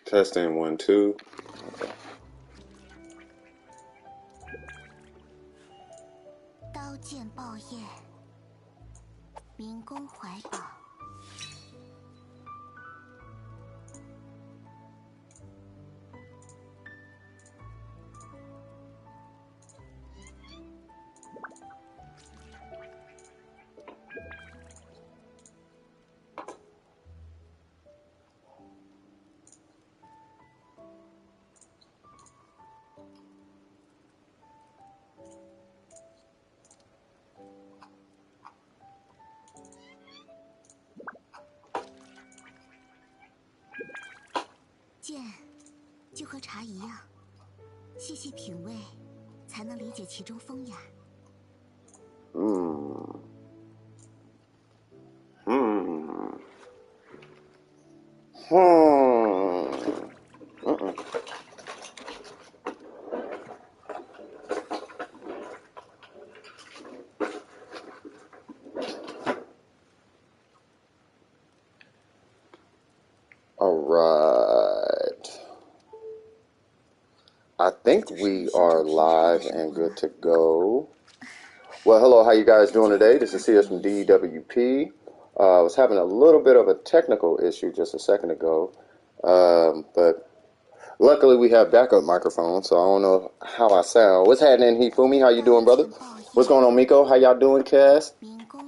Testing 1, 2. Okay. 刀剑爆焰，民工怀宝。剑就和茶一样，细细品味，才能理解其中风雅。All right. I think we are live and good to go. Well, hello, how you guys doing today? This is CS from DWP. I was having a little bit of a technical issue just a second ago, but luckily we have backup microphones, so I don't know how I sound. What's happening, Hifumi? How you doing, brother? What's going on, Miko? How y'all doing, Cass?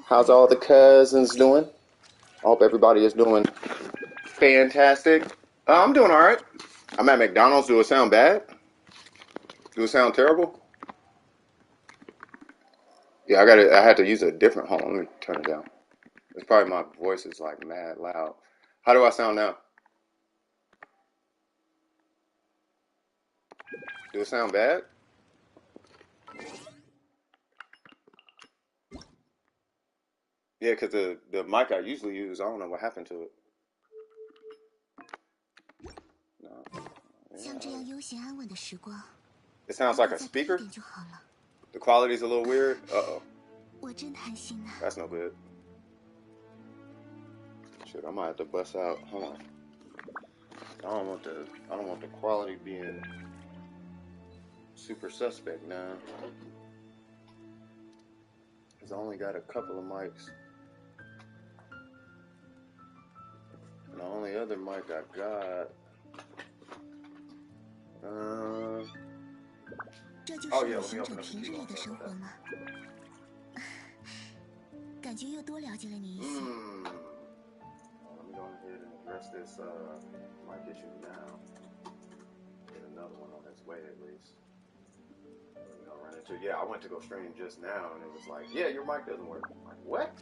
How's all the cousins doing? I hope everybody is doing fantastic. I'm doing all right. I'm at McDonald's. Do it sound bad? Do it sound terrible? Yeah, I had to use a different. Hold on, let me turn it down. It's probably my voice is like mad loud. How do I sound now? Do it sound bad? Yeah, because the mic I usually use, I don't know what happened to it. No. Yeah. It sounds like a speaker. The quality's a little weird. Uh-oh. That's no good. Shit, I might have to bust out. Hold on. I don't want the quality being super suspect now. Cause I only got a couple of mics. And the only other mic I got. Oh yeah, let me open up the key. Let me go ahead and address this mic issue now. Get another one on its way at least. Run into. Yeah, I went to go stream just now and it was like, yeah, your mic doesn't work. I'm like, what?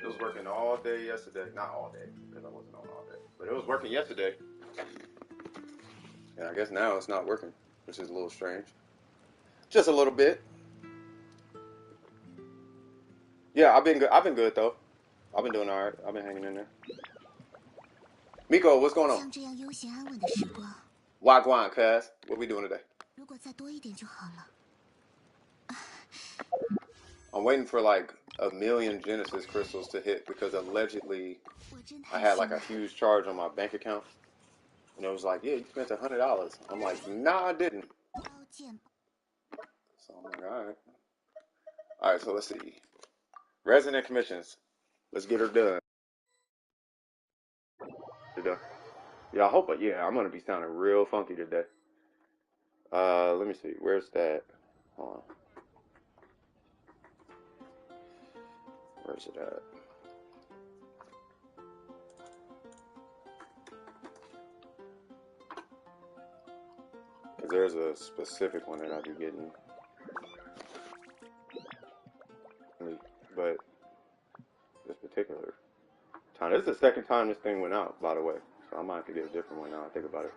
It was working all day yesterday. Not all day, because I wasn't on all day. But it was working yesterday. And I guess now it's not working, which is a little strange. Just a little bit. Yeah, I've been good. I've been good though. I've been doing all right. I've been hanging in there. Miko, what's going on? Wagwan, cuz. What we doing today? I'm waiting for like 1,000,000 Genesis crystals to hit because allegedly I had like a huge charge on my bank account. And it was like, yeah, you spent $100. I'm like, nah, I didn't. So I'm like, all right. All right, so let's see. Resin and commissions. Let's get her done. Yeah, I hope. Yeah, I'm gonna be sounding real funky today. Let me see. Where's that? Hold on. Where's it at? Because there's a specific one that I'll be getting. But this particular time, this is the second time this thing went out, by the way. So I might have to get a different one now I think about it.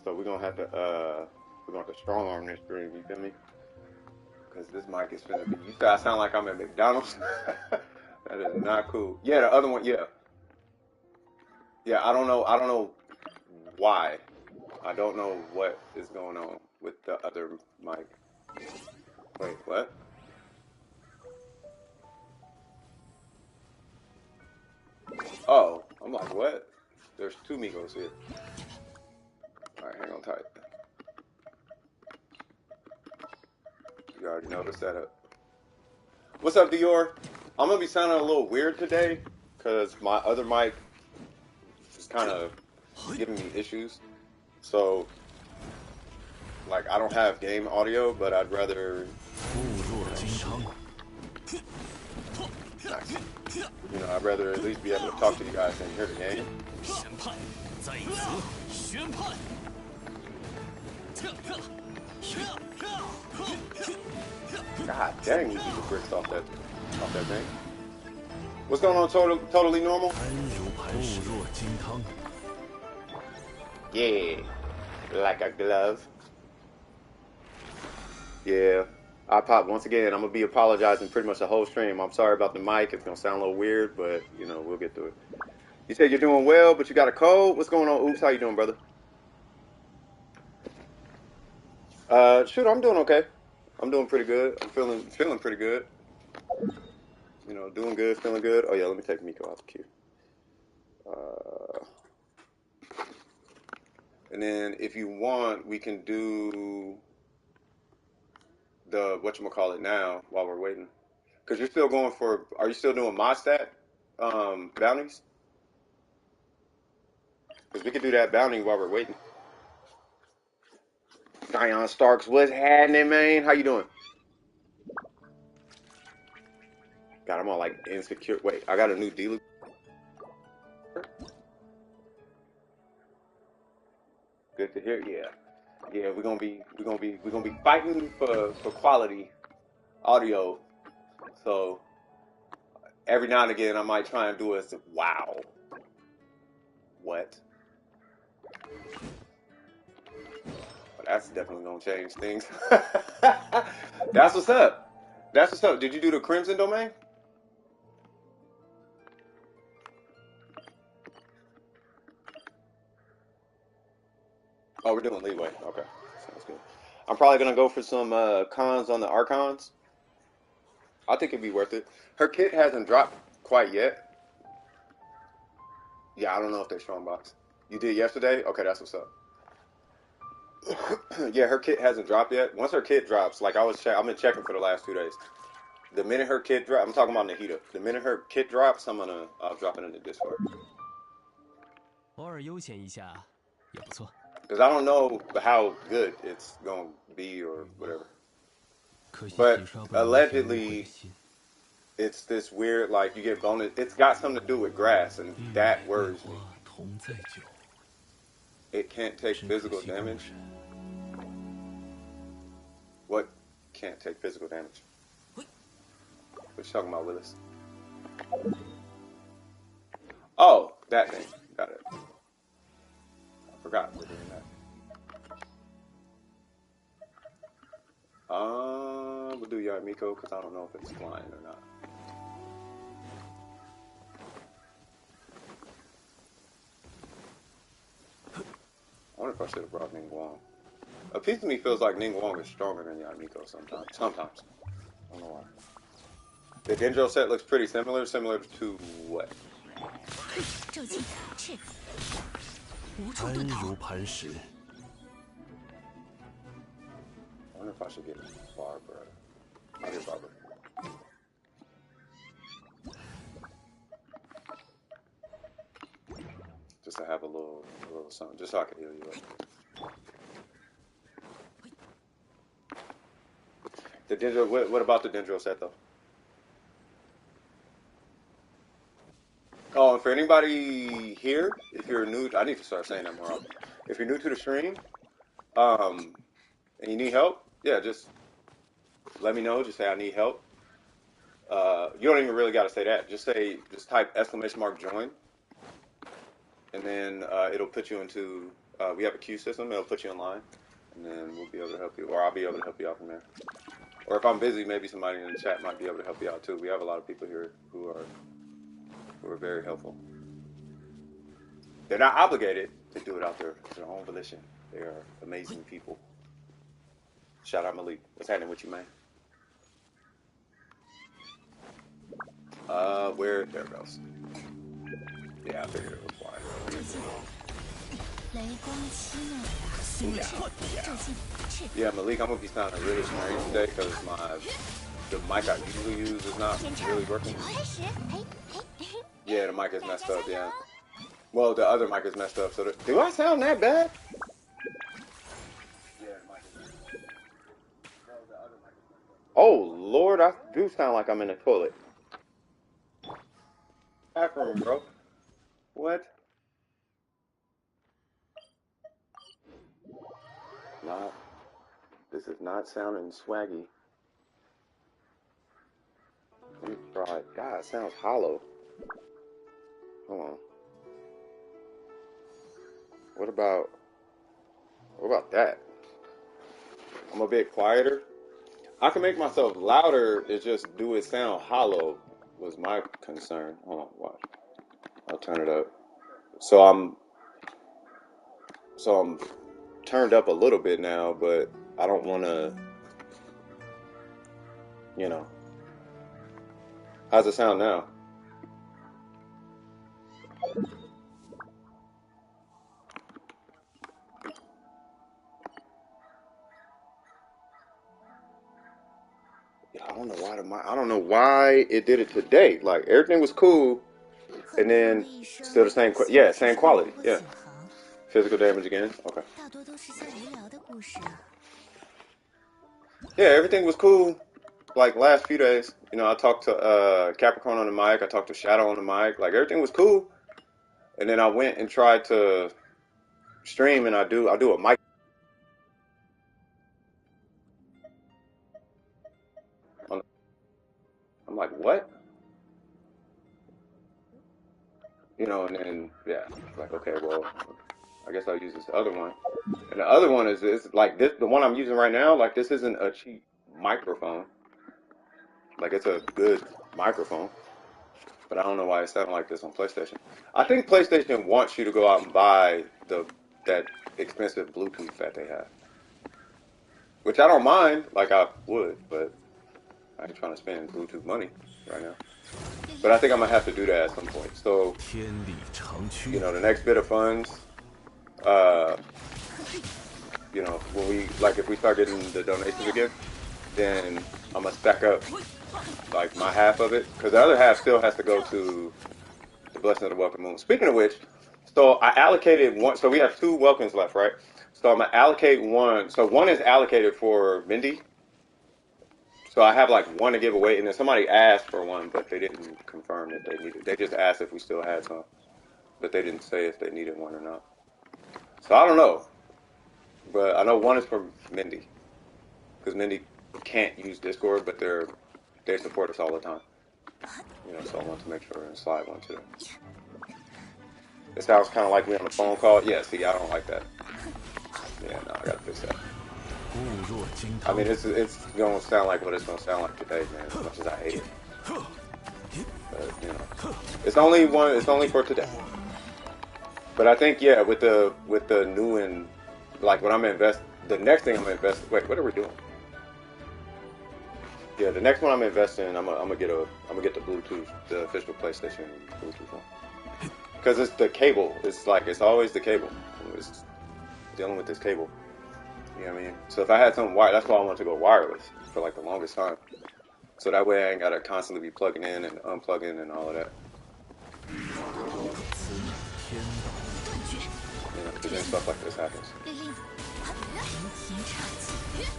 So we're gonna have to strong arm this stream, you feel me? Because this mic is finna be. You said I sound like I'm at McDonald's. That is not cool. Yeah, the other one. Yeah, yeah. I don't know why. I don't know what is going on with the other mic. Wait, what? Oh, I'm like, what? There's two Migos here. Alright, hang on tight. You already know the setup. What's up, Dior? I'm gonna be sounding a little weird today because my other mic is kind of giving me issues. So, like, I don't have game audio, but I'd rather. Nice. You know, I'd rather at least be able to talk to you guys and hear the game. God dang, we beat the bricks off that thing. What's going on, totally normal? Yeah, like a glove. Yeah, I popped once again. I'm gonna be apologizing pretty much the whole stream. I'm sorry about the mic. It's gonna sound a little weird, but you know we'll get through it. You said you're doing well, but you got a cold. What's going on, Oops? How you doing, brother? Shoot, I'm doing okay. I'm doing pretty good. I'm feeling pretty good. You know, doing good, feeling good. Oh yeah, let me take Miko out the queue. And then if you want, we can do the whatchamacallit now while we're waiting. Because you're still going for, are you still doing my stat bounties? Because we could do that bounty while we're waiting. Dion Starks, what's happening, man? How you doing? God, I'm all like insecure. Wait, I got a new dealer. Good to hear. Yeah, yeah. We're gonna be fighting for quality audio. So every now and again, I might try and do a wow. What? But that's definitely gonna change things. That's what's up. That's what's up. Did you do the Crimson domain? Oh, we're doing leeway. Okay, sounds good. I'm probably gonna go for some cons on the Archons. I think it'd be worth it. Her kit hasn't dropped quite yet. Yeah, I don't know if they're strong box. You did yesterday? Okay, that's what's up. Yeah, her kit hasn't dropped yet. Once her kit drops, like I've been checking for the last 2 days. The minute her kit drops, I'm talking about Nahida. The minute her kit drops, I'll drop it in the Discord. Because I don't know how good it's gonna be or whatever. But allegedly, it's this weird, like, you get bonus. It's got something to do with grass, and that worries me. It can't take physical damage. What can't take physical damage? What you talking about, Willis? Oh, that thing. Got it. I forgot we're doing that. We'll do Yarmiko because I don't know if it's flying or not. I wonder if I should have brought Ningguang. A piece of me feels like Ningguang is stronger than Yarmiko sometimes. Sometimes. I don't know why. The Dendro set looks pretty similar. Similar to what? I wonder if I should get Barbara. I'll get Barbara. Just to have a little something, just so I can heal you up. The Dendro, what about the Dendro set though? Oh, and for anybody here, if you're new, I need to start saying that more often. If you're new to the stream, and you need help, yeah, just let me know. Just say I need help. You don't even really got to say that. Just type !join, and then it'll put you into. We have a queue system. It'll put you in line, and then we'll be able to help you, or I'll be able to help you out from there. Or if I'm busy, maybe somebody in the chat might be able to help you out too. We have a lot of people here who are very helpful. They're not obligated to do it out there of their own volition. They are amazing people. Shout out Malik. What's happening with you, man? There it goes. Yeah, I figured it was quiet. Yeah, Malik, I'm gonna be sounding really strange today because the mic I usually use is not really working. Yeah, the mic is messed up. Yeah. Well, the other mic is messed up. So do I sound that bad? Yeah, the mic is messed up. No, the other mic is messed up. Oh Lord, I do sound like I'm in the toilet. Bathroom, bro. What? Not. This is not sounding swaggy. Let me try it. God, it sounds hollow. Hold on. What about that? I'm a bit quieter. I can make myself louder. It's just do it sound hollow was my concern. Hold on, watch. I'll turn it up. So I'm turned up a little bit now, but I don't want to, you know. How's it sound now? Yeah, I don't know why it did it today. Like everything was cool, and then still the same. Yeah, same quality. Yeah. Physical damage again. Okay. Yeah, everything was cool. Like last few days, you know, I talked to Capricorn on the mic. I talked to Shadow on the mic. Like everything was cool, and then I went and tried to stream, and I do a mic. I'm like, what? You know, and then yeah, like okay, well, I guess I'll use this other one. And the other one is like this, the one I'm using right now. Like this isn't a cheap microphone. Like it's a good microphone, but I don't know why it's sounding like this on PlayStation. I think PlayStation wants you to go out and buy that expensive Bluetooth that they have, which I don't mind. Like I would, but I ain't trying to spend Bluetooth money right now. But I think I'm gonna have to do that at some point. So, you know, the next bit of funds, uh, you know, when we like if we start getting the donations again, then I'm gonna stack up like my half of it because the other half still has to go to the Blessing of the Welcome Moon. Speaking of which, so I allocated one. So we have two welcomes left, right? So I'm gonna allocate one. So one is allocated for Mindy. So I have like one to give away, and then somebody asked for one, but they didn't confirm that they needed. They just asked if we still had some, but they didn't say if they needed one or not. So I don't know, but I know one is for Mindy because Mindy can't use Discord, but they support us all the time. You know, so I want to make sure and slide one to them. It sounds kind of like me on a phone call. Yeah, see, I don't like that. Yeah, no, I gotta fix that. I mean, it's gonna sound like what it's gonna sound like today, man. As much as I hate it, but you know, it's only one. It's only for today. But I think yeah, with the new and like when I'm invest, the next thing I'm gonna invest. Wait, what are we doing? Yeah, the next one I'm investing in, I'm gonna get the Bluetooth, the official PlayStation Bluetooth one. Because it's the cable. It's like it's always the cable. It's dealing with this cable. You know what I mean? So if I had something wired, that's why I wanted to go wireless for like the longest time. So that way I ain't gotta constantly be plugging in and unplugging and all of that. You know, because then stuff like this happens.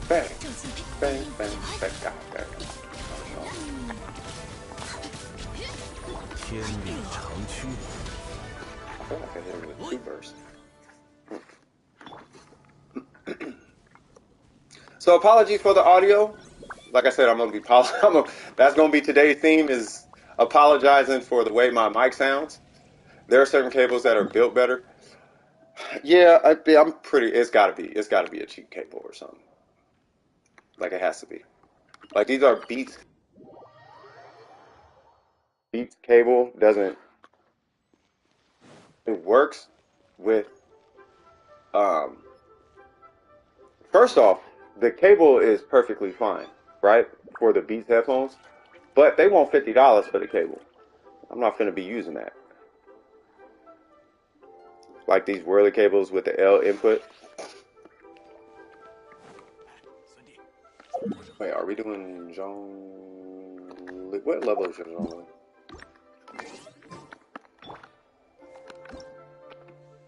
Bang, bang, bang, bang, God, bang. I feel like I hit him with two bursts. So apologies for the audio. Like I said, I'm gonna be that's gonna be today's theme is apologizing for the way my mic sounds. There are certain cables that are built better. Yeah, I'm pretty. It's gotta be a cheap cable or something. Like it has to be. Like these are Beats. Beats cable doesn't. It works with. Um, First off, the cable is perfectly fine, right, for the Beats headphones. But they want $50 for the cable. I'm not gonna be using that. Like these whirly cables with the L input. Wait, are we doing Jean? What level is your Jean?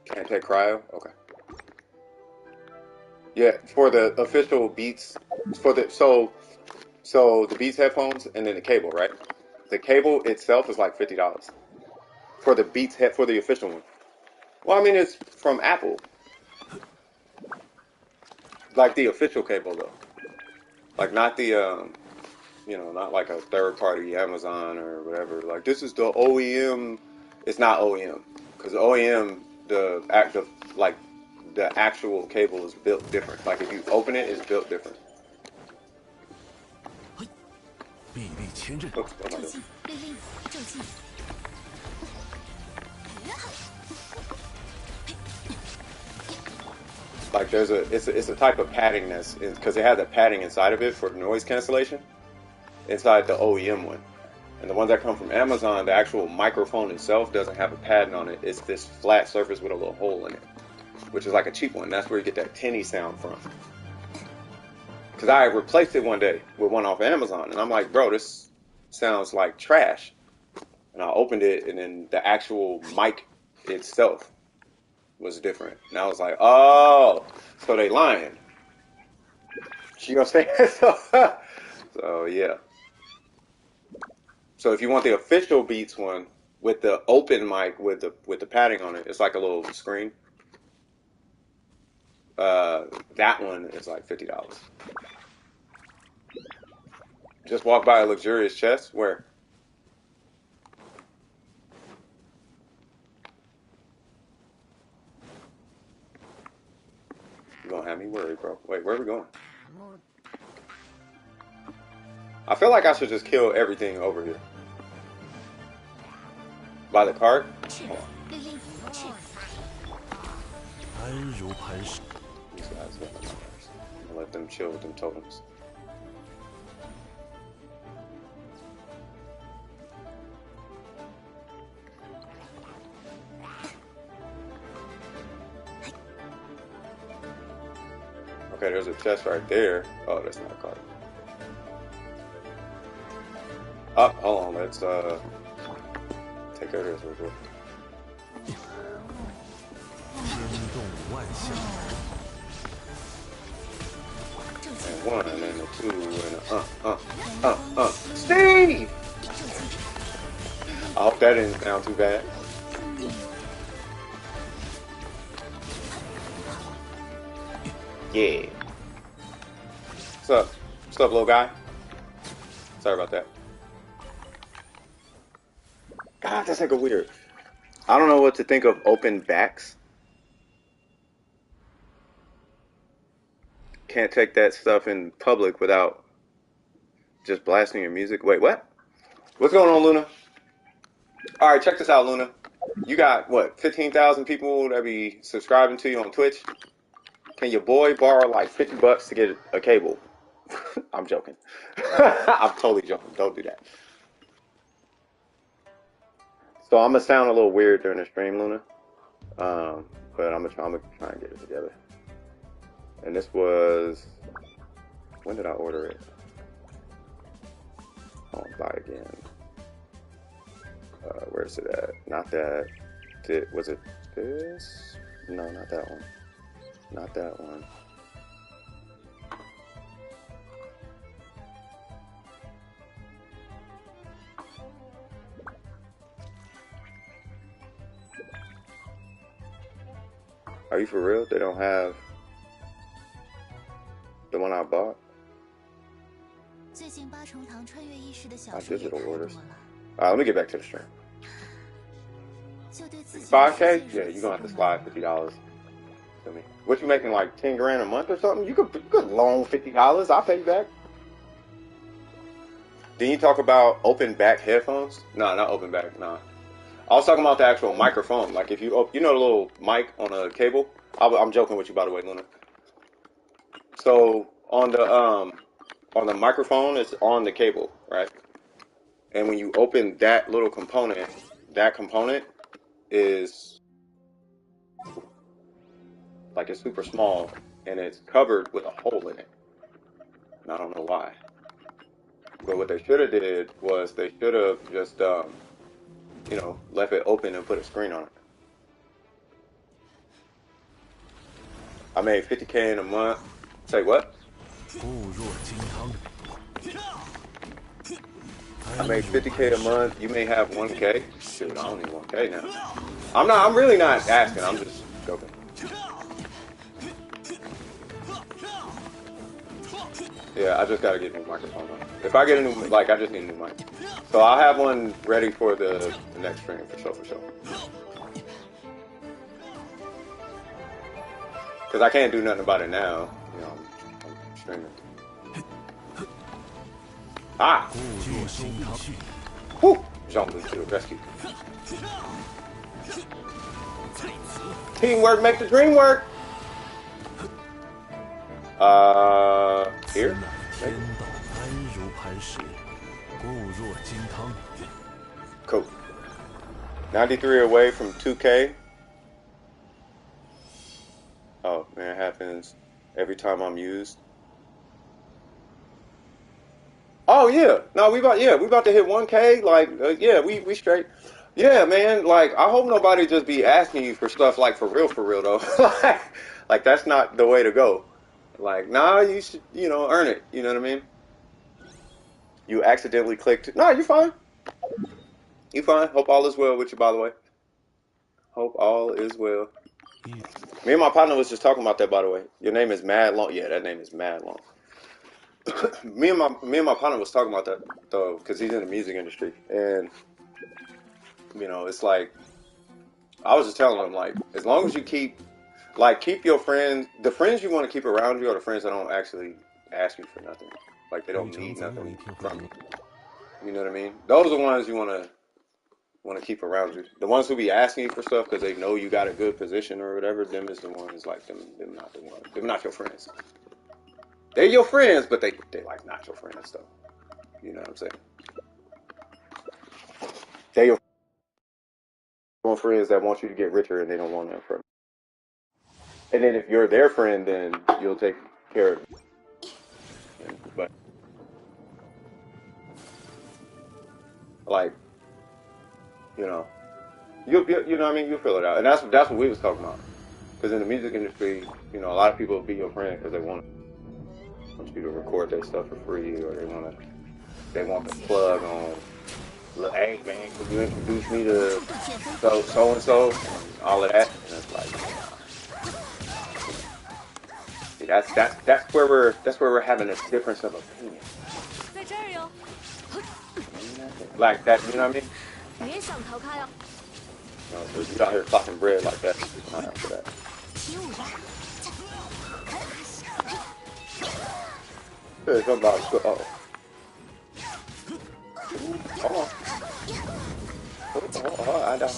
Can't take cryo? Okay. Yeah, for the official Beats, for the so the Beats headphones and then the cable, right? The cable itself is like $50 for the Beats head for the official one. Well, I mean it's from Apple, like the official cable though, like not the not like a third party Amazon or whatever. Like this is the OEM. It's not OEM because OEM like the actual cable is built different. Like if you open it, it's built different. Oops, what am I doing? Like it's a type of padding that's because it has a padding inside of it for noise cancellation inside the OEM one. And the ones that come from Amazon, the actual microphone itself doesn't have a padding on it. It's this flat surface with a little hole in it, which is like a cheap one. That's where you get that tinny sound from. Because I replaced it one day with one off Amazon, and I'm like, bro, this sounds like trash. And I opened it, and then the actual mic itself was different. And I was like, oh, so they lying. You know what I'm saying? So yeah. So if you want the official Beats one with the open mic with the padding on it, it's like a little screen. That one is like $50. Just walk by a luxurious chest where. You're gonna have me worried, bro. Wait, where are we going? I feel like I should just kill everything over here. By the cart? Hold on. These guys, I'm gonna let them chill with them totems. Okay, there's a chest right there. Oh, that's not a cart. Oh, hold on. Let's take care of this real quick. And one, and a two, and a Steve! I hope that didn't sound too bad. Yeah. What's up? What's up, little guy? Sorry about that. God, that's like a weird. I don't know what to think of open backs. Can't take that stuff in public without just blasting your music. Wait, what? What's going on, Luna? All right, check this out, Luna. You got, what, 15,000 people that be subscribing to you on Twitch? Can your boy borrow like $50 to get a cable? I'm joking. I'm totally joking. Don't do that. So I'm gonna sound a little weird during the stream, Luna. But I'm gonna try and get it together. And this was, when did I order it? Oh, buy again. Where is it at? Not that. Was it this? No, not that one. Not that one. Are you for real? They don't have the one I bought? My digital orders. Alright, let me get back to the stream. 5K? Yeah, you're gonna have to slide $50 to me. What you making, like 10 grand a month or something? You could loan $50. I'll pay you back. Didn't you talk about open back headphones? No, not open back. No. I was talking about the actual microphone. Like if you the little mic on a cable. I'm joking with you, by the way, Luna. So on the microphone, it's on the cable, right? And when you open that little component, that component is Like it's super small and it's covered with a hole in it. And I don't know why. But what they should have did was they should have just you know, left it open and put a screen on it. I made 50K in a month. Say what? I made 50K a month. You may have 1K. Shoot, I don't need 1K now. I'm really not asking. I'm just joking. Yeah, I just gotta get a new microphone on. If I get a new, like, I just need a new mic. So I'll have one ready for the next stream for sure, Because I can't do nothing about it now. You know, I'm streaming. Ah! Whew! Jean-Luc to the rescue. Teamwork makes the dream work! Here? Maybe. Cool. 93 away from 2K. Oh, man, it happens every time I'm used. Oh yeah, no, we about to hit 1K. Like yeah, we straight. Yeah, man. Like I hope nobody just be asking you for stuff like for real though. like that's not the way to go. Like nah, you should earn it. You know what I mean? You accidentally clicked. No, you're fine. You fine. Hope all is well with you. By the way, hope all is well. Me and my partner was just talking about that. By the way, your name is Mad Long. Yeah, that name is Mad Long. me and my partner was talking about that though, because he's in the music industry, and it's like I was just telling him like as long as you keep your friends, the friends you want to keep around you are the friends that don't actually ask you for nothing, like they don't need nothing from you. You know what I mean? Those are the ones you want to keep around you. The ones who be asking you for stuff because they know you got a good position or whatever. Them is the ones like them not the ones. Them not your friends. They're your friends, but they like not your friends though. You know what I'm saying? They're your friends that want you to get richer and they don't want that from you. And then if you're their friend, then you'll take care of it. But like, you know, you know what I mean? You feel it out, and that's what we was talking about. Because in the music industry, a lot of people will be your friend because they want you to record their stuff for free, or they want the plug on. Look, hey man, could you introduce me to so and so, and all of that? And it's like, see, that's where we're having a difference of opinion. Like that, you know what I mean? So if you out here clocking bread like that, it's not after that. There's something about hold on.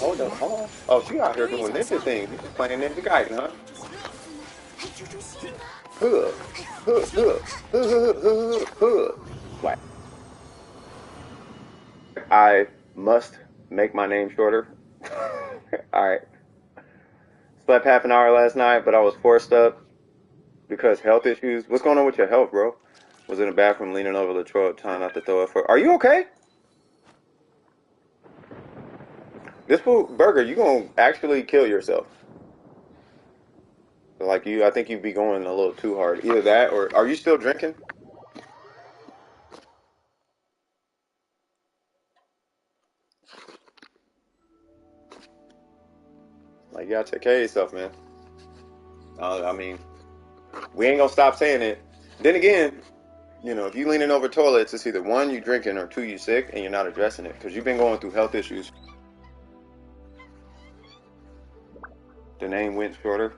Hold on. Oh, she out here doing ninja things. You just playing Ninja Gaiden, huh? What? I must make my name shorter. Alright. Slept half an hour last night, but I was forced up because health issues. What's going on with your health, bro? Was in the bathroom leaning over the toilet, trying not to throw it for. Are you okay? This food burger, you gonna actually kill yourself. Like I think you'd be going a little too hard. Either that, or are you still drinking? Like you gotta take care of yourself, man. I mean, we ain't gonna stop saying it. Then again, if you leaning over toilets, it's either one, you drinking, or two, you sick, and you're not addressing it because you've been going through health issues. The name went shorter.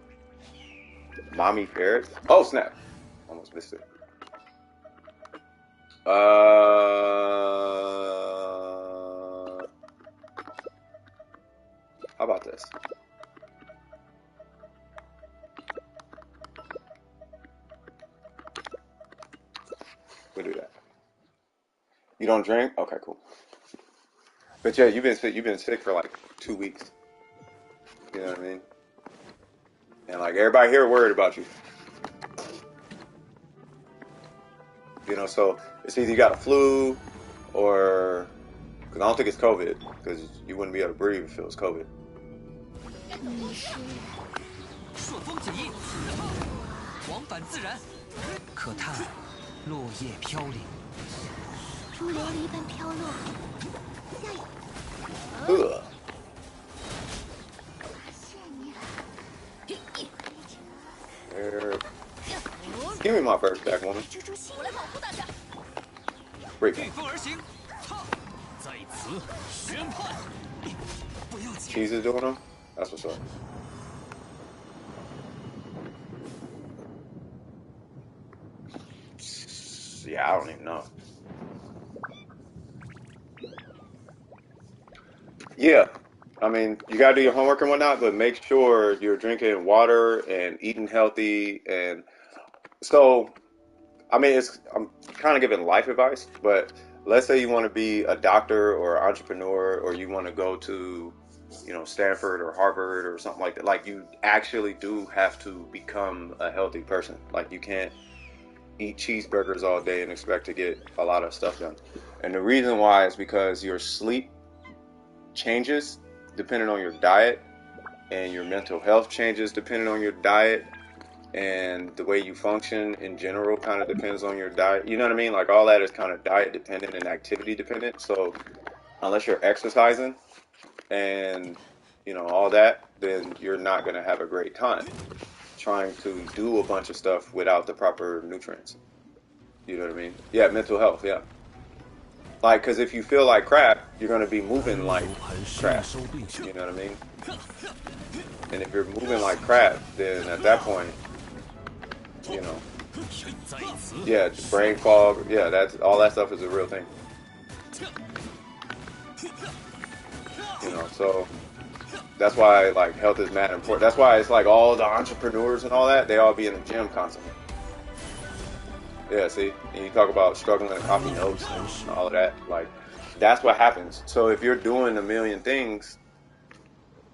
Mommy ferret. Oh snap! Almost missed it. How about this? We'll do that. You don't drink? Okay, cool. But yeah, you've been sick for like 2 weeks. You know what I mean? And like everybody here worried about you. You know, so it's either you got a flu or, because I don't think it's COVID, because you wouldn't be able to breathe if it was COVID. 你是朔风起义，往返自然，可叹落叶飘零。如琉璃般飘落，下一。 Ugh. 谢你了。 Give me my first back, woman. 蜘蛛心。 Break 御 it. 风而行，在此宣判。不要急， Cheese is doing them? That's what's up. Yeah, I don't even know. Yeah, I mean, you gotta do your homework and whatnot, but make sure you're drinking water and eating healthy. And so, I mean, I'm kind of giving life advice, but let's say you want to be a doctor or an entrepreneur, or you want to go to, you know, Stanford or Harvard or something like that. Like, you actually do have to become a healthy person. Like, you can't eat cheeseburgers all day and expect to get a lot of stuff done. And the reason why is because your sleep changes depending on your diet, and your mental health changes depending on your diet, and the way you function in general kind of depends on your diet. You know what I mean? Like, all that is kind of diet dependent and activity dependent. So unless you're exercising and, you know, all that, then you're not going to have a great time trying to do a bunch of stuff without the proper nutrients. You know what I mean? Yeah, mental health, yeah. Like, because if you feel like crap, you're going to be moving like crap. You know what I mean? And if you're moving like crap, then at that point, you know, yeah, brain fog, yeah, that's all that stuff is a real thing. You know, so that's why, like, health is mad important. That's why it's like all the entrepreneurs and all that, they all be in the gym constantly. Yeah, see, and you talk about struggling to copy notes and all of that. Like, that's what happens. So if you're doing a million things,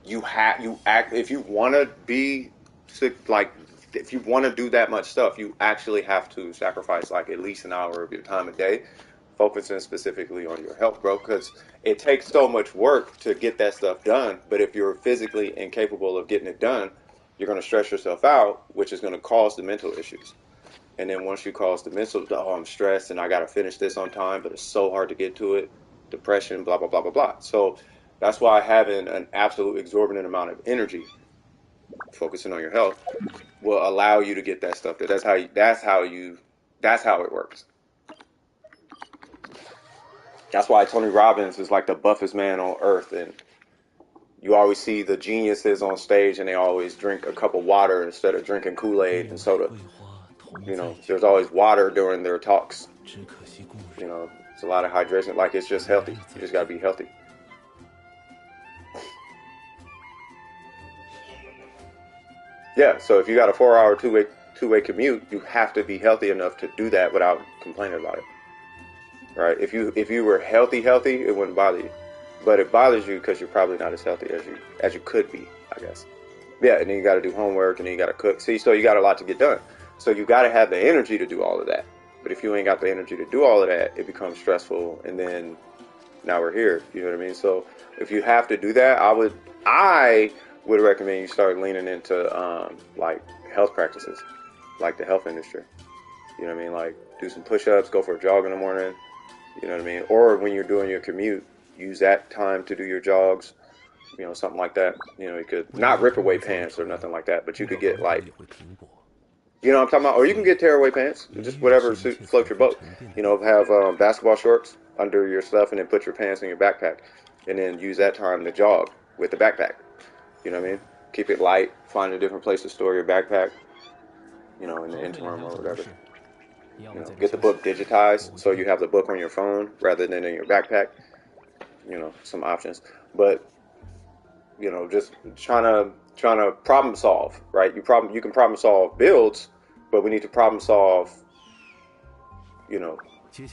you act. If you want to be sick, like, if you want to do that much stuff, you actually have to sacrifice like at least an hour of your time a day, focusing specifically on your health, bro. Because it takes so much work to get that stuff done. But if you're physically incapable of getting it done, you're going to stress yourself out, which is going to cause the mental issues. And then once you cause the mental, oh, I'm stressed and I got to finish this on time, but it's so hard to get to it, depression, blah, blah, blah, blah, blah. So that's why having an absolute exorbitant amount of energy, focusing on your health, will allow you to get that stuff. That's how it works. That's why Tony Robbins is like the buffest man on earth. And you always see the geniuses on stage and they always drink a cup of water instead of drinking Kool-Aid and soda. You know, there's always water during their talks. You know, it's a lot of hydration. Like, it's just healthy. You just got to be healthy. Yeah, so if you got a 4-hour two-way commute, you have to be healthy enough to do that without complaining about it. Right? If you were healthy, it wouldn't bother you. But it bothers you because you're probably not as healthy as you could be, I guess. Yeah, and then you got to do homework, and then you got to cook. See, so you got a lot to get done. So you got to have the energy to do all of that. But if you ain't got the energy to do all of that, it becomes stressful. And then now we're here. You know what I mean? So if you have to do that, I would recommend you start leaning into like health practices, like the health industry. You know what I mean? Like, do some push-ups, go for a jog in the morning. You know what I mean? Or when you're doing your commute, use that time to do your jogs. You know, something like that. You know, you could not rip away pants or nothing like that, but you could get like, you know what I'm talking about? Or you can get tearaway pants, just whatever floats your boat. You know, have basketball shorts under your stuff and then put your pants in your backpack. And then use that time to jog with the backpack. You know what I mean? Keep it light, find a different place to store your backpack, you know, in the interim or whatever. You know, get the book digitized so you have the book on your phone rather than in your backpack. You know, some options. But, you know, just trying to problem solve, right? You can problem solve builds, but we need to problem solve, you know,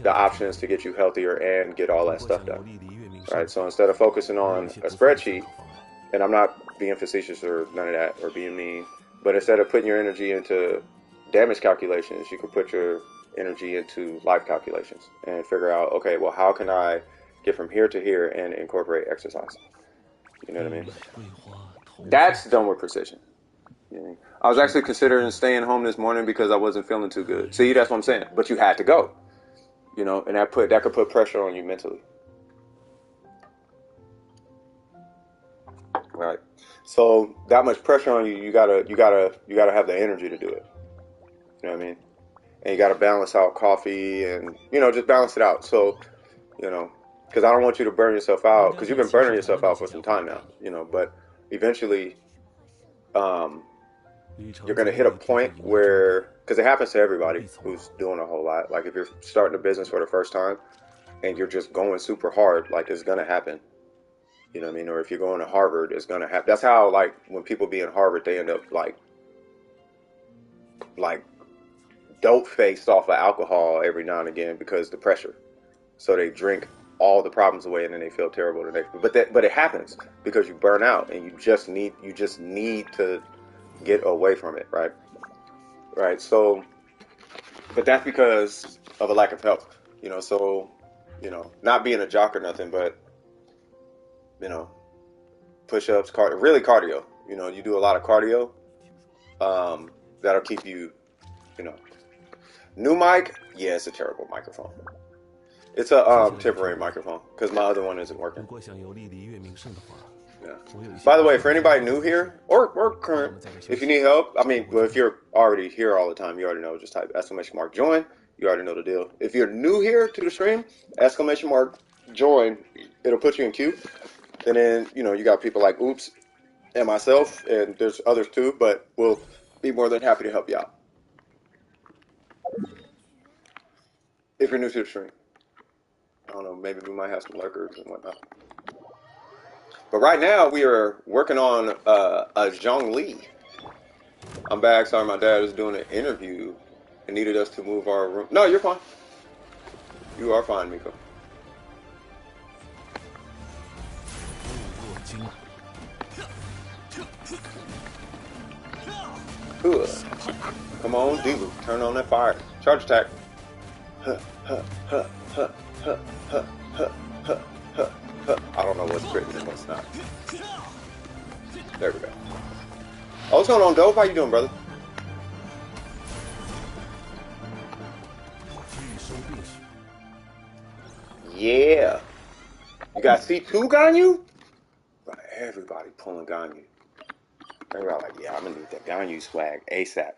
the options to get you healthier and get all that stuff done. Right? So instead of focusing on a spreadsheet, and I'm not being facetious or none of that or being mean, But instead of putting your energy into damage calculations, you can put your energy into life calculations and figure out, okay, well, how can I get from here to here and incorporate exercise? You know what I mean? That's done with precision. You know, I was actually considering staying home this morning because I wasn't feeling too good. See, that's what I'm saying. But you had to go. You know, and that could put pressure on you mentally. Right. So that much pressure on you, you gotta have the energy to do it. You know what I mean? And you gotta balance out coffee and, you know, just balance it out. So, you know, because I don't want you to burn yourself out, because you've been burning yourself out for some time now, you know, but eventually you're going to hit a point where, because it happens to everybody who's doing a whole lot. Like if you're starting a business for the first time and you're just going super hard, like it's going to happen. You know what I mean? Or if you're going to Harvard, it's going to happen. That's how, like, when people be in Harvard, they end up like dope faced off of alcohol every now and again because the pressure. So they drink all the problems away and then they feel terrible the next. But it happens because you burn out and you just need to get away from it, right? Right. So, but that's because of a lack of health, you know. So, you know, not being a jock or nothing, but you know, push-ups, really cardio. You know, you do a lot of cardio. That'll keep you, you know. New mic, yeah, it's a terrible microphone. It's a temporary microphone because my other one isn't working. Yeah. By the way, for anybody new here or current, if you need help, I mean, well, if you're already here all the time, you already know. Just type !join. You already know the deal. If you're new here to the stream, !join. It'll put you in queue. And then, you know, you got people like Oops and myself, and there's others too, but we'll be more than happy to help you out. If you're new to the stream. I don't know, maybe we might have some lurkers and whatnot. But right now, we are working on a Zhongli. I'm back. Sorry, my dad was doing an interview and needed us to move our room. No, you're fine. You are fine, Miko. Come on, Divu. Turn on that fire. Charge attack. I don't know what's written and what's not. There we go. Oh, what's going on, Dope? How you doing, brother? Yeah. You got C2 Ganyu? Everybody pulling Ganyu. Everybody like, yeah, I'm gonna need that Ganyu swag ASAP.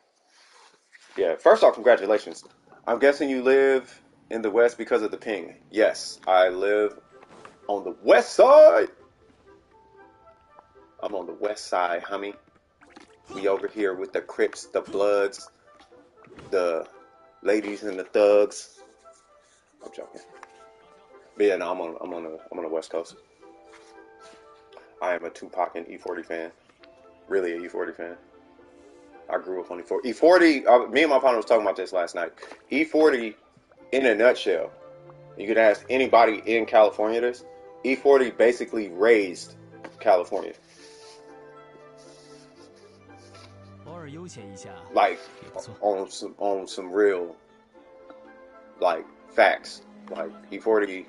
Yeah, first off, congratulations. I'm guessing you live in the West because of the ping. Yes, I live on the West Side. I'm on the West Side, homie. We over here with the Crips, the Bloods, the ladies and the thugs. I'm joking. But yeah, no, I'm on the West Coast. I am a Tupac and E40 fan. Really a E40 fan. I grew up on E40. E40, me and my partner was talking about this last night. E40, in a nutshell, you could ask anybody in California this, E40 basically raised California. Like, on some real, like, facts. Like, E40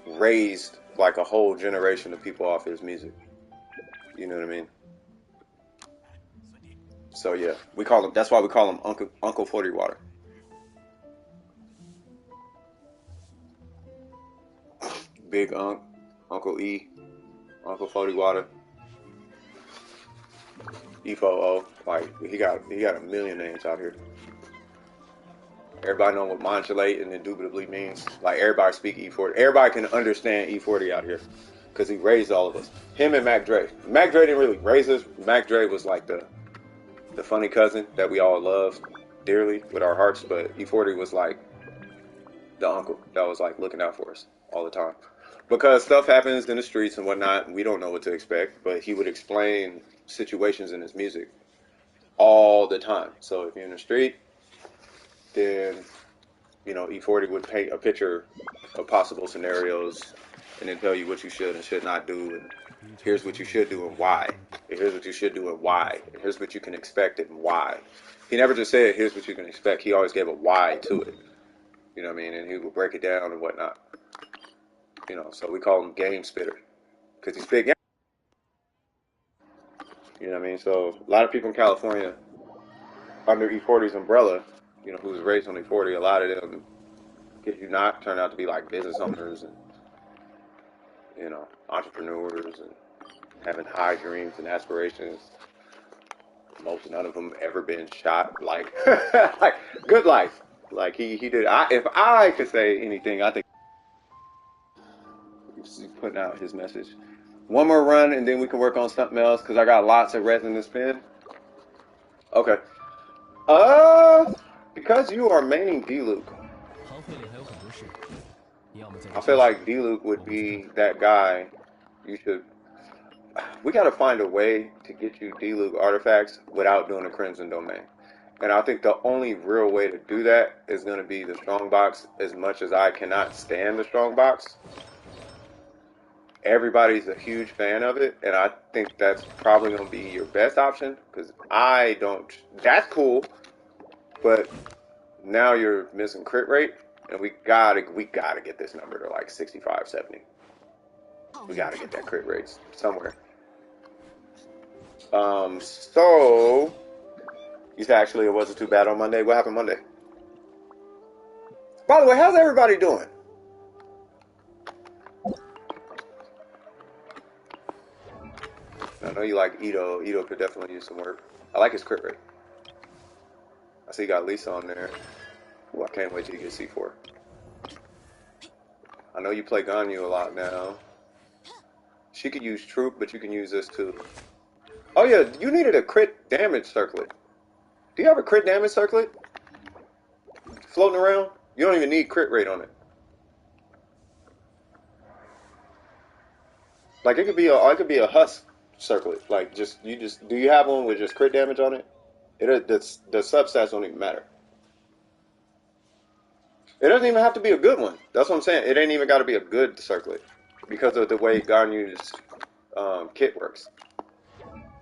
raised, like, a whole generation of people off his music. You know what I mean? So yeah, that's why we call him Uncle 40 Water. Big Uncle E, Uncle 40 Water, E4O. Like he got a million names out here. Everybody know what modulate and indubitably means. Like everybody speak E40. Everybody can understand E40 out here because he raised all of us. Him and Mac Dre. Mac Dre didn't really raise us. Mac Dre was like the funny cousin that we all loved dearly with our hearts, but E40 was like the uncle that was like looking out for us all the time. Because stuff happens in the streets and whatnot, and we don't know what to expect, but he would explain situations in his music all the time. So if you're in the street, then, you know, E40 would paint a picture of possible scenarios and then tell you what you should and should not do, and here's what you should do and why. And here's what you should do and why. And here's what you can expect and why. He never just said, here's what you can expect. He always gave a why to it. You know what I mean? And he would break it down and whatnot. You know, so we call him Game Spitter because he's big. You know what I mean? So a lot of people in California under E40's umbrella, you know, who was raised on E40, a lot of them, kid you not, turn out to be like business owners and, you know, entrepreneurs and having high dreams and aspirations. Most none of them ever been shot. Like, like good life. Like he did. If I could say anything, I think he's putting out his message. One more run and then we can work on something else because I got lots of resin to spin. Okay. Because you are maining D-Luke, I feel like D-Luke would be that guy. You should. We got to find a way to get you D-Luke artifacts without doing a Crimson Domain. And I think the only real way to do that is going to be the Strongbox. As much as I cannot stand the Strongbox, everybody's a huge fan of it, and I think that's probably going to be your best option because I don't. That's cool, but now you're missing crit rate, and we gotta get this number to like 65, 70. We gotta get that crit rate somewhere. So you said actually it wasn't too bad on Monday. What happened Monday? By the way, how's everybody doing? I know you like Ito. Ito could definitely use some work. I like his crit rate. I see you got Lisa on there. Ooh, I can't wait till you get C4. I know you play Ganyu a lot now. She could use Troop, but you can use this too. Oh yeah, you needed a crit damage circlet. Do you have a crit damage circlet floating around? You don't even need crit rate on it. Like it could be a husk circlet. Like do you have one with just crit damage on it? The substats don't even matter. It doesn't even have to be a good one. That's what I'm saying. It ain't even got to be a good circlet because of the way Ganyu's kit works.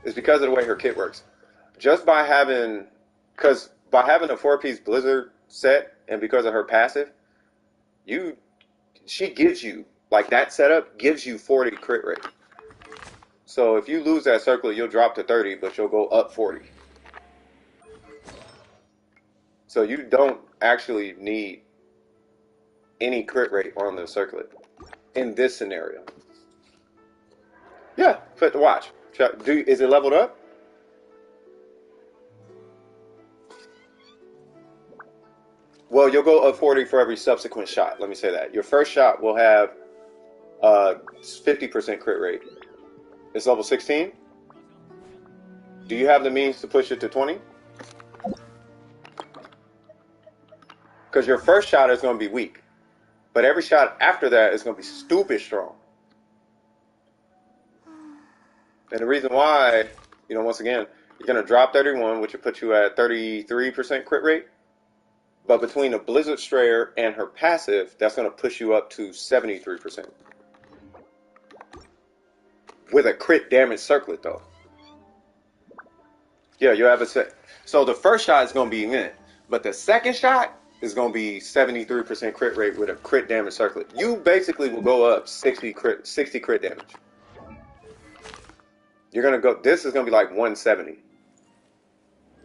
It's because of the way her kit works. Just by having, because by having a 4-piece Blizzard set and because of her passive, she gives you, like that setup gives you 40 crit rate. So if you lose that circlet, you'll drop to 30, but you'll go up 40. So you don't actually need any crit rate on the circlet in this scenario. Yeah, but watch. Is it leveled up? Well, you'll go up 40 for every subsequent shot. Let me say that. Your first shot will have 50% crit rate. It's level 16. Do you have the means to push it to 20? Because your first shot is going to be weak. But every shot after that is going to be stupid strong. And the reason why, once again, you're going to drop 31, which will put you at 33% crit rate. But between the Blizzard Strayer and her passive, that's going to push you up to 73%. With a crit damage circlet, though. Yeah, you have a set. So the first shot is going to be in it. But the second shot is going to be 73% crit rate with a crit damage circlet. You basically will go up 60 crit damage. You're going to go, this is going to be like 170.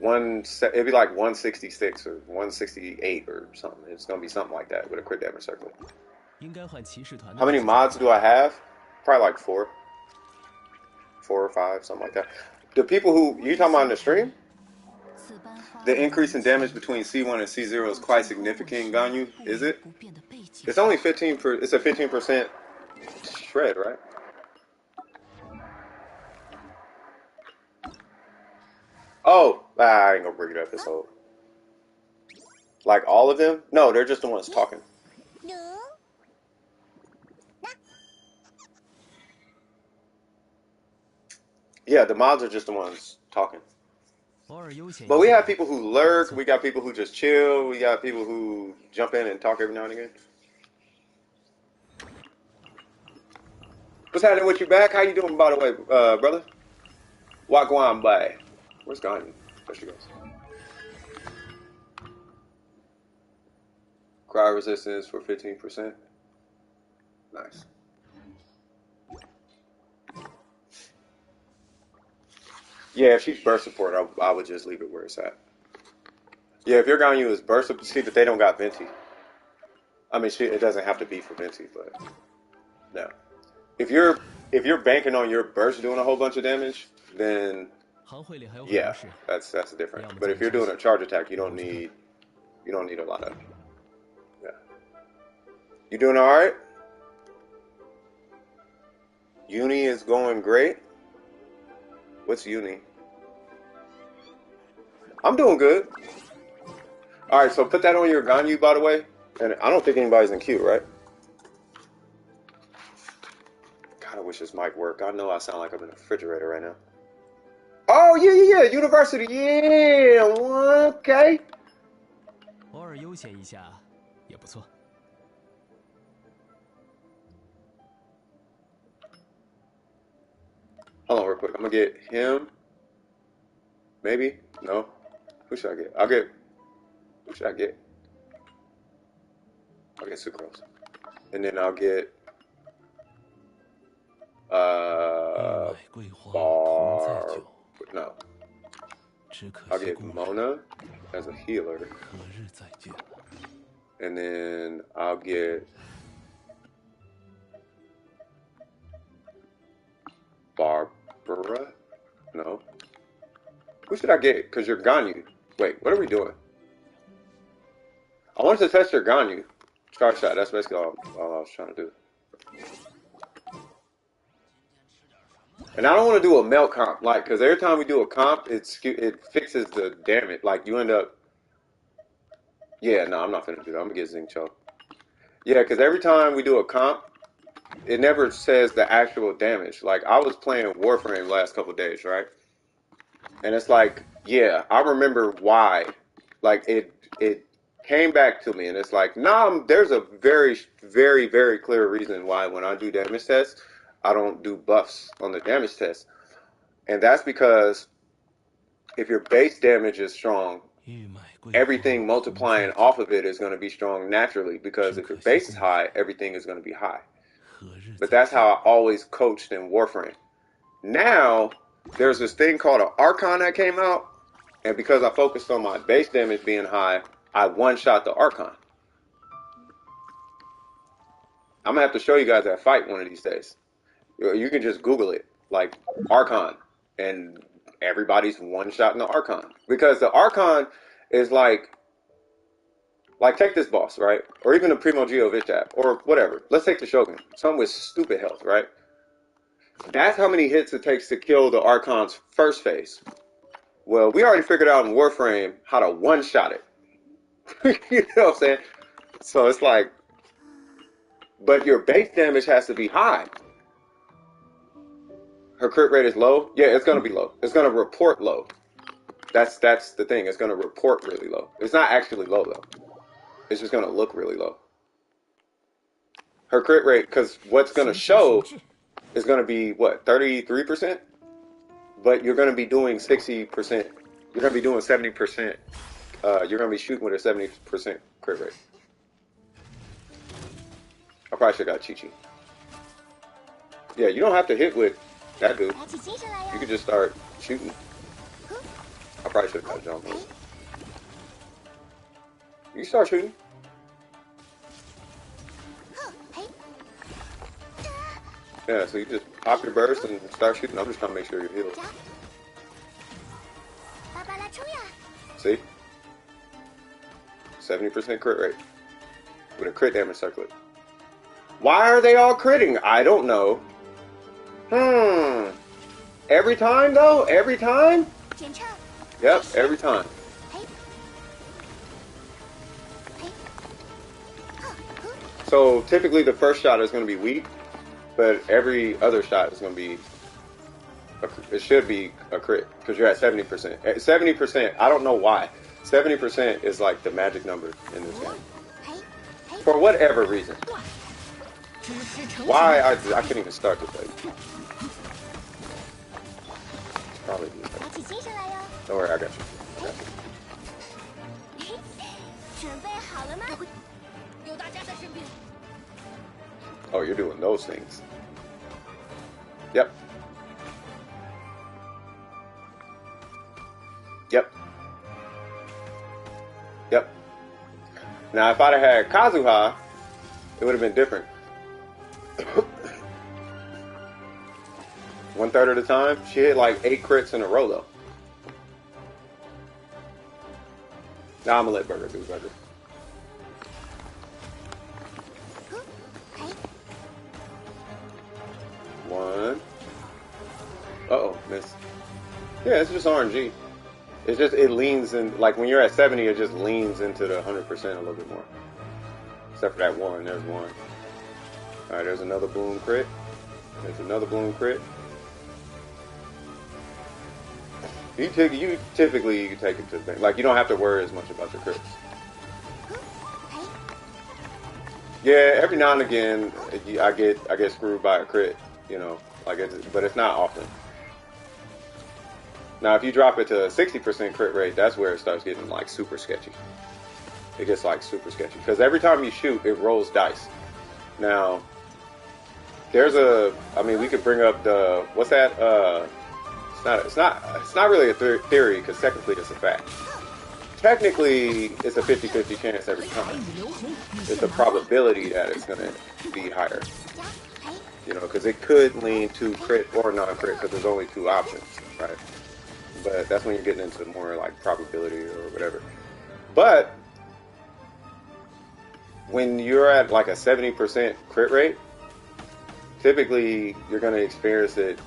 It'd be like 166 or 168 or something. It's going to be something like that with a crit damage circlet. How many mods do I have? Probably like 4 or 5, something like that. The people who, you talking about in the stream? The increase in damage between C1 and C0 is quite significant in Ganyu, is it? It's only 15%, it's a 15% shred, right? Oh, I ain't gonna bring it up this whole. Like all of them? No, they're just the ones talking. Yeah, the mods are just the ones talking. But we have people who lurk, we got people who just chill, we got people who jump in and talk every now and again. What's happening with you back? How you doing, by the way, brother? Wagwan by. Where's Ganyu? There she goes. Cry resistance for 15%. Nice. Yeah, if she's burst support, I would just leave it where it's at. Yeah, if your Ganyu is burst support, see that they don't got Venti. I mean, it doesn't have to be for Venti, but no. If you're banking on your burst doing a whole bunch of damage, then yeah, that's different. But if you're doing a charge attack, you don't need a lot of. Yeah. You doing all right? Uni is going great. What's uni? I'm doing good. All right, so put that on your Ganyu, by the way. And I don't think anybody's in queue, right? God, I wish this mic worked. I know I sound like I'm in a refrigerator right now. Oh, yeah. University, yeah. Okay. Hold on real quick. I'm going to get him. Maybe? No. Who should I get? Who should I get? I'll get Sucrose. And then I'll get no. I'll get Mona as a healer. And then I'll get Barbara. No. Who should I get? Because you're Ganyu. Wait, what are we doing? I wanted to test your Ganyu. Charge shot, that's basically all I was trying to do. And I don't want to do a melt comp, like, because every time we do a comp, it fixes the damage. Like, you end up... Yeah, no, I'm not finna do that. I'm gonna get Zinc Choke. Yeah, because every time we do a comp, it never says the actual damage. Like, I was playing Warframe last couple of days, right? And it's like, yeah, I remember why. Like, it came back to me, and it's like, nah, there's a very, very, very clear reason why when I do damage tests, I don't do buffs on the damage test. And that's because if your base damage is strong, everything multiplying off of it is going to be strong naturally, because if your base is high, everything is going to be high. But that's how I always coached in Warframe. Now, there's this thing called an Archon that came out, and because I focused on my base damage being high, I one-shot the Archon. I'm going to have to show you guys that fight one of these days. You can just Google it, like Archon, and everybody's one-shotting the Archon. Because the Archon is like take this boss, right? Or even the Primo Geo Vichap, or whatever. Let's take the Shogun. Someone with stupid health, right? That's how many hits it takes to kill the Archon's first phase. Well, we already figured out in Warframe how to one-shot it. You know what I'm saying? So it's like, but your base damage has to be high. Her crit rate is low? Yeah, it's going to be low. It's going to report low. That's the thing. It's going to report really low. It's not actually low, though. It's just going to look really low. Her crit rate, because what's going to show is going to be, what, 33%? But you're going to be doing 60%. You're going to be doing 70%. You're going to be shooting with a 70% crit rate. I probably should have got Chi-Chi. Yeah, you don't have to hit with that dude. You could just start shooting. I probably should have got a jump. You start shooting. Yeah, so you just pop your burst and start shooting. I'm just trying to make sure you're healed. See? 70% crit rate. With a crit damage circlet. Why are they all critting? I don't know. Every time, though? Every time? Yep, every time. So, typically the first shot is going to be weak, but every other shot is going to be... It should be a crit, because you're at 70%. 70%, I don't know why. 70% is like the magic number in this game. For whatever reason. Why? I couldn't even start this thing. Probably do that. Don't worry, I got you. I got you. Oh, you're doing those things. Yep. Yep. Yep. Now, if I'd have had Kazuha, it would have been different. 1/3 of the time, she hit like 8 crits in a row, though. Now I'm gonna let Burger do Burger. One. Uh-oh, miss. Yeah, it's just RNG. It's just, it leans in, like when you're at 70, it just leans into the 100% a little bit more. Except for that one, there's one. Alright, there's another bloom crit. There's another bloom crit. You typically you take it to the bank. Like, you don't have to worry as much about your crits. Yeah, every now and again, I get screwed by a crit, you know, like but it's not often. Now, if you drop it to a 60% crit rate, that's where it starts getting like super sketchy. It gets like super sketchy because every time you shoot, it rolls dice. Now, I mean, we could bring up the what's that? It's not really a theory because technically it's a fact. Technically, it's a 50-50 chance every time. It's a probability that it's going to be higher. You know, because it could lean to crit or non-crit because there's only 2 options, right? But that's when you're getting into more like probability or whatever. But when you're at like a 70% crit rate, typically you're going to experience it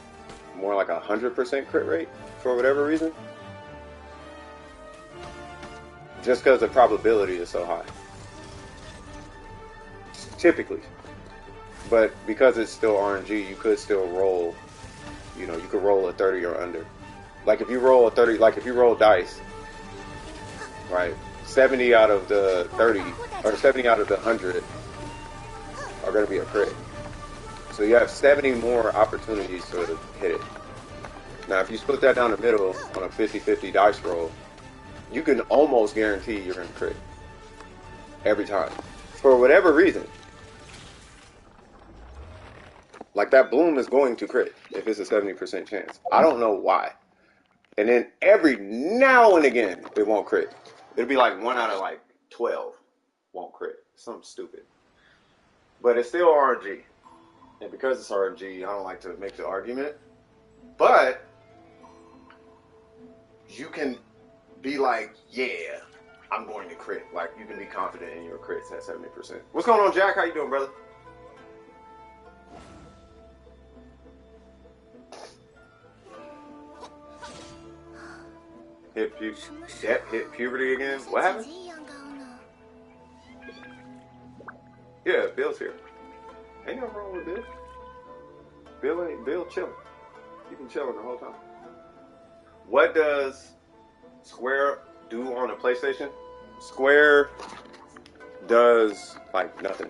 more like a 100% crit rate for whatever reason. Just because the probability is so high. Typically. But because it's still RNG, you could still roll, you know, you could roll a 30 or under. Like if you roll a 30, like if you roll dice, right, 70 out of the 30, or 70 out of the 100 are going to be a crit. So you have 70 more opportunities to hit it. Now if you split that down the middle on a 50-50 dice roll, you can almost guarantee you're going to crit. Every time. For whatever reason. Like that bloom is going to crit if it's a 70% chance. I don't know why. And then every now and again, it won't crit. It'll be like 1 out of like 12 won't crit. Something stupid. But it's still RNG. And because it's RNG, I don't like to make the argument. But you can be like, yeah, I'm going to crit. Like, you can be confident in your crits at 70%. What's going on, Jack? How you doing, brother? Hit puberty again? What happened? Yeah, Bill's here. Ain't nothing wrong with Bill. Bill chilling. He been chilling the whole time. What does Square do on a PlayStation? Square does like nothing.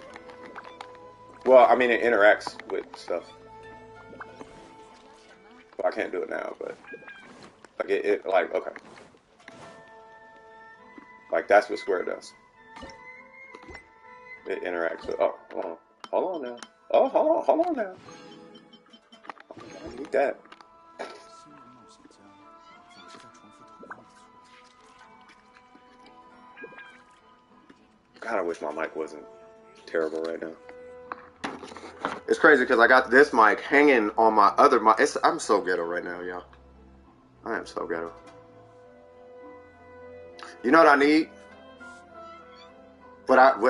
Well, I mean it interacts with stuff. Well, I can't do it now, but like it like okay. Like that's what Square does. It interacts with hold on now. Oh, hold on now. I need that. God, I wish my mic wasn't terrible right now. It's crazy because I got this mic hanging on my other mic. I'm so ghetto right now, y'all. I am so ghetto. You know what I need?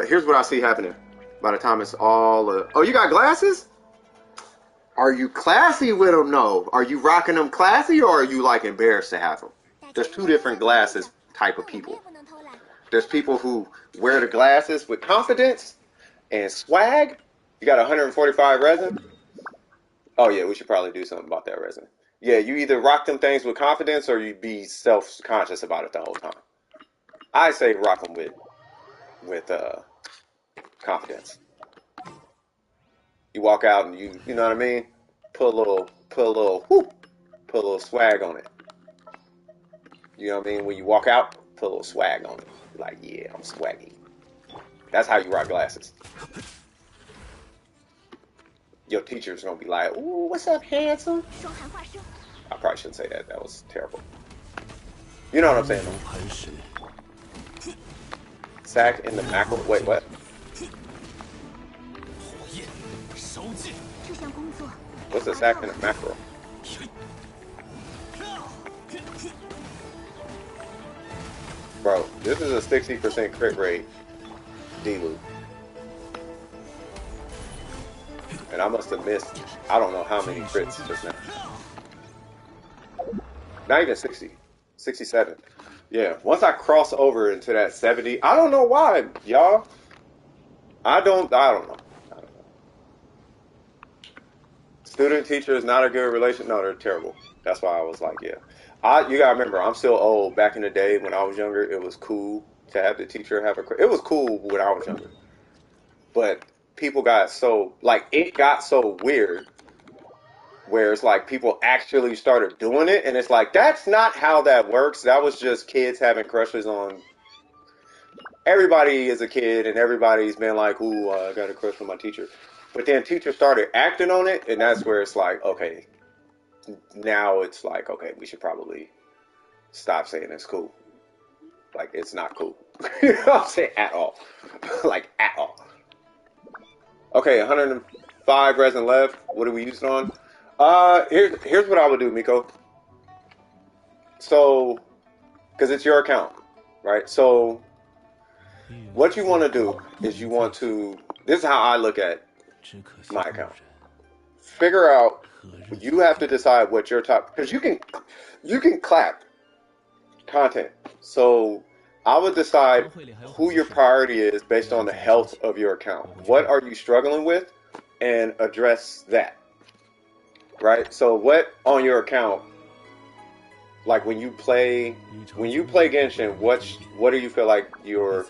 Here's what I see happening by the time it's all... oh, you got glasses? Are you classy with them? No. Are you rocking them classy or are you like embarrassed to have them? There's 2 different glasses type of people. There's people who wear the glasses with confidence and swag. You got 145 resin? Oh yeah, we should probably do something about that resin. Yeah, you either rock them things with confidence or you be self-conscious about it the whole time. I say rock them with confidence. You walk out and you know what I mean? Put a little whoop, put a little swag on it. You know what I mean? When you walk out, put a little swag on it. You're like, yeah, I'm swaggy. That's how you rock glasses. Your teacher's gonna be like, ooh, what's up, handsome? I probably shouldn't say that. That was terrible. You know what I'm saying, though. Sack in the mackerel. Wait, what? What's a sack in the mackerel? Bro, this is a 60% crit rate D-loop. And I must have missed, I don't know how many crits just now. Not even 60. 67. Yeah, once I cross over into that 70, I don't know why, y'all. I don't know. Student teacher is not a good relation. No, they're terrible. That's why I was like, yeah. You gotta remember, I'm still old. Back in the day when I was younger, it was cool to have the teacher have a. It was cool when I was younger, but people got so like it got so weird where it's like people actually started doing it, and it's like that's not how that works. That was just kids having crushes on. Everybody is a kid, and everybody's been like, "Ooh, I got a crush on my teacher," but then teachers started acting on it, and that's where it's like, okay, now it's like, okay, we should probably stop saying it's cool. Like, it's not cool. You know what I'm saying? At all. Like, at all. Okay, 105 resin left. What do we use it on? Here's what I would do, Miko. So, because it's your account, right? So, what you want to do is you want to. This is how I look at my account. Figure out. You have to decide what your top, because you can clap content. So I would decide who your priority is based on the health of your account. What are you struggling with, and address that. Right. So what on your account, like when you play Genshin, what do you feel like your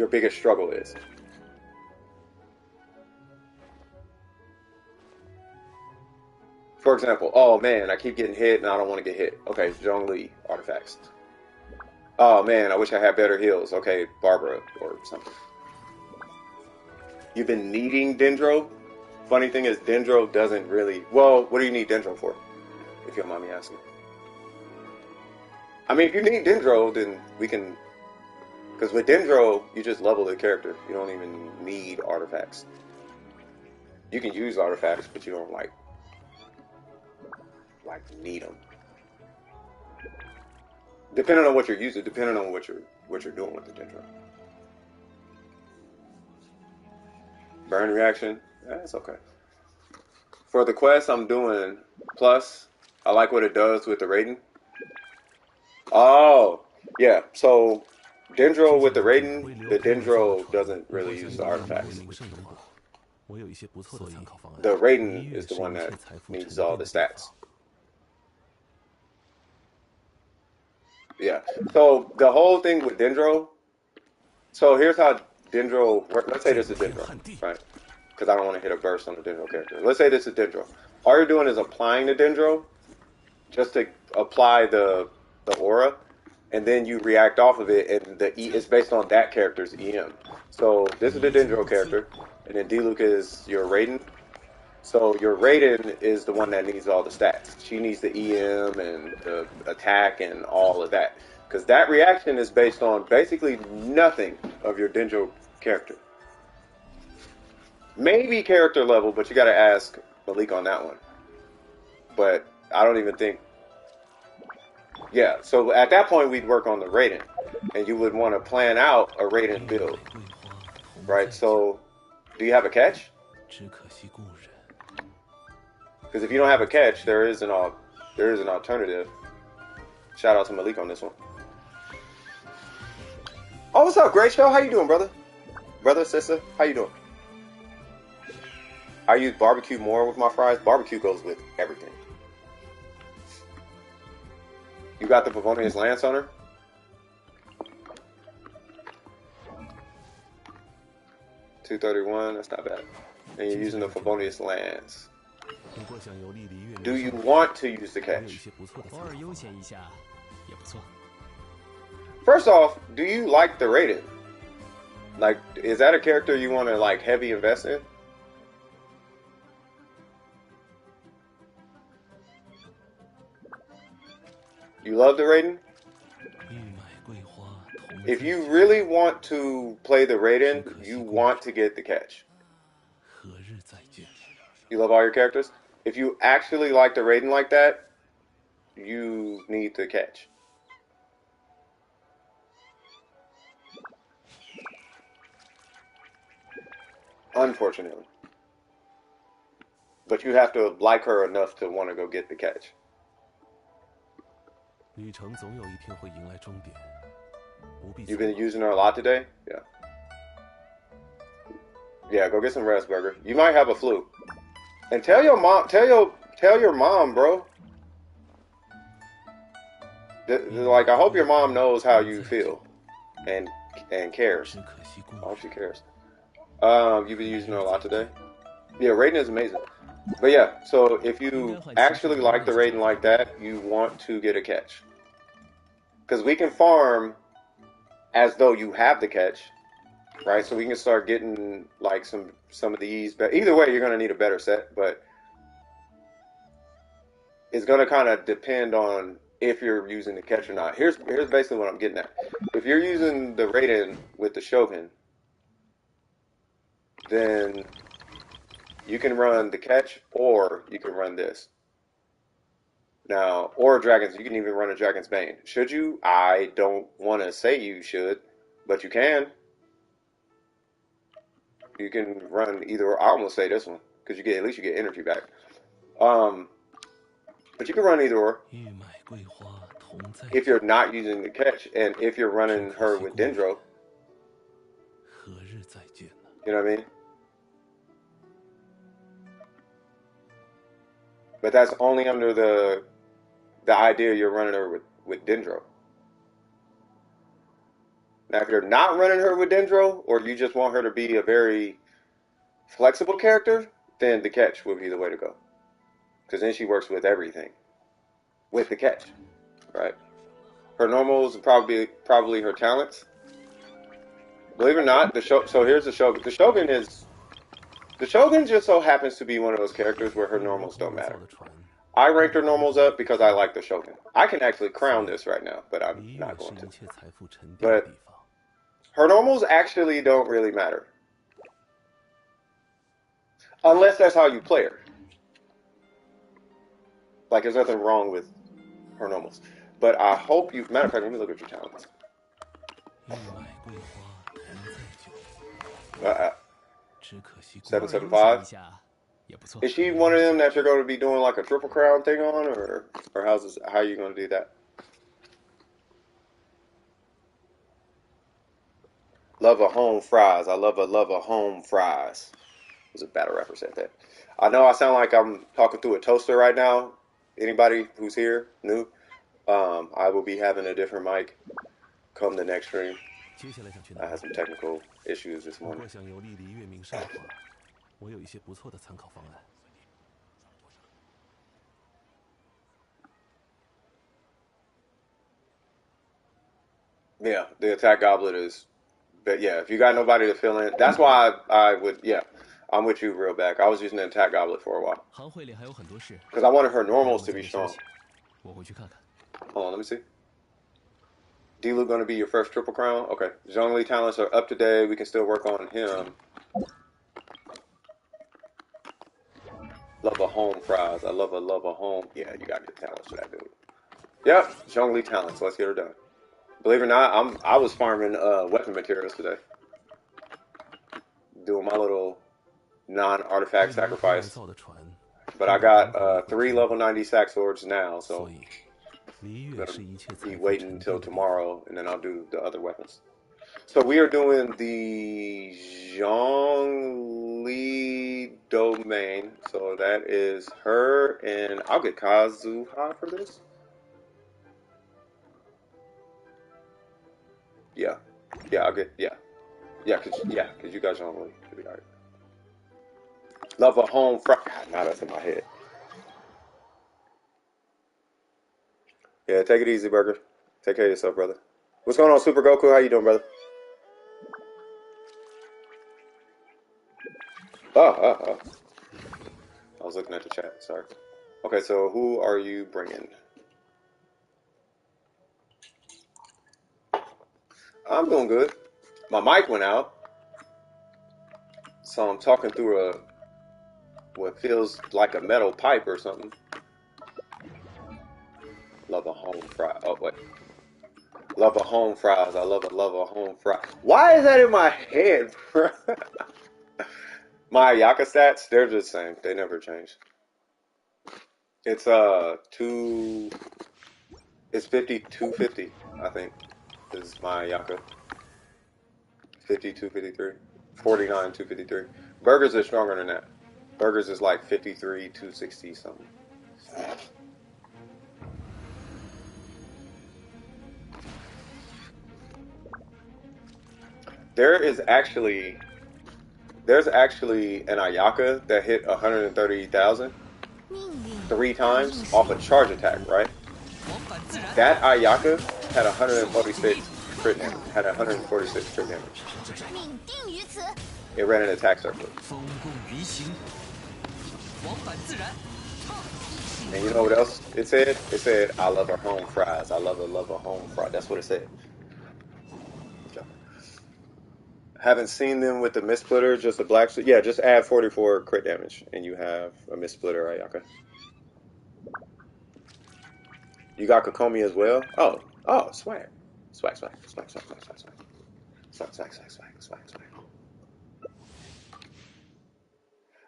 biggest struggle is? For example, oh man, I keep getting hit and I don't want to get hit. Okay, Zhongli artifacts. Oh man, I wish I had better heals. Okay, Barbara or something. You've been needing Dendro. Funny thing is, Dendro doesn't really. Well, what do you need Dendro for? If you don't mind me asking. I mean, if you need Dendro, then we can. Because with Dendro, you just level the character. You don't even need artifacts. You can use artifacts, but you don't like need them. Depending on what you're using, depending on what you're doing with the Dendro. Burn reaction, that's okay. For the quest I'm doing plus, I like what it does with the rating. Oh, yeah. So Dendro with the rating, the Dendro doesn't really use the artifacts. The rating is the one that needs all the stats. Yeah. So the whole thing with Dendro. So here's how Dendro works. Let's say this is Dendro, right? Because I don't want to hit a burst on the Dendro character. Let's say this is Dendro. All you're doing is applying the Dendro just to apply the aura, and then you react off of it, and it's based on that character's EM. So this is the Dendro character, and then Diluc is your Raiden. So your Raiden is the one that needs all the stats. She needs the EM and the attack and all of that. Because that reaction is based on basically nothing of your Dendro character. Maybe character level, but you got to ask Malik on that one. But I don't even think. Yeah, so at that point we'd work on the Raiden, and you would want to plan out a Raiden build, right? So, do you have a catch? Because if you don't have a catch, there is an alternative. Shout out to Malik on this one. Oh, what's up, Great Show? How you doing, brother? Brother, sister, how you doing? I use barbecue more with my fries. Barbecue goes with everything. You got the Pavonius Lance on her? $231, that's not bad. and you're using the Favonius Lance. Do you want to use the catch? First off, do you like the Raiden? Like, is that a character you want to like heavy invest in? You love the Raiden? If you really want to play the Raiden, you want to get the catch. You love all your characters? If you actually like the Raiden like that, you need the catch. Unfortunately. But you have to like her enough to want to go get the catch. You've been using her a lot today? Yeah. Yeah, go get some rest, Burger. You might have a flu. And tell your mom, tell your mom, bro. Like, I hope your mom knows how you feel and cares. I hope she cares. You've been using her a lot today? Yeah, Raiden is amazing. But yeah, so if you actually like the Raiden like that, you want to get a catch. Because we can farm as though you have the catch, right? So we can start getting like some of these. But either way, you're going to need a better set. But it's going to kind of depend on if you're using the catch or not. Here's basically what I'm getting at. If you're using the Raiden with the Shogun, then you can run the catch or you can run this. Now, or dragons, you can even run a Dragon's Bane. Should you? I don't want to say you should, but you can. You can run either. I almost say this one because you get at least you get energy back. But you can run either or. If you're not using the catch, and if you're running her with Dendro, you know what I mean? But that's only under the idea you're running her with Dendro. Now, if you're not running her with Dendro, or you just want her to be a very flexible character, then the catch would be the way to go. Because then she works with everything. With the catch, right? Her normals probably her talents. Believe it or not, so here's the Shogun. The Shogun just so happens to be one of those characters where her normals don't matter. I ranked her normals up because I like the Shogun. I can actually crown this right now, but I'm not going to. But her normals actually don't really matter. Unless that's how you play her. Like, there's nothing wrong with her normals. But I hope you... Matter of fact, let me look at your talents. 775? Is she one of them that you're going to be doing like a triple crown thing on, or how are you going to do that? Love a home fries. I love a home fries. There's a battle rapper said that. I know I sound like I'm talking through a toaster right now. Anybody who's here new, I will be having a different mic come the next stream. I had some technical issues this morning. Yeah, the attack goblet is, but yeah, if you got nobody to fill in, that's why I would, yeah, I'm with you real back. I was using the attack goblet for a while. Because I wanted her normals to be strong. Hold on, let me see. D-Lu going to be your first triple crown? Okay. Zhongli talents are up to date. We can still work on him. Love a home fries. I love a home. Yeah, you got good talents for that dude. Yep, Zhongli talents. Let's get her done. Believe it or not, I was farming weapon materials today. Doing my little non-artifact sacrifice. But I got 3 level 90 sack swords now, so I'm gonna be waiting until tomorrow, and then I'll do the other weapons. So we are doing the Zhongli domain. So that is her, and I'll get Kazuha for this. Yeah, I'll get cause you got Zhongli. Should be alright. Love a home fry. God, now that's in my head. Yeah, take it easy, Burger. Take care of yourself, brother. What's going on, Super Goku? How you doing, brother? Oh. I was looking at the chat. Sorry. Okay, so who are you bringing? I'm doing good. My mic went out, so I'm talking through what feels like a metal pipe or something. Love a home fry. Oh wait. Love a home fries. I love a home fry. Why is that in my head, bro? My Ayaka stats, they're just the same. They never change. It's it's 5250, I think, is my Ayaka. 5253. 49 253. Burgers are stronger than that. Burgers is like 53 260 something. There's actually an Ayaka that hit 130,000 3 times off a charge attack, right? That Ayaka had 146 crit damage. Had 146 crit damage. It ran an attack circle. And you know what else it said? It said, I love her home fries. I love her home fries. That's what it said. Haven't seen them with the Mistsplitter, just a black suit. Yeah, just add 44 crit damage, and you have a Mistsplitter Ayaka. You got Kokomi as well? Oh, swag. Swag.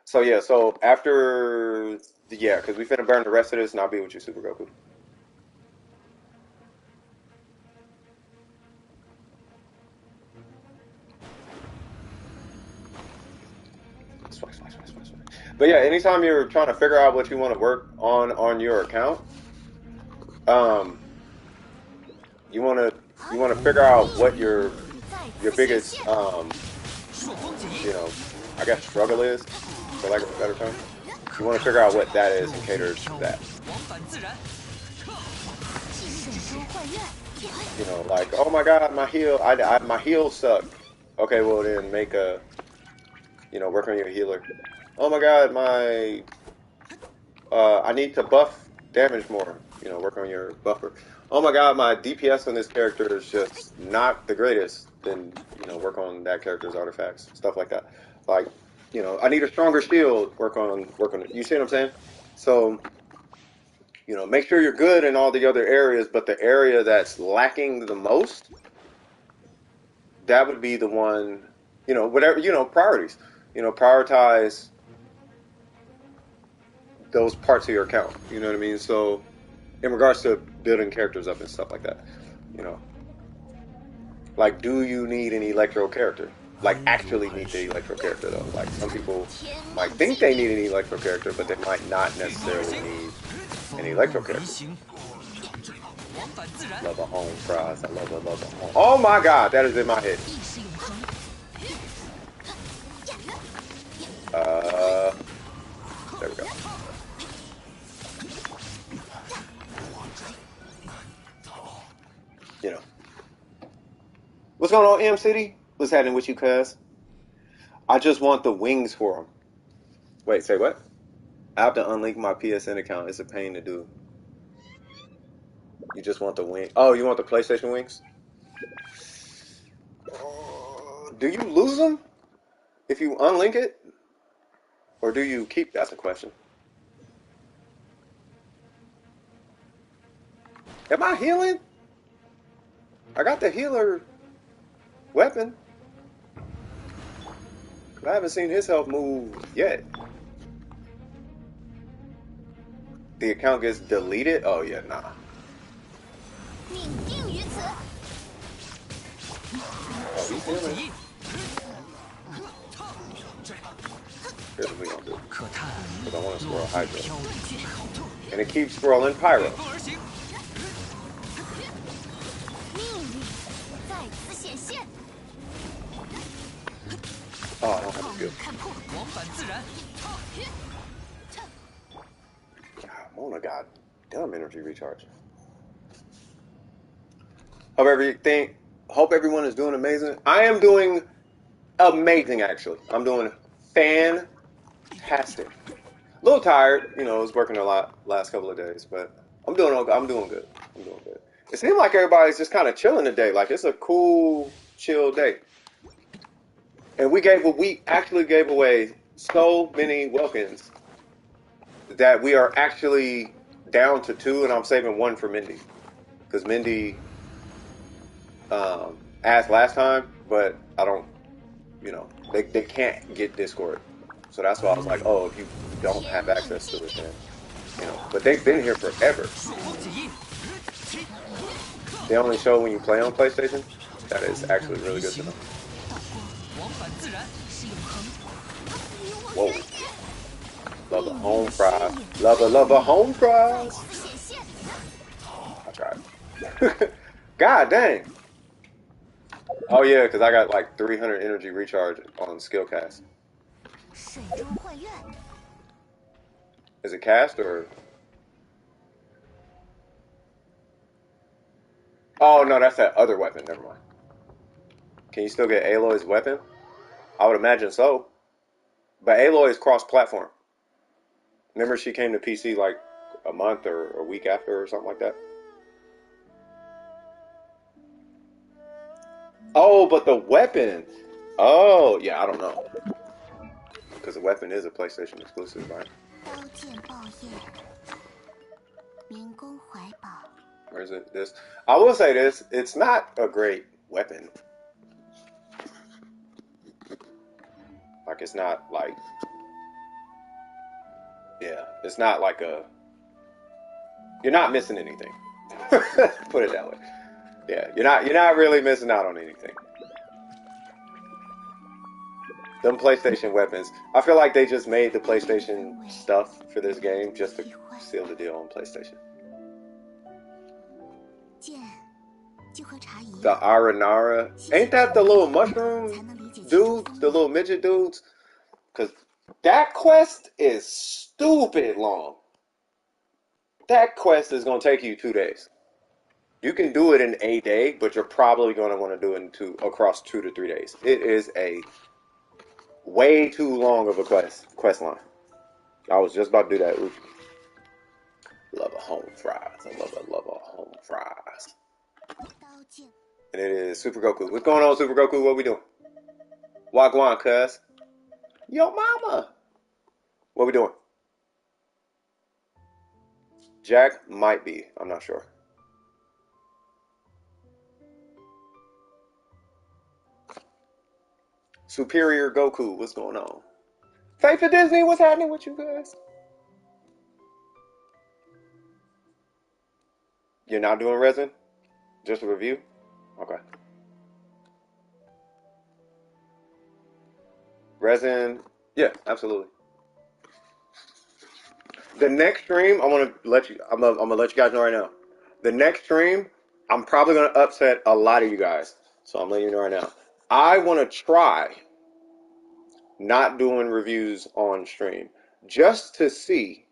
So yeah, so after, yeah, because we finna burn the rest of this, and I'll be with you, Super Goku. Swag. But yeah, anytime you're trying to figure out what you want to work on your account, you want to figure out what your biggest you know, I guess struggle is, for lack of a better term. You want to figure out what that is and cater to that. You know, like, oh my god, my heal, my heals suck. Okay, well then make a, work on your healer. Oh my god, I need to buff damage more. Work on your buffer. Oh my god, my DPS on this character is just not the greatest. Then, work on that character's artifacts, stuff like that. Like, I need a stronger shield. Work on it. You see what I'm saying? So, make sure you're good in all the other areas, but the area that's lacking the most, that would be the one, whatever, priorities. Prioritize those parts of your account. You know what I mean? So, in regards to building characters up and stuff like that, like, do you need an Electro character? Like, actually need the Electro character, though. Like, some people might think they need an Electro character, but they might not necessarily need an Electro character. Love a home fries. I love a home. Oh my god, that is in my head. There we go. What's going on, M City? What's happening with you, cuz? I just want the wings for them. Wait, say what? I have to unlink my PSN account. It's a pain to do. You just want the wing. Oh, you want the PlayStation wings? Do you lose them if you unlink it? Or do you keep? That's a question. Am I healing? I got the healer weapon. I haven't seen his health move yet. The account gets deleted? Oh yeah, nah. Oh, he's healing. Here's what we gonna do. Because I want to scroll Hydro. And it keeps scrolling Pyro. Oh, I don't have a skill. I'm on a goddamn energy recharge. Hope everyone is doing amazing. I am doing amazing, actually. I'm doing fantastic. A little tired, you know. I was working a lot last couple of days, but I'm doing okay. I'm doing good. I'm doing good. It seems like everybody's just kind of chilling today. Like it's a cool, chill day. And we actually gave away so many Welkins that we are actually down to 2, and I'm saving 1 for Mindy because Mindy asked last time, but I don't. You know, they can't get Discord, so that's why I was like, oh, if you don't have access to it, then you know. But they've been here forever. They only show when you play on PlayStation. That is actually really good to know. Whoa. Love a home fries. Love a home fries. I tried. God dang. Oh yeah, because I got like 300 energy recharge on skill cast. Is it cast or? Oh no, that's that other weapon. Never mind. Can you still get Aloy's weapon? I would imagine so. But Aloy is cross-platform. Remember she came to PC like a month or a week after or something like that? Oh, but the weapon. Oh, yeah, I don't know. Because the weapon is a PlayStation exclusive, right? Or is it this? I will say this. It's not a great weapon. Like, it's not like... Yeah, it's not like a... You're not missing anything. Put it that way. Yeah, you're not really missing out on anything. Them PlayStation weapons. I feel like they just made the PlayStation stuff for this game just to seal the deal on PlayStation. The Aranara. Ain't that the little mushroom dudes? The little midget dudes? Because that quest is stupid long. That quest is going to take you 2 days. You can do it in a day, but you're probably going to want to do it across 2 to 3 days. It is a way too long of a quest line. I was just about to do that. Oops. Love a home fries. I love a home fries. And it is Super Goku. What's going on, Super Goku? What we doing? Wagwan, cuz. Yo, mama. What we doing? Jack might be. I'm not sure. Superior Goku. What's going on? Faith of Disney. What's happening with you guys? You're not doing resin? Just a review? Okay. Resin. Yeah, absolutely. The next stream, I want to let you. I'm gonna let you guys know right now. The next stream, I'm probably gonna upset a lot of you guys, so I'm letting you know right now. I want to try not doing reviews on stream just to see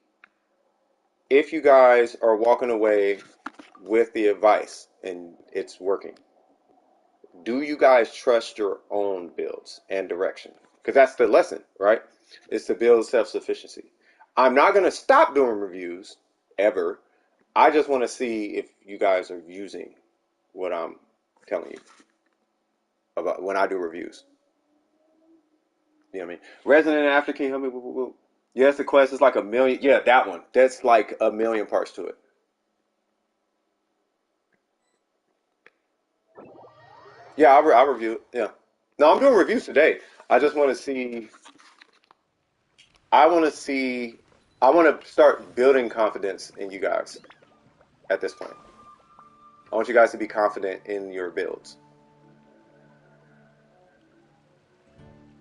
if you guys are walking away with the advice and it's working. Do you guys trust your own builds and direction? Because that's the lesson, right? It's to build self-sufficiency. I'm not going to stop doing reviews ever. I just want to see if you guys are using what I'm telling you about when I do reviews. You know what I mean? Resident After, can you help me? Yes, the quest is like 1,000,000. Yeah, that one. That's like 1,000,000 parts to it. Yeah, I'll review it. Yeah. No, I'm doing reviews today. I just want to see. I want to see. I want to start building confidence in you guys at this point. I want you guys to be confident in your builds.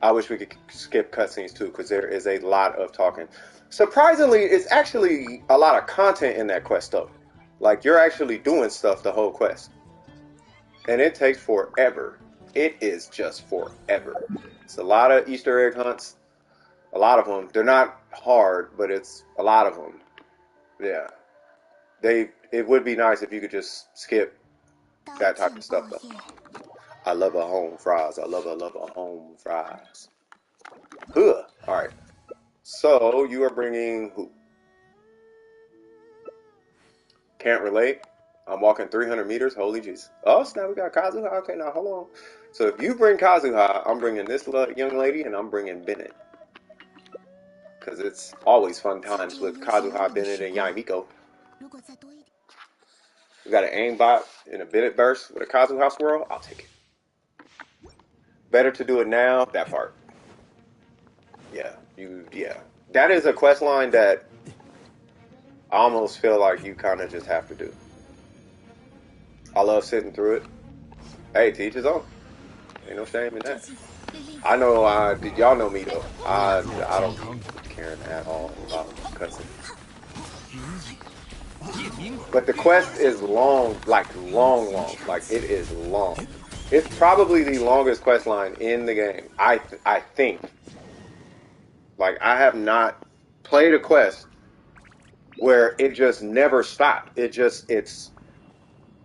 I wish we could skip cutscenes too, because there is a lot of talking. Surprisingly, it's actually a lot of content in that quest though. Like you're actually doing stuff the whole quest. And it takes forever. It is just forever. It's a lot of Easter egg hunts. A lot of them. They're not hard, but it's a lot of them. Yeah. It would be nice if you could just skip that type of stuff though. I love a home fries. I love a home fries. Huh. All right. So you are bringing who? Can't relate. I'm walking 300 meters. Holy jeez. Oh, snap. We got Kazuha. Okay, now hold on. So if you bring Kazuha, I'm bringing this young lady, and I'm bringing Bennett. Because it's always fun times with Kazuha, Bennett, and Yaimiko. We got an aimbot and a Bennett burst with a Kazuha swirl. I'll take it. Better to do it now. That part. Yeah. That is a quest line that I almost feel like you kind of just have to do. I love sitting through it. Hey, teach his own. Ain't no shame in that. I know. Y'all know me though. I don't be caring at all about cussing. But the quest is long, like long. Like it is long. It's probably the longest quest line in the game. I think. Like I have not played a quest where it just never stopped. It's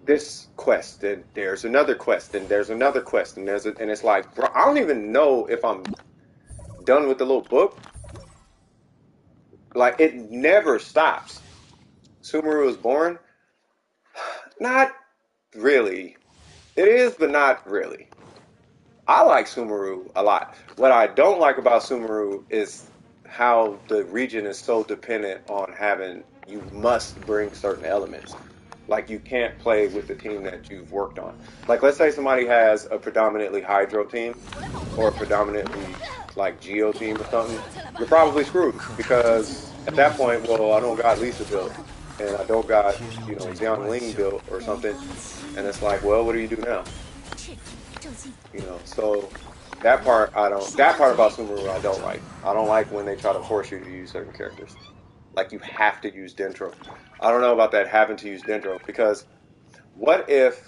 this quest and there's another quest and there's another quest and and it's like, bro, I don't even know if I'm done with the little book. Like it never stops. Sumeru was born? Not really. It is, but not really. I like Sumeru a lot. What I don't like about Sumeru is how the region is so dependent on having you must bring certain elements. Like you can't play with the team that you've worked on. Like let's say somebody has a predominantly Hydro team or a predominantly like Geo team or something. You're probably screwed because at that point, well, I don't got Lisa built and I don't got Xiang Ling built or something, and it's like, well, what do you do now? So that part I don't. That part about Sumeru I don't like. I don't like when they try to force you to use certain characters. Like you have to use Dendro. I don't know about that having to use Dendro because what if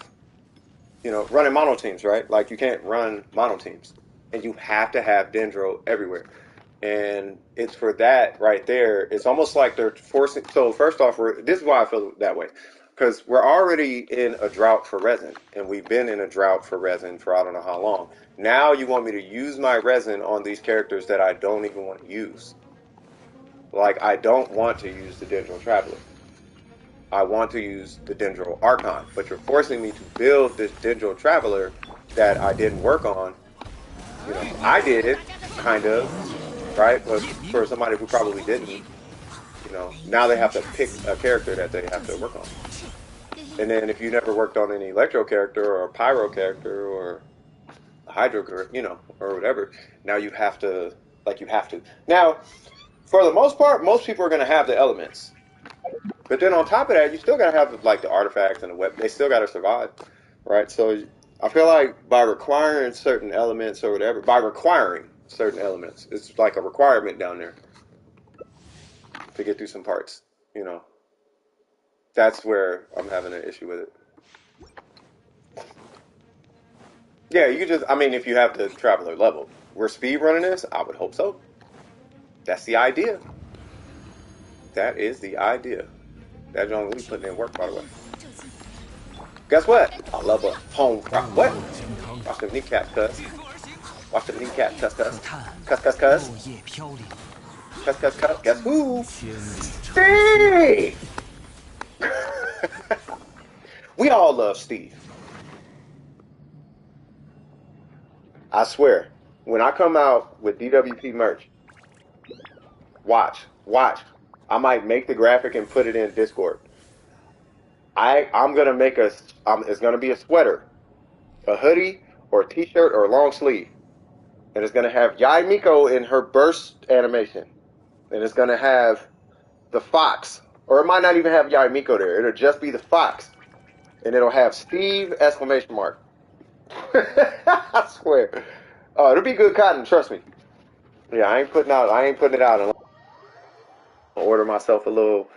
running mono teams, right? Like you can't run mono teams, and you have to have Dendro everywhere. And it's for that right there. It's almost like they're forcing. So first off, this is why I feel that way, because we're already in a drought for resin, and we've been in a drought for resin for I don't know how long. Now you want me to use my resin on these characters that I don't even want to use. Like I don't want to use the Dendro Traveler. I want to use the Dendro Archon, but you're forcing me to build this Dendro Traveler that I didn't work on. I did it, kind of, right? But for somebody who probably didn't, now they have to pick a character that they have to work on. And then if you never worked on any Electro character or a Pyro character or a Hydro, or whatever, now you have to, Now, for the most part, most people are going to have the elements. But then on top of that, you still got to have like the artifacts and the weapon. They still got to survive, right? So I feel like by requiring certain elements or whatever, by requiring certain elements, it's like a requirement down there to get through some parts. You know, that's where I'm having an issue with it. Yeah, you could just. I mean, if you have the traveler level, we're speed running this. I would hope so. That's the idea. That is the idea. That John Lee putting in work, by the way. Guess what? I love a home crop. What? Watch them kneecaps, cuz. Watch them kneecaps, cuz. Cuz. Cuz. Guess who? Steve! We all love Steve. I swear. When I come out with DWP merch, watch. I might make the graphic and put it in Discord. I'm gonna make it's gonna be a sweater, a hoodie, or a t-shirt, or a long sleeve. And it's gonna have Yai Miko in her burst animation. And it's gonna have the fox. Or it might not even have Yai Miko there. It'll just be the fox. And it'll have Steve exclamation mark. I swear. Oh, it'll be good cotton, trust me. Yeah, I ain't putting it out unless I order myself a little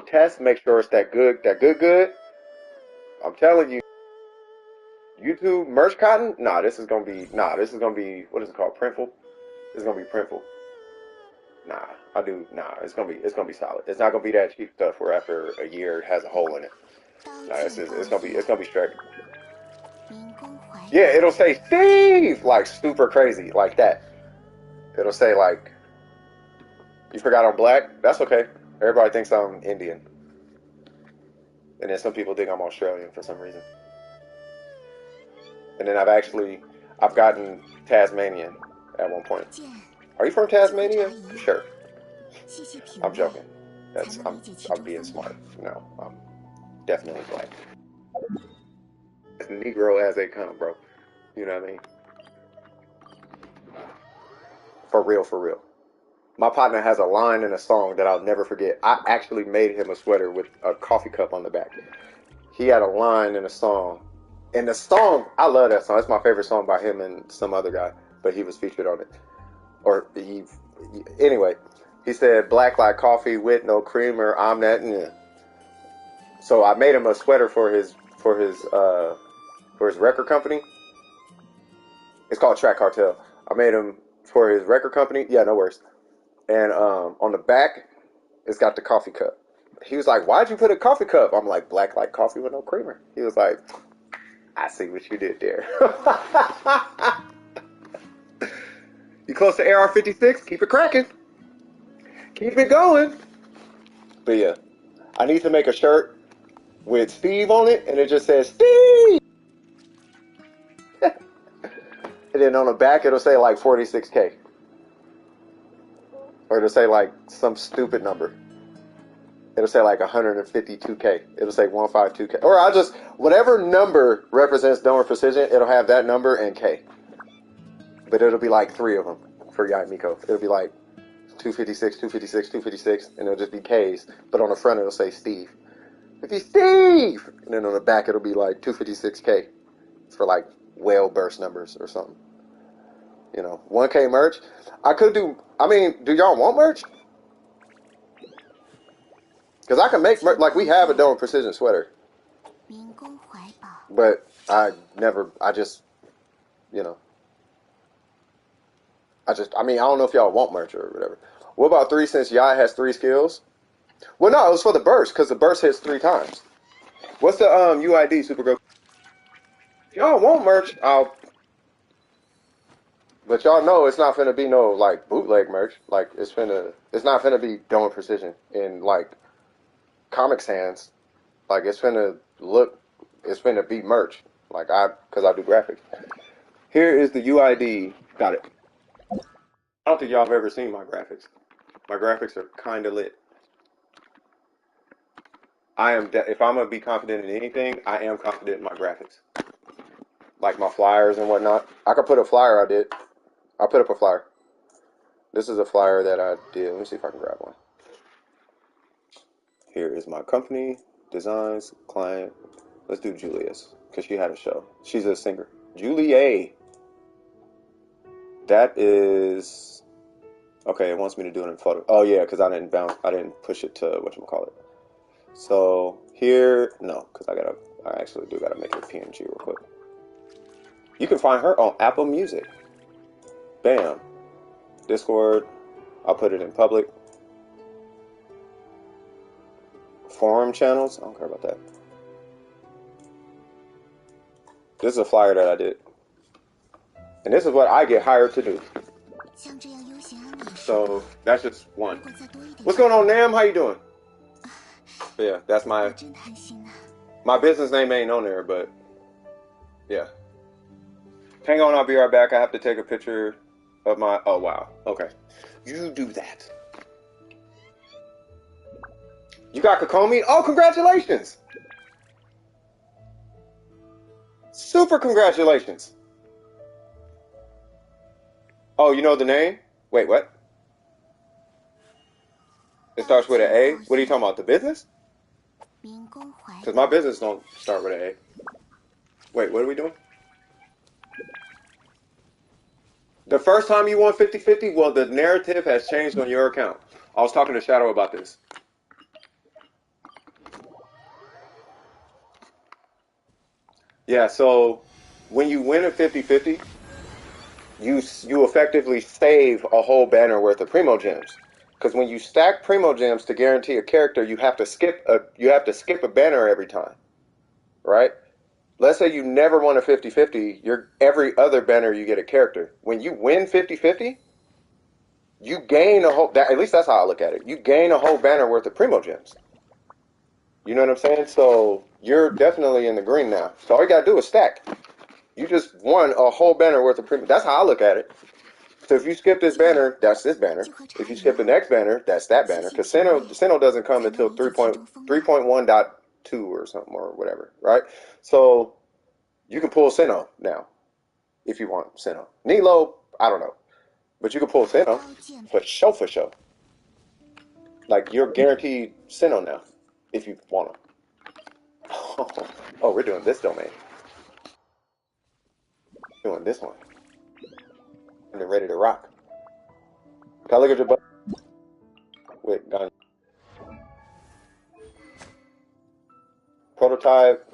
test, make sure it's that good. I'm telling you, YouTube merch cotton? This is gonna be what is it called? Printful? This is gonna be printful. Nah. I do. Nah, it's gonna be solid. It's not gonna be that cheap stuff where after a year it has a hole in it. Nah, it's gonna be straight. Yeah, it'll say Steve like super crazy like that. It'll say like you forgot I'm black. That's okay. Everybody thinks I'm Indian, and then some people think I'm Australian for some reason. And then I've gotten Tasmanian at one point. Are you from Tasmania? Sure. I'm joking. I'm being smart. No, I'm definitely black. As Negro as they come, bro. You know what I mean? For real, for real. My partner has a line in a song that I'll never forget. I actually made him a sweater with a coffee cup on the back. He had a line in a song. And the song, I love that song. It's my favorite song by him and some other guy, but he was featured on it. Anyway, he said, black like coffee with no creamer, I'm that. Yeah. So I made him a sweater for his record company. It's called Track Cartel. I made him for his record company. Yeah, no worries. And on the back, it's got the coffee cup. He was like, why'd you put a coffee cup? I'm like, black like coffee with no creamer. He was like, I see what you did there. You close to AR56? Keep it cracking. Keep it going. But yeah, I need to make a shirt with Steve on it, and it just says Steve. And then on the back, it'll say like 46K. Or it'll say like some stupid number. It'll say like 152K. It'll say 152K. Or I'll just, whatever number represents donor precision, it'll have that number and K. But it'll be like 3 of them for Yai Miko. It'll be like 256, 256, 256, and it'll just be K's. But on the front, it'll say Steve. It'll be Steve! And then on the back, it'll be like 256K for like whale burst numbers or something. You know, 1K merch. Do y'all want merch? Because I can make merch, like we have a Donor Precision sweater. But I just, you know. I don't know if y'all want merch or whatever. What about 3 since Yai has 3 skills? Well, no, it was for the burst, because the burst hits 3 times. What's the UID, Super Go? If y'all want merch, but y'all know it's not finna be no, like, bootleg merch. Like, it's not finna be Donor Precision in, like, Comic Sans. Like, it's finna be merch. Like, because I do graphics. Here is the UID. Got it. I don't think y'all have ever seen my graphics. My graphics are kind of lit. If I'm going to be confident in anything, I am confident in my graphics. Like my flyers and whatnot. I could put a flyer I did. I put up a flyer. This is a flyer that I did. Let me see if I can grab one. Here is my company, designs, client. Let's do Julia's, because she had a show. She's a singer. Julia. That is... Okay, it wants me to do it in photo. Oh yeah, because I didn't push it to whatchamacallit. So here, no, because I actually do gotta make it a PNG real quick. You can find her on Apple Music. Bam. Discord. I'll put it in public. Forum channels. I don't care about that. This is a flyer that I did. And this is what I get hired to do. So that's just one. What's going on, Nam? How you doing? But yeah, that's my business name ain't on there, but yeah. Hang on, I'll be right back. I have to take a picture of my... Oh, wow. Okay. You do that. You got Kokomi? Oh, congratulations! Super congratulations. Oh, you know the name? Wait, what? It starts with an A? What are you talking about, the business? Because my business don't start with an A. Wait, what are we doing? The first time you won 50-50, well, the narrative has changed on your account. I was talking to Shadow about this. Yeah, so when you win a 50-50, you effectively save a whole banner worth of Primo Gems. Because when you stack Primo Gems to guarantee a character, you have to skip a banner every time, right? Let's say you never won a 50-50, every other banner you get a character. When you win 50-50, you gain a whole, at least that's how I look at it. You gain a whole banner worth of Primo Gems. You know what I'm saying? So you're definitely in the green now. So all you gotta do is stack. You just won a whole banner worth of Primo. That's how I look at it. So if you skip this banner, that's this banner. If you skip the next banner, that's that banner. Because Sinnoh doesn't come until 3.1.2 or something or whatever, right? So you can pull Sinnoh now if you want Sinnoh. Nilo, I don't know. But you can pull Sinnoh for sure, for sure. Like, you're guaranteed Sinnoh now if you want them. Oh, we're doing this domain. Doing this one. And they're ready to rock. Can I look at your butt? Wait, gun. Prototype.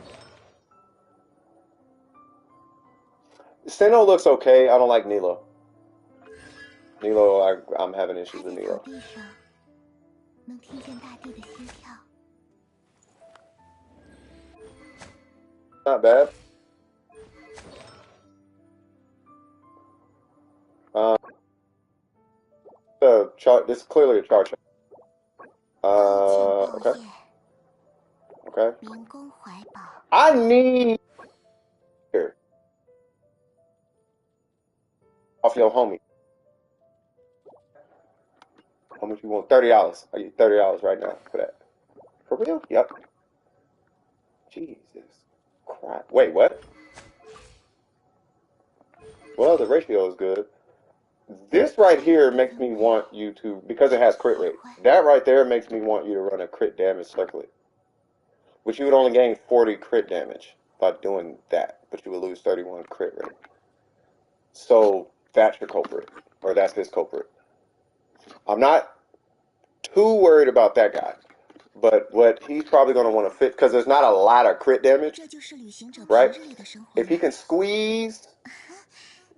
Sinnoh looks okay. I don't like Nilo. Nilo, I'm having issues with Nilo. Not bad. This is clearly a chart. Okay. Okay. I need here off your homie. How much you want? $30. I get $30 right now for that. For real? Yep. Jesus crap. Wait, what? Well, the ratio is good. This right here makes me want you to, because it has crit rate, that right there makes me want you to run a crit damage circlet. Which you would only gain 40 crit damage by doing that, but you would lose 31 crit rate. So that's your culprit, or that's his culprit. I'm not too worried about that guy, but what he's probably going to want to fit, because there's not a lot of crit damage, right? If he can squeeze,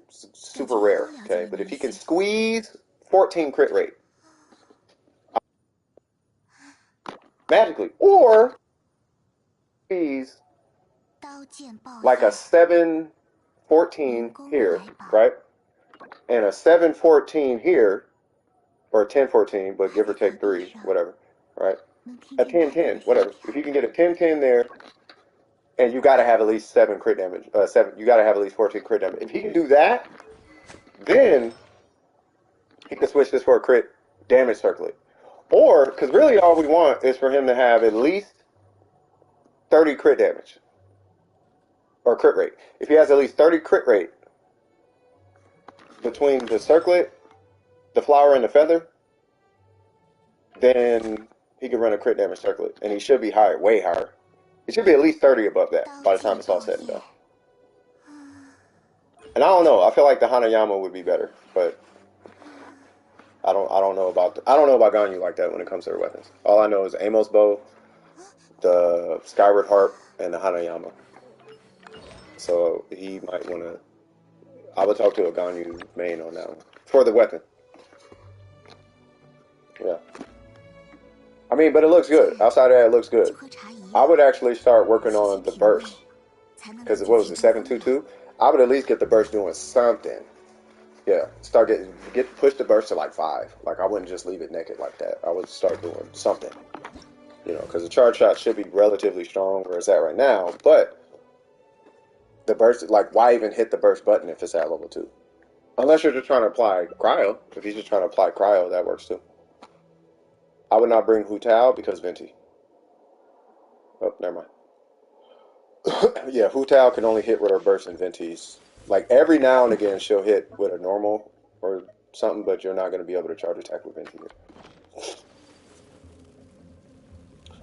super rare, okay, but if he can squeeze 14 crit rate, magically, or squeeze like a 7-14 here, right? And a 7-14 here, or a 10-14, but give or take 3, whatever, right? A 10-10, whatever. If you can get a 10-10 there, and you got to have at least 7 crit damage, you got to have at least 14 crit damage. If he can do that, then he can switch this for a crit damage circlet. Or, because really all we want is for him to have at least 30 crit damage, or crit rate. If he has at least 30 crit rate between the circlet, the flower, and the feather, then he can run a crit damage circlet, and he should be higher, way higher. It should be at least 30 above that by the time it's all said and done. And I don't know. I feel like the Hanayama would be better, but I don't know about Ganyu like that when it comes to their weapons. All I know is Amos bow, the Skyward Harp, and the Hanayama. So he might want to. I would talk to a Ganyu main on that one for the weapon. Yeah. I mean, but it looks good. Outside of that, it looks good. I would actually start working on the burst. Because what was it, 722? I would at least get the burst doing something. Yeah, start push the burst to like 5. Like, I wouldn't just leave it naked like that. I would start doing something. You know, because the charge shot should be relatively strong where it's at right now. But the burst, like, why even hit the burst button if it's at level 2? Unless you're just trying to apply cryo. If he's just trying to apply cryo, that works too. I would not bring Hu Tao because Venti. Oh, never mind. Yeah, Hu Tao can only hit with her burst and Ventis. Like, every now and again, she'll hit with a normal or something, but you're not going to be able to charge attack with Venti.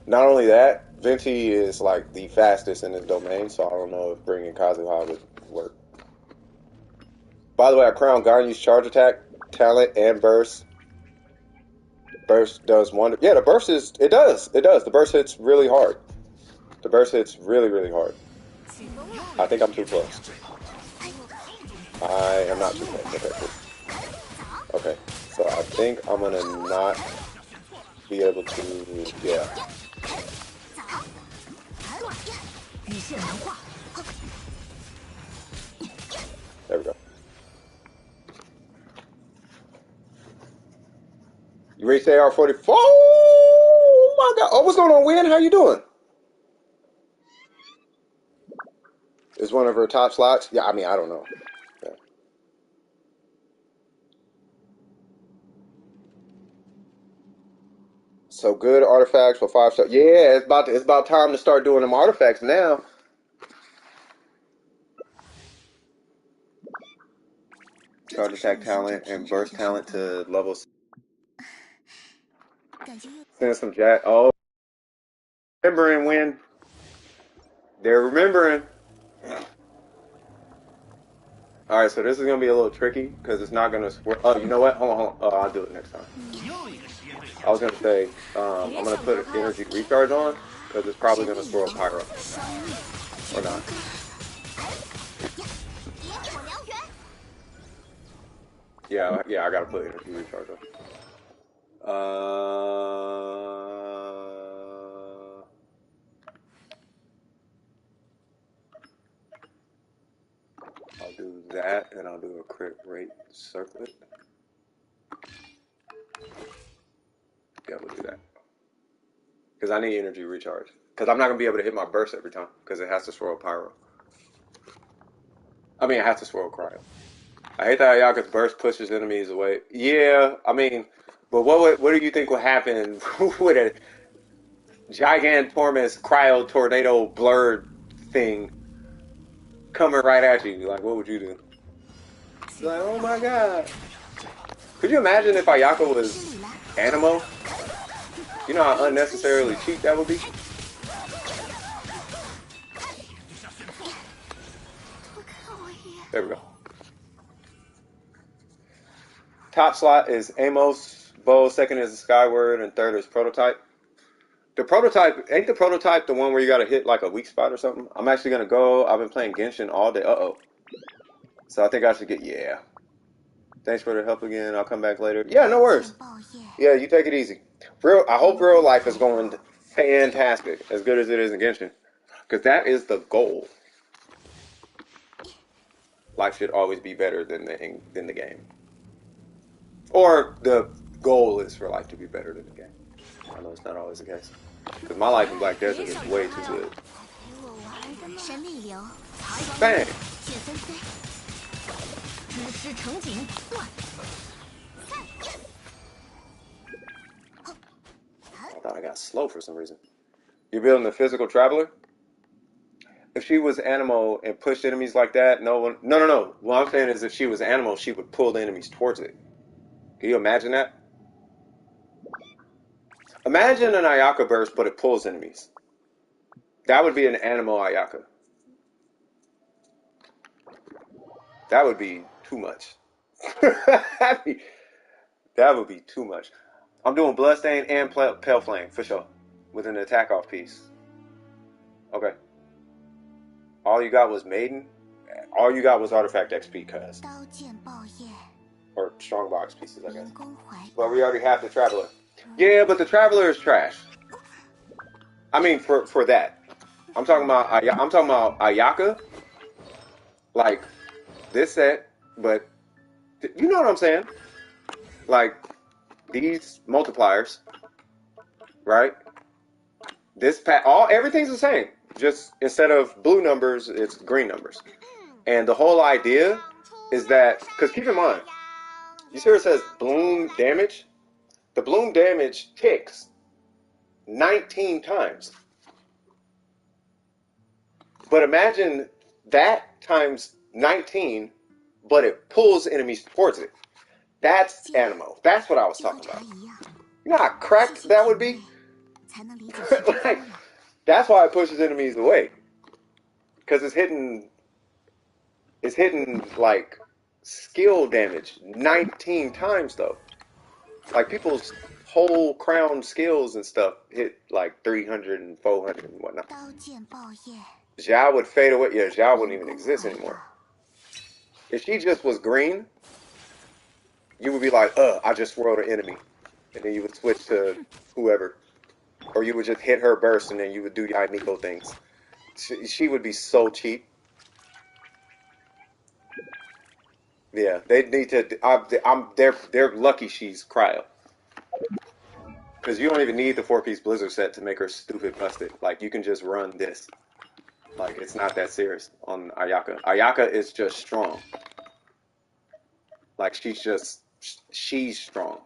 Not only that, Venti is, like, the fastest in his domain, so I don't know if bringing Kazuha would work. By the way, I crowned Ganyu's charge attack, talent, and burst. Burst does wonder. Yeah, the burst is. It does. It does. The burst hits really hard. The burst hits really, really hard. I think I'm too close. I am not too close. Okay, cool. Okay. So I think I'm gonna not be able to, yeah. There we go. You reached AR44. Oh my God. Oh, what's going on, Win? How you doing? Is one of her top slots? Yeah, I mean, I don't know. Yeah. So good artifacts for 5 stars. Yeah, it's about time to start doing them artifacts now. Charge attack talent and burst talent to level. Send some jack. Oh, remembering when they're remembering. All right, so this is gonna be a little tricky because it's not gonna. Oh, you know what? Hold on. Oh, I'll do it next time. I was gonna say I'm gonna put energy recharge on because it's probably gonna swirl pyro or not. Yeah, I gotta put energy recharge on. I'll do that, and I'll do a crit rate circlet. Yeah, we'll do that. Because I need energy recharge. Because I'm not going to be able to hit my burst every time. Because it has to swirl pyro. I mean, it has to swirl cryo. I hate that Ayaka's burst pushes enemies away. Yeah, I mean, but what do you think will happen with a gigantormous cryo tornado blurred thing coming right at you? Like, what would you do? Like, oh my God. Could you imagine if Ayaka was Animo? You know how unnecessarily cheap that would be? There we go. Top slot is Amos, Bow, second is Skyward, and third is Prototype. The Prototype, ain't the Prototype the one where you gotta hit like a weak spot or something? I'm actually gonna go, I've been playing Genshin all day, So I think I should get, yeah. Thanks for the help again, I'll come back later. Yeah, no worries. Yeah, you take it easy. I hope real life is going fantastic, as good as it is in Genshin. Because that is the goal. Life should always be better than the game. Or the goal is for life to be better than the game. I know it's not always the case. Because my life in Black Desert is way too good. Bang! I thought I got slow for some reason. You're building a physical traveler? If she was Animo and pushed enemies like that, no. What I'm saying is if she was Animo, she would pull the enemies towards it. Can you imagine that? Imagine an Ayaka burst, but it pulls enemies. That would be an Animo Ayaka. That would be too much. that would be too much. I'm doing Bloodstain and Pale Flame, for sure. With an attack off piece. Okay. All you got was Maiden? All you got was Artifact XP, cuz. Or Strongbox pieces, I guess. But we already have the Traveler. Yeah, but the Traveler is trash. I mean, for that. I'm talking about Ayaka. Like, this set, but you know what I'm saying? Like, these multipliers, right? This everything's the same. Just instead of blue numbers, it's green numbers. And the whole idea is that, because keep in mind, you see where it says bloom damage? The bloom damage ticks 19 times. But imagine that times 19, but it pulls enemies towards it. That's Animo. That's what I was talking about. You know how cracked that would be? Like, that's why it pushes enemies away. Because it's hitting like skill damage 19 times though. Like people's whole crown skills and stuff hit like 300 and 400 and whatnot. Zhao would fade away. Yeah, Zhao wouldn't even exist anymore. If she just was green, you would be like, I just swirled an enemy. And then you would switch to whoever. Or you would just hit her burst and then you would do your Nico things. She would be so cheap. Yeah, they need to. They're lucky she's cryo. Because you don't even need the 4-piece Blizzard set to make her stupid busted. Like, you can just run this. Like, it's not that serious on Ayaka. Ayaka is just strong. Like, she's strong.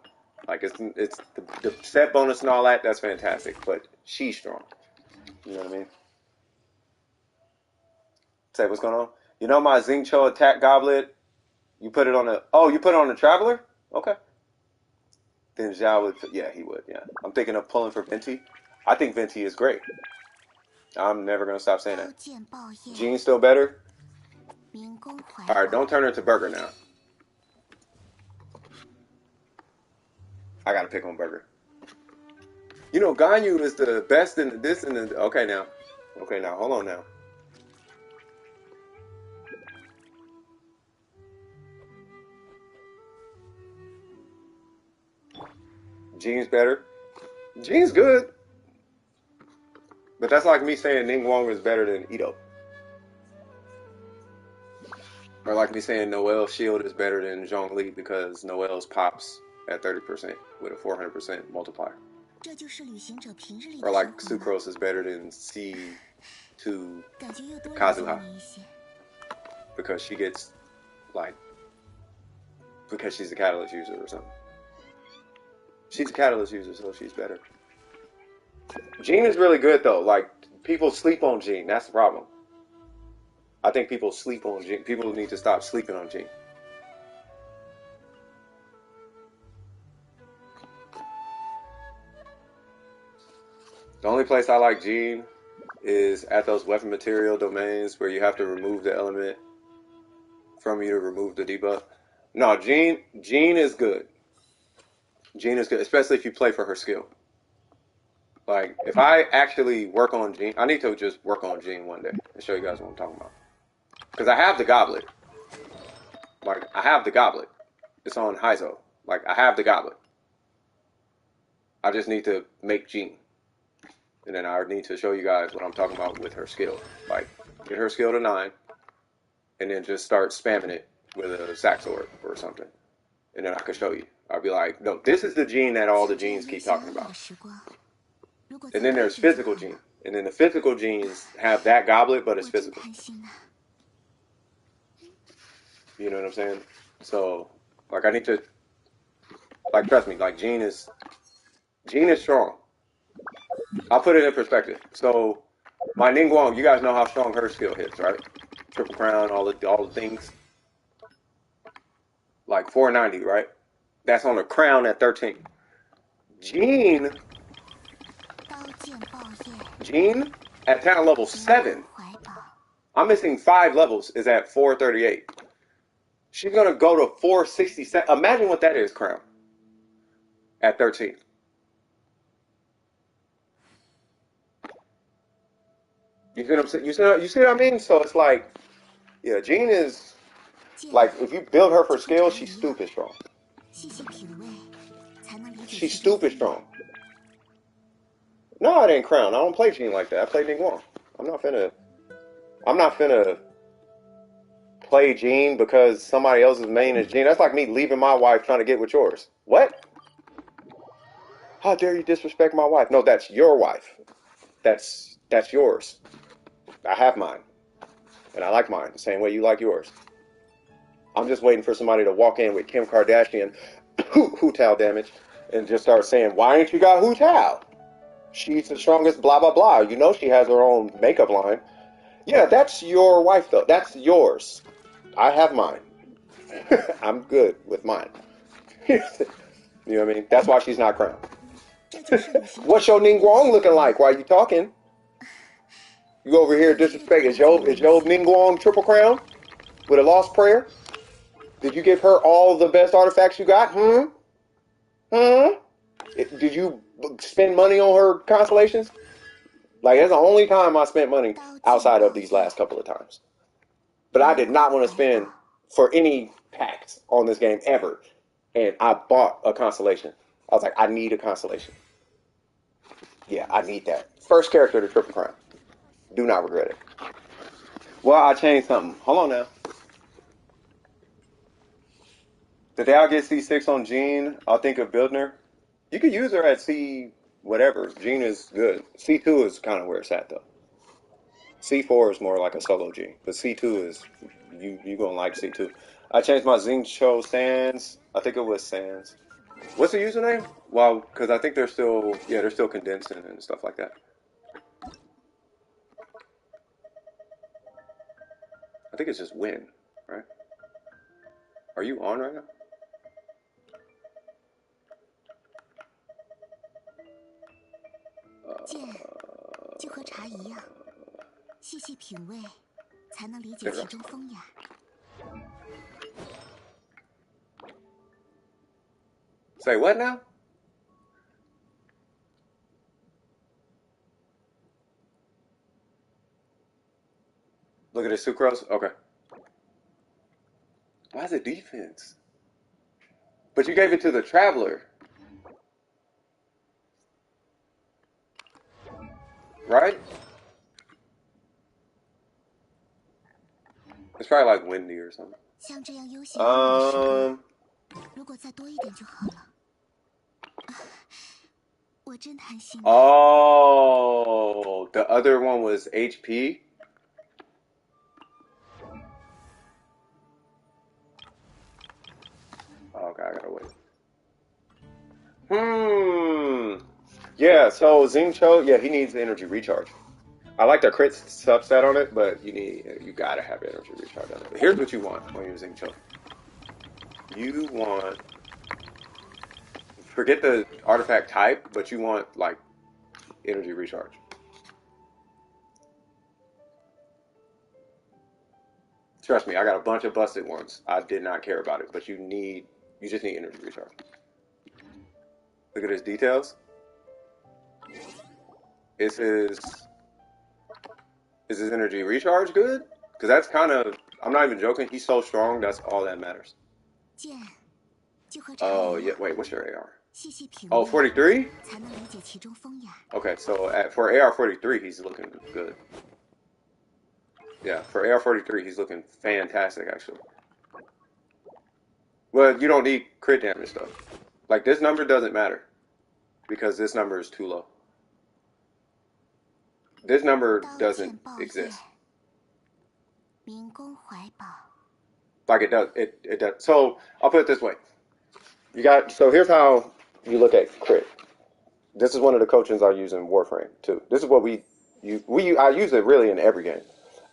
Like, it's the set bonus and all that, that's fantastic. But she's strong. You know what I mean? Say, what's going on? You know my Xingqiu attack goblet? You put it on you put it on the Traveler? Okay. Then Zhao would, yeah, he would, yeah. I'm thinking of pulling for Venti. I think Venti is great. I'm never going to stop saying that. Jean's still better? Alright, don't turn her into Burger now. I got to pick on Burger. You know, Ganyu is the best in this and the... Okay, now. Okay, now. Hold on now. Jean's better. Jean's good. But that's like me saying Ningguang is better than Ito. Or like me saying Noel's shield is better than Zhongli because Noel's pops at 30% with a 400% multiplier. Or like Sucrose is better than C2 Kazuha. Because she gets, like, because she's a catalyst user or something. She's a catalyst user, so she's better. Jean is really good, though. Like, people sleep on Jean. That's the problem. I think people sleep on Jean. People need to stop sleeping on Jean. The only place I like Jean is at those weapon material domains where you have to remove the element from you to remove the debuff. No, Jean is good. Jean is good, especially if you play for her skill. Like, if I actually work on Jean, I need to just work on Jean one day and show you guys what I'm talking about. Because I have the goblet. Like, I have the goblet. It's on Heizo. Like, I have the goblet. I just need to make Jean. And then I need to show you guys what I'm talking about with her skill. Like, get her skill to 9, and then just start spamming it with a sack sword or something. And then I can show you. I'll be like, no, this is the Jean that all the Jeans keep talking about. And then there's physical Jean. And then the physical Jeans have that goblet, but it's physical. You know what I'm saying? So, like, I need to, like, trust me, like, Jean is strong. I'll put it in perspective. So, my Ningguang, you guys know how strong her skill hits, right? Triple crown, all the things. Like 490, right? That's on a crown at 13. Jean at talent level 7. I'm missing 5 levels, is at 438. She's going to go to 467. Imagine what that is, crown. At 13. You see what I'm saying? You see what I mean? So it's like, yeah, Jean is, like, if you build her for skill, she's stupid strong. She's stupid strong. No, it ain't crown. I don't play Jean like that. I play Ningguang. I'm not finna play Jean because somebody else's main is Jean. That's like me leaving my wife trying to get with yours. What? How dare you disrespect my wife? No, that's your wife. That's yours. I have mine. And I like mine the same way you like yours. I'm just waiting for somebody to walk in with Kim Kardashian Hu Tao damage and just start saying, why ain't you got Hu Tao? She's the strongest, blah, blah, blah. You know she has her own makeup line. Yeah, that's your wife, though. That's yours. I have mine. I'm good with mine. You know what I mean? That's why she's not crowned. What's your Ningguang looking like while you talking? You over here disrespect. Is your Ningguang triple crown with a lost prayer? Did you give her all the best artifacts you got? Did you spend money on her constellations? Like, that's the only time I spent money outside of these last couple of times. But I did not want to spend for any packs on this game ever. and I bought a constellation. I was like, I need a constellation. Yeah, I need that. First character to Triple Crown. Do not regret it. Well, I changed something. Hold on now. The day I get C6 on Jean, I'll think of building her. You could use her at C whatever. Jean is good. C2 is kind of where it's at though. C4 is more like a solo Jean, but C2 is you gonna like C2. I changed my Xing Cho Sans. I think it was Sans. What's the username? Well, because I think they're still condensing and stuff like that. I think it's just win, right? Are you on right now? 剑就和茶一样，细细品味，才能理解其中风雅。Say what now? Look at this sucrose. Okay. Why is it defense? But you gave it to the traveler, right? It's probably like windy or something. 像这样悠闲优美的时光，如果再多一点就好了。我真贪心。Oh, the other one was HP. Okay, I gotta wait. Yeah, so Xing Cho, yeah, he needs energy recharge. I like the crit substat on it, but you gotta have energy recharge on it. But here's what you want when you're Xing Cho. You want, forget the artifact type, but you want like energy recharge. Trust me, I got a bunch of busted ones. I did not care about it, but you just need energy recharge. Look at his details. Is his energy recharge good? Because that's kind of, I'm not even joking. He's so strong. That's all that matters. Oh yeah. Wait, what's your AR? Oh, 43? Okay, so for AR 43, he's looking good. Yeah, for AR 43, he's looking fantastic actually. Well, you don't need crit damage though. Like this number doesn't matter because this number is too low. This number doesn't exist. Like it does. It does. So I'll put it this way. So here's how you look at crit. This is one of the coachings I use in Warframe too. This is what I use it really in every game.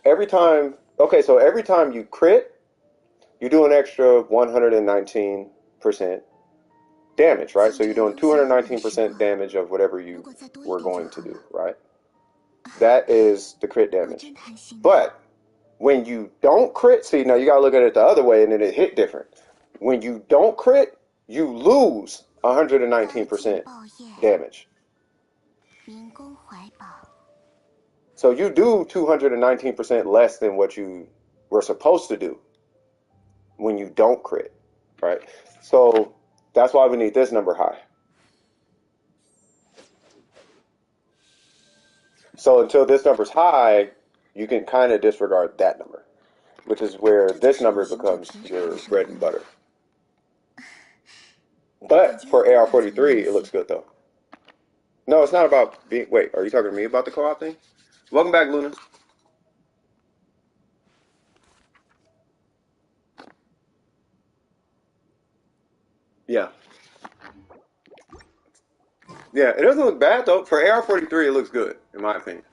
Every time you crit, you do an extra 119% damage, right? So you're doing 219% damage of whatever you were going to do, right? That is the crit damage. But when you don't crit, see, now you gotta look at it the other way and then it hit different. When you don't crit, you lose 119% damage. So you do 219% less than what you were supposed to do when you don't crit, right? So that's why we need this number high. So until this number's high, you can kind of disregard that number, which is where this number becomes your bread and butter. But for AR43, it looks good though. No, it's not about being. Wait, are you talking to me about the co-op thing? Welcome back, Luna. Yeah. Yeah, it doesn't look bad though. For AR43, it looks good, in my opinion.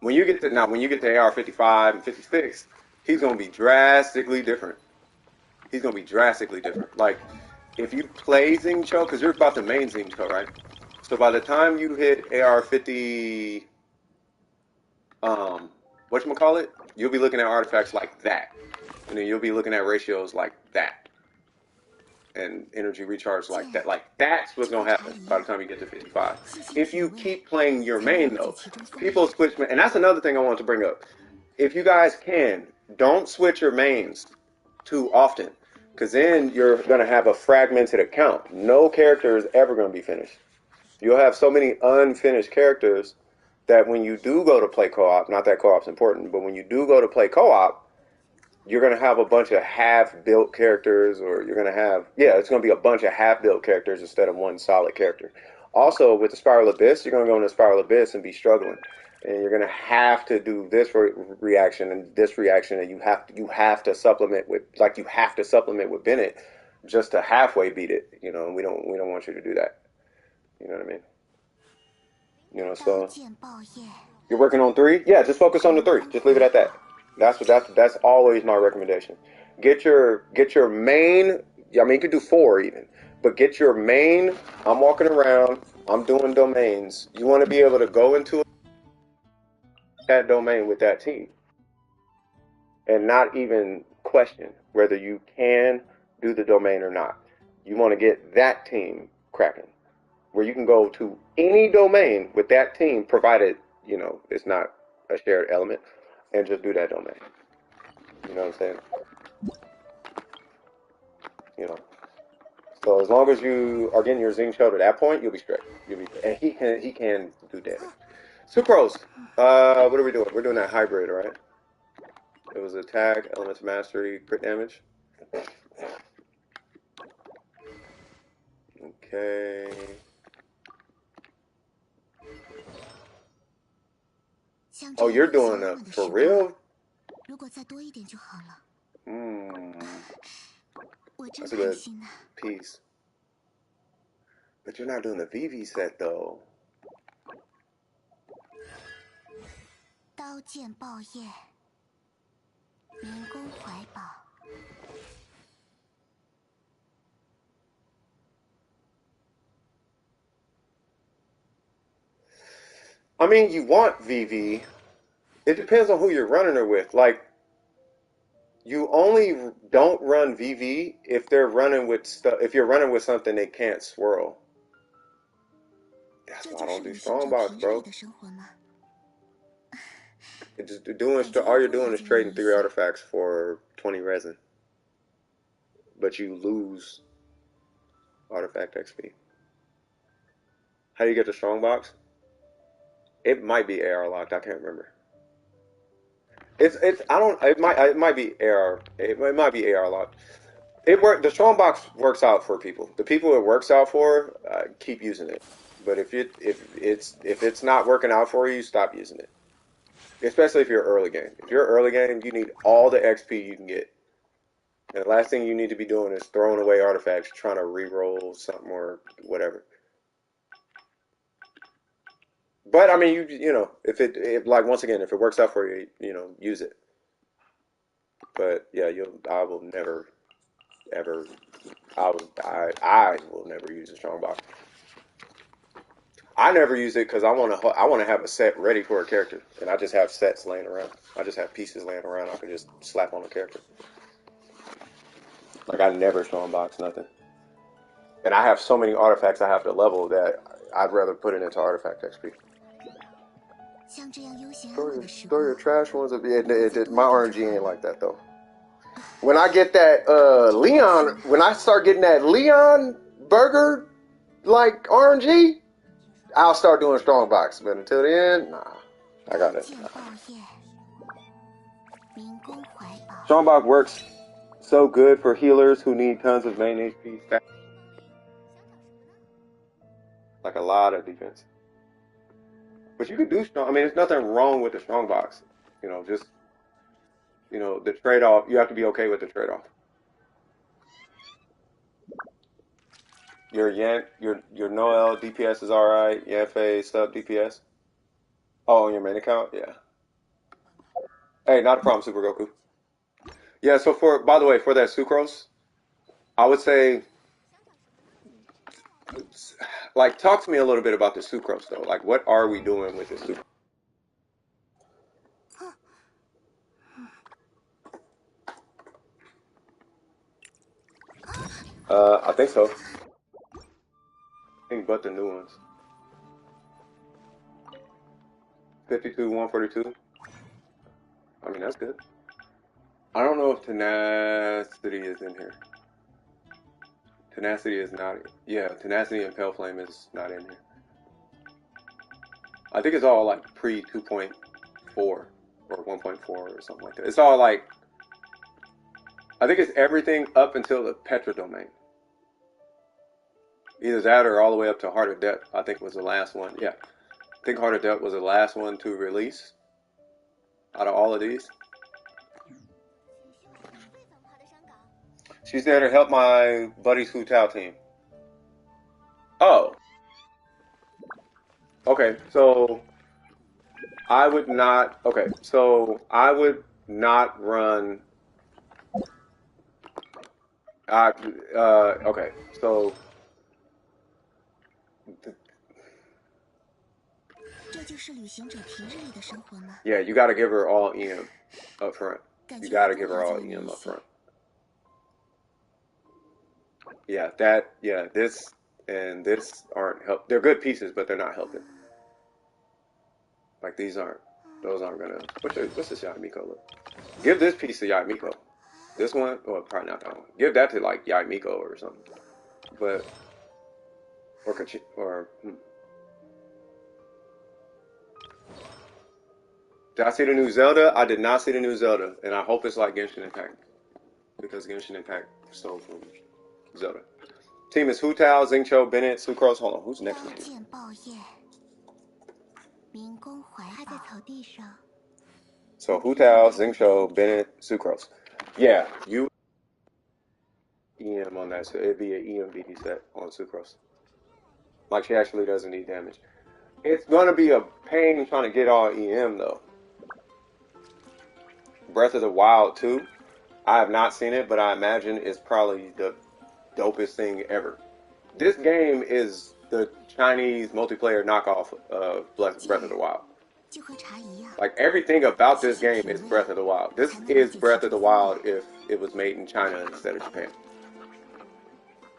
When you get to AR55 and 56, he's gonna be drastically different. He's gonna be drastically different. Like if you play Xing Cho, because you're about to main Xing Cho, right? So by the time you hit AR50, whatchamacallit, you'll be looking at artifacts like that, and then you'll be looking at ratios like that, and energy recharge like that. Like that's what's gonna happen by the time you get to 55. If you keep playing your main though, people switch, and that's another thing I want to bring up. If you guys can, don't switch your mains too often. Because then you're going to have a fragmented account. No character is ever going to be finished. You'll have so many unfinished characters that when you do go to play co-op, not that co-op's important, but when you do go to play co-op, you're going to have a bunch of half-built characters, or you're going to have, yeah, it's going to be a bunch of half-built characters instead of one solid character. Also, with the Spiral Abyss, you're going to go into Spiral Abyss and be struggling. And you're going to have to do this reaction and this reaction, and you have to supplement with, like, you have to supplement with Bennett just to halfway beat it. You know, and we don't want you to do that. You know what I mean? You know, so you're working on 3? Yeah, just focus on the 3. Just leave it at that. That's always my recommendation. Get your main. I mean, you could do 4 even, but get your main. I'm walking around. I'm doing domains. You want to be able to go into that domain with that team and not even question whether you can do the domain or not. You want to get that team cracking, where you can go to any domain with that team, provided it's not a shared element, and just do that domain. You know what I'm saying? You know. So as long as you are getting your Zing show to that point, you'll be straight. And he can do damage. Sucrose. What are we doing? We're doing that hybrid, right? It was attack, elements mastery, crit damage. Okay. Oh, you're doing a for real? That's a good piece. But you're not doing the VV set though. I mean, you want VV. It depends on who you're running her with. Like, you only don't run VV if they're running with stuff. If you're running with something they can't swirl. That's why I don't do strongbox, bro. All you're doing is trading 3 artifacts for 20 resin, but you lose artifact XP. How do you get the strongbox? It might be AR locked. I can't remember. It's I don't. It might be AR. It might be AR locked. The strongbox works out for people. The people it works out for, keep using it. But if it's not working out for you, stop using it. Especially if you're early game. If you're early game, you need all the XP you can get. And the last thing you need to be doing is throwing away artifacts, trying to re-roll something or whatever. But I mean, if like once again, if it works out for you, use it. But yeah, I will never, ever, I will never use a strongbox. I never use it because I want to have a set ready for a character, and I just have sets laying around. I just have pieces laying around. I can just slap on a character. Like, I never strongbox nothing, and I have so many artifacts I have to level that I'd rather put it into artifact XP. Throw your trash ones. My RNG ain't like that though. When I get that Leon, when I start getting that Leon burger like RNG, I'll start doing strongbox. But until then, nah, I got it. Strongbox works so good for healers who need tons of main HP. Like a lot of defense. But you can do strong. I mean, there's nothing wrong with the strongbox. Just the trade-off. You have to be okay with the trade-off. Your Noel DPS is alright. Yanfei sub DPS. Oh, on your main account, yeah. Hey, not a problem, Super Goku. Yeah. So by the way, for that sucrose, I would say, like, talk to me a little bit about the sucrose though. Like, what are we doing with this sucrose? I think so. I think but the new ones. 52, 142. I mean, that's good. I don't know if tenacity is in here. Tenacity is not. Yeah, Tenacity and Pale Flame is not in here. I think it's all like pre 2.4 or 1.4 or something like that. It's all like. I think it's everything up until the Petra domain. Either that or all the way up to Heart of Depth. I think was the last one. Yeah, I think Heart of Depth was the last one to release out of all of these. She's there to help my buddy's Hu Tao team. Oh. Okay, so I would not. Okay, so I would not run. Okay, so. Yeah, you got to give her all EM up front. You got to give her all EM up front. Yeah, this and this aren't help. They're good pieces, but they're not helping. Like these aren't. Those aren't gonna. What's this Yamiko look? Give this piece to Yamiko. This one, well, probably not that one. Give that to like Yamiko or something. But Did I see the new Zelda? I did not see the new Zelda, and I hope it's like Genshin Impact because Genshin Impact stole from Zelda. Team is Hu Tao, Xingqiu, Bennett, Sucrose. Hold on, who's next? So Hu Tao, Xingqiu, Bennett, Sucrose. Yeah, you EM on that, so it'd be an EMVD set on Sucrose. Like she actually doesn't need damage. It's gonna be a pain trying to get all EM though. Breath of the Wild 2. I have not seen it, but I imagine it's probably the dopest thing ever. This game is the Chinese multiplayer knockoff of Breath of the Wild. Like everything about this game is Breath of the Wild. This is Breath of the Wild if it was made in China instead of Japan.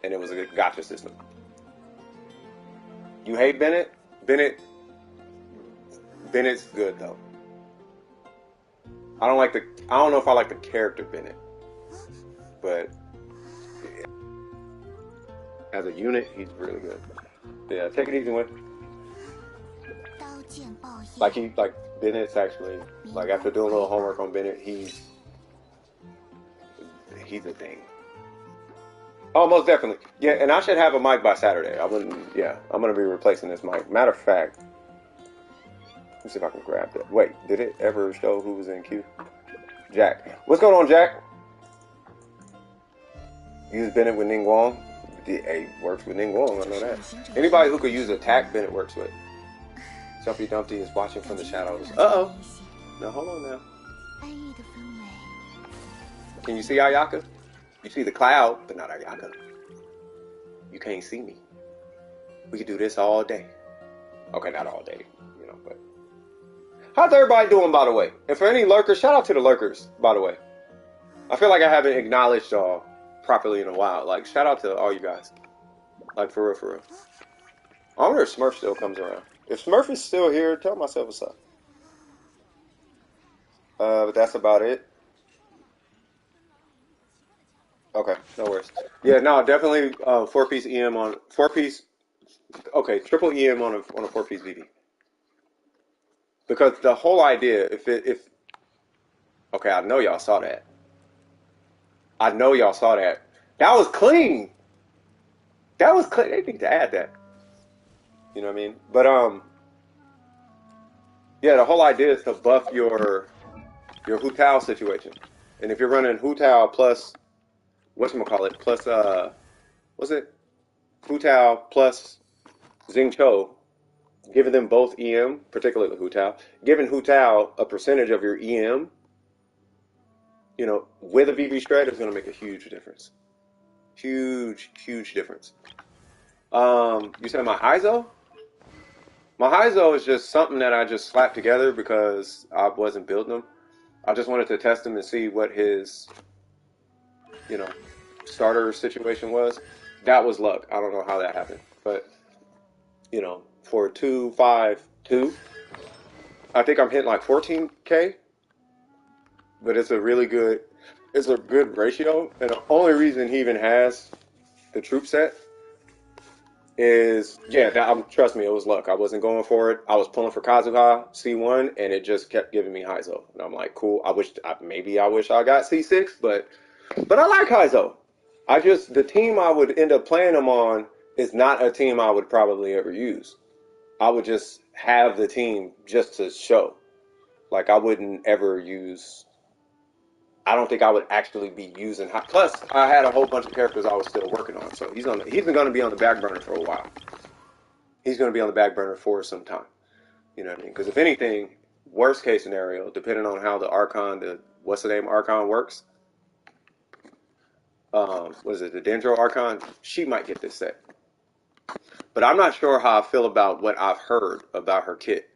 And it was a gacha system. You hate Bennett? Bennett's good though. I don't know if I like the character Bennett, but as a unit, he's really good. Yeah, take it easy with. Like Bennett's actually like after doing a little homework on Bennett, he's a thing. Oh, most definitely. Yeah, and I should have a mic by Saturday. I'm gonna be replacing this mic. Matter of fact, let me see if I can grab that. Wait, did it ever show who was in queue? Jack. What's going on, Jack? Use Bennett with Ning Wong. Hey, works with Ning Wong, I know that. Anybody who could use attack, Bennett works with. Jumpy Dumpty is watching from the shadows. Uh-oh. Now, hold on now. Can you see Ayaka? You see the cloud, but not Ayaka. You can't see me. We could do this all day. Okay, not all day, but... How's everybody doing, by the way? And for any lurkers, shout out to the lurkers, by the way. I feel like I haven't acknowledged y'all properly in a while. Like, shout out to all you guys. Like, for real, for real. I wonder if Smurf still comes around. If Smurf is still here, tell myself what's up. But that's about it. Okay, no worries. Yeah, no, definitely 4-piece EM on 4-piece. Okay, triple EM on a 4-piece VV. Because the whole idea, okay, I know y'all saw that. That was clean. That was clean. They need to add that. You know what I mean? But yeah, the whole idea is to buff your Hu Tao situation. And if you're running Hu Tao plus whatchamacallit, plus what's it? Hu Tao plus Xingqiu, giving them both EM, particularly Hu Tao, giving Hu Tao a percentage of your EM, with a VV shred is going to make a huge difference. Huge difference. You said my ISO? My ISO is just something that I just slapped together because I wasn't building them. I just wanted to test him and see what his, starter situation was. That was luck. I don't know how that happened. But, for 2.5.2, I think I'm hitting like 14K. But it's a good ratio. And the only reason he even has the troop set is, yeah, trust me, it was luck. I wasn't going for it. I was pulling for Kazuha C1, and it just kept giving me Heizo. And I'm like, cool. Maybe I wish I got C6, but I like Heizo. The team I would end up playing him on is not a team I would probably ever use. I would just have the team just to show. Like, I wouldn't ever use. I don't think I would actually be using. Plus, I had a whole bunch of characters I was still working on, so he's going to be on the back burner for a while. He's going to be on the back burner for some time. You know what I mean? Because if anything, worst case scenario, depending on how the Archon works, was it the Dendro Archon? She might get this set. But I'm not sure how I feel about what I've heard about her kit.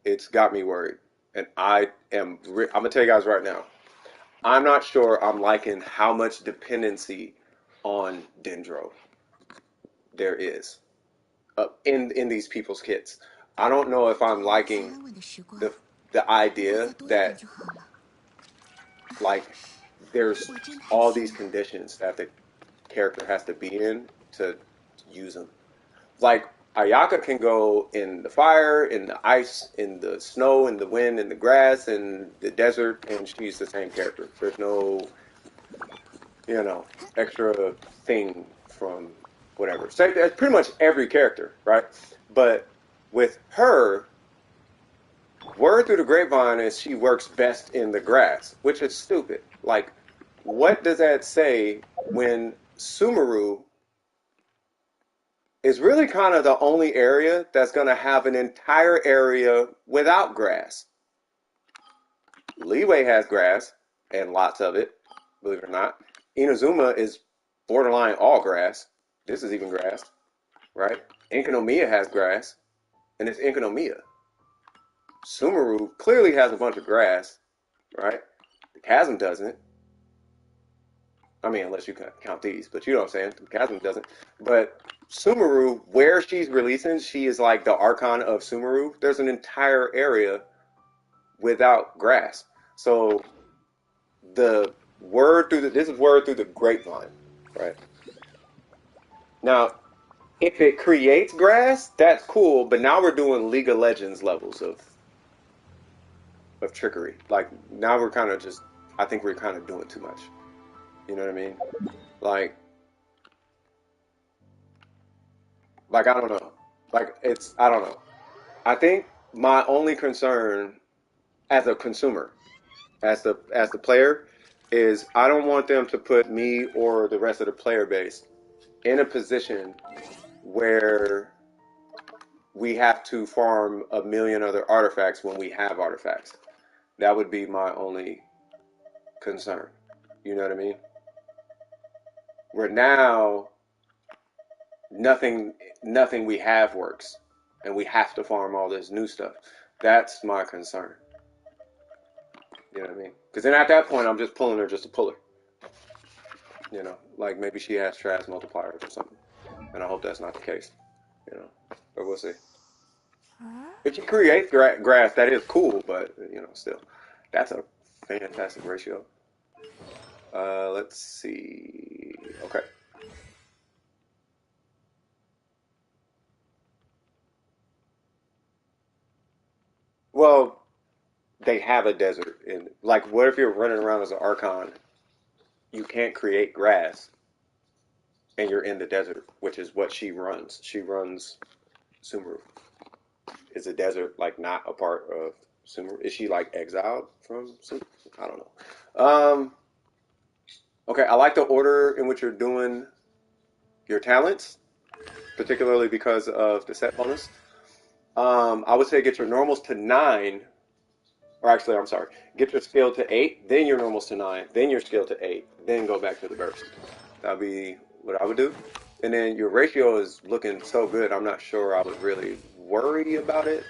It's got me worried. And I'm going to tell you guys right now, I'm not sure I'm liking how much dependency on Dendro there is in these people's kits. I don't know if I'm liking the idea that, like, there's all these conditions that the character has to be in to use them. Like, Ayaka can go in the fire, in the ice, in the snow, in the wind, in the grass, in the desert, and she's the same character. There's no, extra thing from whatever. So that's pretty much every character, right? But with her, word through the grapevine is she works best in the grass, which is stupid. Like, what does that say when Sumeru is really kind of the only area that's going to have an entire area without grass? Leeway has grass, and lots of it, believe it or not. Inazuma is borderline all grass. This is even grass, right? Enkanomiya has grass, and it's Enkanomiya. Sumeru clearly has a bunch of grass, right? The Chasm doesn't. I mean, unless you count these, but you know what I'm saying. The Chasm doesn't. But Sumeru, where she's releasing, she is like the Archon of Sumeru. There's an entire area without grass. So this is word through the grapevine, right? Now, if it creates grass, that's cool, but now we're doing League of Legends levels of trickery. Like, now we're kind of I think we're kind of doing too much. You know what I mean? Like, I don't know. I don't know. I think my only concern as a consumer, as the player, is I don't want them to put me or the rest of the player base in a position where we have to farm a million other artifacts when we have artifacts. That would be my only concern. You know what I mean? Where now nothing we have works, and we have to farm all this new stuff. That's my concern. You know what I mean? Because then at that point, I'm just pulling her just to pull her. You know, like maybe she has trash multipliers or something, and I hope that's not the case. You know, but we'll see. If you create grass, that is cool, but still, that's a fantastic ratio. Let's see. Okay. Well, they have a desert in. Like, what if you're running around as an Archon? You can't create grass, and you're in the desert, which is what she runs. She runs Sumeru. Is the desert like not a part of Sumeru? Is she like exiled from Sumeru? I don't know. Okay, I like the order in which you're doing your talents, particularly because of the set bonus. I would say get your normals to 9, or actually, I'm sorry, get your skill to 8, then your normals to 9, then your skill to 8, then go back to the burst. That'd be what I would do. And then your ratio is looking so good, I'm not sure I would really worry about it.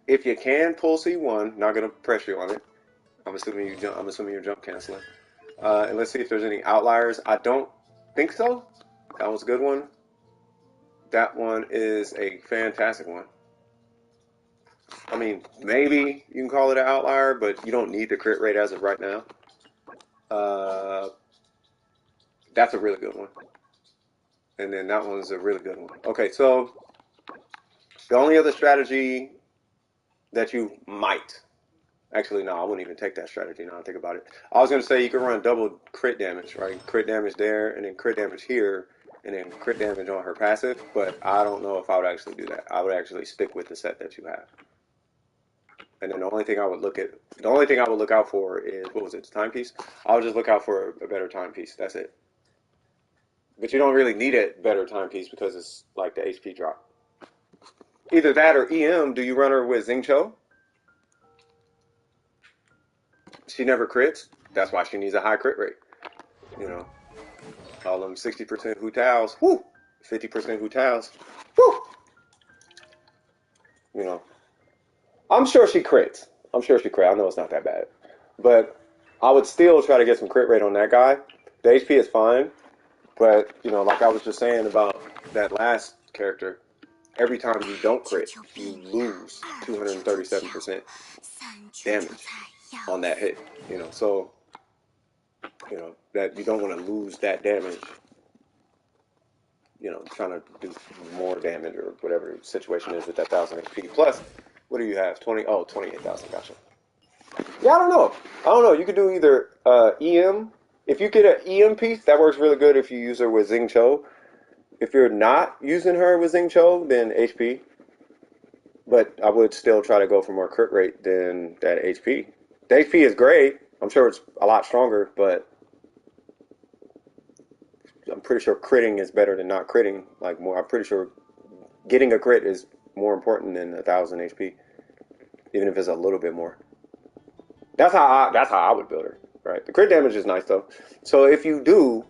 If you can pull C1, not gonna press you on it. I'm assuming you're jump canceling. And let's see if there's any outliers. I don't think so. That was a good one. That one is a fantastic one. I mean, maybe you can call it an outlier, but you don't need the crit rate as of right now. That's a really good one. And then that one's a really good one. Okay, so the only other strategy that you might actually, no, I wouldn't even take that strategy now I think about it. I was going to say you can run double crit damage, right? Crit damage there, and then crit damage here, and then crit damage on her passive, but I don't know if I would actually do that. I would actually stick with the set that you have. And then the only thing I would look out for is, what was it, the timepiece? I would just look out for a better timepiece. That's it. But you don't really need a better timepiece because it's like the HP drop. Either that or EM. Do you run her with Xingqiu? She never crits. That's why she needs a high crit rate. You know, all them 60% Hu Taos, whoo, 50% Hu Taos, whoo. You know, I'm sure she crits. I'm sure she crits. I know it's not that bad, but I would still try to get some crit rate on that guy. The HP is fine, but you know, like I was just saying about that last character, every time you don't crit, you lose 237% damage on that hit. You know, so you know that you don't want to lose that damage. You know, trying to do more damage or whatever the situation is with that 1000 HP. Plus, what do you have? 28,000. Gotcha. Yeah, I don't know. You could do either EM. If you get an EM piece, that works really good if you use her with Xingqiu. If you're not using her with Xingqiu, then HP. But I would still try to go for more crit rate than that HP. The HP is great. I'm sure it's a lot stronger, but I'm pretty sure critting is better than not critting. Like more, I'm pretty sure getting a crit is more important than 1000 HP, even if it's a little bit more. That's how I would build her. Right. The crit damage is nice though. So if you do,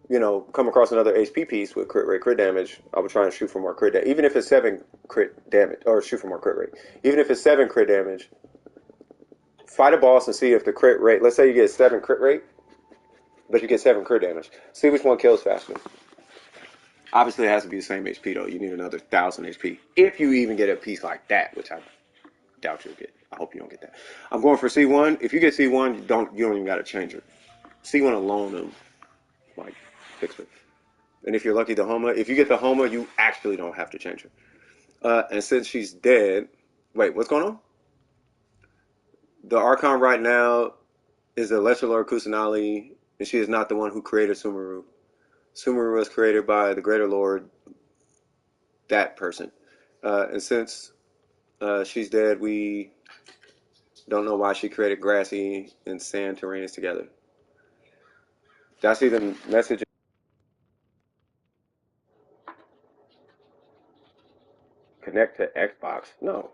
you know, come across another HP piece with crit rate, crit damage, I would try and shoot for more crit damage. Even if it's 7 crit damage, or shoot for more crit rate. Even if it's 7 crit damage, fight a boss and see if the crit rate. Let's say you get 7 crit rate, but you get 7 crit damage. See which one kills faster. Obviously, it has to be the same HP though. You need another 1000 HP if you even get a piece like that, which I doubt you'll get. I hope you don't get that. I'm going for C1. If you get C1, you don't even got to change it. C1 alone will like fix it. And if you're lucky, the Homa. If you get the Homa, you actually don't have to change her. And since she's dead, wait, what's going on? The Archon right now is the Lesser Lord Kusanali, and she is not the one who created Sumeru. Sumeru was created by the Greater Lord, that person. And since she's dead, we don't know why she created grassy and sand terrains together. Did I see the message? Connect to Xbox? No.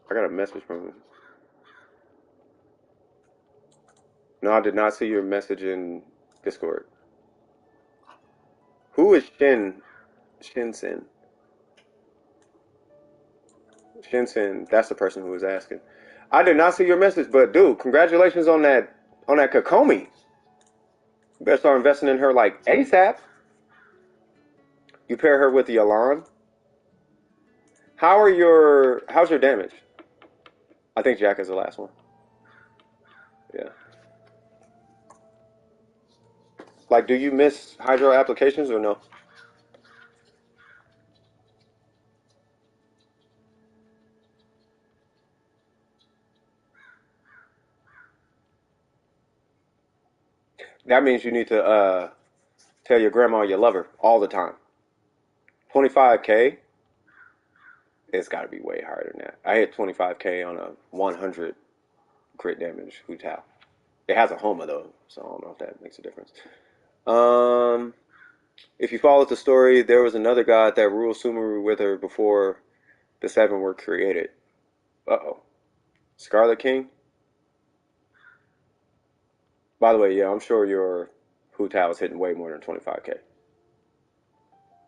I got a message from him. No, I did not see your message in Discord. Who is Shinsen? Shinsen, that's the person who was asking. I did not see your message, but dude, congratulations on that Kokomi. You better start investing in her like ASAP. You pair her with the Elan. How's your damage? I think Jack is the last one. Yeah. Like, do you miss hydro applications or no? That means you need to tell your grandma you love her all the time. 25K? It's got to be way higher than that. I hit 25K on a 100 crit damage Hu Tao. It has a Homa though, so I don't know if that makes a difference. Um, if you followed the story, there was another god that ruled Sumeru with her before the 7 were created. Uh-oh. Scarlet King? By the way, yeah, I'm sure your Hu Tao is hitting way more than 25K.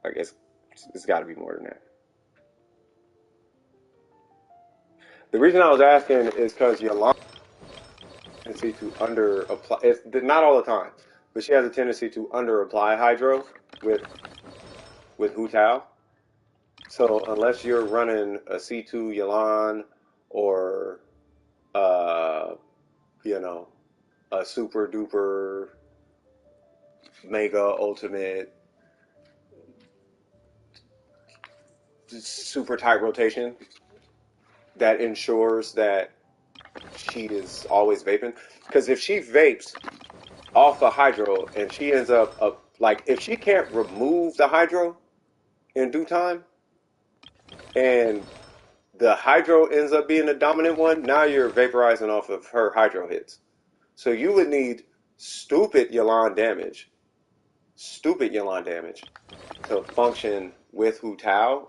Like, it's got to be more than that. The reason I was asking is because Yolanda has a tendency to under apply. It's not all the time, but she has a tendency to under apply hydro with Hu Tao. So unless you're running a C2 Yalan or uh, you know, a super duper mega ultimate super tight rotation that ensures that she is always vaping. Because if she vapes off a hydro and she ends up like if she can't remove the hydro in due time and the hydro ends up being the dominant one, now you're vaporizing off of her hydro hits. So you would need stupid damage to function with Hu Tao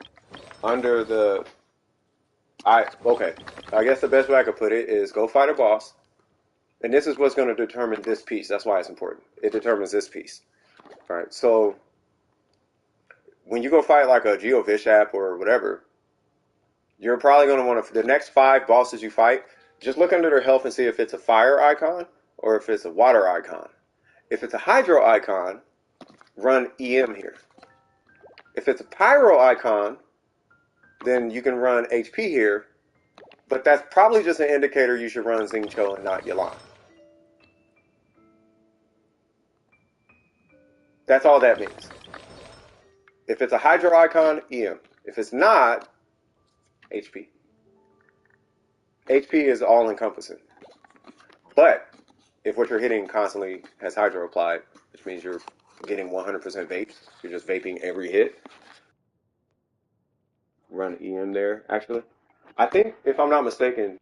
under the okay. I guess the best way I could put it is go fight a boss. And this is what's going to determine this piece. That's why it's important. It determines this piece. All right. So when you go fight like a Geo Bishop or whatever, you're probably going to want to, the next 5 bosses you fight, just look under their health and see if it's a fire icon or if it's a water icon. If it's a hydro icon, run EM here. If it's a pyro icon, then you can run HP here, but that's probably just an indicator you should run Xingqiu and not Yelan. That's all that means. If it's a hydro icon, EM. If it's not, HP. HP is all encompassing. But if what you're hitting constantly has hydro applied, which means you're getting 100% vapes, you're just vaping every hit, run EM there, actually. I think, if I'm not mistaken,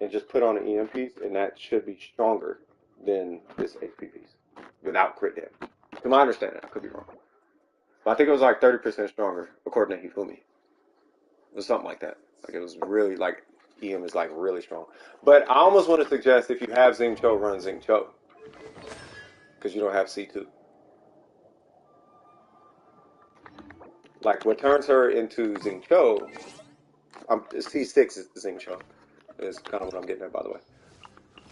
and just put on an EM piece, and that should be stronger than this HP piece, without crit damage. To my understanding, I could be wrong. But I think it was like 30% stronger, according to Hifumi. It was something like that. Like it was really, like, EM is like really strong. But I almost want to suggest if you have Xingqiu, run Xingqiu. Because you don't have C2. Like what turns her into Xingqiu, C6 is Xingqiu. Is kind of what I'm getting at, by the way.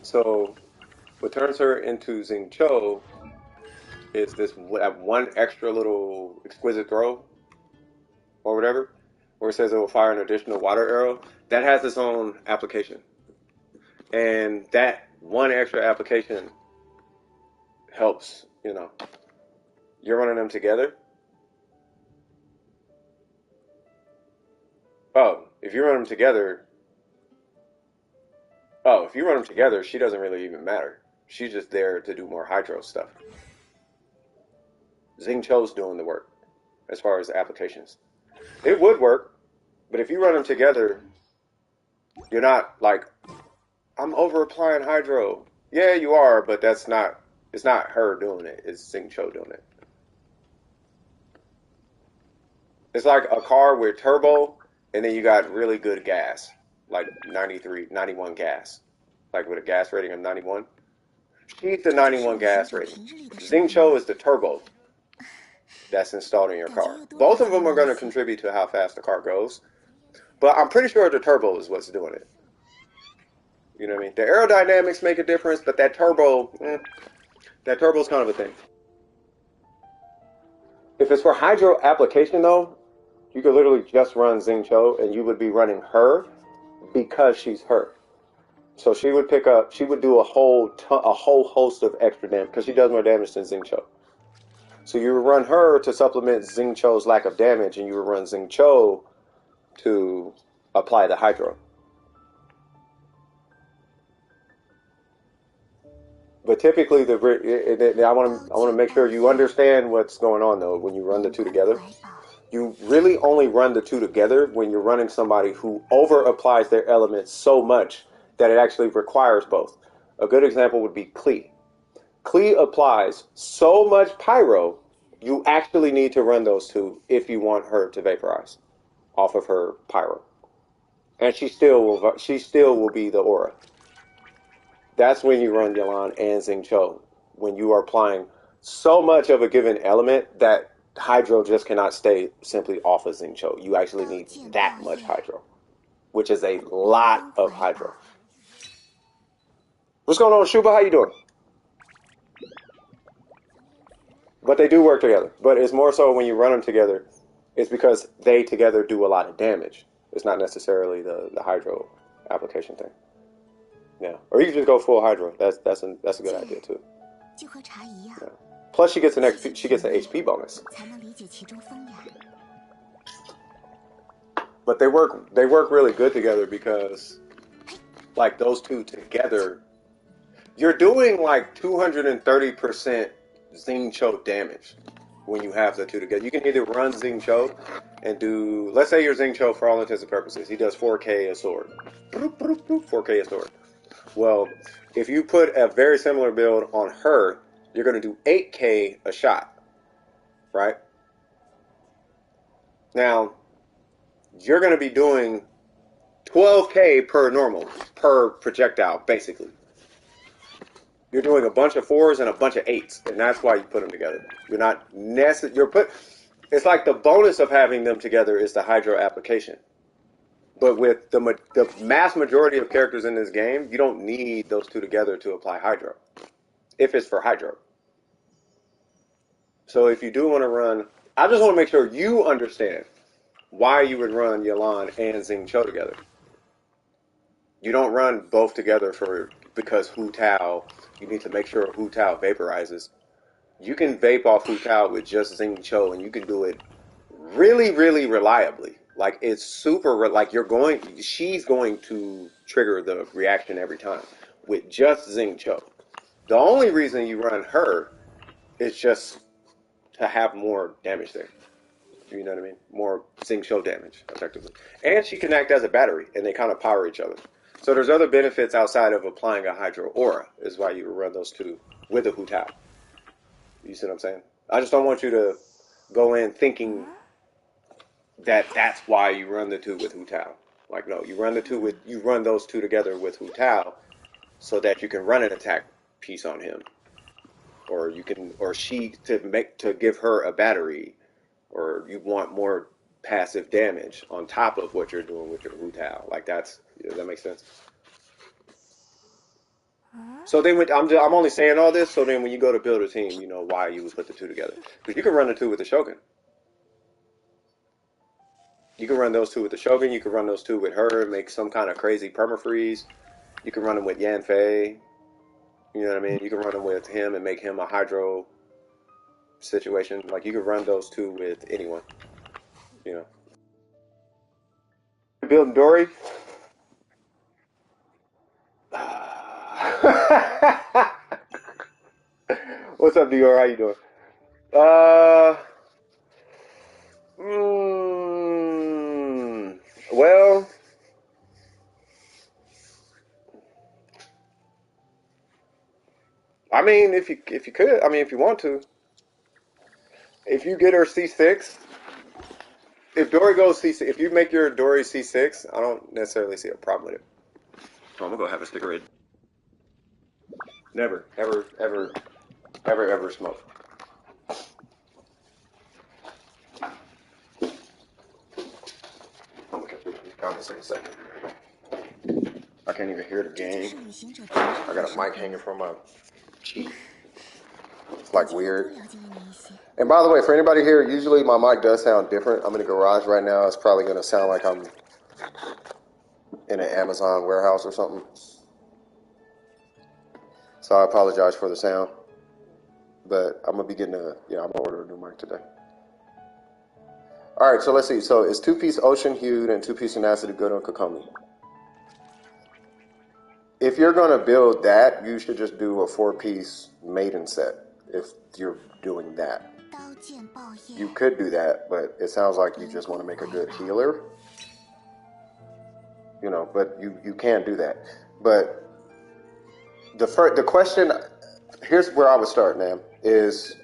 So what turns her into Xingqiu is this one extra little exquisite throw or whatever, where it says it will fire an additional water arrow. That has its own application. And that one extra application helps, you know. You're running them together. If you run them together, she doesn't really even matter. She's just there to do more hydro stuff. Xingqiu's doing the work as far as applications. It would work, but if you run them together, you're not like, I'm over applying hydro. Yeah, you are, but it's not her doing it. It's Xingqiu doing it. It's like a car with turbo, and then you got really good gas, like 93, 91 gas, like with a gas rating of 91. She's the 91 gas rating. Xingqiu is the turbo that's installed in your car. Both of them are going to contribute to how fast the car goes, but I'm pretty sure the turbo is what's doing it. You know what I mean? The aerodynamics make a difference, but that turbo's kind of a thing. If it's for hydro application, though, you could literally just run Xingqiu, and you would be running her because she's her. So she would do a whole host of extra damage because she does more damage than Xingqiu. So you would run her to supplement Xingqiu's lack of damage, and you would run Xingqiu to apply the hydro. But typically, I want to make sure you understand what's going on though when you run the two together. You really only run the two together when you're running somebody who over applies their elements so much that it actually requires both. A good example would be Klee. Klee applies so much pyro, you actually need to run those two if you want her to vaporize off of her pyro, and she still will be the aura. That's when you run Yelan and Xingqiu, when you are applying so much of a given element that hydro just cannot stay simply off of Xingqiu. You actually need that much hydro, which is a lot of hydro. What's going on, Shuba? How you doing? But they do work together. But it's more so when you run them together, it's because they together do a lot of damage. It's not necessarily the hydro application thing. Yeah, or you can just go full hydro. That's a good idea too. 就和茶一样。Yeah. Plus, she gets an HP bonus. 才能理解其中风雅。 But they work really good together because, like, those two together, you're doing like 230% Xingqiu damage when you have the two together. You can either run Xingqiu and do, let's say you're Xingqiu for all intents and purposes. He does 4K a sword. 4K a sword. Well, if you put a very similar build on her, you're going to do 8K a shot, right? Now, you're going to be doing 12K per projectile, basically. You're doing a bunch of 4s and a bunch of 8s, and that's why you put them together. You're not it's like the bonus of having them together is the hydro application. But with the mass majority of characters in this game, you don't need those two together to apply hydro, if it's for hydro. So if you do want to run, I just want to make sure you understand why you would run Yelan and Xingqiu together. You don't run both together because Hu Tao, you need to make sure Hu Tao vaporizes. You can vape off Hu Tao with just Xingqiu, and you can do it really, really reliably. Like, it's super, like, she's going to trigger the reaction every time with just Xingqiu. The only reason you run her is just to have more damage there. You know what I mean? More Xingqiu damage, effectively. And she can act as a battery, and they kind of power each other. So there's other benefits outside of applying a Hydro Aura, is why you run those two with a Hu Tao. You see what I'm saying? I just don't want you to go in thinking that that's why you run the two with Hu Tao. Like, no, you run those two together with Hu Tao so that you can run an attack piece on him. Or to give her a battery, or you want more passive damage on top of what you're doing with your Hu Tao. Like, does that make sense? So then I'm only saying all this so then when you go to build a team, you know why you would put the two together. Because you can run the two with the Shogun. You can run those two with the Shogun. You can run those two with her and make some kind of crazy permafreeze. You can run them with Yan Fei. You know what I mean? You can run them with him and make him a Hydro situation. Like, you can run those two with anyone. You know. Building Dory. What's up, Dior? How you doing? Well, I mean, if you could, I mean, if you want to, if you get her C6, if Dory goes C6, if you make your Dory C6, I don't necessarily see a problem with it. Oh, I'm gonna go have a cigarette. Never, ever, ever, ever, ever smoke. I'm gonna through these comments in a second. I can't even hear the game. I got a mic hanging from my cheek. It's like weird. And by the way, for anybody here, usually my mic does sound different. I'm in the garage right now. It's probably gonna sound like I'm in an Amazon warehouse or something. So I apologize for the sound. But I'm gonna be getting I'm gonna order a new mic today. All right, so let's see. So it's 2-piece Ocean Hued and 2-piece Tenacity Good on Kokomi. If you're gonna build that, you should just do a 4-piece Maiden set. If you're doing that, you could do that, but it sounds like you just want to make a good healer. You know, but you can do that. But the question, here's where I would start, man, is,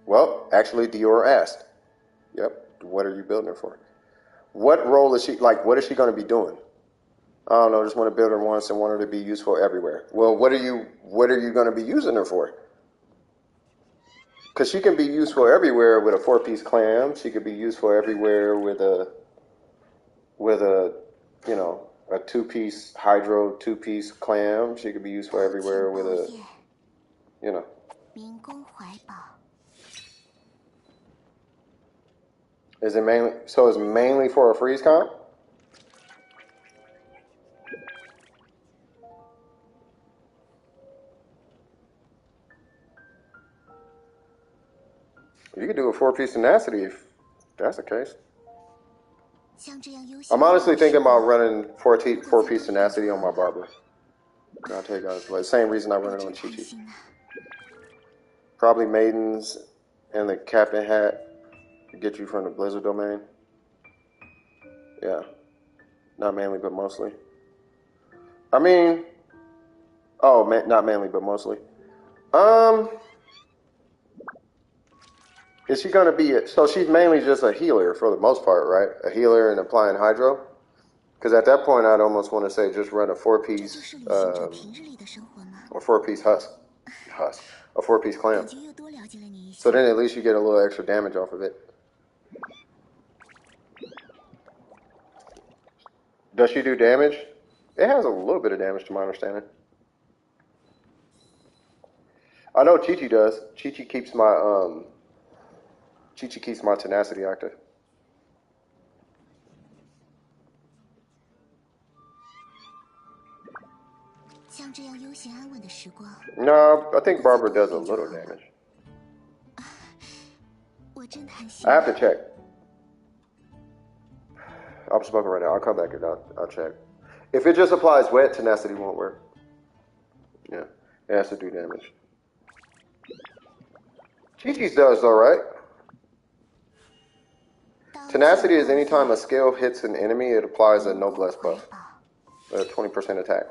well, actually Dior asked. Yep, what are you building her for? What role is she, like, what is she going to be doing? I don't know, just want to build her once and want her to be useful everywhere. Well, what are you going to be using her for? Because she can be useful everywhere with a 4-piece clam. She could be useful everywhere with a a 2-piece Hydro 2-piece clam. She could be useful everywhere with a, Is it mainly, so it's mainly for a freeze comp? a 4-piece tenacity if that's the case. I'm honestly thinking about running 4-piece tenacity on my barber. I'll tell you guys, like, same reason I run it on Chi-Chi. Probably maidens and the captain hat to get you from the Blizzard domain. Yeah. Not mainly, but mostly. I mean, oh, not mainly, but mostly. Is she going to be, so she's mainly just a healer for the most part, right? A healer and applying hydro? Because at that point, I'd almost want to say just run a 4-piece, or 4-piece husk, a 4-piece clamp. So then at least you get a little extra damage off of it. Does she do damage? It has a little bit of damage to my understanding. I know Chi-Chi does. Chi-Chi keeps my tenacity active. No, I think Barbara does a little damage. I have to check. I'm smoking right now. I'll come back and I'll check. If it just applies wet, tenacity won't work. Yeah, it has to do damage. Chi-Chi's does though, right? Tenacity is anytime a skill hits an enemy, it applies a noblesse buff. A 20% attack.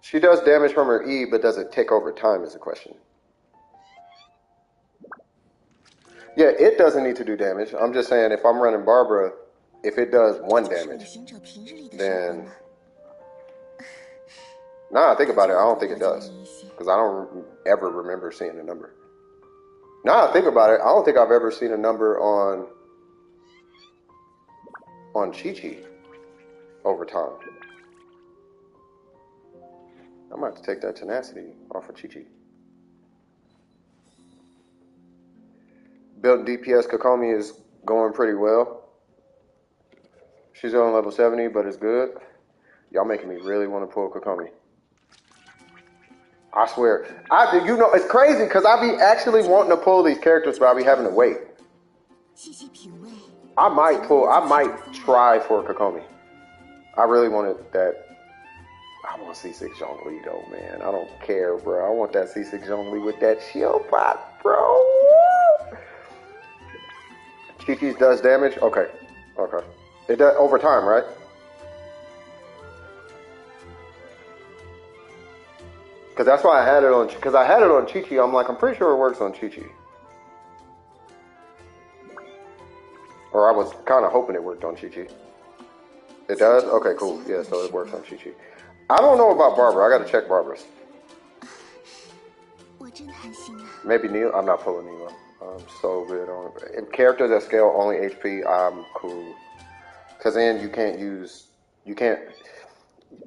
She does damage from her E, but does it tick over time is the question. Yeah, it doesn't need to do damage. I'm just saying if I'm running Barbara, if it does 1 damage, then... Nah, think about it. I don't think it does. Because I don't ever remember seeing a number. Nah, think about it. I don't think I've ever seen a number on Chi-Chi over time. I might have to take that tenacity off of Chi-Chi. Built DPS Kokomi is going pretty well. She's on level 70, but it's good. Y'all making me really want to pull Kokomi. I swear. You know, it's crazy because I be actually wanting to pull these characters, but I be having to wait. I might try for Kokomi. I really wanted that. I want C6 Zhongli though, man. I don't care, bro. I want that C6 Zhongli with that shield pot, bro. Chi-Chi's does damage? Okay. Okay. It does over time, right? Because that's why I had it on, because I had it on Chi-Chi. I'm like, I'm pretty sure it works on Chi-Chi. Or I was kind of hoping it worked on Chi-Chi. It does? Okay, cool. Yeah, so it works on Chi-Chi. I don't know about Barbara. I got to check Barbara's. Maybe Neil. I'm not pulling Neil. I'm so good on it. If characters that scale only HP, I'm cool. Because then you can't,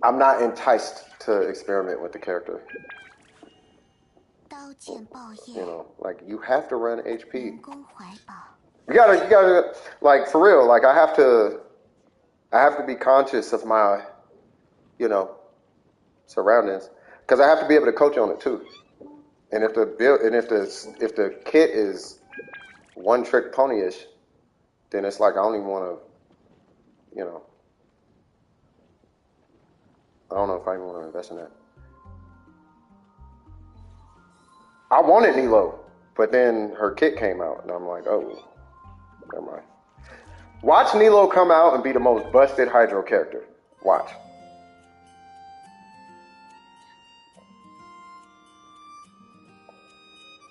I'm not enticed to experiment with the character. You know, like you have to run HP. You gotta, like for real, like I have to be conscious of my, you know, surroundings. Because I have to be able to coach on it too. And if the kit is one trick ponyish, then it's like I don't even want to, you know, I don't know if I even want to invest in that. I wanted Nilo, but then her kit came out, and I'm like, oh, never mind. Watch Nilo come out and be the most busted Hydro character. Watch.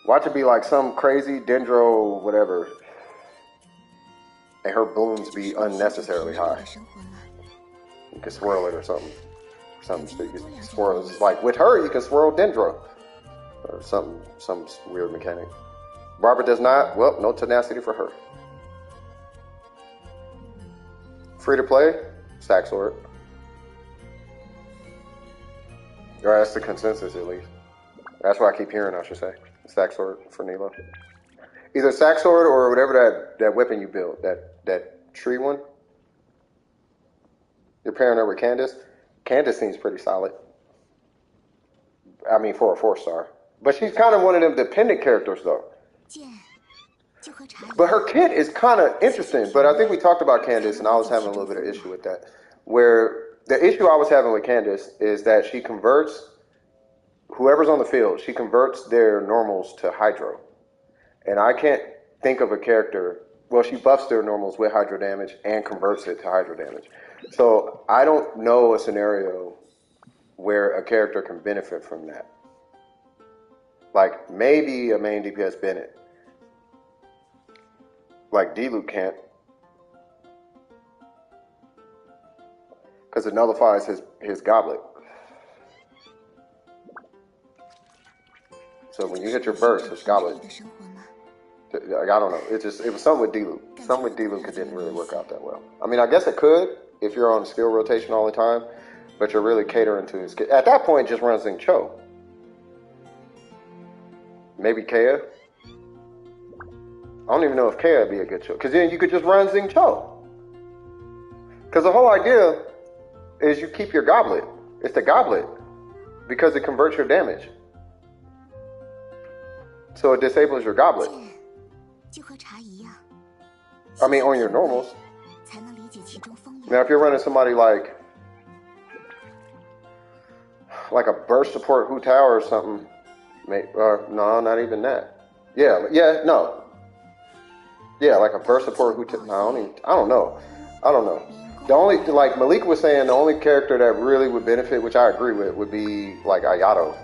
Watch it be like some crazy Dendro whatever, and her booms be unnecessarily high. You can swirl it or something. Something so you can swirl. It's like with her, you can swirl Dendro. Or some weird mechanic. Barbara does not. Well, no tenacity for her. Free to play, Stack Sword. Or that's the consensus at least. That's what I keep hearing, I should say. Stack Sword for Nilo. Either Stack Sword or whatever that weapon you built, that tree one. You're pairing her with Candace. Candace seems pretty solid. I mean, for a 4-star. But she's kind of one of them dependent characters, though. But her kit is kind of interesting. But I think we talked about Candace, and I was having a little bit of issue with that. Where the issue I was having with Candace is that she converts whoever's on the field, she converts their normals to hydro. And I can't think of a character. Well, she buffs their normals with hydro damage and converts it to hydro damage. So I don't know a scenario where a character can benefit from that. Like maybe a main DPS Bennett. Like D-Luke can't. Because it nullifies his goblet. So when you hit your burst, it's goblet. Like, I don't know. It was something with D-Luke. Something with D-Luke it didn't really work out that well. I mean, I guess it could if you're on skill rotation all the time, but you're really catering to his skill. At that point, just run Xing Cho. Maybe Kea. I don't even know if Kea would be a good Cho. Because then you could just run Xing Cho. Because the whole idea is you keep your goblet. It's the goblet. Because it converts your damage. So it disables your goblet. I mean, on your normals. Now, if you're running somebody like a burst support Hu Tao or something, no, not even that. Yeah, no. Yeah, like a burst support Hu Tao. I don't know. The only, like Malik was saying, the only character that really would benefit, which I agree with, would be like Ayato.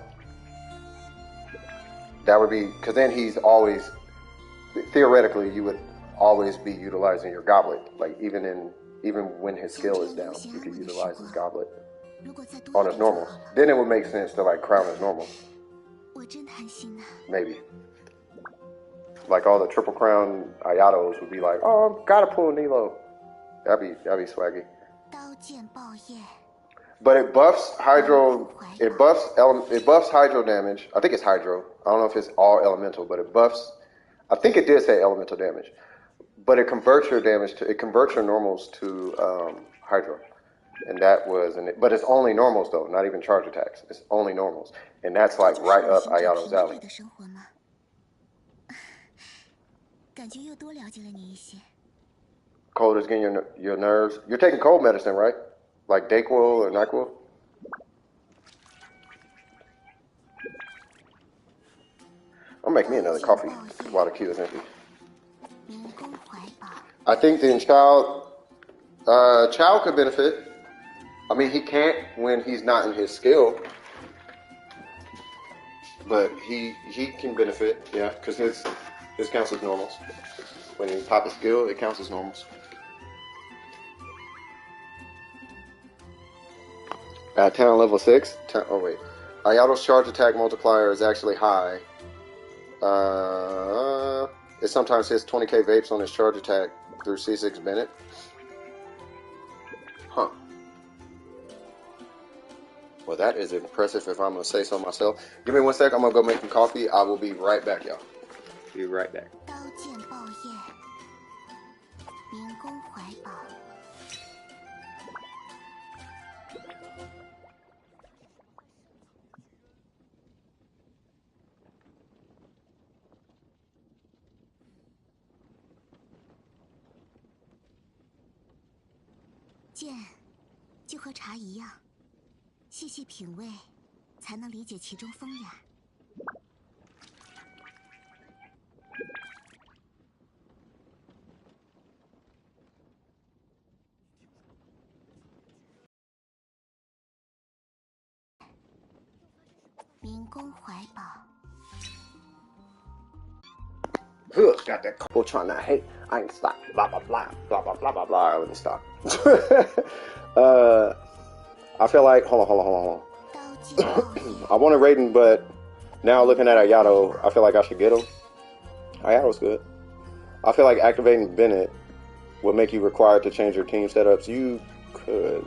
That would be, because then he's always, theoretically, you would always be utilizing your goblet. Like even when his skill is down, you could utilize his goblet on his normals. Then it would make sense to like crown his normals. Maybe. Like all the triple crown Ayatos would be like, oh, gotta pull Nilo. That'd be swaggy. But it buffs hydro. It buffs hydro damage. I think it's hydro. I don't know if it's all elemental, but it buffs. I think it did say elemental damage, but it converts your normals to hydro, and that was. But it's only normals though, not even charge attacks. It's only normals, and that's like right up Ayato's alley. Cold is getting your nerves. You're taking cold medicine, right? Like Dayquil or NyQuil? I'll make me another coffee while the queue is empty. I think then Child could benefit. I mean, he can't when he's not in his skill. But he can benefit, yeah, because his counts as normals. When you pop a skill, it counts as normals. Town level 6. Oh wait, Ayato's charge attack multiplier is actually high. It sometimes hits 20k vapes on his charge attack through C6 Bennett. Huh. Well, that is impressive if I'm gonna say so myself. Give me 1 sec. I'm gonna go make some coffee. I will be right back, y'all. Be right back. Got that couple trying to hate. I ain't stop. Blah blah blah blah blah blah blah blah. Let me stop. I feel like hold on. I want a rating, but now looking at Ayato, I feel like I should get him. Ayato's good. I feel like activating Bennett will make you required to change your team setups. You could,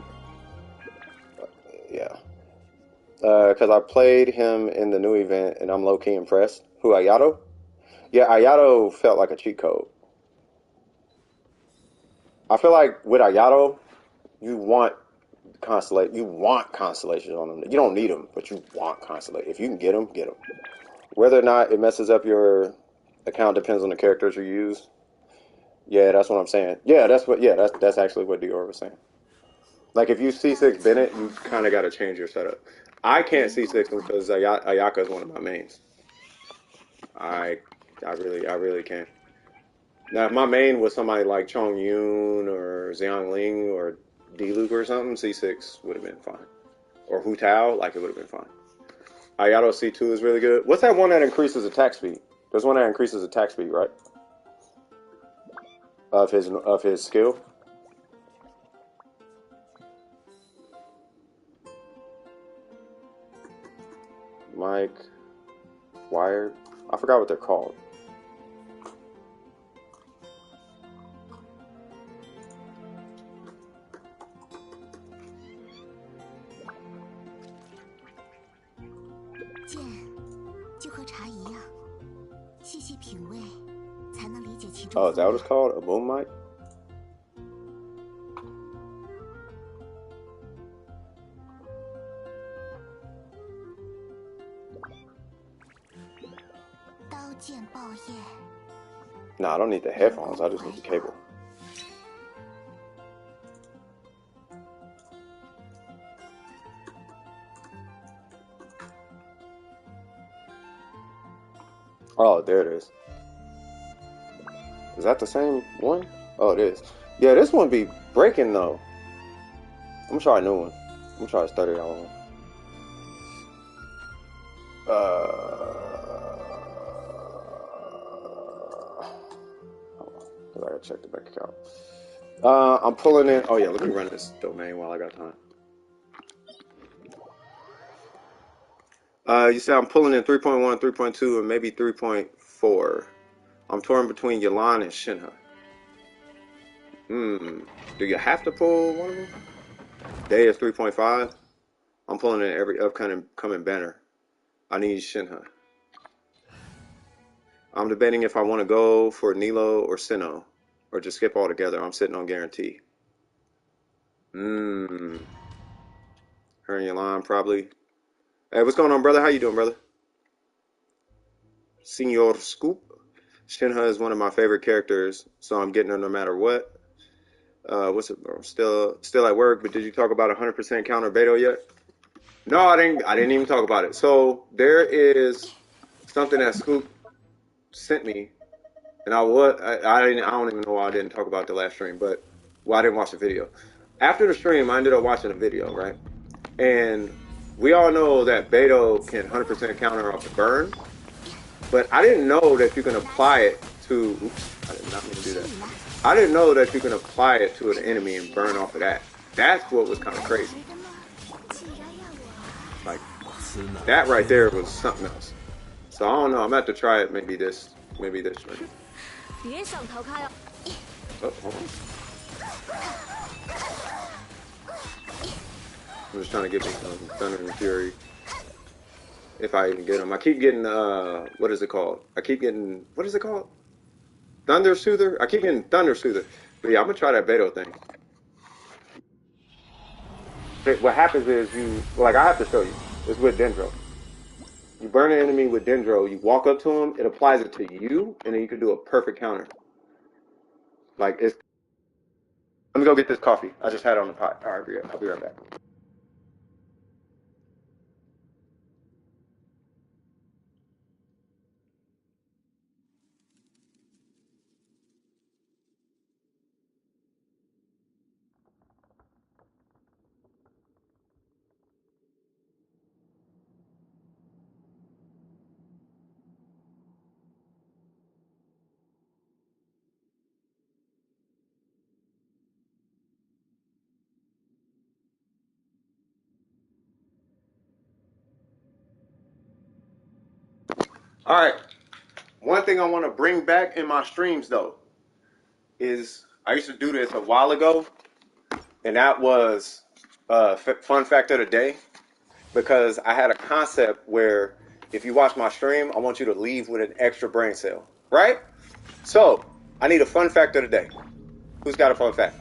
yeah. Because I played him in the new event, and I'm low key impressed. Who, Ayato? Yeah, Ayato felt like a cheat code. I feel like with Ayato, you want constellations on them. You don't need them, but you want constellation. If you can get them, get them. Whether or not it messes up your account depends on the characters you use. Yeah, that's what I'm saying. Yeah, that's actually what Dior was saying. Like if you C6 Bennett, you kind of got to change your setup. I can't C6 because Ayaka is one of my mains. I I really can't. Now, if my main was somebody like Chong Yun or Xiang Ling or D Luke or something, C6 would have been fine. Or Hu Tao, like it would have been fine. Ayato C2 is really good. What's that one that increases attack speed? There's one that increases attack speed, right? Of his skill. Mike, Wired. I forgot what they're called. Oh, is that what it's called? A boom mic? No, I don't need the headphones. I just need the cable. Oh, there it is. Is that the same one? Oh, it is. Yeah, this one be breaking though. I'm gonna try a new one. I'm gonna try this $30 one. I gotta check the bank account. I'm pulling in. Oh yeah, let me run this domain while I got time. You said I'm pulling in 3.1, 3.2, and maybe 3.4. I'm torn between Yalan and Shinha. Do you have to pull one of them? Day is 3.5. I'm pulling in every upcoming banner. I need Shinha. I'm debating if I want to go for Nilo or Sinnoh, or just skip altogether. I'm sitting on guarantee. Her and Yalan probably. Hey, what's going on, brother? How you doing, brother? Senor Scoop. Shinha is one of my favorite characters, so I'm getting her no matter what. What's it, bro? Still at work, but did you talk about 100% counter Beto yet? No, I didn't even talk about it. So there is something that Scoop sent me, and I don't even know why I didn't talk about the last stream, but I didn't watch the video. After the stream, I ended up watching the video, right? And we all know that Beto can 100% counter off the burn, but I didn't know that you can apply it to. Oops, I did not mean to do that. I didn't know that you can apply it to an enemy and burn off of that. That's what was kind of crazy. Like, that right there was something else. So I don't know. I'm gonna have to try it. Maybe this stream. Oh, hold on. I'm just trying to get me some Thunder and Fury. If I even get them. I keep getting, what is it called? What is it called? Thunder Soother? I keep getting Thunder Soother. But yeah, I'm gonna try that Beto thing. What happens is I have to show you. It's with Dendro. You burn an enemy with Dendro, you walk up to him, it applies it to you, and then you can do a perfect counter. Like, let me go get this coffee. I just had it on the pot. All right, I'll be right back. All right. One thing I want to bring back in my streams, though, is I used to do this a while ago, and that was fun fact of the day, because I had a concept where if you watch my stream, I want you to leave with an extra brain cell, right? So I need a fun fact of the day. Who's got a fun fact?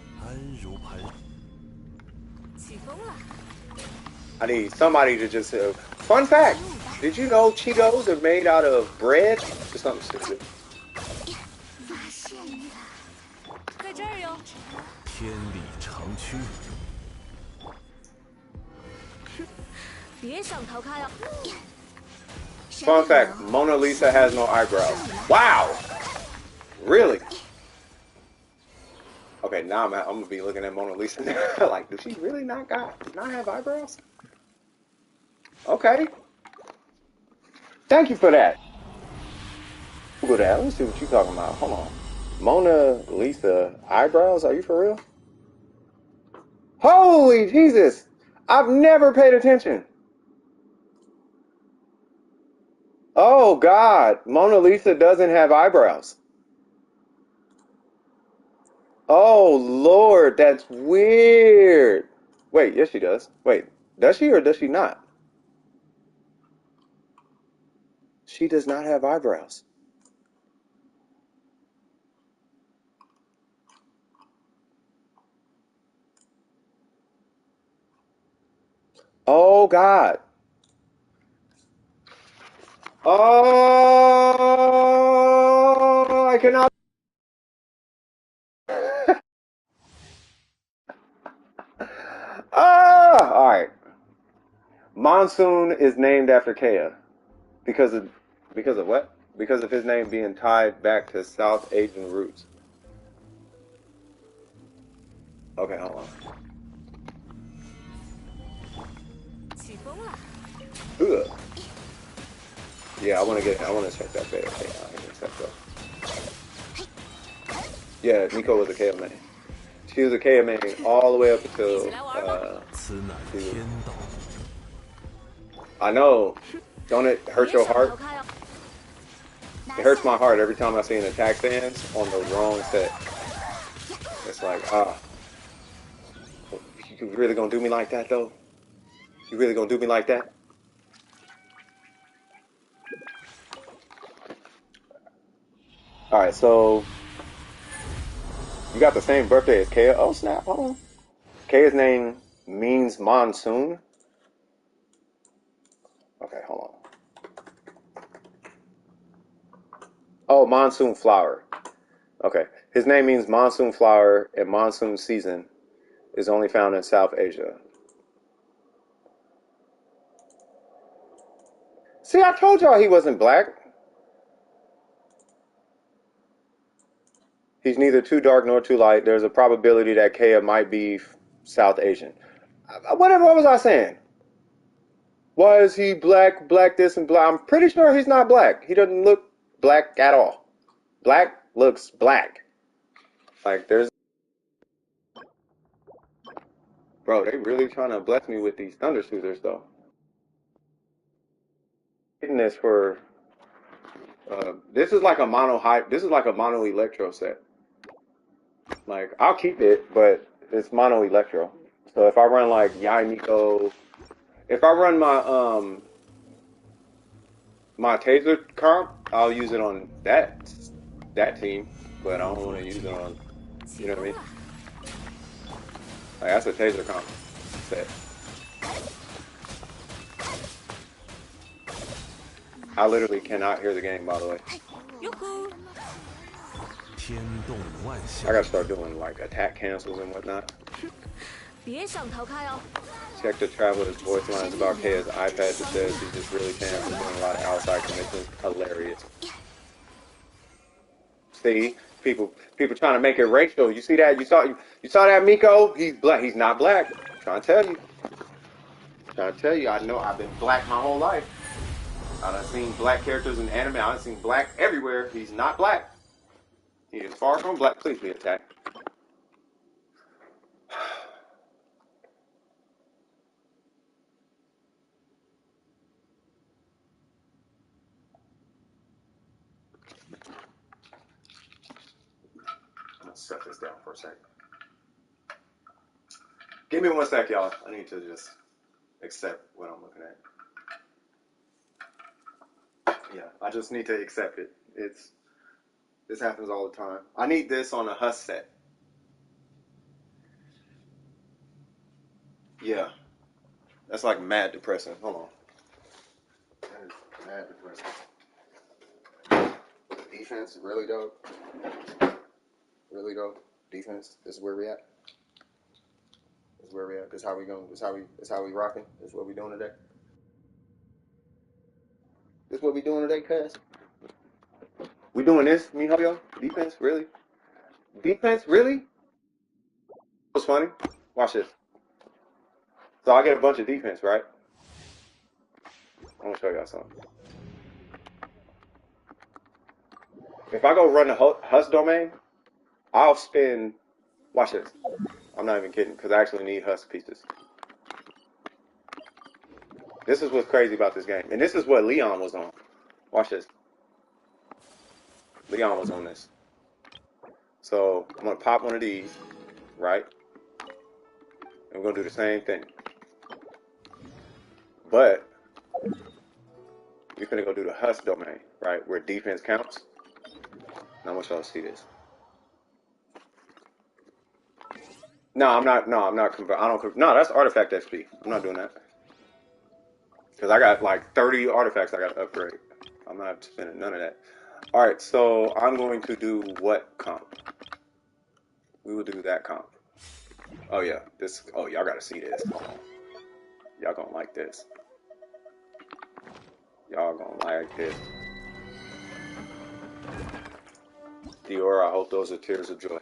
I need somebody to just fun fact. Did you know Cheetos are made out of bread? Or something stupid. 发现了，在这儿哟。天理长驱。别想逃开啊！ Fun fact, Mona Lisa has no eyebrows. Wow! Really? Okay, now I'm gonna be looking at Mona Lisa now. Like, does she really not have eyebrows? Okay. Thank you for that. Google that. Let me see what you're talking about. Hold on. Mona Lisa eyebrows? Are you for real? Holy Jesus! I've never paid attention. Oh God, Mona Lisa doesn't have eyebrows. Oh Lord, that's weird. Wait, yes she does. Wait, does she or does she not? She does not have eyebrows. Oh God. Oh, I cannot. Ah, all right. Monsoon is named after Kea because of what? Because of his name being tied back to South Asian roots. Okay, hold on. 起风了。 Ugh. Yeah, I want to check that beta. Okay, I can accept that. Yeah, Miko was a KO main. She was a KO main all the way up until I know. Don't it hurt your heart? It hurts my heart every time I see an attack stance on the wrong set. It's like, you really gonna do me like that though? You really gonna do me like that? Alright, so you got the same birthday as Kea. Oh snap, hold on. Kea's name means monsoon. Okay, hold on. Oh, monsoon flower. Okay. His name means monsoon flower, and monsoon season is only found in South Asia. See, I told y'all he wasn't black. He's neither too dark nor too light. There's a probability that Kea might be South Asian. What was I saying? Why is he black, black this and black? I'm pretty sure he's not black. He doesn't look black at all. Black looks black. Like, there's... Bro, they really trying to bless me with these thunder shooters, though. Getting this for... this is like a this is like a mono electro set. Like, I'll keep it, but it's mono electro. So if I run like Yai Miko, if I run my taser comp, I'll use it on that team, but I don't want to use it on, you know what I mean? Like, that's a taser comp set. I literally cannot hear the game, by the way. I gotta start doing like attack cancels and whatnot. 别想逃开哦！ Check the traveler's voice lines about Kea's iPad that says he's just really tan from doing a lot of outside commissions. Hilarious. See, people trying to make it racial. You see that? You saw that, Miko? He's black. He's not black. I'm trying to tell you. I'm trying to tell you. I know I've been black my whole life. I've seen black characters in anime. I've seen black everywhere. He's not black. He is far from black. Please be attacked. I'm gonna set this down for a second. Give me 1 sec, y'all. I need to just accept what I'm looking at. Yeah, I just need to accept it. This happens all the time. I need this on a Huss set. Yeah. That's like mad depressing. Hold on. That is Mad depressing. Defense, really though? Really though? Defense, this is where we at? This is where we at? This is how we going? This is how we rocking? This is what we doing today? This is what we doing today, cuz? We doing this, me, yo? Defense, really? Defense, really? What's funny? Watch this. So I get a bunch of defense, right? I'm gonna show y'all something. If I go run the Hus domain, I'll spend. Watch this. I'm not even kidding, because I actually need Hus pieces. This is what's crazy about this game. And this is what Leon was on. Watch this. Leon was on this. So I'm going to pop one of these, right? And we're going to do the same thing. But we're going to go do the Hus domain, right? Where defense counts. Now I want y'all to see this. No, I'm not. No, I'm not. No, that's artifact XP. I'm not doing that. Because I got like 30 artifacts I got to upgrade. I'm not spending none of that. All right, so I'm going to do what comp? We will do that comp. Oh yeah, this. Oh, y'all got to see this. Y'all gonna like this. Y'all gonna like this. Dior, I hope those are tears of joy.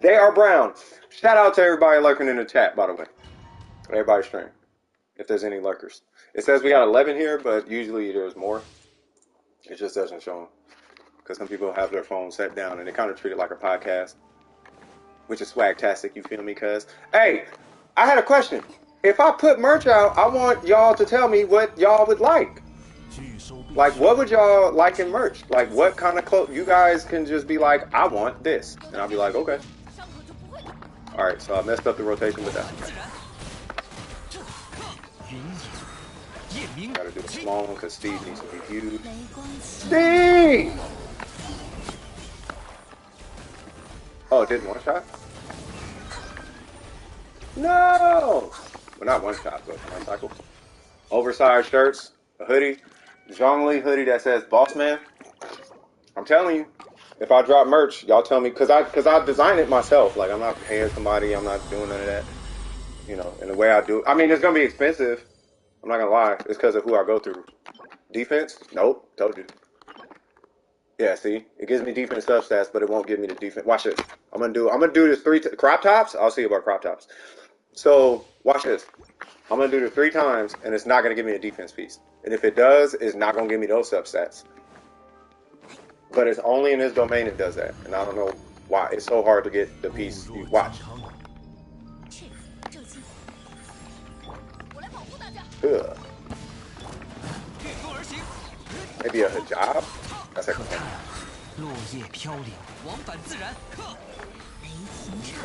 They are brown. Shout out to everybody lurking in the chat, by the way. Everybody stream. If there's any lurkers. It says we got 11 here, but usually there's more. It just doesn't show them. Because some people have their phone set down and they kind of treat it like a podcast. Which is swagtastic, you feel me? Cuz, hey, I had a question. If I put merch out, I want y'all to tell me what y'all would like. Like, what would y'all like in merch? Like, what kind of clothes? You guys can just be like, I want this. And I'll be like, okay. Alright, so I messed up the rotation with that. Gotta do a small one because Steve needs to be huge. Steve! Oh, it didn't one shot? No! Well, not one shot, but one cycle. Oversized shirts, a hoodie, Zhongli hoodie that says Boss Man. I'm telling you, if I drop merch, y'all tell me, because I designed it myself. Like, I'm not paying somebody, I'm not doing none of that. You know, and the way I do it. I mean, it's going to be expensive. I'm not going to lie. It's because of who I go through. Defense? Nope. Told you. Yeah, see? It gives me defense substats, but it won't give me the defense. Watch this. I'm gonna do this crop tops. I'll see about crop tops. So, watch this. I'm going to do it 3 times, and it's not going to give me a defense piece. And if it does, it's not going to give me those substats. But it's only in this domain it does that. And I don't know why. It's so hard to get the piece. You watch. Ugh. Maybe a hijab? That's like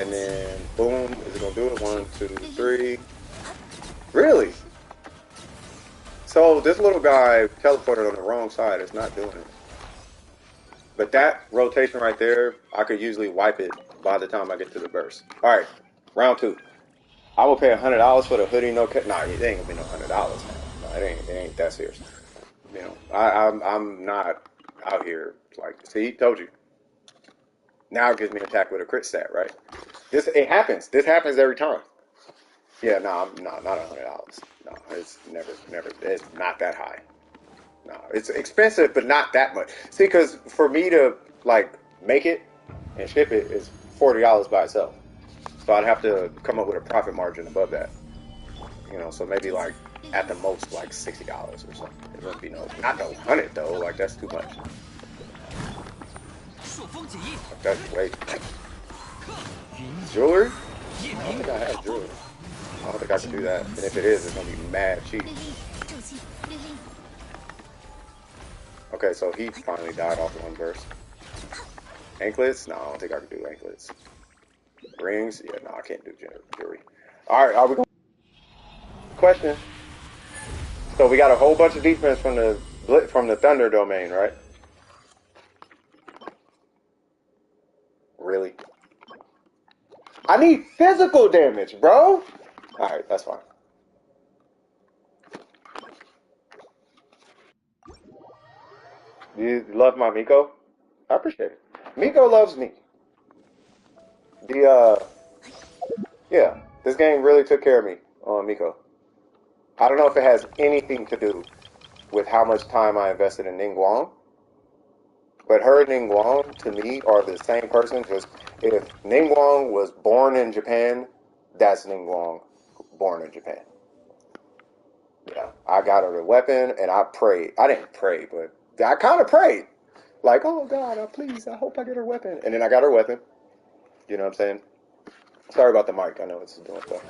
and then, boom. Is it going to do it? 1, 2, 3. Really? So this little guy teleported on the wrong side. It's not doing it. But that rotation right there, I could usually wipe it by the time I get to the burst. All right, round 2. I will pay $100 for the hoodie. No cut. Nah, it ain't gonna be no $100. No, it ain't that serious. You know, I'm not out here like. See, told you. Now it gives me an attack with a crit stat, right? It happens. This happens every time. Yeah, no, not $100. No, it's never. It's not that high. No, it's expensive, but not that much. See, because for me to like make it and ship it is $40 by itself. So I'd have to come up with a profit margin above that. You know, so maybe like at the most like $60 or something. It wouldn't be not 100 though. Like that's too much. That's wait. Jewelry? I don't think I have jewelry. I don't think I can do that. And if it is, it's gonna be mad cheap. Okay, so he finally died off one burst. Anklets? No, I don't think I can do anklets. Rings? Yeah, no, I can't do jewelry. Alright, are we going? Question. So we got a whole bunch of defense from the Thunder domain, right? Really? I need physical damage, bro! Alright, that's fine. You love my Miko? I appreciate it. Miko loves me. The yeah, this game really took care of me on Miko. I don't know if it has anything to do with how much time I invested in Ningguang, but her and Ningguang to me are the same person. Just if Ningguang was born in Japan, that's Ningguang born in Japan. Yeah, I got her the weapon and I prayed. I didn't pray, but I kind of prayed. Like, oh God, please, I hope I get her weapon. And then I got her weapon. You know what I'm saying? Sorry about the mic. I know it's doing stuff.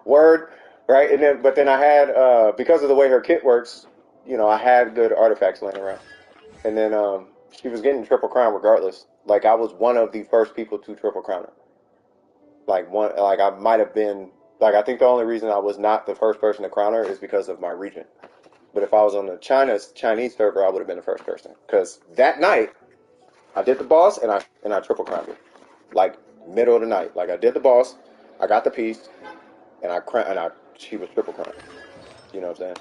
Word, right? And then, but then I had, because of the way her kit works, you know, I had good artifacts laying around. And then she was getting triple crown regardless. Like I was one of the first people to triple crown her. Like I might have been, like I think the only reason I was not the first person to crown her is because of my region. But if I was on the Chinese server, I would have been the first person. Because that night, I did the boss and I triple crowned her. Like middle of the night. Like I did the boss, I got the piece, and she was triple crowned. You know what I'm saying?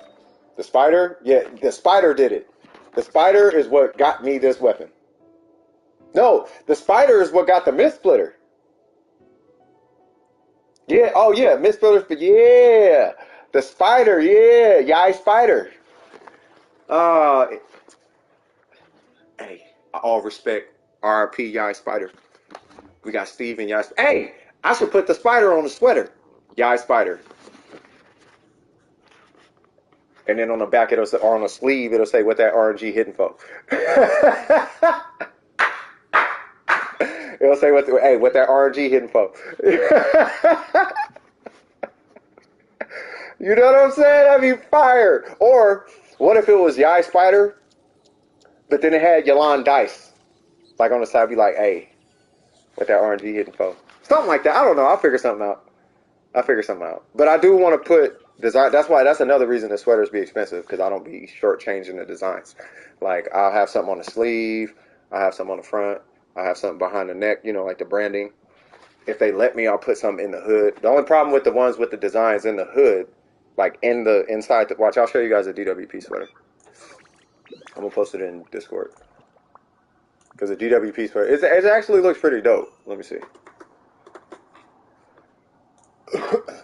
The spider, yeah, the spider did it. The spider is what got me this weapon. No, the spider is what got the mist splitter. Yeah, oh yeah, mist splitters, but yeah, the spider, yeah, Yai spider. Uh, hey, all respect, RP Yai spider. We got Steve and Yai. Hey, I should put the spider on the sweater. Yai spider. And then on the back, it'll say, or on the sleeve, it'll say what that RNG hitting for. It'll say what that RNG hitting for. You know what I'm saying? That'd be fire. Or what if it was Yai Spider, but then it had Yalan Dice, like on the side, be like, hey, what that RNG hitting for? Something like that. I don't know. I'll figure something out. But I do want to put design. That's another reason the sweaters be expensive because I don't be shortchanging the designs. Like I'll have something on the sleeve, I have something on the front, I have something behind the neck. You know, like the branding. If they let me, I'll put something in the hood. The only problem with the ones with the designs in the hood, like in the inside. Watch, I'll show you guys a DWP sweater. I'm gonna post it in Discord because the DWP sweater it actually looks pretty dope. Let me see.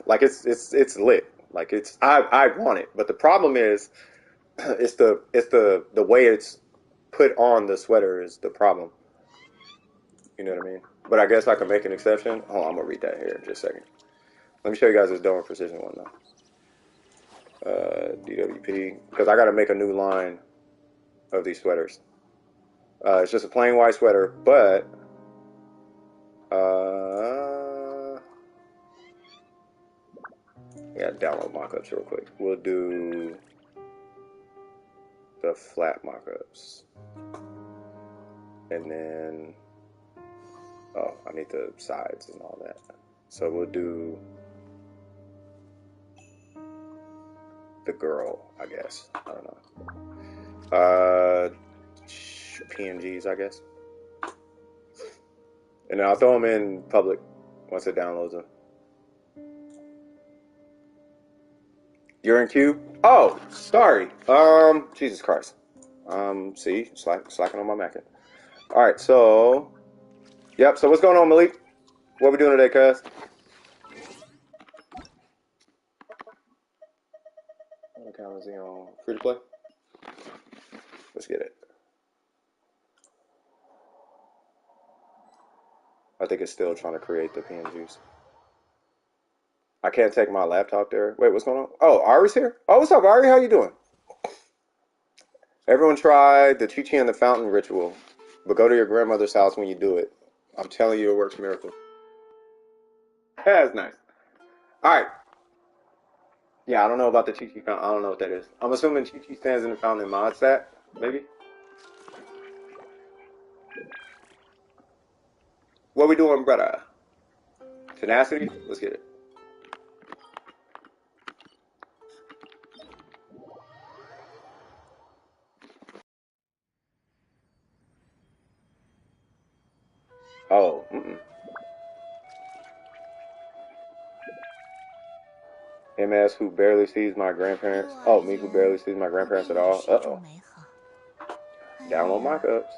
Like it's lit. Like I want it, but the problem is it's the way it's put on the sweater is the problem. You know what I mean? But I guess I can make an exception. Hold on, I'm gonna read that here in just a second. Let me show you guys this Domer Precision one though. DWP because I got to make a new line of these sweaters. It's just a plain white sweater, but yeah, download mockups real quick. We'll do the flat mockups, and then I need the sides and all that. So we'll do the girl, I guess. I don't know. PNGs, I guess. And then I'll throw them in public once it downloads them. You're in queue? Oh, sorry. Jesus Christ. See, slacking on my macking. All right, so, yep. So what's going on, Malik? What we doing today, cuz? What account is he on? Free to play? Let's get it. I think it's still trying to create the PNGs. I can't take my laptop there. Wait, what's going on? Oh, Ari's here? Oh, what's up, Ari? How you doing? Everyone tried the Chi-Chi and the Fountain ritual, but go to your grandmother's house when you do it. I'm telling you, it works miracles. That's nice. All right. Yeah, I don't know about the Chi-Chi fountain. I don't know what that is. I'm assuming Chi-Chi stands in the fountain in mod stat, maybe? What we doing, brother? Tenacity? Let's get it. Oh, MS who barely sees my grandparents. Oh, me who barely sees my grandparents at all. Uh-oh. Download mock-ups.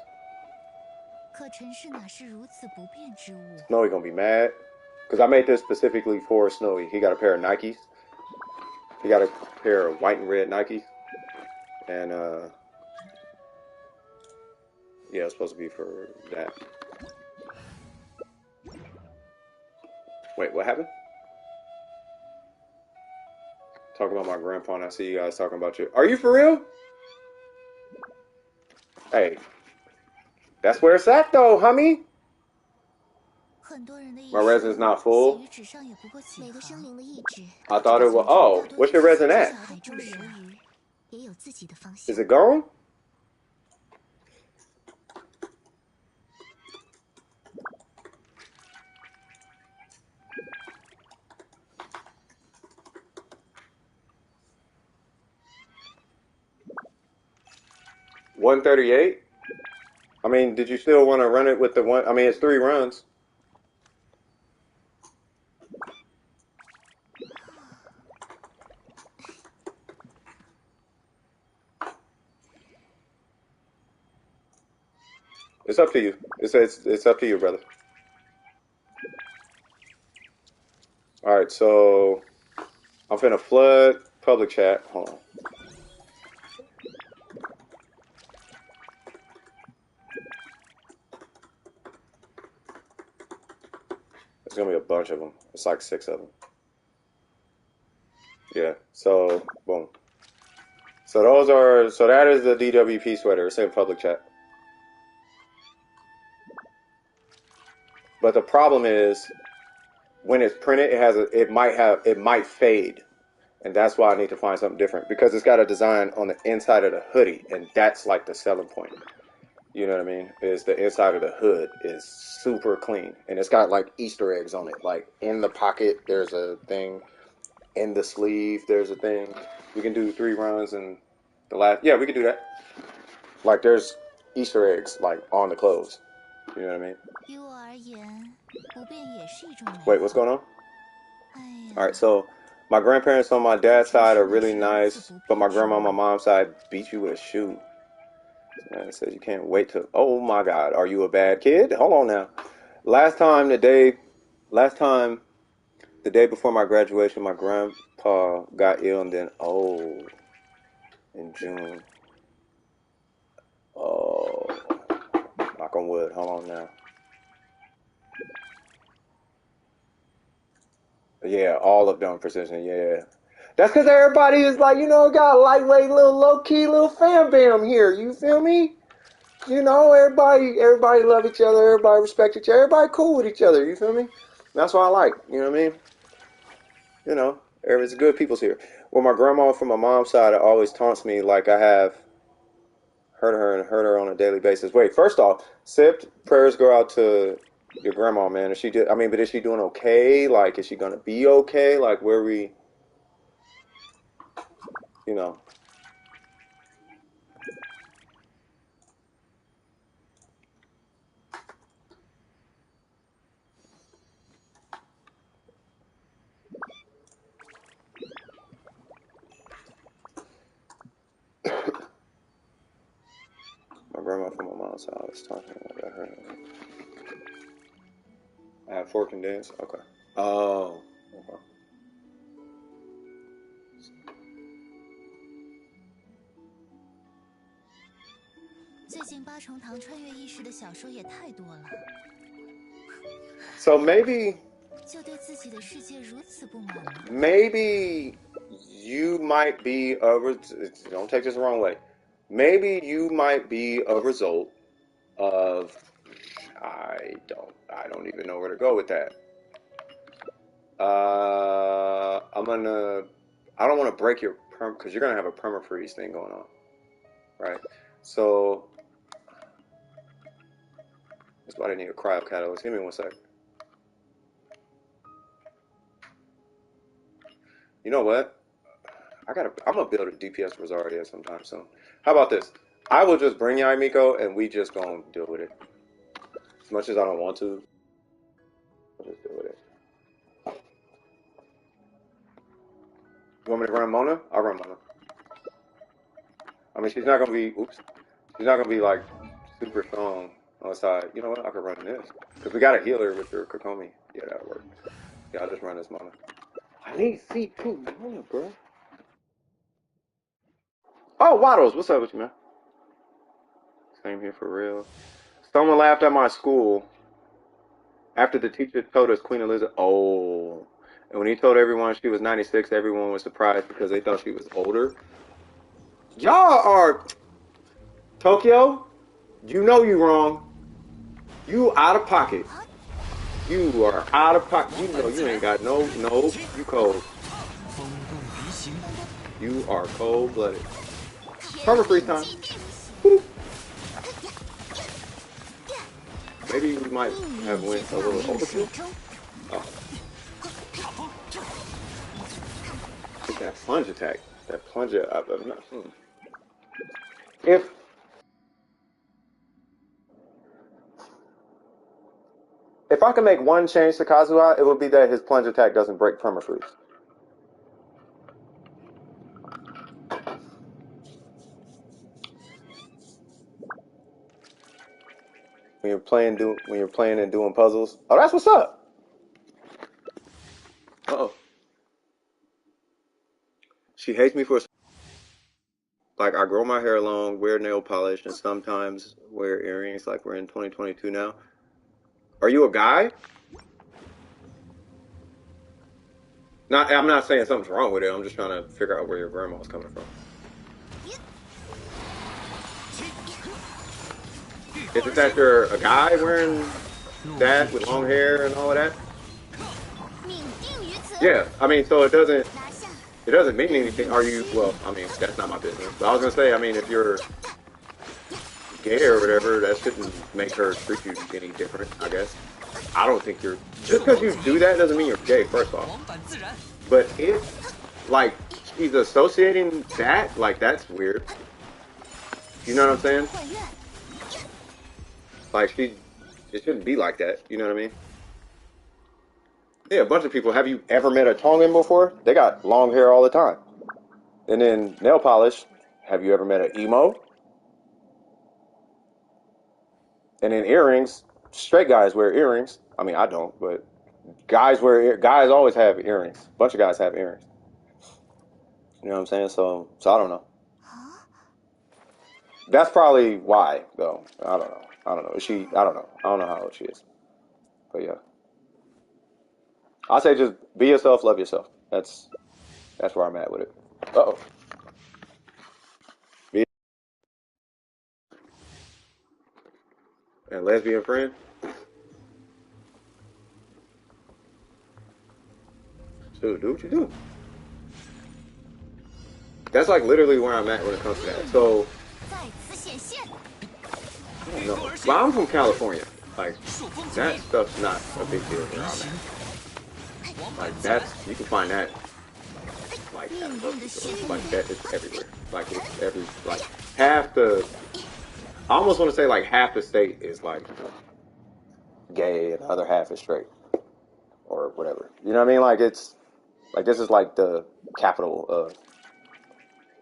Snowy gonna be mad. Because I made this specifically for Snowy. He got a pair of Nikes. He got a pair of white and red Nikes. And, yeah, it's supposed to be for that. Wait, what happened? Talking about my grandpa, and I see you guys talking about you. Are you for real? Hey, that's where it's at, though, homie. My resin's not full. I thought it was. Oh, what's your resin at? Is it gone? $138. I mean, did you still want to run it with the one? I mean, it's 3 runs. It's up to you. It's up to you, brother. All right, so I'm finna flood public chat. Hold on. There's gonna be a bunch of them. It's like 6 of them. Yeah. So boom. So those are. So that is the DWP sweater. It's in public chat. But the problem is, when it's printed, it might fade, and that's why I need to find something different because it's got a design on the inside of the hoodie, and that's like the selling point. You know what I mean? Is the inside of the hood is super clean, and it's got like Easter eggs on it. Like in the pocket, there's a thing. In the sleeve, there's a thing. We can do 3 runs, and the last. Yeah, we can do that. Like there's Easter eggs like on the clothes. You know what I mean? Wait, what's going on? Alright, so my grandparents on my dad's side are really nice, but my grandma on my mom's side beat you with a shoe. Man, it says you can't wait to. Oh my God, are you a bad kid? Hold on now. Last time, the day before my graduation, my grandpa got ill, and then in June. Oh, knock on wood. Hold on now. Yeah, all of them precision. Yeah, that's because everybody is like, got a lightweight, little low key, little fam bam here. You feel me? Everybody love each other. Everybody respect each other. Everybody cool with each other. You feel me? That's what I like. You know what I mean? Everybody's good people's here. Well, my grandma from my mom's side always taunts me like I have hurt her on a daily basis. Wait, first off, Sipped, prayers go out to your grandma, man. But is she doing okay? Like, is she gonna be okay? Like, where we, you know? My grandma from my mom's side was talking about her. I have 4 condensed. Okay. Oh. Okay. 最近8重堂穿越意识的小说也太多了。So maybe 就对自己的世界如此不满吗？ Maybe you might be don't take this the wrong way. Maybe you might be a result of I don't even know where to go with that. I don't want to break your perm because you're gonna have a permafreeze thing going on, right? So that's why I need a cryo catalyst. Give me 1 sec. You know what? I'm gonna build a DPS Rosaria sometime soon. How about this? I will just bring Yai Miko and we just gonna deal with it. As much as I don't want to, I'll just deal with it. You want me to run Mona? I'll run Mona. I mean, she's not gonna be. Oops. She's not gonna be like super strong on the side. You know what? I could run this because we got a healer with your Kokomi. Yeah, that'll work. Yeah, I'll just run this Mona. I need C2 Mona, bro. Oh, Waddles, what's up with you, man? Same here for real. Someone laughed at my school after the teacher told us Queen Elizabeth. Oh. And when he told everyone she was 96, everyone was surprised because they thought she was older. Y'all are. Tokyo, you know you wrong. You out of pocket. You are out of pocket. You know you ain't got no, you cold. You are cold-blooded. Cover freeze time. Woo. Maybe we might have went a little overkill. Oh. That plunge attack. That plunge If I could make one change to Kazuha, it would be that his plunge attack doesn't break permafreeze. When you're playing and doing puzzles. Oh, that's what's up. Uh-oh. She hates me for like I grow my hair long, wear nail polish, and sometimes wear earrings like we're in 2022 now. Are you a guy? I'm not saying something's wrong with it. I'm just trying to figure out where your grandma's coming from. Is it that you're a guy wearing that with long hair and all of that? Yeah, I mean, so it doesn't mean anything. Are you? Well, I mean, that's not my business. But I was gonna say, I mean, if you're gay or whatever, that shouldn't make her treat you any different, I guess. I don't think you're just because you do that doesn't mean you're gay. First off, but if like she's associating that, like that's weird. You know what I'm saying? Like it shouldn't be like that. You know what I mean? Yeah, a bunch of people. Have you ever met a Tongan before? They got long hair all the time. And then nail polish. Have you ever met an emo? And then earrings. Straight guys wear earrings. I mean, I don't, but guys always have earrings. A bunch of guys have earrings. You know what I'm saying? So I don't know. That's probably why, though. I don't know. I don't know. I don't know. I don't know how old she is. But yeah. I say just be yourself, love yourself. That's where I'm at with it. Uh-oh. Be a lesbian friend? Dude, do what you do. That's like literally where I'm at when it comes to that. So, I don't know. But I'm from California. Like, that stuff's not a big deal where I'm at. Like, you can find that, like, at a grocery store. Like, that is everywhere. Like, it's like, I almost want to say, like, half the state is, like, gay and the other half is straight. Or whatever. You know what I mean? Like, this is like the capital of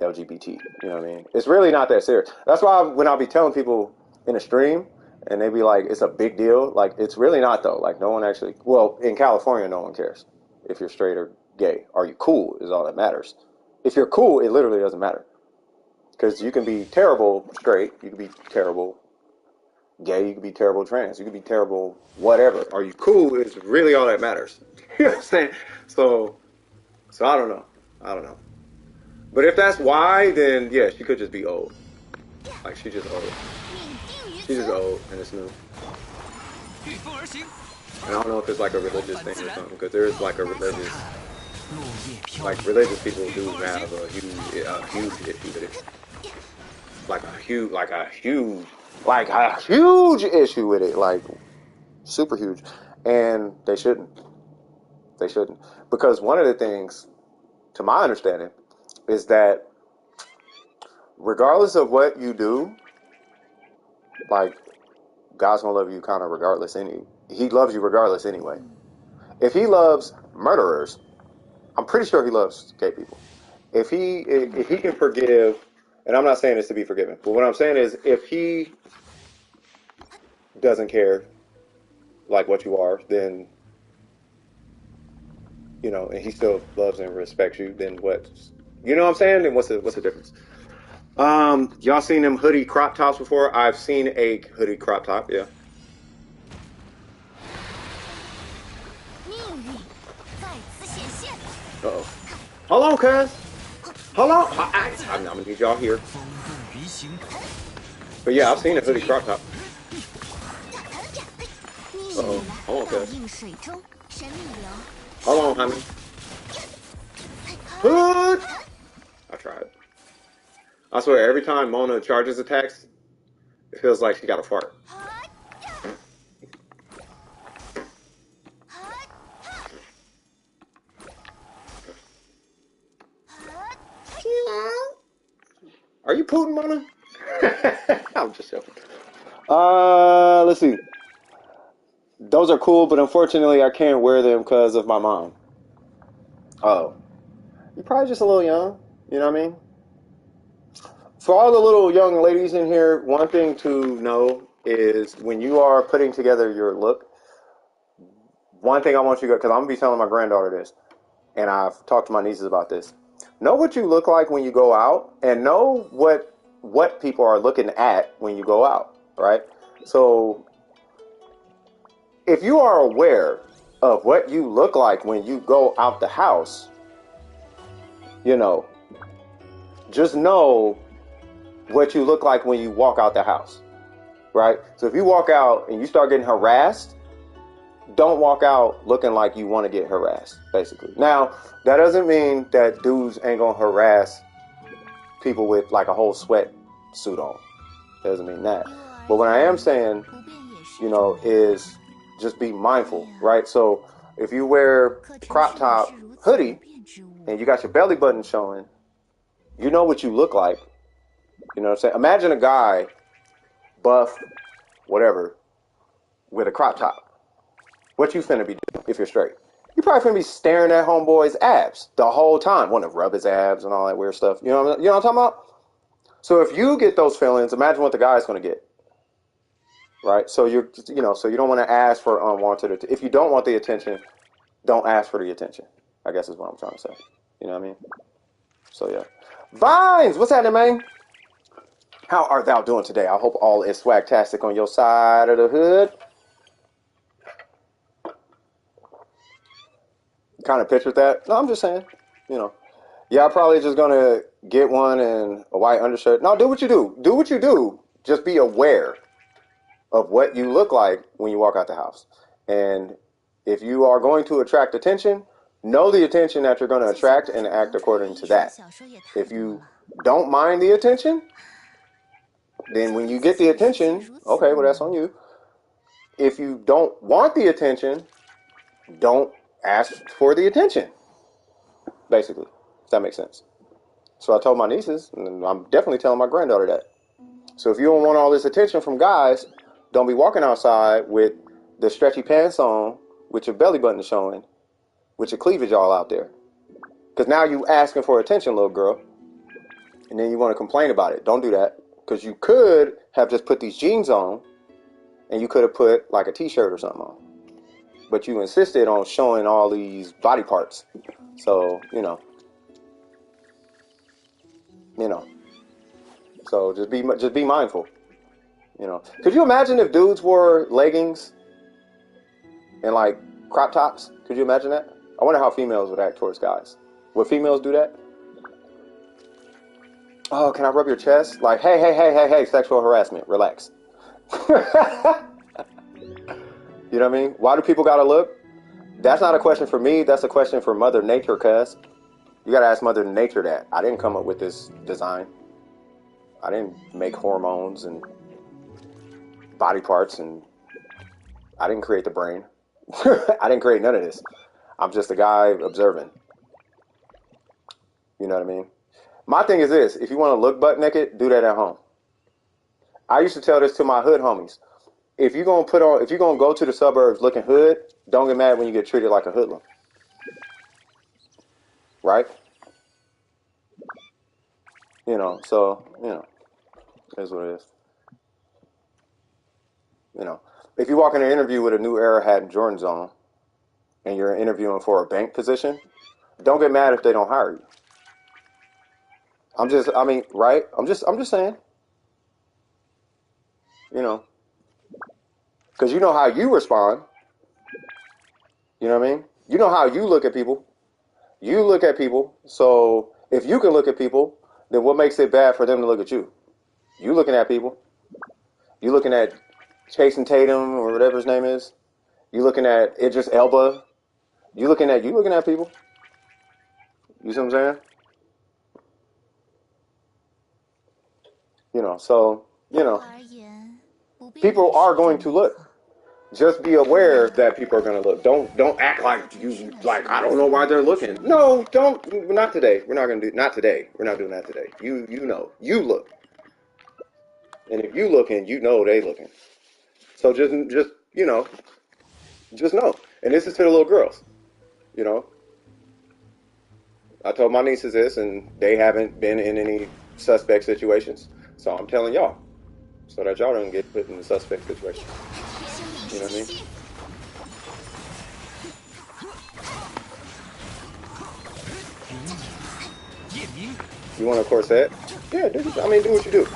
LGBT. You know what I mean? It's really not that serious. That's why when I'll be telling people in a stream and they be like, it's a big deal. Like, it's really not though. Like, no one actually, well, in California, no one cares if you're straight or gay. Are you cool is all that matters. If you're cool, it literally doesn't matter. Because you can be terrible straight. You can be terrible gay. You can be terrible trans. You can be terrible whatever. Are you cool is really all that matters. You know what I'm saying? So I don't know. But if that's why, then yeah, she could just be old. Like she's just old. She's just old and it's new. And I don't know if it's like a religious thing or something, because there is like a religious people do have a huge issue with it. Like a huge issue with it, like super huge. And they shouldn't. Because one of the things, to my understanding, is that regardless of what you do, like, God's gonna love you kind of regardless. He loves you regardless anyway. If he loves murderers, I'm pretty sure he loves gay people. If he can forgive, and I'm not saying this to be forgiven, but what I'm saying is if he doesn't care like what you are, then you know, and he still loves and respects you, then what? You know what I'm saying? Then what's the difference? Y'all seen them hoodie crop tops before? I've seen a hoodie crop top. Yeah. 命运在此显现。Uh oh. Hold on, cuz. Hold on. I'm gonna need y'all here. 风动鱼形， But yeah, I've seen a hoodie crop top. 逆 Uh oh. 雨 Hold on, 倒 cuz. 映水中，神秘流。 Hold on, honey. Hood. I tried. I swear, every time Mona charges attacks, it feels like she got a fart. Are you Putin, Mona? I'm just joking. Let's see. Those are cool, but unfortunately, I can't wear them because of my mom. Oh, you're probably just a little young. You know what I mean? For all the little young ladies in here, one thing to know is when you are putting together your look, one thing I want you to, because I'm going to be telling my granddaughter this, and I've talked to my nieces about this. Know what you look like when you go out, and know what people are looking at when you go out, right? So if you are aware of what you look like when you go out the house, you know, just know what you look like when you walk out the house, right? So if you walk out and you start getting harassed, don't walk out looking like you want to get harassed, basically. Now, that doesn't mean that dudes ain't gonna harass people with like a whole sweat suit on. Doesn't mean that. But what I am saying, you know, is just be mindful, right? So if you wear crop top hoodie and you got your belly button showing, you know what you look like. You know what I'm saying? Imagine a guy, buff, whatever, with a crop top. What you finna be doing if you're straight? You probably finna be staring at homeboy's abs the whole time, want to rub his abs and all that weird stuff. You know what I'm talking about? So if you get those feelings, imagine what the guy's gonna get, right? So you don't want to ask for unwanted. If you don't want the attention, don't ask for the attention. I guess is what I'm trying to say. You know what I mean? So yeah, Vines, what's happening, man? How art thou doing today? I hope all is swagtastic on your side of the hood. Kind of pictured that. No, I'm just saying, you know. Yeah, I'm probably just gonna get one and a white undershirt. No, do what you do. Do what you do. Just be aware of what you look like when you walk out the house. And if you are going to attract attention, know the attention that you're going to attract and act according to that. If you don't mind the attention, then when you get the attention, okay, well, that's on you. If you don't want the attention, don't ask for the attention, basically, if that makes sense. So I told my nieces, and I'm definitely telling my granddaughter that. So if you don't want all this attention from guys, don't be walking outside with the stretchy pants on, with your belly button showing, with your cleavage all out there. Because now you asking for attention, little girl, and then you want to complain about it. Don't do that. Because you could have just put these jeans on, and you could have put like a t-shirt or something on. But you insisted on showing all these body parts. So, you know. So just be mindful. You know. Could you imagine if dudes wore leggings and like crop tops? Could you imagine that? I wonder how females would act towards guys. Would females do that? Oh, can I rub your chest? Like, hey, sexual harassment. Relax. You know what I mean? Why do people gotta look? That's not a question for me. That's a question for Mother Nature, cuz. You gotta ask Mother Nature that. I didn't come up with this design. I didn't make hormones and body parts, and I didn't create the brain. I didn't create none of this. I'm just a guy observing. You know what I mean? My thing is this: if you want to look butt naked, do that at home. I used to tell this to my hood homies. If you're gonna go to the suburbs looking hood, don't get mad when you get treated like a hoodlum. right? So, is what it is. If you walk in an interview with a New Era hat and Jordans on, and you're interviewing for a bank position, don't get mad if they don't hire you. I mean, right? I'm just saying, you know, because you know how you respond. You know what I mean? You know how you look at people. You look at people. So if you can look at people, then what makes it bad for them to look at you? You looking at people. You looking at Chasing Tatum or whatever his name is. You looking at Idris Elba. You looking at people. You see what I'm saying? So people are going to look. Just be aware that people are going to look. Don't act like you like I don't know why they're looking. No, don't. Not today. We're not going to do. Not today. We're not doing that today. You look, and if you looking, you know they looking. So just know. And this is to the little girls. You know, I told my nieces this, and they haven't been in any suspect situations. So I'm telling y'all, so that y'all don't get put in the suspect situation. You know what I mean? You want a corset? Yeah, do what you do.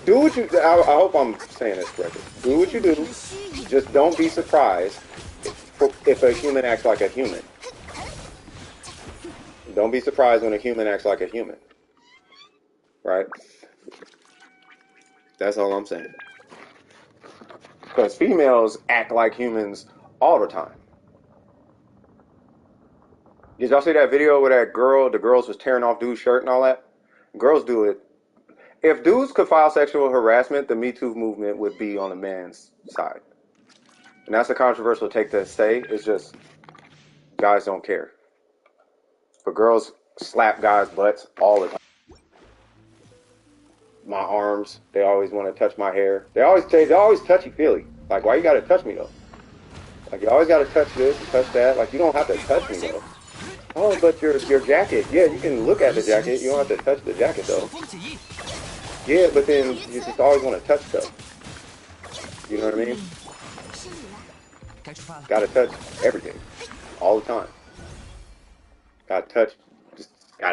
Do what you. I hope I'm saying this correctly. Do what you do. Just don't be surprised if a human acts like a human. Don't be surprised when a human acts like a human. Right? That's all I'm saying. Because females act like humans all the time. Did y'all see that video where the girls was tearing off dude's shirt and all that? Girls do it. If dudes could file sexual harassment, the Me Too movement would be on the man's side. And that's a controversial take to say. It's just guys don't care. But girls slap guys' butts all the time. My arms, they always want to touch my hair. They always touchy feely. Like, why you gotta touch me though? Like, you always gotta touch this and touch that. Like, you don't have to touch me though. Oh, but your jacket. Yeah, you can look at the jacket. You don't have to touch the jacket though. Yeah, but then you just always want to touch stuff. You know what I mean? Gotta touch everything, all the time. Gotta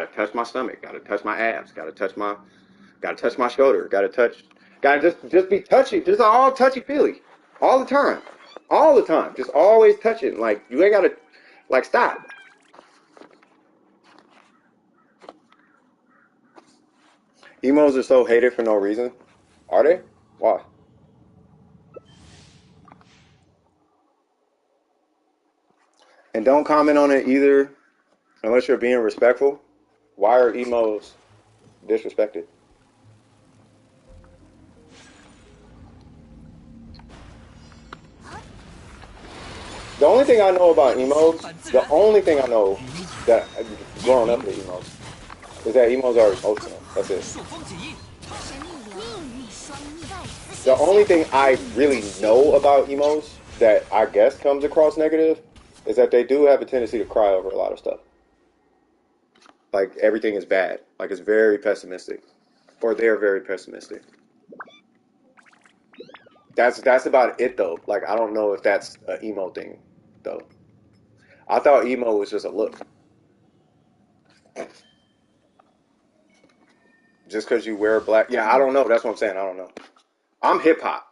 touch my stomach. Gotta touch my abs. Gotta touch my shoulder. Gotta just be touchy. Just all touchy feely, all the time, all the time. Just always touching. Like you ain't gotta, like stop. Emos are so hated for no reason. Are they? Why? And don't comment on it either, unless you're being respectful. Why are emos disrespected? The only thing I know about emos, the only thing I know that growing up with emos is that emos are emotional. That's it. The only thing I really know about emos that I guess comes across negative is that they do have a tendency to cry over a lot of stuff. Like everything is bad. Like it's very pessimistic, or they're very pessimistic. That's about it though. Like I don't know if that's an emo thing though. I thought emo was just a look. Just because you wear black, yeah, I don't know. That's what I'm saying. I don't know. I'm hip hop,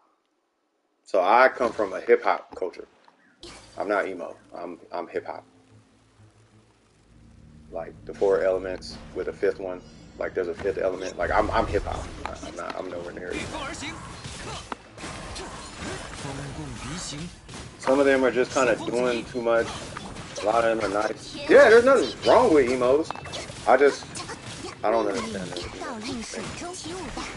so I come from a hip hop culture. I'm not emo. I'm hip hop. Like the four elements with a fifth one. Like there's a fifth element. Like I'm hip hop. I'm nowhere near it. Some of them are just kind of doing too much. A lot of them are nice. Yeah, there's nothing wrong with emos. I don't understand it.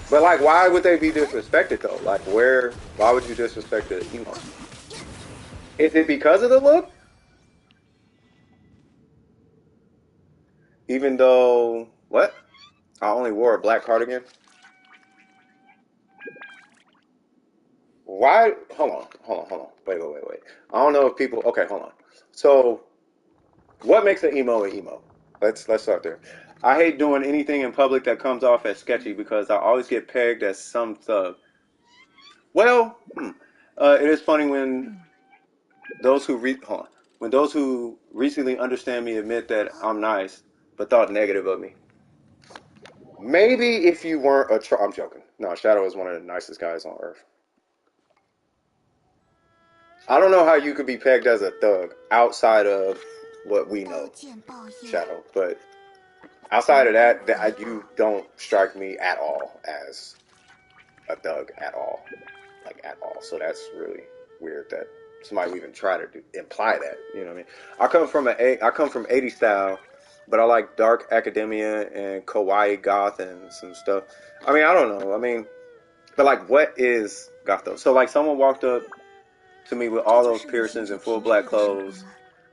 But like, why would they be disrespected though? Like, why would you disrespect the emo? Is it because of the look? Even though, what? I only wore a black cardigan? Why? Hold on. Wait. I don't know if people, okay, hold on. So, What makes an emo an emo? Let's start there. I hate doing anything in public that comes off as sketchy because I always get pegged as some thug. Well, it is funny when those who recently understand me admit that I'm nice, but thought negative of me. Maybe if you weren't I'm joking. No, Shadow is one of the nicest guys on earth. I don't know how you could be pegged as a thug outside of what we know, Shadow, but outside of that you don't strike me at all as a thug at all, like at all. So that's really weird that somebody would even try to imply that. You know what I mean? I come from 80s style, but I like dark academia and kawaii goth and some stuff. I mean, I don't know. I mean, but like, what is goth though? So like, someone walked up to me with all those piercings and full black clothes.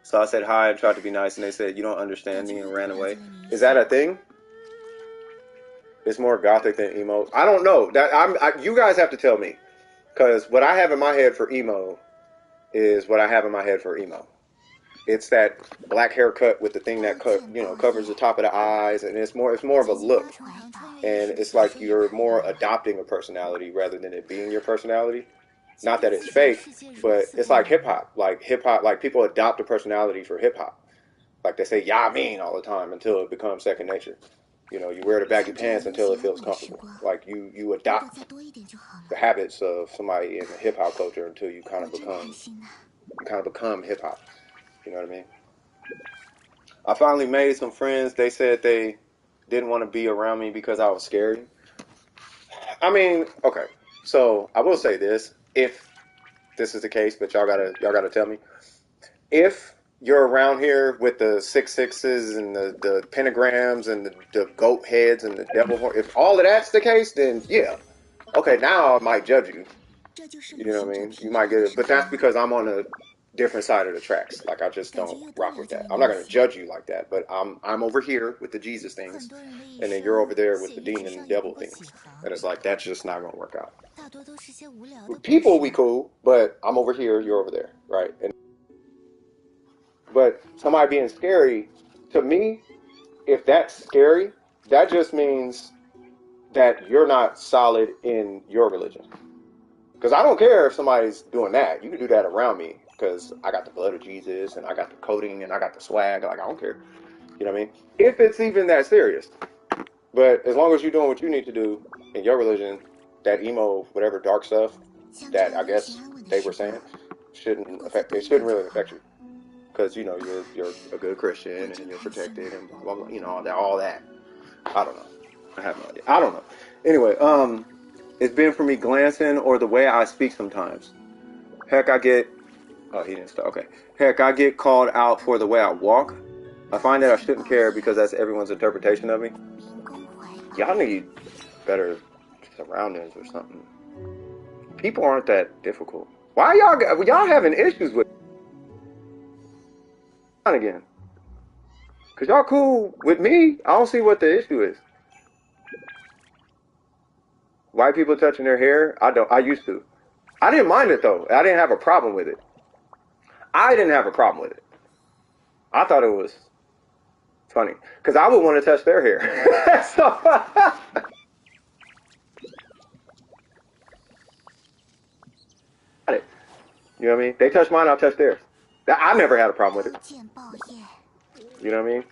So I said hi and tried to be nice, and they said, "You don't understand me," and ran away. Is that a thing? It's more gothic than emo. I don't know. You guys have to tell me, because what I have in my head for emo is what I have in my head for emo. It's that black haircut with the thing that covers the top of the eyes, and it's more of a look, and it's like you're more adopting a personality rather than it being your personality. Not that it's fake, but it's like hip hop. Like people adopt a personality for hip hop. Like they say "yeah, I mean" all the time until it becomes second nature. You know, you wear the baggy pants until it feels comfortable. Like you adopt the habits of somebody in the hip hop culture until you kind of become hip hop. You know what I mean? I finally made some friends. They said they didn't want to be around me because I was scary. I mean, okay. So I will say this: if this is the case, but y'all gotta tell me if you're around here with the 666s and the pentagrams and the goat heads and the devil horn. If all of that's the case, then yeah, okay. Now I might judge you. You know what I mean? You might get it, but that's because I'm on a different side of the tracks. Like I just don't rock with that. I'm not gonna judge you like that, but I'm over here with the Jesus things, and then you're over there with the demon and devil things, and it's like that's just not gonna work out. With people, we cool, but I'm over here, you're over there, right? And but somebody being scary to me, if that's scary, that just means that you're not solid in your religion. Because I don't care if somebody's doing that. You can do that around me because I got the blood of Jesus and I got the coating and I got the swag. Like, I don't care. You know what I mean? If it's even that serious. But as long as you're doing what you need to do in your religion, that emo, whatever dark stuff that I guess they were saying shouldn't really affect you. Because, you know, you're a good Christian and you're protected and blah, blah, blah, you know, all that. I don't know. I have no idea. I don't know. Anyway, it's been for me glancing or the way I speak sometimes. Heck, he didn't start. Okay. Heck, I get called out for the way I walk. I find that I shouldn't care because that's everyone's interpretation of me. Y'all need better surroundings or something. People aren't that difficult. Why y'all having issues with again? Cause y'all cool with me. I don't see what the issue is. White people touching their hair, I used to. I didn't mind it though. I didn't have a problem with it. I didn't have a problem with it. I thought it was funny because I would want to touch their hair. So, you know what I mean? They touch mine, I'll touch theirs. I never had a problem with it. You know what I mean?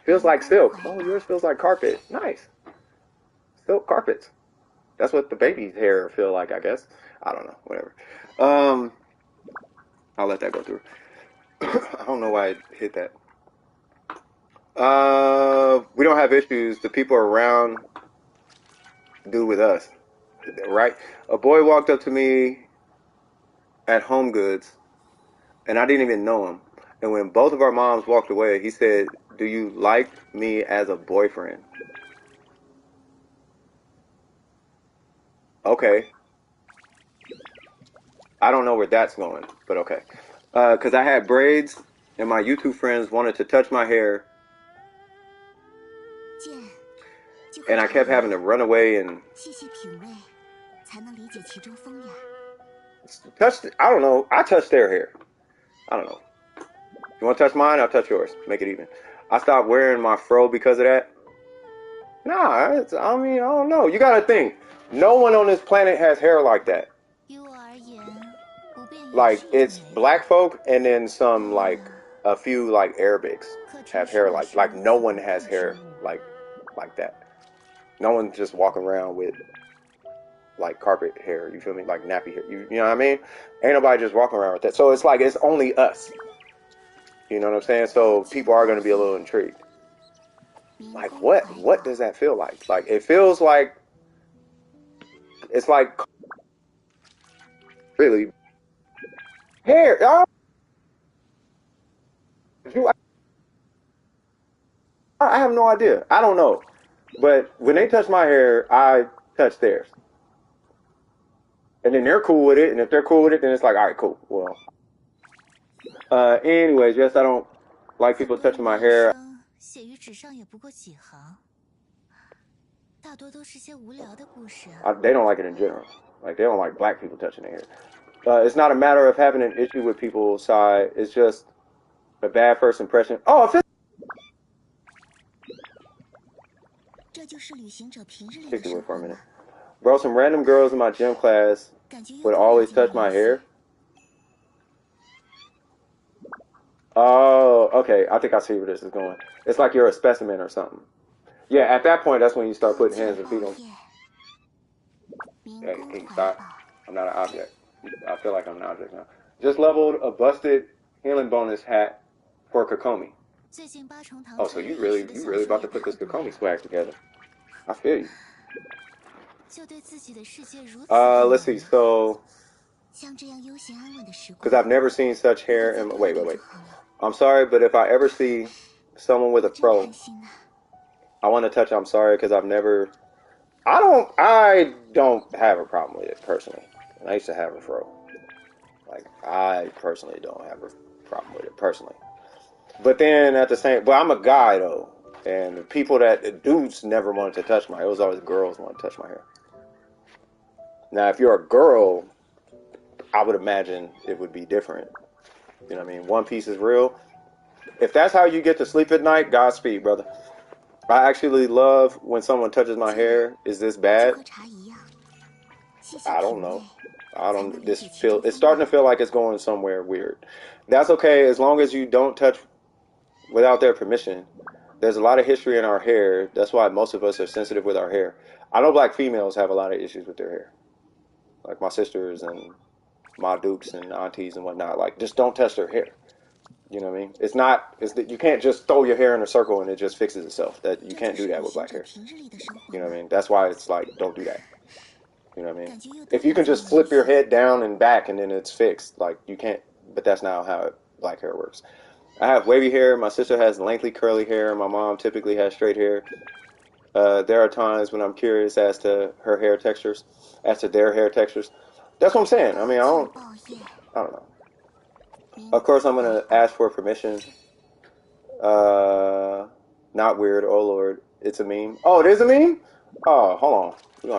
Feels like silk. Oh, yours feels like carpet. Nice. Silk carpets. That's what the baby's hair feel like, I guess. I don't know. Whatever. I'll let that go through. I don't know why I hit that. We don't have issues. The people around do with us, right? A boy walked up to me at Home Goods, and I didn't even know him. And when both of our moms walked away, he said, "Do you like me as a boyfriend?" Okay. I don't know where that's going, but okay. Because I had braids, and my YouTube friends wanted to touch my hair, and I kept having to run away and touch. I don't know. I touched their hair. I don't know. You want to touch mine? I'll touch yours. Make it even. I stopped wearing my fro because of that. Nah, I mean, I don't know. You gotta think. No one on this planet has hair like that. Like, it's black folk and then some, like, a few, like, Arabics have hair like no one has hair like that. No one's just walking around with, like, carpet hair, you feel me? Like, nappy hair. You know what I mean? Ain't nobody just walking around with that. So it's like, it's only us. You know what I'm saying? So people are going to be a little intrigued. Like, what does that feel like? Like, it feels like, it's like, really, hair. Oh, I have no idea. I don't know. But when they touch my hair, I touch theirs. And then they're cool with it. And if they're cool with it, then it's like, all right, cool. Well, anyways, yes, I don't like people touching my hair. They don't like it in general. Like, they don't like black people touching their hair. It's not a matter of having an issue with people's side. It's just a bad first impression. Oh, if it's... Stick to it for a minute. Bro, some random girls in my gym class would always touch my hair. Oh, okay. I think I see where this is going. It's like you're a specimen or something. Yeah, at that point, that's when you start putting hands and feet on. Hey, can you stop? I'm not an object. I feel like I'm an object now. Just leveled a busted healing bonus hat for Kokomi. Oh, so you really about to put this Kokomi swag together. I feel you. Let's see, so... Because I've never seen such hair in... Wait. I'm sorry, but if I ever see someone with a fro, I want to touch I'm sorry, because I've never... I don't have a problem with it, personally. I used to have a fro. Like, I personally don't have a problem with it, personally. But then at the same... But I'm a guy, though. And the people that... Dudes never wanted to touch my hair. It was always girls wanted to touch my hair. Now, if you're a girl, I would imagine it would be different. You know what I mean? One Piece is real. If that's how you get to sleep at night, Godspeed, brother. I actually love when someone touches my hair. Is this bad? I don't know. It's starting to feel like it's going somewhere weird. That's okay as long as you don't touch without their permission. There's a lot of history in our hair. That's why most of us are sensitive with our hair. I know black females have a lot of issues with their hair. Like my sisters and my dukes and aunties and whatnot. Like, just don't touch their hair. You know what I mean? It's that you can't just throw your hair in a circle and it just fixes itself. That you can't do that with black hair. You know what I mean? That's why it's like, don't do that. You know what I mean? If you can just flip your head down and back and then it's fixed, like, you can't. But that's not how black hair works. I have wavy hair. My sister has lengthy curly hair. My mom typically has straight hair. There are times when I'm curious as to their hair textures. That's what I'm saying. I mean, I don't know. Of course, I'm gonna ask for permission. Not weird. Oh Lord, it's a meme. Oh, it is a meme. Oh, hold on. We're gonna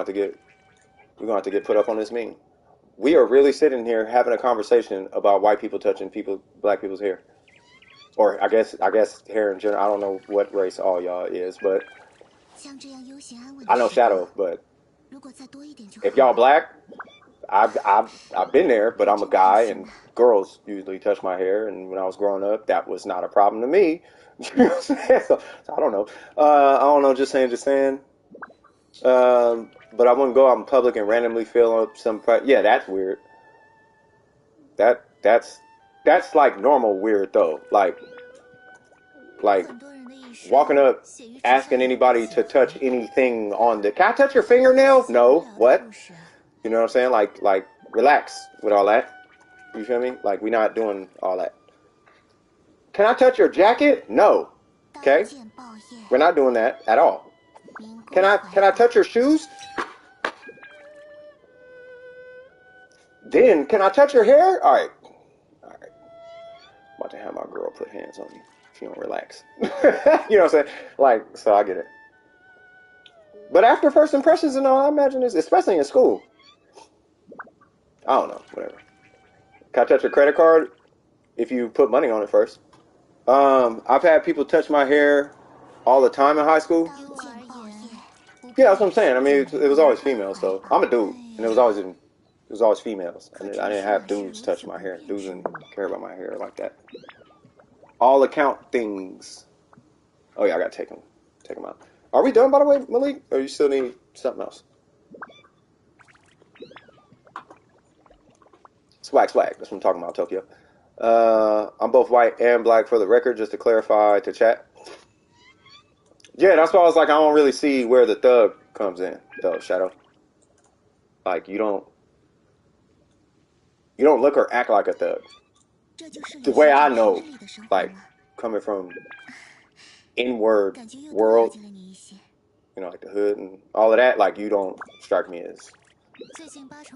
have to get put up on this meme. We are really sitting here having a conversation about white people touching black people's hair, or I guess hair in general. I don't know what race all y'all is, but I know Shadow. But if y'all black, I've been there, but I'm a guy, and girls usually touch my hair. And when I was growing up, that was not a problem to me. You know what I'm saying? So I don't know. I don't know. Just saying. But I wouldn't go out in public and randomly fill up some. Yeah, that's weird. That's like normal weird though. Like walking up, asking anybody to touch anything on the. Can I touch your fingernail? No. What? You know what I'm saying? Like relax with all that. You feel me? Like, we're not doing all that. Can I touch your jacket? No. Okay? We're not doing that at all. Can I touch your shoes? Then, can I touch your hair? All right. I'm about to have my girl put hands on you if you don't relax. You know what I'm saying? Like, so I get it. But after first impressions and all, I imagine this, especially in school. I don't know, whatever. Can I touch your credit card if you put money on it first? I've had people touch my hair all the time in high school. Yeah, that's what I'm saying. I mean, it was always females, though. I'm a dude, and it was always females. I didn't have dudes touch my hair. Dudes didn't care about my hair like that. All account things. Oh yeah, I gotta take them out. Are we done, by the way, Malik? Or you still need something else? Swag. That's what I'm talking about, Tokyo. I'm both white and black for the record, just to clarify to chat. Yeah, that's why I was like, I don't really see where the thug comes in, though, Shadow. Like, you don't look or act like a thug. The way I know, like, coming from inward world, you know, like the hood and all of that, like, you don't strike me as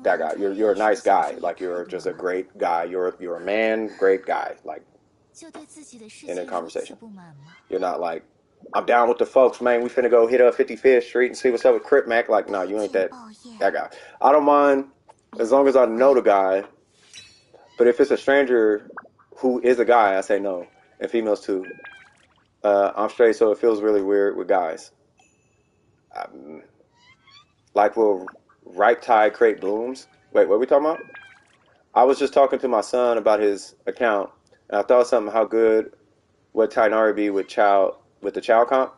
that guy. You're a nice guy. Like, you're just a great guy. You're a man, great guy. Like, in a conversation. You're not like, I'm down with the folks, man. We finna go hit up 55th Street and see what's up with Crip Mac. Like, no, you ain't that guy. I don't mind as long as I know the guy. But if it's a stranger who is a guy, I say no. And females too. I'm straight, so it feels really weird with guys. Like, will ripe tide create blooms? Wait, what are we talking about? I was just talking to my son about his account, and I thought something how good would Tainari be with the Chow comp.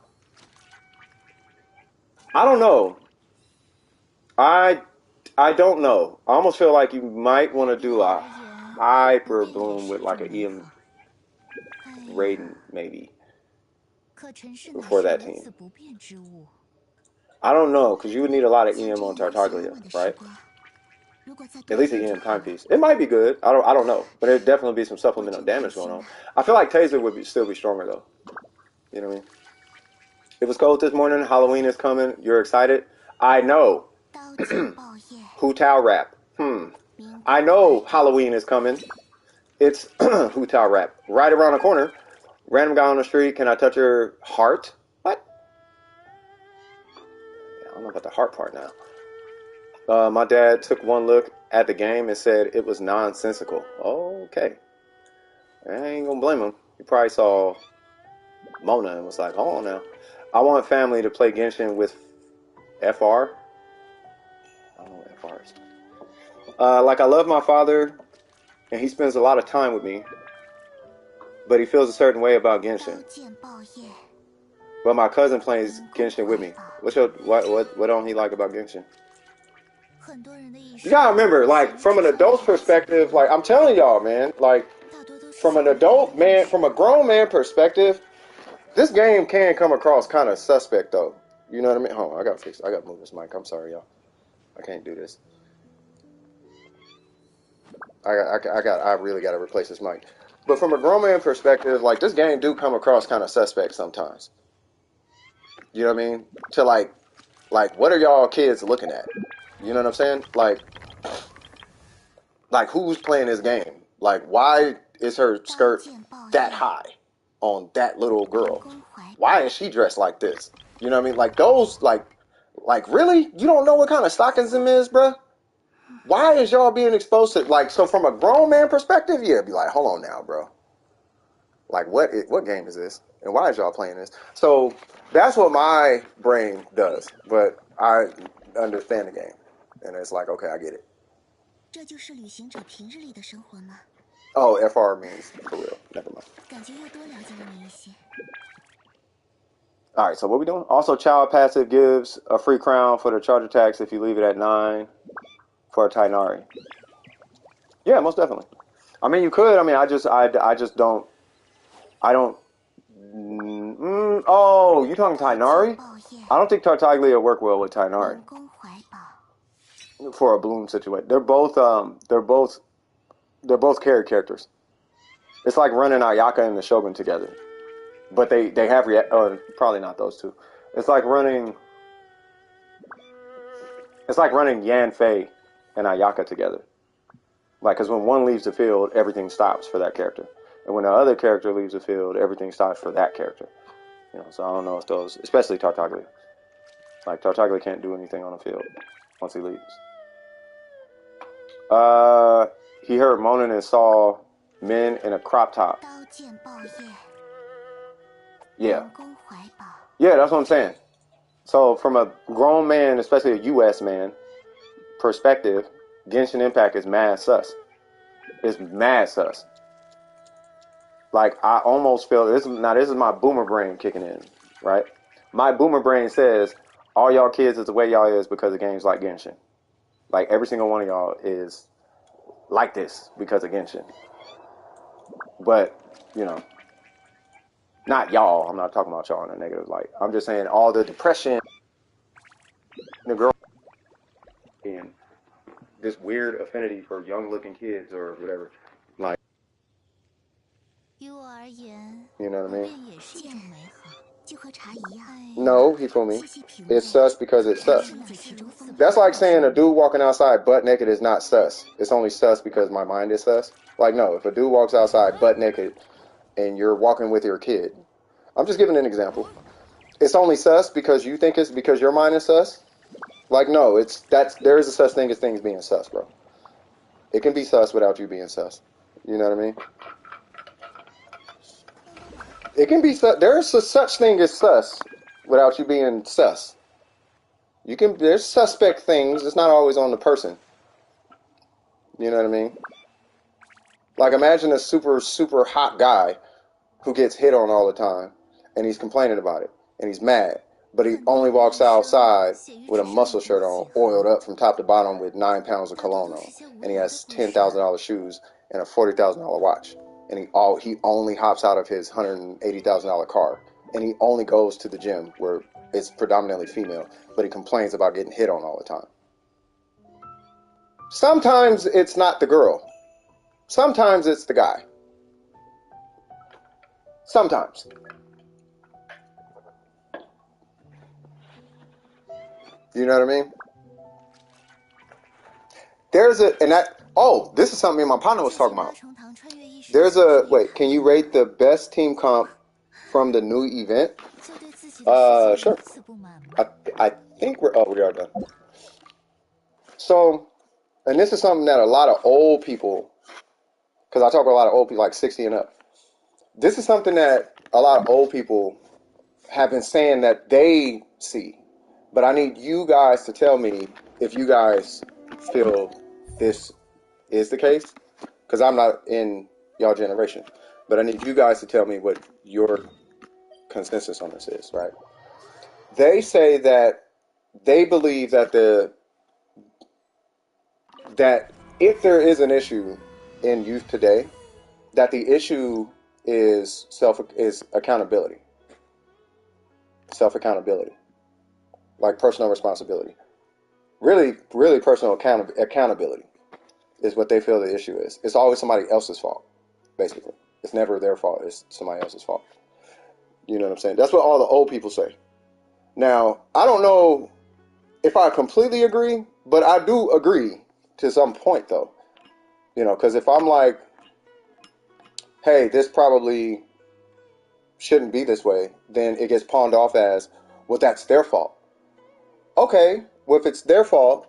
I don't know. I don't know. I almost feel like you might want to do a hyper bloom with like an EM Raiden maybe for that team. I don't know, because you would need a lot of EM on Tartaglia, right? At least an EM timepiece. It might be good. I don't know, but it'd definitely be some supplemental damage going on. I feel like Taser would still be stronger though. You know what I mean? It was cold this morning. Halloween is coming. You're excited? I know. Hu Tao rap. I know Halloween is coming. It's Hu Tao rap. Right around the corner. Random guy on the street. Can I touch your heart? What? I don't know about the heart part now. My dad took one look at the game and said it was nonsensical. Okay. I ain't gonna blame him. He probably saw Mona and was like, hold on now. I want family to play Genshin with FR. I don't know what FR is. Like, I love my father, and he spends a lot of time with me, but he feels a certain way about Genshin. But my cousin plays Genshin with me. What don't he like about Genshin? You gotta remember, like, from an adult's perspective, like, I'm telling y'all, man, like, from an adult man, from a grown man perspective, this game can come across kind of suspect, though. You know what I mean? Hold on, I gotta move this mic. I'm sorry, y'all. I can't do this. I really gotta replace this mic. But from a grown man perspective, like, this game do come across kind of suspect sometimes. You know what I mean? To like, what are y'all kids looking at? You know what I'm saying? Like who's playing this game? Like, why is her skirt that high on that little girl? Why is she dressed like this? You know what I mean? Like, those, like really? You don't know what kind of stockings them is, bruh? Why is y'all being exposed to, like, so from a grown man perspective, yeah, be like, hold on now, bro. Like, what game is this? And why is y'all playing this? So that's what my brain does. But I understand the game. And it's like, okay, I get it. Oh, FR means for real. Never mind. Alright, so what we doing? Also, child passive gives a free crown for the charge attacks if you leave it at 9 for a Tainari. Yeah, most definitely. I mean, you could. I mean, I just don't. I don't. Oh, you talking Tainari? I don't think Tartaglia will work well with Tainari for a bloom situation. They're both characters. It's like running Ayaka and the Shogun together, but they have probably not those two. It's like running Yan Fei and Ayaka together. Like, because when one leaves the field, everything stops for that character. And when the other character leaves the field, everything stops for that character. You know, so I don't know if those, especially Tartaglia. Like, Tartaglia can't do anything on the field once he leaves. He heard moaning and saw men in a crop top. Yeah. 王宫怀抱。 Yeah, that's what I'm saying. So from a grown man, especially a U.S. man perspective, Genshin Impact is mad sus. It's mad sus. Like I almost feel this is my boomer brain kicking in, right? My boomer brain says all y'all kids is the way y'all is because of games like Genshin. Like every single one of y'all is like this because of Genshin. But, you know, not y'all. I'm not talking about y'all in a negative light. I'm just saying all the depression, the girl, and this weird affinity for young looking kids or whatever. Like, 于我而言， you know what I 不 mean? 便也是一种美好，就和茶一样。 No, he told me. 细细品味， It's sus because it's 才能 sus. 理解其中风味。 That's like saying a dude walking outside butt naked is not sus. It's only sus because my mind is sus. Like, no, if a dude walks outside butt naked and you're walking with your kid, I'm just giving an example. It's only sus because you think it's because your mind is sus. Like, no, there is a such thing as things being sus, bro. It can be sus without you being sus. You know what I mean? It can be sus. There's a such thing as sus without you being sus. There's suspect things. It's not always on the person. You know what I mean? Like imagine a super, super hot guy who gets hit on all the time and he's complaining about it and he's mad, but he only walks outside with a muscle shirt on, oiled up from top to bottom with 9 pounds of cologne on, and he has $10,000 shoes and a $40,000 watch, and he only hops out of his $180,000 car, and he only goes to the gym where it's predominantly female, but he complains about getting hit on all the time. Sometimes it's not the girl. Sometimes it's the guy. Sometimes. You know what I mean? This is something me and my partner was talking about. Wait, can you rate the best team comp from the new event? Sure. I think we are done. So, and this is something that a lot of old people, because I talk to a lot of old people like 60 and up. This is something that a lot of old people have been saying that they see. But I need you guys to tell me if you guys feel this is the case, because I'm not in y'all generation. But I need you guys to tell me what your consensus on this is, right? They say that they believe that that if there is an issue in youth today, that the issue is accountability. Self-accountability. Like personal responsibility. Really, really personal accountability is what they feel the issue is. It's always somebody else's fault, basically. It's never their fault. It's somebody else's fault. You know what I'm saying? That's what all the old people say. Now, I don't know if I completely agree, but I do agree to some point, though. You know, because if I'm like, hey, this probably shouldn't be this way, then it gets pawned off as, well, that's their fault. Okay, well, if it's their fault,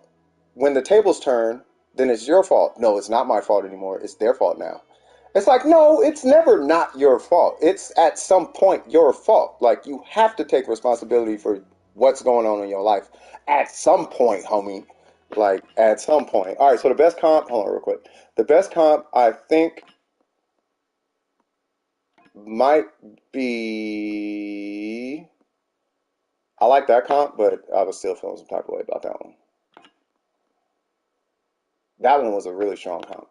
when the tables turn, then it's your fault. No, it's not my fault anymore. It's their fault now. It's like, no, it's never not your fault. It's at some point your fault. Like, you have to take responsibility for what's going on in your life at some point, homie. Like, at some point. All right, so the best comp, hold on real quick. The best comp, I think, might be... I like that comp, but I was still feeling some type of way about that one. That one was a really strong comp.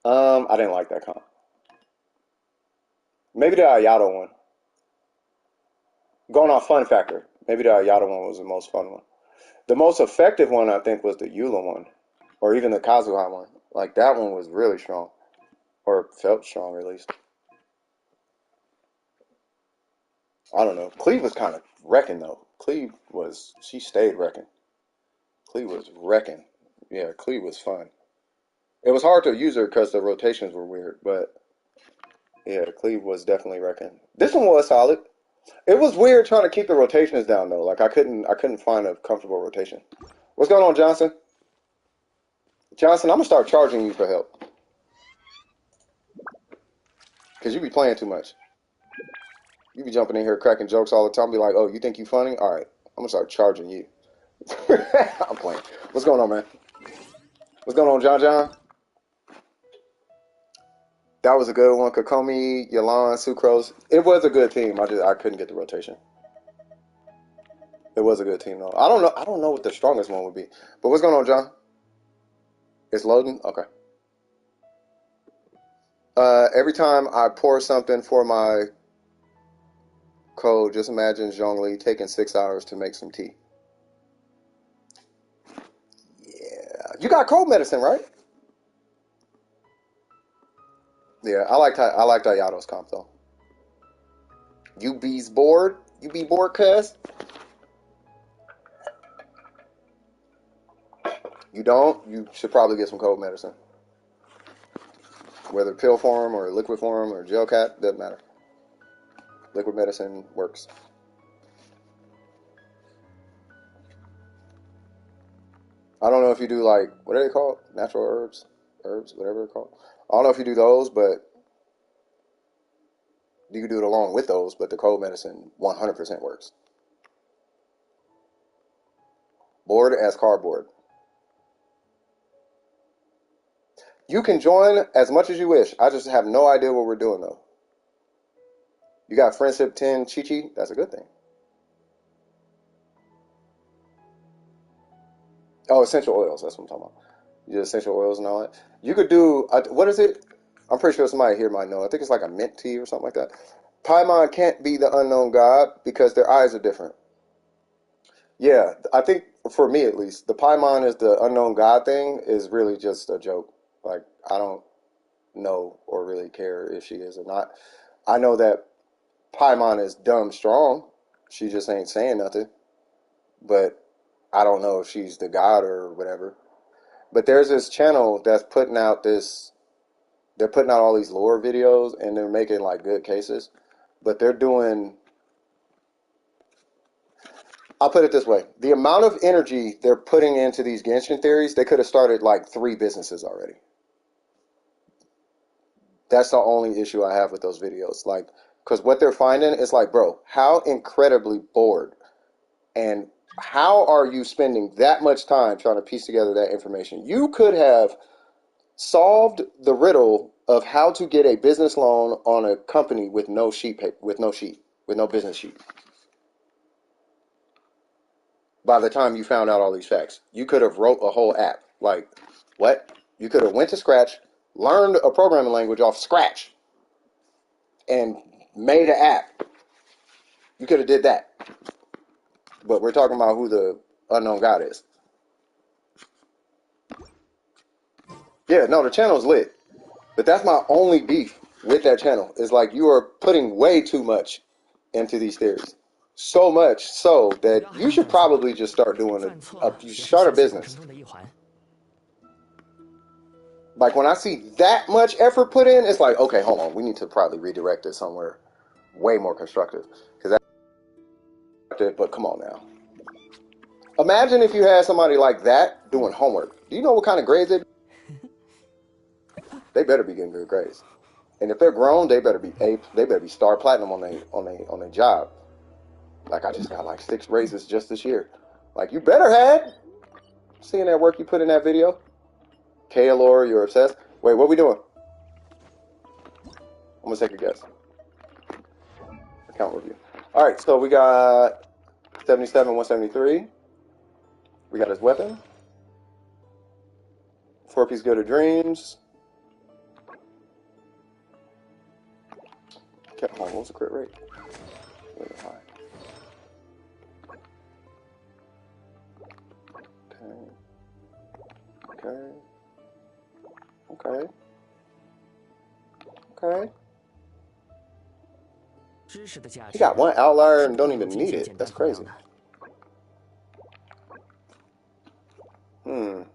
I didn't like that comp. Maybe the Ayato one. Going off fun factor, maybe the Ayato one was the most fun one. The most effective one, I think, was the Eula one, or even the Kazuha one. Like, that one was really strong, or felt strong, at least. I don't know. Cleve was kind of wrecking, though. She stayed wrecking. Cleve was wrecking. Yeah, Cleve was fun. It was hard to use her because the rotations were weird, but yeah, Cleve was definitely wrecking. This one was solid. It was weird trying to keep the rotations down though. Like I couldn't find a comfortable rotation. What's going on, Johnson? Johnson, I'm gonna start charging you for help because you be playing too much. You be jumping in here cracking jokes all the time. Be like, oh, you think you funny? All right, I'm gonna start charging you. I'm playing. What's going on, man? What's going on, John John? That was a good one. Kokomi, Yalan, Sucrose. It was a good team. I couldn't get the rotation. It was a good team though. I don't know what the strongest one would be. But what's going on, John? It's loading? Okay. Every time I pour something for my code, just imagine Zhongli taking 6 hours to make some tea. Yeah. You got cold medicine, right? Yeah, I liked Ayato's comp though. You be's bored? You be bored, cuz? You don't? You should probably get some cold medicine. Whether pill form or liquid form or gel cap, doesn't matter. Liquid medicine works. I don't know if you do like, what are they called? Natural herbs? Herbs, whatever they're called. I don't know if you do those, but you can do it along with those, but the cold medicine 100% works. Bored as cardboard. You can join as much as you wish. I just have no idea what we're doing though. You got Friendship 10 Chi-Chi? That's a good thing. Oh, essential oils. That's what I'm talking about. You do essential oils and all that. You could do, what is it? I'm pretty sure somebody here might know. I think it's like a mint tea or something like that. Paimon can't be the unknown god because their eyes are different. Yeah, I think for me at least, the Paimon is the unknown god thing is really just a joke. Like, I don't know or really care if she is or not. I know that Paimon is dumb strong. She just ain't saying nothing. But I don't know if she's the god or whatever. But there's this channel that's putting out this, they're putting out all these lore videos and they're making like good cases. But they're doing, I'll put it this way. The amount of energy they're putting into these Genshin theories, they could have started like 3 businesses already. That's the only issue I have with those videos. Like, because what they're finding is like, bro, how incredibly bored and how are you spending that much time trying to piece together that information? You could have solved the riddle of how to get a business loan on a company with no sheet paper, with no business sheet. By the time you found out all these facts, you could have wrote a whole app. Like, what? You could have went to Scratch, learned a programming language off Scratch, and made an app. You could have did that. But we're talking about who the unknown god is. Yeah, no, the channel's lit. But that's my only beef with that channel. Is like you are putting way too much into these theories. So much so that you should probably just start doing start a business. Like when I see that much effort put in, it's like, okay, hold on, we need to probably redirect it somewhere way more constructive. Because that, but come on now. Imagine if you had somebody like that doing homework. Do you know what kind of grades they better be getting good grades. And if they're grown, they better be they better be star platinum on their job. Like I just got like 6 raises just this year. Like you better had. Seeing that work you put in that video. Kaelor, you're obsessed. Wait, what we doing? I'm gonna take a guess. Account review. Alright, so we got 77, 173. We got his weapon. 4-piece Good of Dreams. Kept home. What was the crit rate? Really high. Okay. He got 1 outlier and don't even need it. That's crazy. I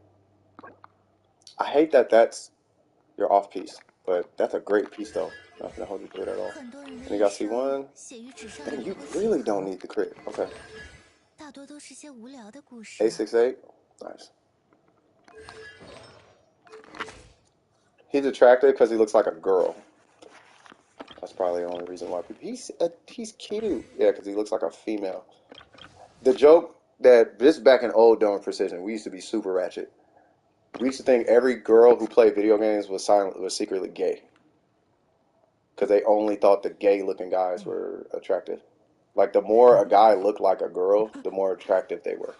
hate that that's your off piece, but that's a great piece though. Not gonna hold you to it at all. And you got C1. Dang, you really don't need the crit. Okay. A68. Nice. He's attractive because he looks like a girl. That's probably the only reason why people. He's cute. Yeah, because he looks like a female. The joke that this back in old Dome Precision, we used to be super ratchet. We used to think every girl who played video games was secretly gay because they only thought the gay-looking guys were attractive. Like the more a guy looked like a girl, the more attractive they were.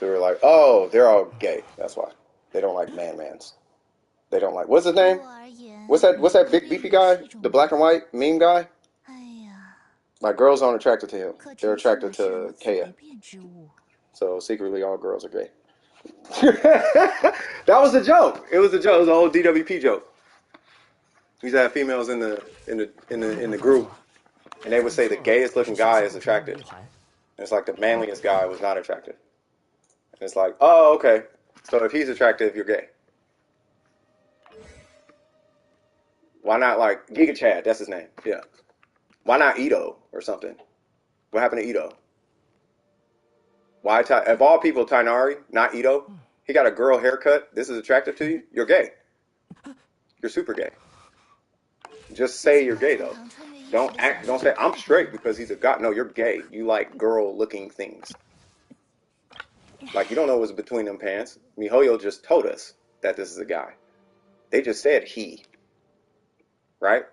So we were like, oh, they're all gay. That's why they don't like man-mans. They don't like what's his name? What's that big beefy guy? The black and white meme guy? Like girls aren't attracted to him. They're attracted to Kaya. So secretly all girls are gay. That was a joke. It was a joke. It was a whole DWP joke. We used to have females in the group, and they would say the gayest looking guy is attractive. And it's like the manliest guy was not attractive. And it's like, oh, okay. So if he's attractive, you're gay. Why not like Giga Chad? That's his name. Yeah. Why not Ito or something? What happened to Ito? Why of all people, Tainari, not Ito? He got a girl haircut. This is attractive to you? You're gay. You're super gay. Just say you're gay though. Don't say I'm straight because he's a guy. No, you're gay. You like girl looking things. Like you don't know what's between them pants. MiHoYo just told us that this is a guy. They just said he. Right?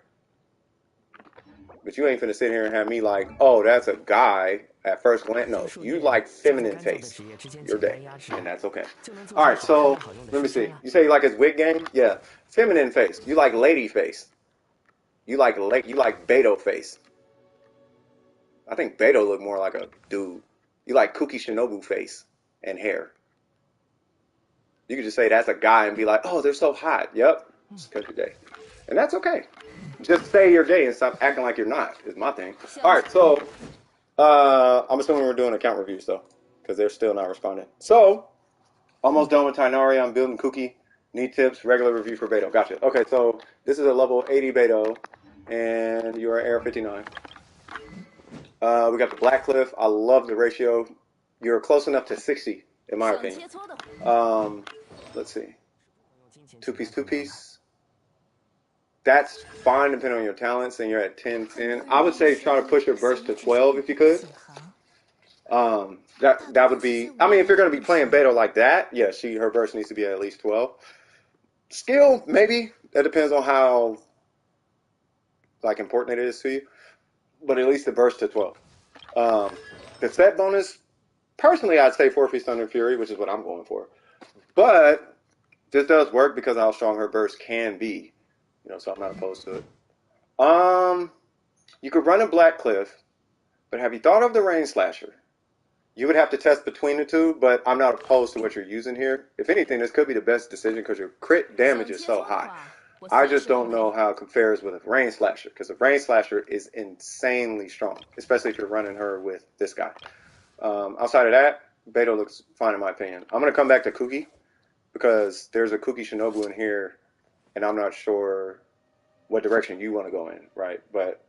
But you ain't finna sit here and have me like, oh, that's a guy at first glance. No, you like feminine face. You're gay, and that's okay. All right, so let me see. You say you like his wig game? Yeah, feminine face. You like lady face. You like Beto face. I think Beto look more like a dude. You like Kuki Shinobu face and hair. You could just say that's a guy and be like, oh, they're so hot. Yep, it's because you're gay, and that's okay. Just say you're gay and stop acting like you're not, is my thing. All right, so I'm assuming we're doing account reviews, though, because they're still not responding. So, almost done with Tainari. I'm building Cookie. Need tips, regular review for Beto. Gotcha. Okay, so this is a level 80 Beto, and you're AR59. We got the Black Cliff. I love the ratio. You're close enough to 60, in my opinion. Let's see. Two-piece. That's fine depending on your talents, and you're at 10-10. I would say try to push your burst to 12 if you could. That would be. I mean, if you're going to be playing Beto like that, yeah, her burst needs to be at least 12. Skill, maybe. That depends on how like important it is to you. But at least the burst to 12. The set bonus, personally, I'd say 4-piece Thunder Fury, which is what I'm going for. But this does work because of how strong her burst can be. So I'm not opposed to it. You could run a Black Cliff, but have you thought of the Rain Slasher? You would have to test between the two, but I'm not opposed to what you're using here. If anything, this could be the best decision because your crit damage is so high. I just don't know how it compares with a Rain Slasher, because a Rain Slasher is insanely strong, especially if you're running her with this guy. Outside of that, Beto looks fine in my opinion. I'm going to come back to Kuki, because there's a Kuki Shinobu in here, and I'm not sure what direction you want to go in, right? But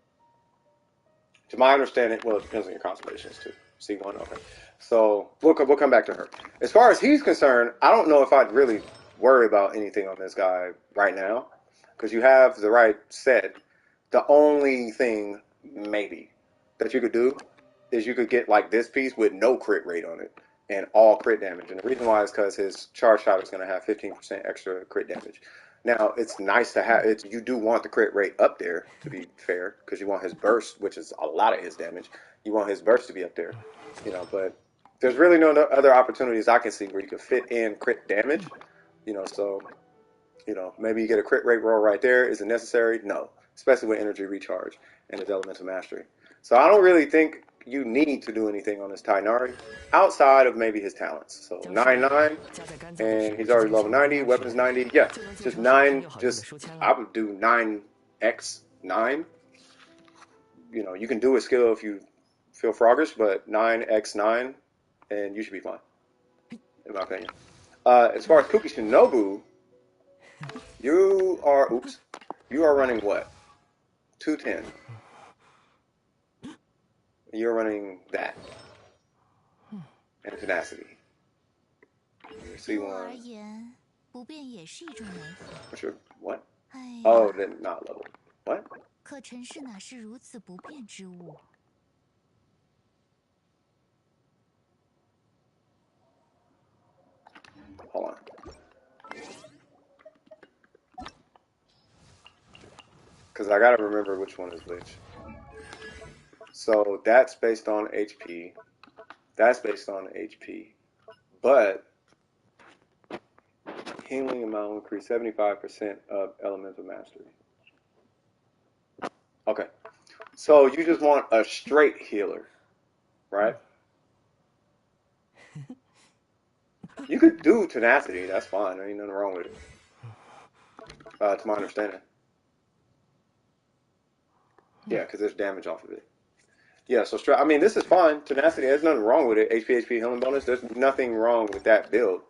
to my understanding, well, it depends on your constellations too. C1, okay. So we'll come back to her. As far as he's concerned, I don't know if I'd really worry about anything on this guy right now, because you have the right set. The only thing, maybe, that you could do is you could get like this piece with no crit rate on it and all crit damage. And the reason why is because his charge shot is going to have 15% extra crit damage. Now, it's nice to have it. You do want the crit rate up there, to be fair, because you want his burst, which is a lot of his damage. You want his burst to be up there, but there's really no other opportunities I can see where you can fit in crit damage, so, maybe you get a crit rate roll right there. Is it necessary? No, especially with energy recharge and his elemental mastery. So I don't really think you need to do anything on this Tainari outside of maybe his talents. So 9-9, and he's already level 90, weapons 90. Yeah, just 9. I would do 9x9. You can do a skill if you feel froggish, but 9x9, and you should be fine, in my opinion. As far as Kuki Shinobu, you are running what? 210. You're running that. And tenacity. C1. What's your what? Oh, then not level. What? 可尘世哪是如此不变之物？ Hold on. Because I gotta remember which one is which. So that's based on HP. That's based on HP. But healing amount will increase 75% of elemental mastery. Okay. So you just want a straight healer, right? You could do tenacity, that's fine. There ain't nothing wrong with it. To my understanding. Yeah, because there's damage off of it. Yeah, so I mean, this is fine. Tenacity, there's nothing wrong with it. HP healing bonus, there's nothing wrong with that build.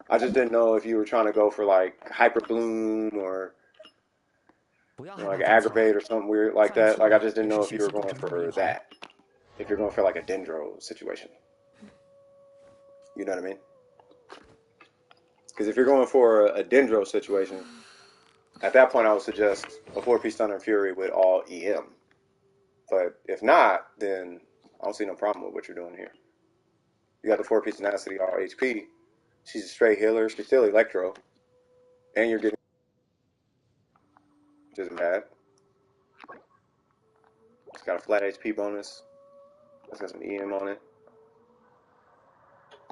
I just didn't know if you were trying to go for like Hyper Bloom or like Aggravate or something weird like that. Like I just didn't know if you were going for that. If you're going for like a Dendro situation. You know what I mean? Because if you're going for a Dendro situation, at that point I would suggest a 4-piece Thunder and Fury with all EM. But if not, then I don't see no problem with what you're doing here. You got the 4-piece Tenacity, all HP. She's a straight healer. She's still Electro. And you're getting... Which isn't bad. It's got a flat HP bonus. It's got some EM on it.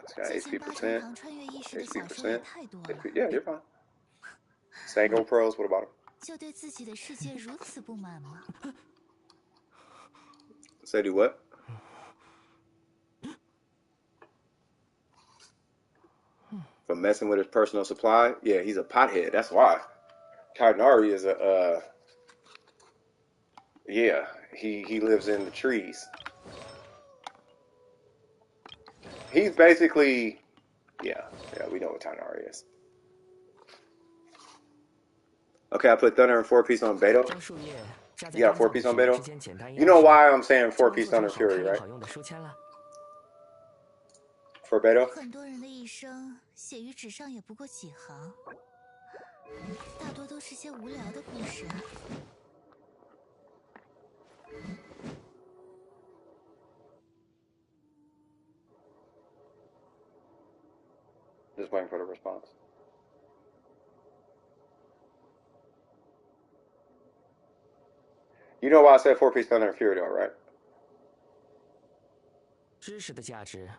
It's got HP percent. HP percent. HP, yeah, you're fine. Sango Pearls, what about them? 就对自己的世界如此不满吗？ Say do what? For messing with his personal supply? Yeah, he's a pothead. That's why. Kainari is a yeah, he lives in the trees. He's basically yeah, we know what Kainari is. Okay, I put Thunder and 4-piece on Beto. You got a 4-piece on Beto? You know why I'm saying 4-piece Thunder and Fury, right? For Beto? 很多人的一生写于纸上也不过几行，大多都是些无聊的故事。 Just waiting for the response. You know why I said 4-piece Thunder and Fury though, right? 知识的价值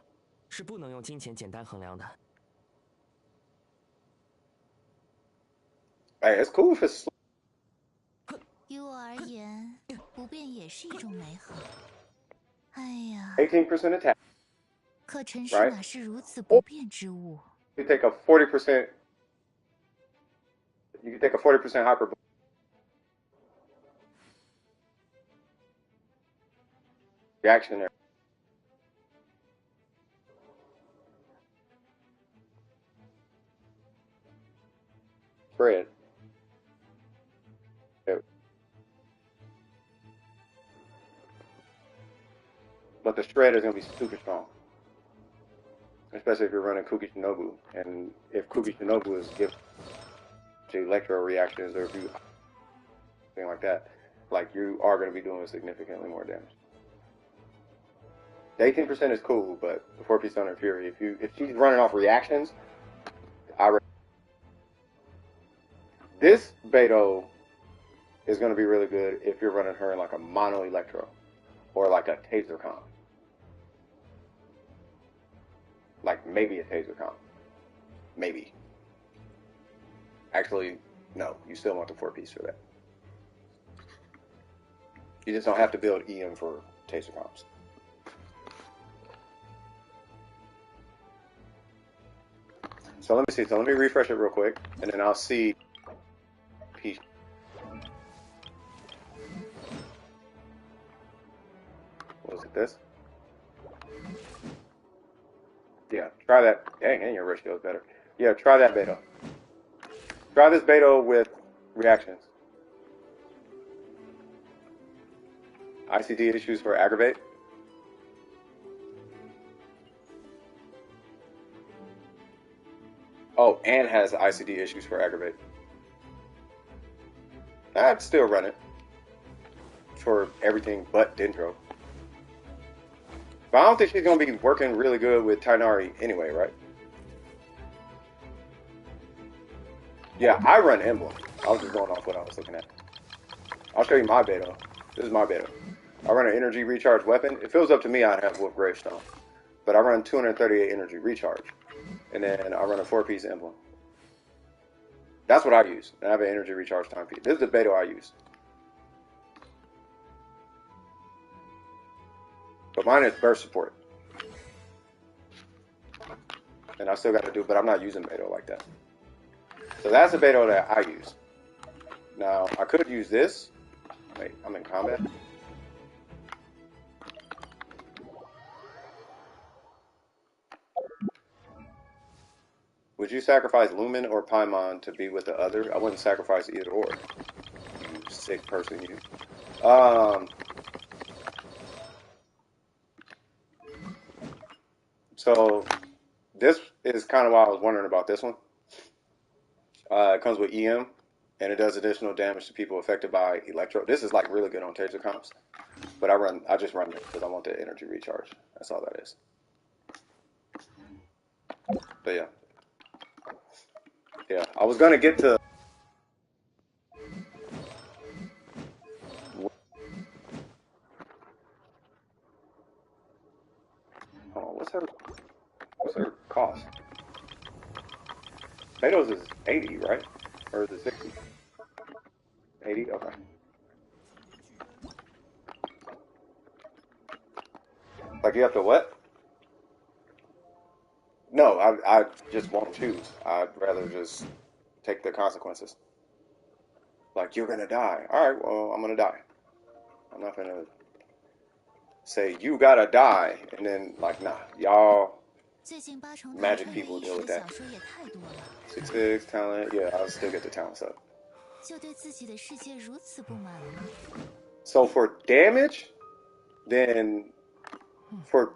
是不能用金钱简单衡量的。 Hey, it's cool if it's... 于我而言，不变也是一种美好。哎呀， 18% attack. 可尘世哪是如此不变之物？ You take a 40%. You can take a 40% hyper. Reaction there. Spread. Yeah. But the shred is going to be super strong. Especially if you're running Kuki Shinobu. And if Kuki Shinobu is given to electro reactions or if you thing like that, like you are going to be doing significantly more damage. The 18% is cool, but the 4-piece Thunder and Fury, if she's running off reactions, this Beto is going to be really good if you're running her in like a mono electro or like a taser comp. Like maybe a taser comp. Maybe. Actually, no, you still want the 4-piece for that. You just don't have to build EM for taser comps. So let me see. So let me refresh it real quick, and then I'll see. Was it this? Yeah, try that. Dang, and your ratio is better. Yeah, try that Beto. Try this Beto with reactions. ICD issues for aggravate. Oh, and has ICD issues for aggravate. I'd still run it. for everything but Dendro. But I don't think she's going to be working really good with Tighnari anyway, right? Yeah, I run Emblem. I was just going off what I was looking at. I'll show you my beta. This is my beta. I run an energy recharge weapon. If it was up to me, I'd have Wolf Gravestone. But I run 238 energy recharge. And then I run a 4-piece emblem. That's what I use. And I have an energy recharge timepiece. This is the beta I use. But mine is burst support. And I still got to do, but I'm not using beta like that. So that's the beta that I use. Now, I could use this. Wait, I'm in combat. Would you sacrifice Lumen or Paimon to be with the other? I wouldn't sacrifice either or. You sick person, you. So, this is kind of why I was wondering about this one. It comes with EM, and it does additional damage to people affected by Electro. This is like really good on Taser comps, but I just run it because I want the energy recharge. That's all that is. But yeah, I was gonna get to. Oh, what's her cost? Potatoes is 80, right? Or is it 60? 80? Okay. Like you have to what? No, I just won't choose. I'd rather just take the consequences. Like, you're gonna die. Alright, well, I'm gonna die. I'm not gonna say, you gotta die, and then, like, nah, y'all magic people deal with that. 6'6", talent, yeah, I'll still get the talents up. So for damage, then for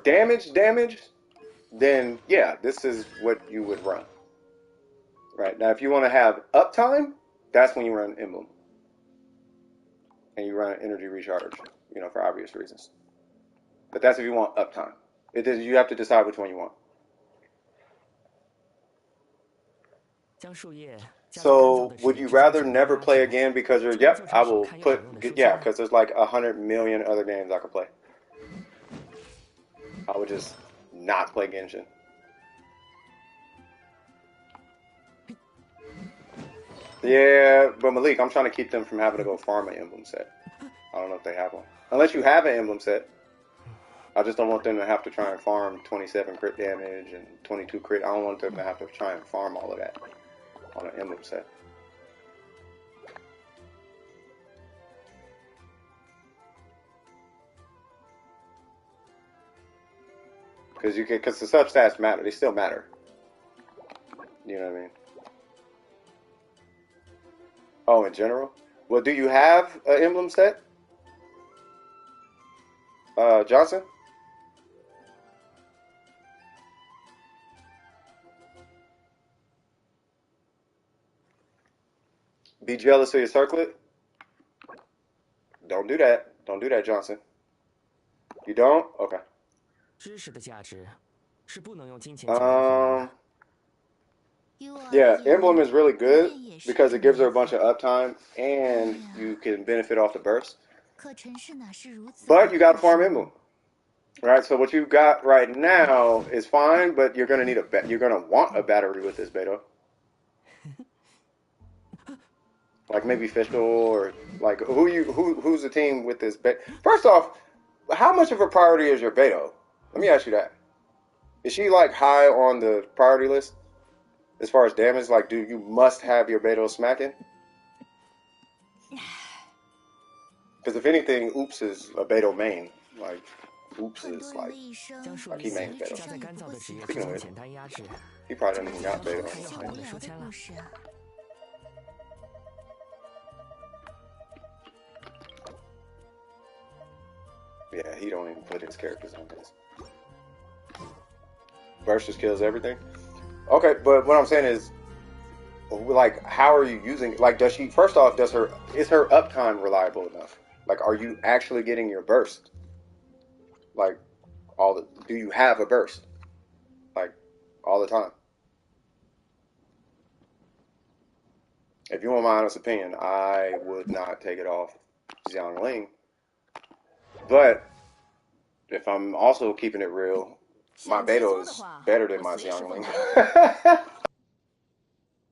damage, then yeah, this is what you would run. Right, now if you want to have uptime, that's when you run Emblem. And you run energy recharge, you know, for obvious reasons. But that's if you want uptime. You have to decide which one you want. So, would you rather never play again because you're, yep, I will put, yeah, because there's like 100 million other games I could play. I would just not play Genshin. Yeah, but Malik, I'm trying to keep them from having to go farm an emblem set. I don't know if they have one. Unless you have an emblem set. I just don't want them to have to try and farm 27 crit damage and 22 crit. I don't want them to have to try and farm all of that on an emblem set. Because the substats matter. They still matter. You know what I mean? Oh, in general? Well, do you have an emblem set? Johnson? Be jealous of your circlet? Don't do that. Don't do that, Johnson. You don't? Okay. Yeah, Emblem is really good because it gives her a bunch of uptime and you can benefit off the burst. But you got to farm Emblem. Right? So what you got right now is fine, but you're going to need you're going to want a battery with this beta. Like maybe Fischl or like who's the team with this beta? First off, how much of a priority is your beta? Let me ask you that. Is she like high on the priority list as far as damage? Like, do you must have your beta smacking? Because if anything, Oops is a beta main. Like, Oops is like he mains beta. Speaking of which, he probably doesn't even got beta on his main. Yeah, he don't even put his characters on this. Burst just kills everything. Okay, but what I'm saying is, like, how are you using it? Like, does she, first off, is her uptime reliable enough? Like, are you actually getting your burst? Like, do you have a burst? Like, all the time? If you want my honest opinion, I would not take it off Xiangling. But if I'm also keeping it real, my Beto is better than my Xiangling.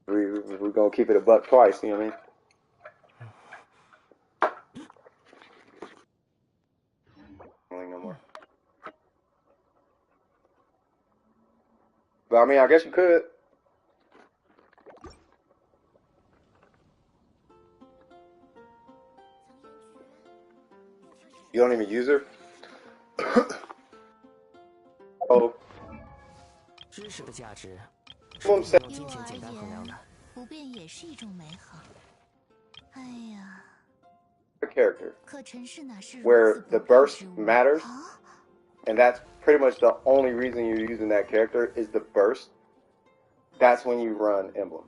We're gonna keep it a buck twice, you know what I mean? No more. But I mean, I guess you could. You don't even use her? Oh. 知识的价值是 Mom 不 said 能用金钱简单衡量的。不变也是一种美好。哎呀， a character 可尘世哪是如此 where 不 the 变 burst 之物 matters, 啊？ and that's pretty much the only reason you're using that character is the burst. That's when you run Emblem.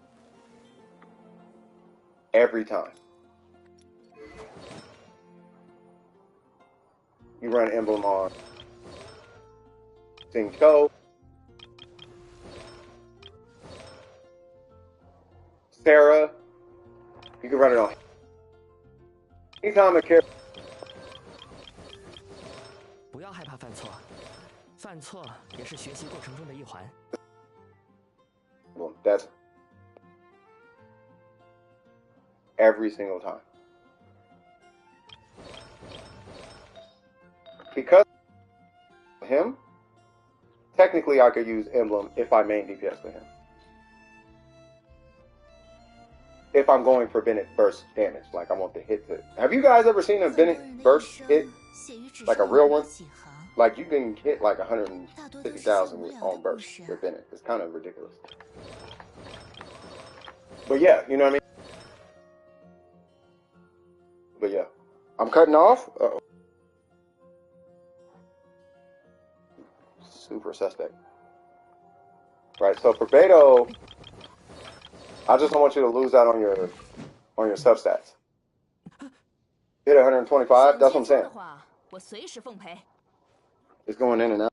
Every time. You run Emblem on Sing Cho, Sarah. You can run it on anytime a character. 不要害怕犯错，犯错也是学习过程中的一环。That's every single time. Because of him, technically I could use Emblem if I main DPS with him. If I'm going for Bennett burst damage, like I want the hit to. Have you guys ever seen a Bennett burst hit? Like a real one? Like you can hit like 150,000 on burst with Bennett. It's kind of ridiculous. But yeah, you know what I mean? But yeah. I'm cutting off. Uh-oh. Super suspect. Right, so for Beto, I just don't want you to lose out on your substats. Hit 125, that's what I'm saying. 我随时奉陪。 It's going in and out.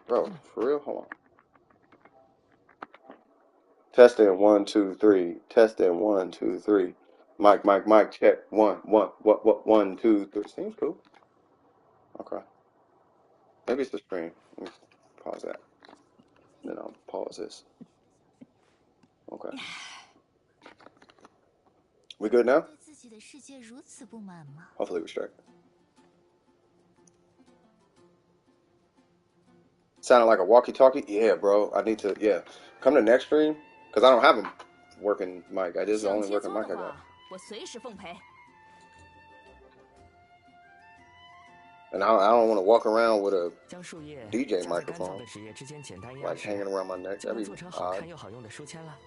Bro, for real? Hold on. Testing 1, 2, 3. Testing 1, 2, 3. Mic, check. 1, 1, 2, 3. Seems cool. Okay. Maybe it's the stream. Let me pause that. Then I'll pause this. Okay. We good now? Hopefully we're straight. Sounded like a walkie-talkie? Yeah, bro. I need to, yeah. Come to next stream, because I don't have a working mic. This is the only working mic I got. 我随时奉陪。 And I don't want to walk around with a 将树叶 DJ 夹在干燥 microphone 的纸页之间简单压 like 实， hanging around my neck. 就 That'd 能 be 做成好 odd. 看又好用的书签了。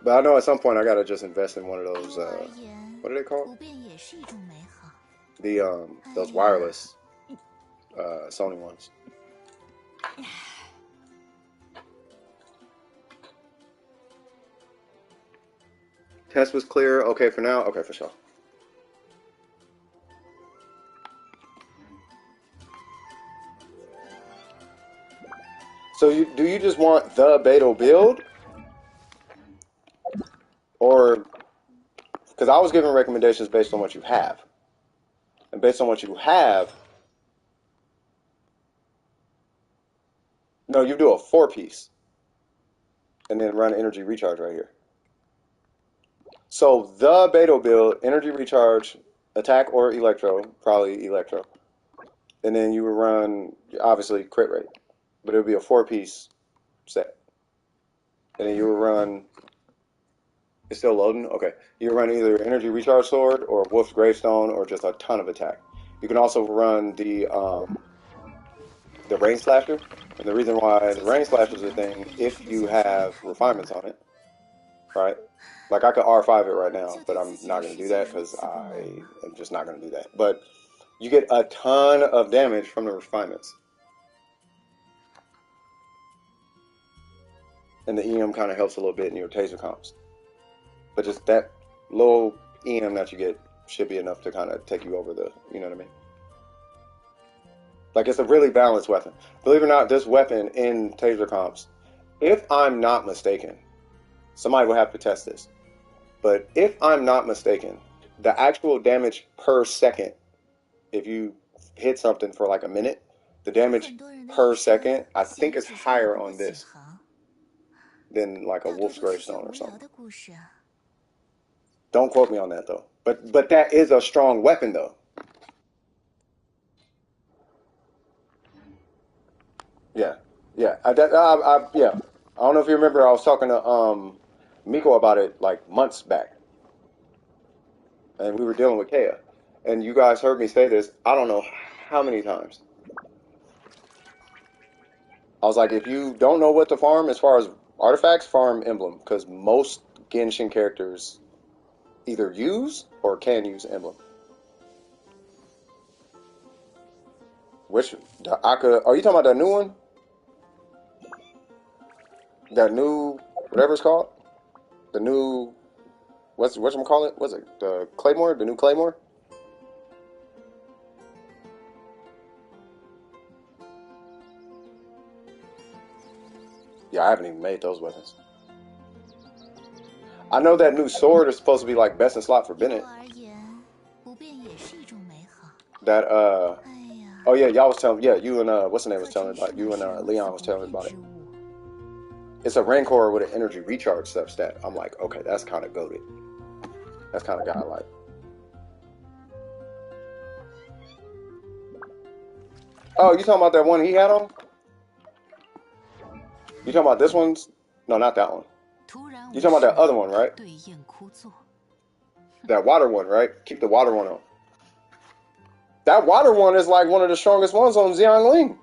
But I know at some point I gotta just invest in one of those. What are they called? 不变也是一种美好。 Those wireless Sony ones. Test was clear. Okay for now. Okay for sure. So do you just want the Beto build? Or, because I was giving recommendations based on what you have. And based on what you have, no, you do a 4-piece. And then run energy recharge right here. So the Beto build, energy recharge, attack or electro, probably electro. And then you would run, obviously, crit rate. But it would be a 4-piece set. And then you would run, it's still loading? Okay. You would run either energy recharge sword or Wolf's Gravestone or just a ton of attack. You can also run the rain slasher. And the reason why the rain slasher is a thing, if you have refinements on it, right? Like I could R5 it right now, but I'm not going to do that because I am just not going to do that. But you get a ton of damage from the refinements. and the EM kind of helps a little bit in your taser comps. But just that low EM that you get should be enough to kind of take you over the, you know what I mean? Like, it's a really balanced weapon. Believe it or not, this weapon in taser comps, if I'm not mistaken, somebody will have to test this, but if I'm not mistaken, the actual damage per second, if you hit something for like a minute, the damage per second, I think is higher on this than like a wolf's gravestone or something. Don't quote me on that though. But that is a strong weapon though. Yeah, yeah. Yeah. I don't know if you remember. I was talking to Miko about it like months back, and we were dealing with Kea, and you guys heard me say this. I don't know how many times. I was like, if you don't know what to farm as far as artifacts, farm emblem, because most Genshin characters either use or can use emblem. Which the Aka? Are you talking about that new one? That new whatever it's called? The new what's I'm call it? What's it? The Claymore? The new Claymore? Yeah, I haven't even made those weapons. I know that new sword is supposed to be like best in slot for Bennett. That oh yeah, y'all was telling you and what's the name was telling about you and Leon was telling about it. It's a Rancor with an energy recharge substat. I'm like, okay, that's kind of goated. That's kind of guy I like. Oh, you talking about that one he had on? You talking about this one's? No, not that one. You talking about that other one, right? That water one, right? Keep the water one on. That water one is like one of the strongest ones on Xiangling.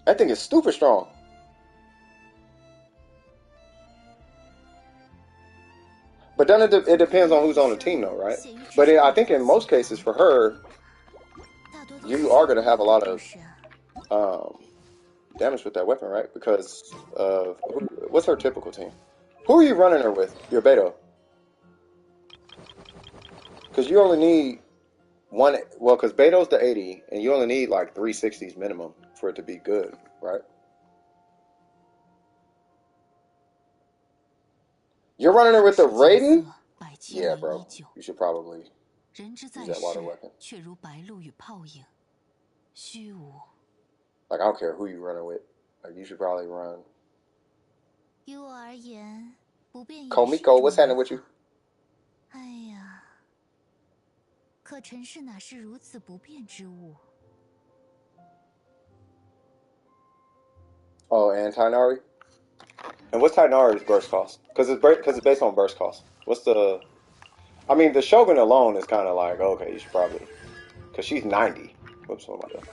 That thing is super strong. But then it depends on who's on the team, though, right? But I think in most cases for her, you are going to have a lot of damage with that weapon, right? Because what's her typical team? Who are you running her with? Your Beto. Because you only need one. Well, because Beto's the 80, and you only need like 360s minimum for it to be good, right? You're running her with the Raiden? Yeah, bro. You should probably use that water weapon. Like, I don't care who you run her with. Like, you should probably run. Komiko, what's happening with you? Oh, and Tainari? And what's Tainari's burst cost? Because it's based on burst cost. What's the... I mean, the Shogun alone is kind of like, okay, you should probably... Because she's 90. Whoops, what am I doing?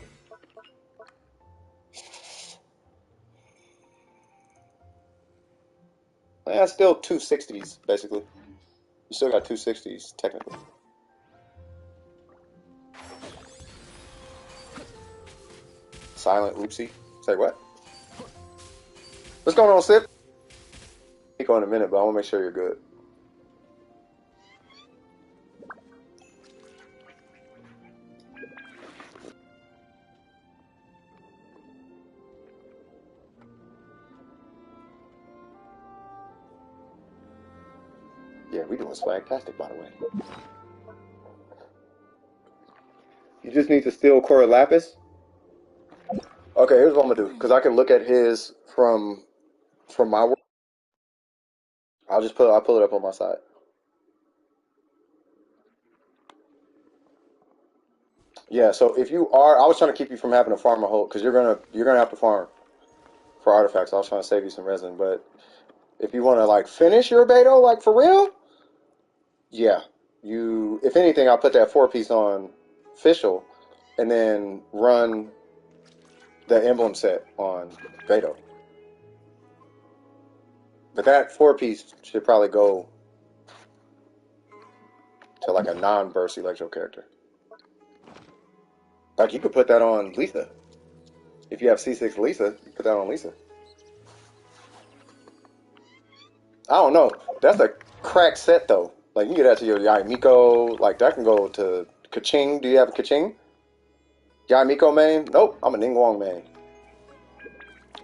Yeah, still 260s, basically. You still got 260s, technically. Silent oopsie. Say what? What's going on, Sip? I'll in a minute, but I want to make sure you're good. Yeah, we doing swagtastic, by the way. You just need to steal Cora Lapis. Okay, here's what I'm gonna do, because I can look at his from my work. I'll pull it up on my side. Yeah, so if you are, I was trying to keep you from having to farm a whole, because you're gonna have to farm for artifacts. I was trying to save you some resin, but if you want to like finish your Beto, like for real, yeah, if anything, I'll put that 4-piece on official, and then run the emblem set on Beto. But that 4-piece should probably go to like a non-burst electro character. Like you could put that on Lisa. If you have C6 Lisa, you put that on Lisa. I don't know. That's a crack set though. Like you can get that to your Yaimiko. Like that can go to Kaching. Do you have a Kaching? Yaimiko main? Nope. I'm a Ningguang main.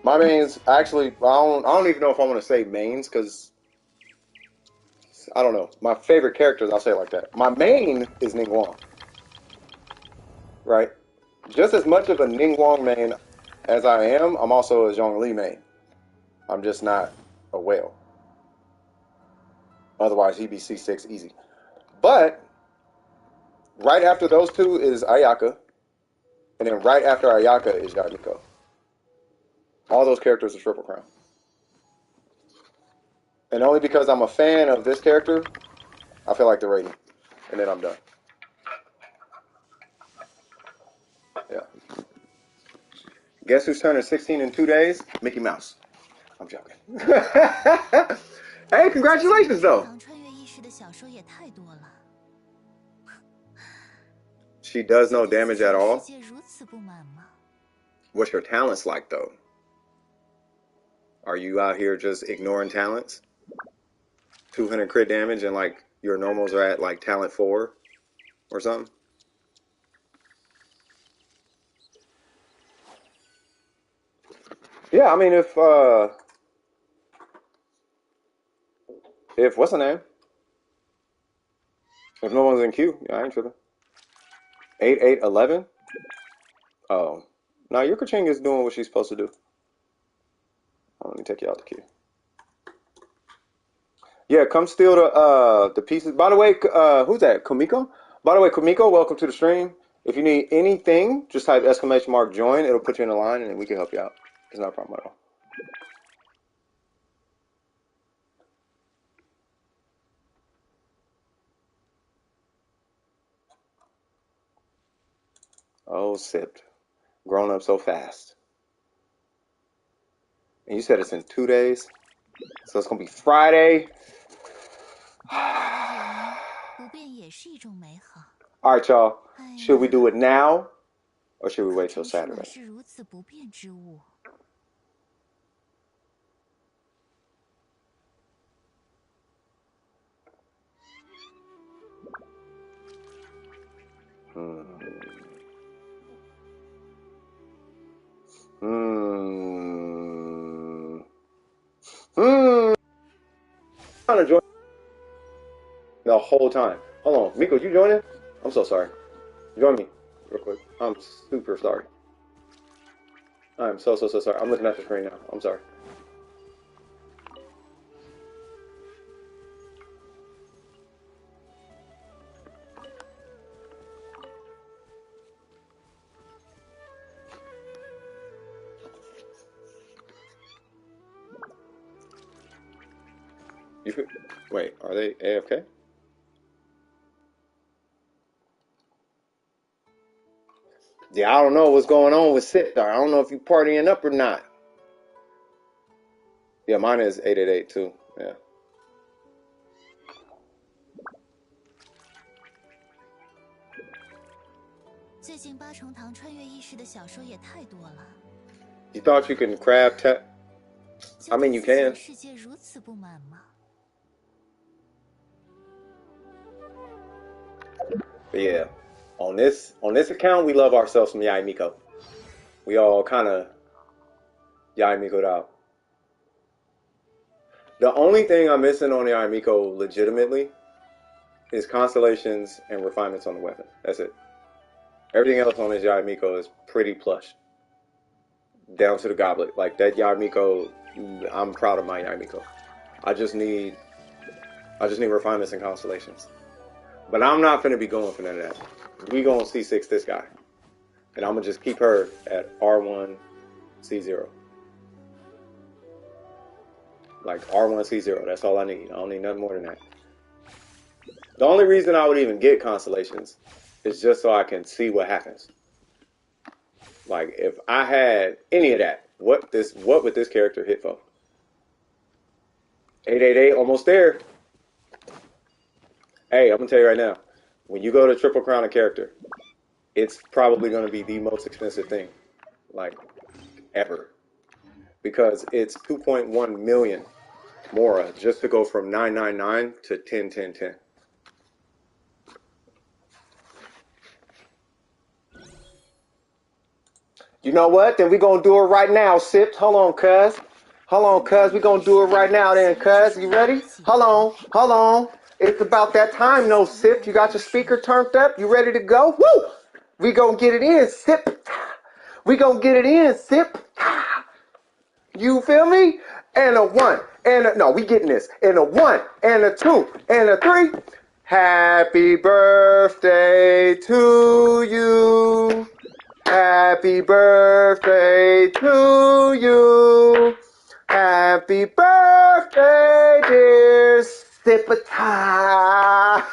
My mains actually. I don't even know if I want to say mains because I don't know. My favorite characters. I'll say it like that. My main is Ningguang. Right. Just as much of a Ningguang main as I am, I'm also a Zhongli main. I'm just not a whale. Otherwise, he'd be C6 easy. But right after those two is Ayaka, and then right after Ayaka is Yamiko. All those characters are Triple Crown. And only because I'm a fan of this character, I feel like the rating. And then I'm done. Yeah. Guess who's turning 16 in 2 days? Mickey Mouse. I'm joking. Hey, congratulations though. She does no damage at all. What's your talents like though? Are you out here just ignoring talents? 200 crit damage and like your normals are at like talent 4 or something? Yeah, I mean if what's the name? If no one's in queue, yeah, I ain't tripping. 8811? Oh. Now your Kaching is doing what she's supposed to do. Let me take you out the queue. Yeah, come steal the pieces. By the way, who's that? Kumiko? By the way, Kumiko, welcome to the stream. If you need anything, just type !join. It'll put you in a line and we can help you out. It's not a problem at all. Oh, sipped. Grown up so fast. And you said it's in 2 days? So it's going to be Friday. All right, y'all. Should we do it now or should we wait till Saturday? Trying to join the whole time. Hold on. Miko, you joining? I'm so sorry. Join me real quick. I'm super sorry. I'm so sorry. I'm looking at the screen now. I'm sorry. Wait, are they AFK? Yeah, I don't know what's going on with Sit. I don't know if you partying up or not. Yeah, mine is 888 too. Yeah. You thought you can craft I mean, you can. But yeah, on this account, we love ourselves some Yaimiko. We all kind of Yaimiko'd out. The only thing I'm missing on Yaimiko legitimately is constellations and refinements on the weapon. That's it. Everything else on this Yaimiko is pretty plush. Down to the goblet. Like that Yaimiko, I'm proud of my Yaimiko. I just need refinements and constellations. But I'm not finna be going for none of that. We gonna C6 this guy. And I'm gonna just keep her at R1, C0. Like R1, C0. That's all I need. I don't need nothing more than that. The only reason I would even get constellations is just so I can see what happens. Like if I had any of that, what would this character hit for? 888, almost there. Hey, I'm gonna tell you right now, when you go to Triple Crown a character, it's probably gonna be the most expensive thing, like ever, because it's 2.1 million Mora, just to go from 999 to 101010. You know what? Then we gonna do it right now, Sips. Hold on, cuz. Hold on, cuz. We gonna do it right now then, cuz. You ready? Hold on. Hold on. It's about that time, no, Sips. You got your speaker turned up? You ready to go? Woo! We gonna get it in, Sip. We gonna get it in, Sip. You feel me? And a one. And a, no, we getting this. And a one. And a two. And a three. Happy birthday to you. Happy birthday to you. Happy birthday, dear Sipata.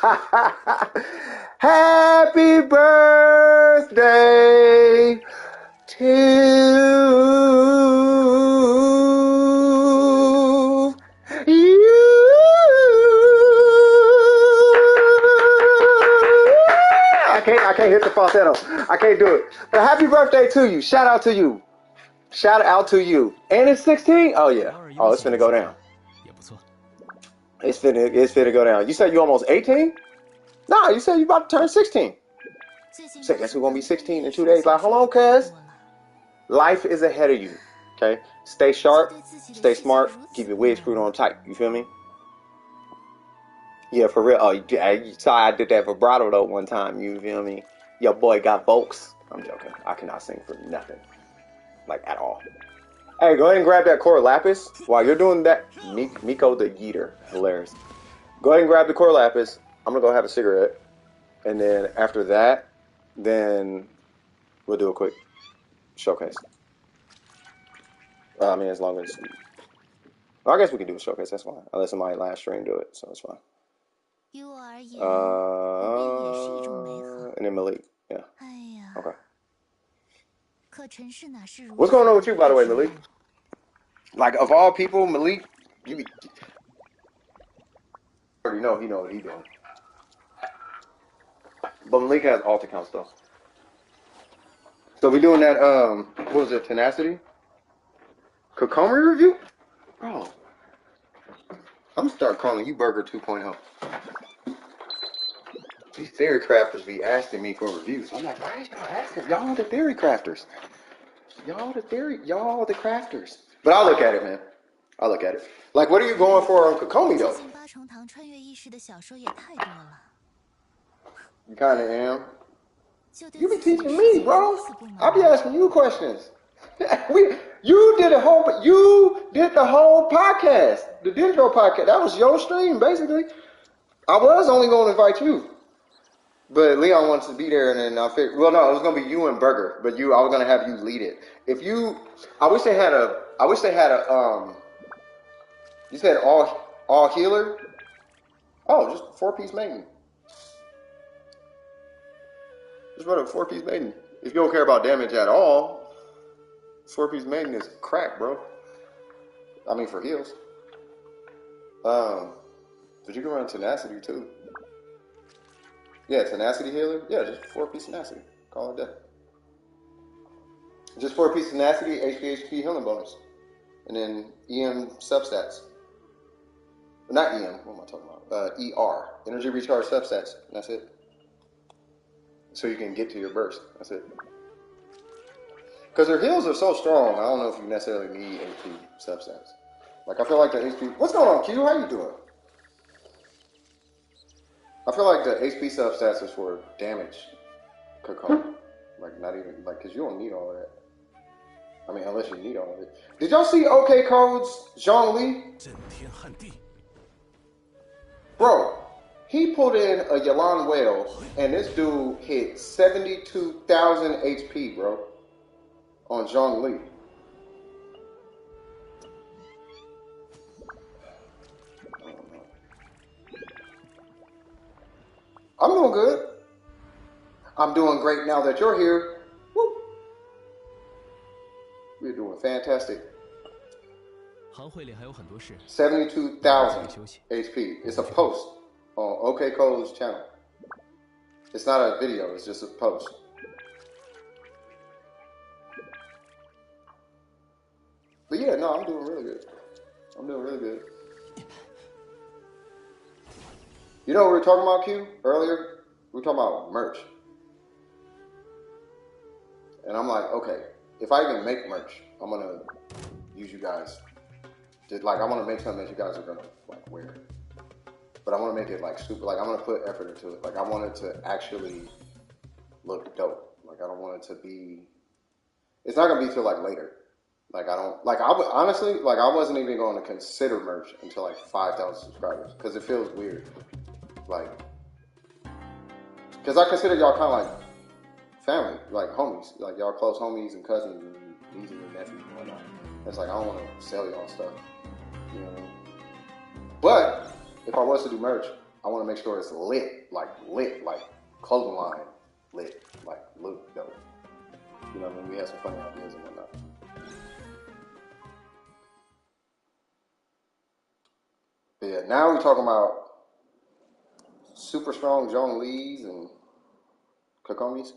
Happy birthday to you. I can't hit the falsetto. I can't do it. But happy birthday to you. Shout out to you. Shout out to you. And it's 16? Oh yeah. Oh, it's finna go down. It's finna go down. You said you almost 18? No, you said you about to turn 16. So I guess we're gonna be 16 in 2 days. Like, hold on, cuz. Life is ahead of you. Okay? Stay sharp, stay smart, keep your wig screwed on tight. You feel me? Yeah, for real. Oh, you saw I did that vibrato though one time. You feel me? Your boy got folks. I'm joking. I cannot sing for nothing. Like, at all. Hey, go ahead and grab that core lapis. While you're doing that, Miko the Yeeter. Hilarious. Go ahead and grab the core lapis. I'm going to go have a cigarette. And then after that, then we'll do a quick showcase. I mean, as long as... Well, I guess we can do a showcase. That's fine. Unless somebody live stream do it. So it's fine. And then Malik. Yeah. Okay. What's going on with you, by the way, Malik? Like, of all people, Malik, you already know he know what he doing. But Malik has alt accounts though. So we doing that, what was it, Tenacity? Kokomi review? Bro. I'm gonna start calling you Burger 2.0. These theory crafters be asking me for reviews. I'm like, why is y'all asking? Y'all the theory crafters. Y'all the crafters. But I'll look at it, man. I'll look at it. Like, what are you going for on Kokomi, though? You kind of am. You be teaching me, bro. I'll be asking you questions. You did the whole podcast, the digital podcast. That was your stream, basically. I was only going to invite you. But Leon wants to be there, and then I figured, well, no, it was gonna be you and Burger, but I was gonna have you lead it. I wish they had a, you said all healer? Oh, just 4-piece maiden. Just run a 4-piece maiden. If you don't care about damage at all, 4-piece maiden is crack, bro. I mean, for heals. But you can run tenacity too. Yeah, tenacity healer. Yeah, just 4-piece tenacity. Call it that. Just 4-piece tenacity, HP healing bonus, and then EM substats. Not EM. What am I talking about? ER, energy recharge substats. That's it. So you can get to your burst. That's it. Because their heals are so strong, I don't know if you necessarily need HP substats. Like, I feel like the HP... What's going on, Q? How you doing? I feel like the HP substats is for damage. Like, not even... Like, because you don't need all of that. I mean, unless you need all of it. Did y'all see OK Code's Zhongli? Bro, he put in a Yalan Whale, and this dude hit 72,000 HP, bro. On Zhongli. I'm doing good. I'm doing great now that you're here. Woo. We're doing fantastic. 72,000 HP. It's a post on OK Cole's channel. It's not a video, it's just a post. But yeah, no, I'm doing really good. I'm doing really good. You know what we were talking about, Q, earlier? We were talking about merch. And I'm like, okay, if I even make merch, I'm gonna use you guys. Like, I want to make something that you guys are gonna like wear, but I want to make it like super. Like, I'm gonna put effort into it. Like, I want it to actually look dope. Like, I don't want it to be. It's not gonna be till like later. Like, I don't like. I would honestly like. I wasn't even going to consider merch until like 5,000 subscribers because it feels weird. Like, because I consider y'all kind of like family, like homies, like y'all close homies and cousins and nieces and nephews and whatnot. It's like I don't want to sell y'all stuff, you know. But if I was to do merch, I want to make sure it's lit, like clothing line lit, like look dope. You know what I mean? We have some funny ideas and whatnot. But yeah, now we're talking about super strong Joan Lees and Kokomis.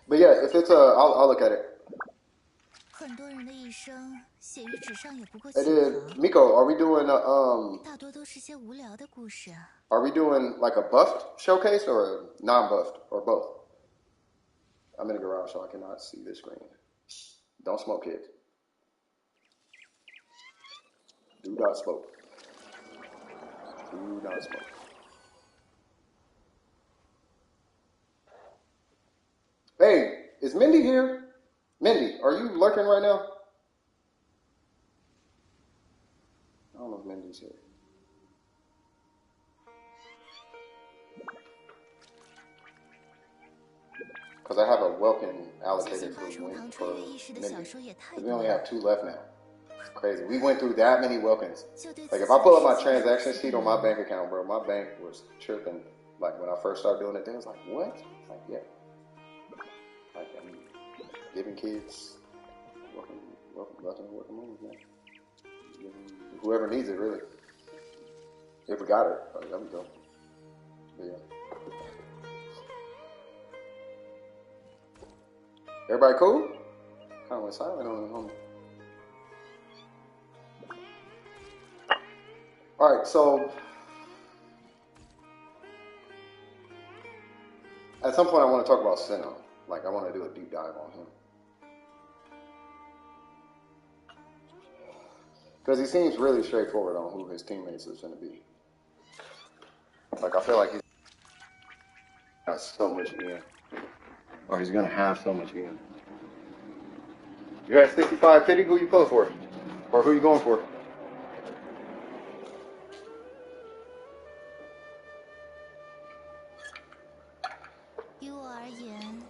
But yeah, if it's I'll look at it. 很多人的一生写于纸上也不过 And 几 then 行， Miko, are we doing 大多都是些无聊的故事啊。 Are we doing like a buffed showcase or a non-buffed or both? I'm in the garage, so I cannot see this screen. Don't smoke, kids. Do not smoke. Do not smoke. Hey, is Mindy here? Mindy, are you lurking right now? I don't know if Mindy's here. Because I have a Welkin 最 allocated 近发生糖 for 穿越意识的小 Mindy. 说也太 We 多 only 了， have 2 left now. It's crazy. We went through that many Welkins. 就对 Like, 自 if 己 I 的 pull up my 事情 transaction 是 sheet on my bank account, bro, my bank was tripping. Like, when I first started doing it, they was like, what? Like, yeah. Like, I'm giving kids welcome homes, man. Whoever needs it, really. If we got it, like, there we go. But yeah. Everybody cool? Kind of went silent on the homie. All right, so at some point I want to talk about Senna. Like, I want to do a deep dive on him. Because he seems really straightforward on who his teammates is going to be. Like, I feel like he's got so much in. Or he's going to have so much in. You're at 65-50, who you pulling for? Or who you going for?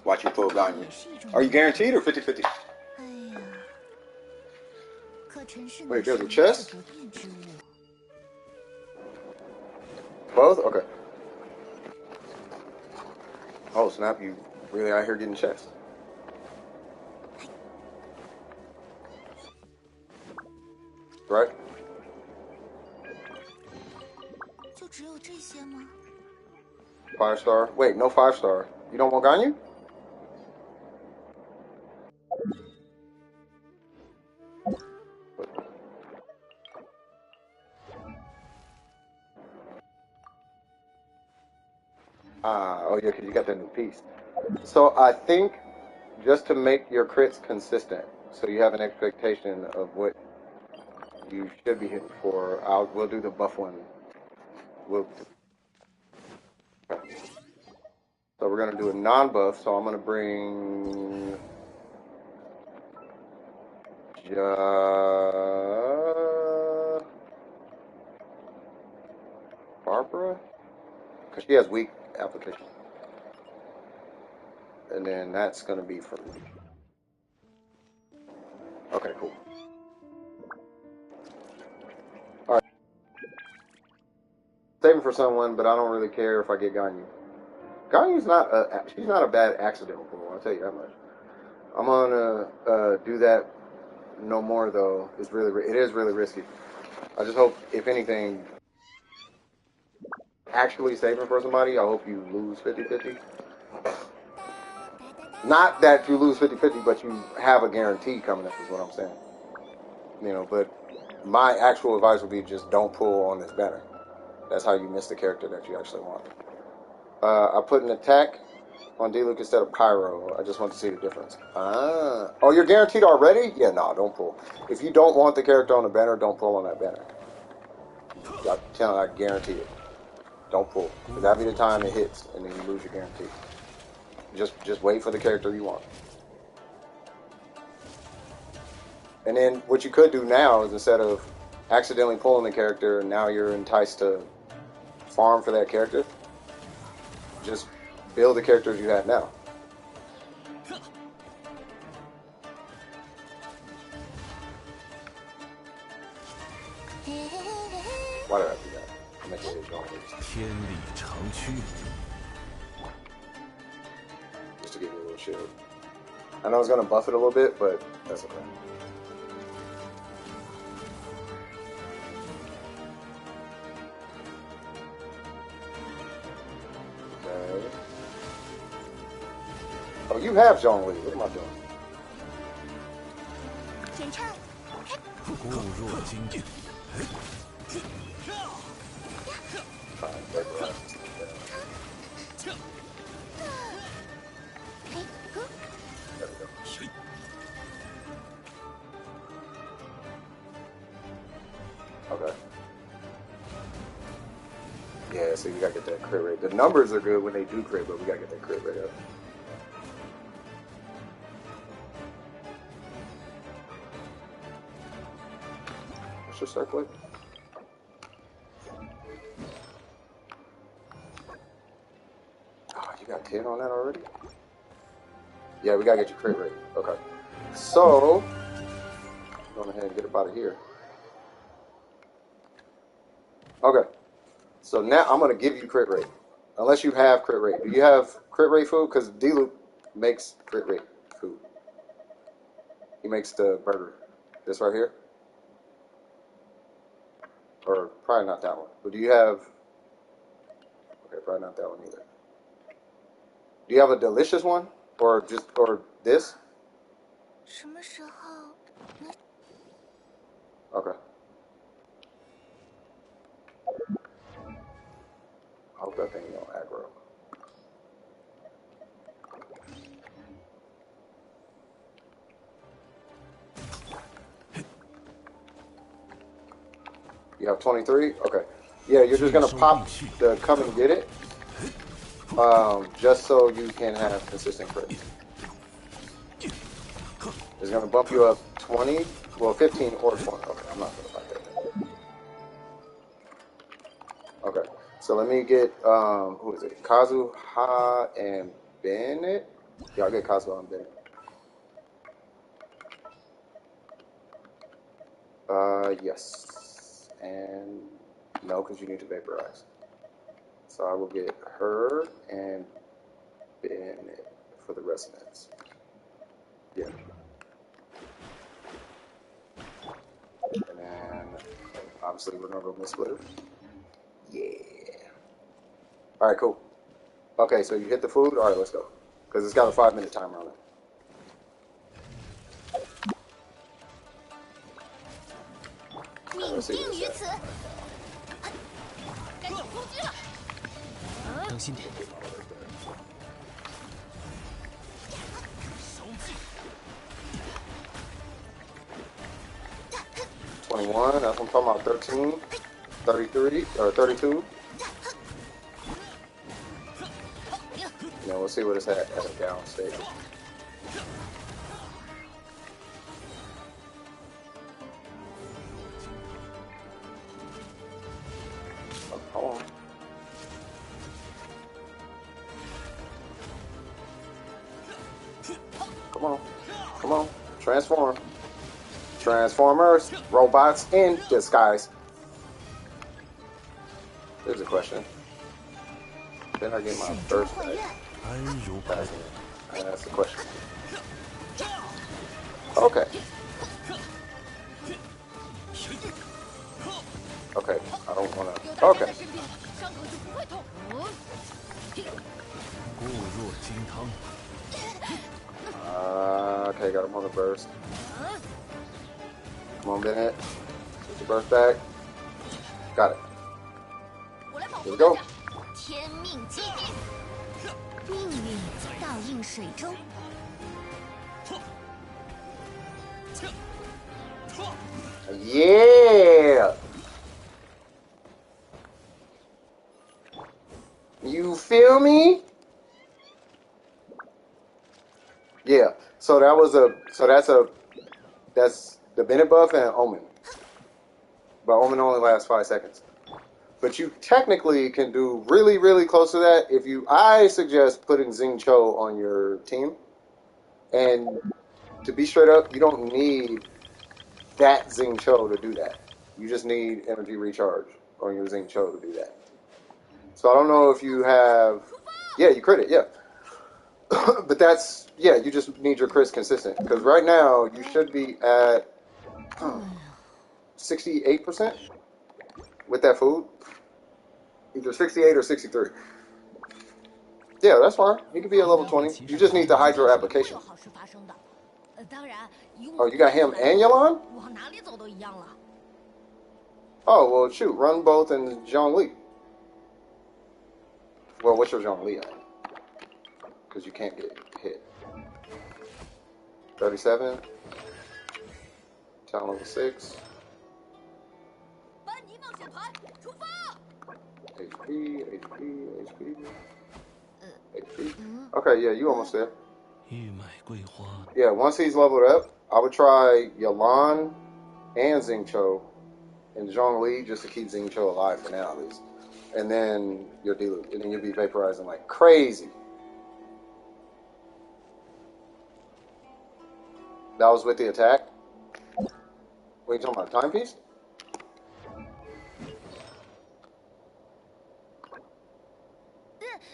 Watch you pull Gagne. Are you guaranteed or 50-50? Wait, there's a chest? Both? Okay. Oh, snap, you really out here getting chests. Right? 就只有这些吗？ 5-star? Wait, no 5-star. You don't want Gagne? Oh yeah, because you got that new piece. So I think just to make your crits consistent, so you have an expectation of what you should be hitting for, we'll do the buff one. So we're gonna do a non-buff. So I'm gonna bring Barbara, because she has weak application, and then that's gonna be for me. Okay, cool. All right. Saving for someone, but I don't really care if I get Gagne. Gagne's she's not a bad accidental pull, I'll tell you that much. I'm gonna do that no more though. It is really risky. I just hope, if anything, actually saving for somebody, I hope you lose 50-50. Not that you lose 50-50, but you have a guarantee coming up is what I'm saying. You know, but my actual advice would be just don't pull on this banner. That's how you miss the character that you actually want. I put an attack on D-Luke instead of Pyro. I just want to see the difference. Ah. Oh, you're guaranteed already? Yeah, no, don't pull. If you don't want the character on the banner, don't pull on that banner. I guarantee it. Don't pull. Because that'll be the time it hits, and then you lose your guarantee. Just wait for the character you want. And then what you could do now is instead of accidentally pulling the character, and now you're enticed to farm for that character, just build the characters you have now. Why did I do that? I'm making it go. Just to give you a little shield. I know it's gonna buff it a little bit, but that's okay. Okay. Oh, you have Zhongli. What am I doing? Okay. Yeah, so you gotta get that crit rate. The numbers are good when they do crit, but we gotta get that crit rate up. What's your circlet? Oh, you got 10 on that already? Yeah, we gotta get your crit rate. Okay. So, go ahead and get up out of here. Okay. So now I'm gonna give you crit rate. Unless you have crit rate. Do you have crit rate food? Because D-Loop makes crit rate food. He makes the burger. This right here? Or probably not that one. But do you have... Okay, probably not that one either. Do you have a delicious one? Or just... Or this? Okay. I hope that thing don't aggro. You have 23? Okay. Yeah, you're just going to pop the come and get it. Just so you can have consistent crits. It's going to bump you up 20, well 15 or 20. Okay, I'm not going to fight that. Okay, so let me get, who is it? Kazuha and Bennett? Yeah, I'll get Kazuha and Bennett. Yes. And no, because you need to vaporize. So I will get her and Bennett for the resonance. Yeah. And then, obviously, we're going to go Miss Splitter. Yeah. All right, cool. Okay, so you hit the food. All right, let's go. Because it's got a 5-minute timer on it. Let's see what it's at. 当心点。 21, that's what I'm talking about. 13, 33, or 32. Now we'll see what it's at a down stage. Oh, hold on. Come on. Come on. Transform. Transformers, robots in disguise. There's a question. Then I get my first back. That's the question. Okay. Okay, I don't want to. Okay. Okay, got him on the burst. Come on, Bennett. Get your burst back. Got it. Here we go. 天命既定，命运倒映水中。 Yeah. You feel me? Yeah. So that's the Bennett buff and Omen. But Omen only lasts 5 seconds. But you technically can do really, really close to that if I suggest putting Xingqiu on your team. And to be straight up, you don't need that Xingqiu to do that. You just need energy recharge on your Xingqiu to do that. So I don't know if you have... Yeah, you crit it, yeah. But that's... Yeah, you just need your crits consistent. Because right now, you should be at 68% with that food. Either 68 or 63. Yeah, that's fine. You could be at level 20. You just need the hydro application. Oh, you got him and Yalan? Oh, well, shoot. Run both and Zhongli. Well, what's your Zhongli at? Because you can't get hit. 37. Town level 6. HP. Okay, yeah, you almost there. Yeah, once he's leveled up, I would try Yalan and Xingqiu and Zhongli just to keep Xingqiu alive for now, at least. And then your Diluc, and then you'll be vaporizing like crazy. That was with the attack? What are you talking about, timepiece?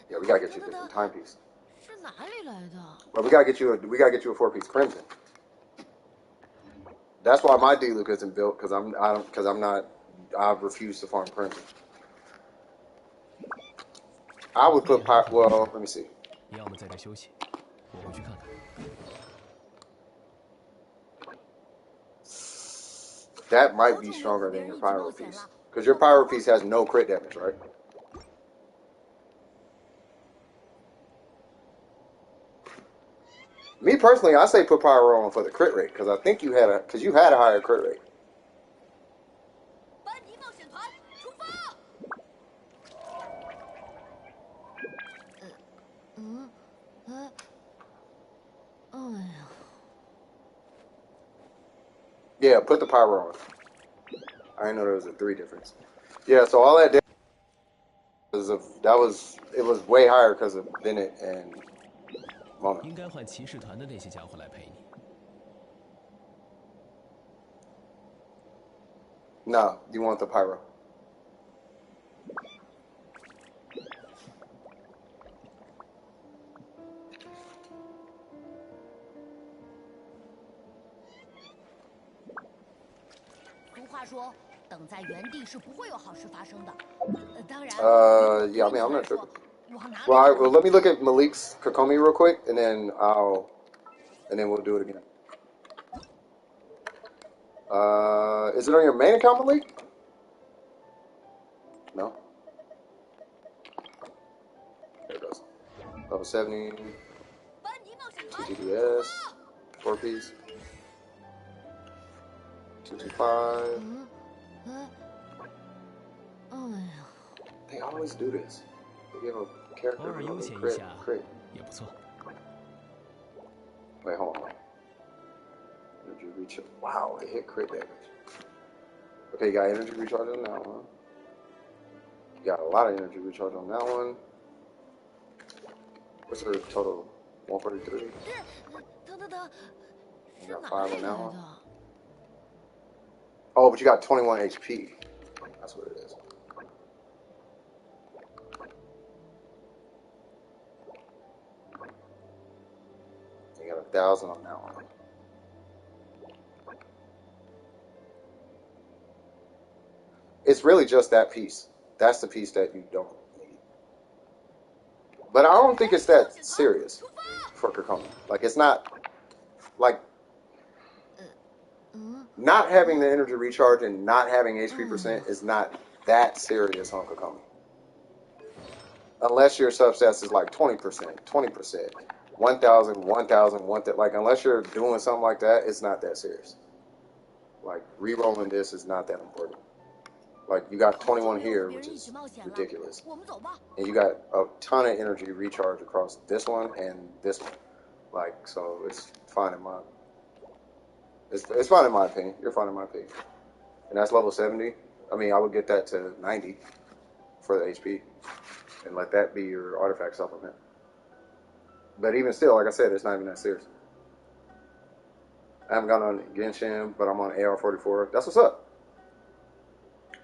Yeah, we gotta get you a different timepiece. Well, we gotta get you a 4-piece crimson. That's why my Diluc isn't built, because I refuse to farm crimson. I would put well, let me see. That might be stronger than your pyro piece, because your pyro piece has no crit damage, right? Me personally, I say put pyro on for the crit rate, because I think you had a higher crit rate. Yeah, put the pyro on. I didn't know there was a 3 difference. Yeah, so all that was it was way higher because of Bennett and Mona. No, you want the pyro. Yeah, I mean, I'm not tripping. Well, let me look at Malik's Kokomi real quick, and then we'll do it again. Is it on your main account, Malik? No. There it goes. Level 70. TTDS. 4-piece. 225. They always do this. They give a character another crit. Wait, hold on. Energy recharge. Wow, it hit crit damage. Okay, you got energy recharge on that one. You got a lot of energy recharge on that one. What's her total? 143? You got 5 on that one. Oh, but you got 21 HP. That's what it is. You got 1,000 on that one. It's really just that piece. That's the piece that you don't need. But I don't think it's that serious for Kokomi. Like, it's not, like, not having the energy recharge and not having HP percent is not that serious on Kokomi. unless your substats is like 20%, 20%, 1,000, 1,000, 1,000. Like, unless you're doing something like that, it's not that serious. Like, re-rolling this is not that important. Like, you got 21 here, which is ridiculous. And you got a ton of energy recharge across this one and this one. Like, so it's fine in my... It's fine in my opinion. You're fine in my opinion. And that's level 70. I mean, I would get that to 90 for the HP. And let that be your artifact supplement. But even still, like I said, it's not even that serious. I haven't gone on Genshin, but I'm on AR44. That's what's up.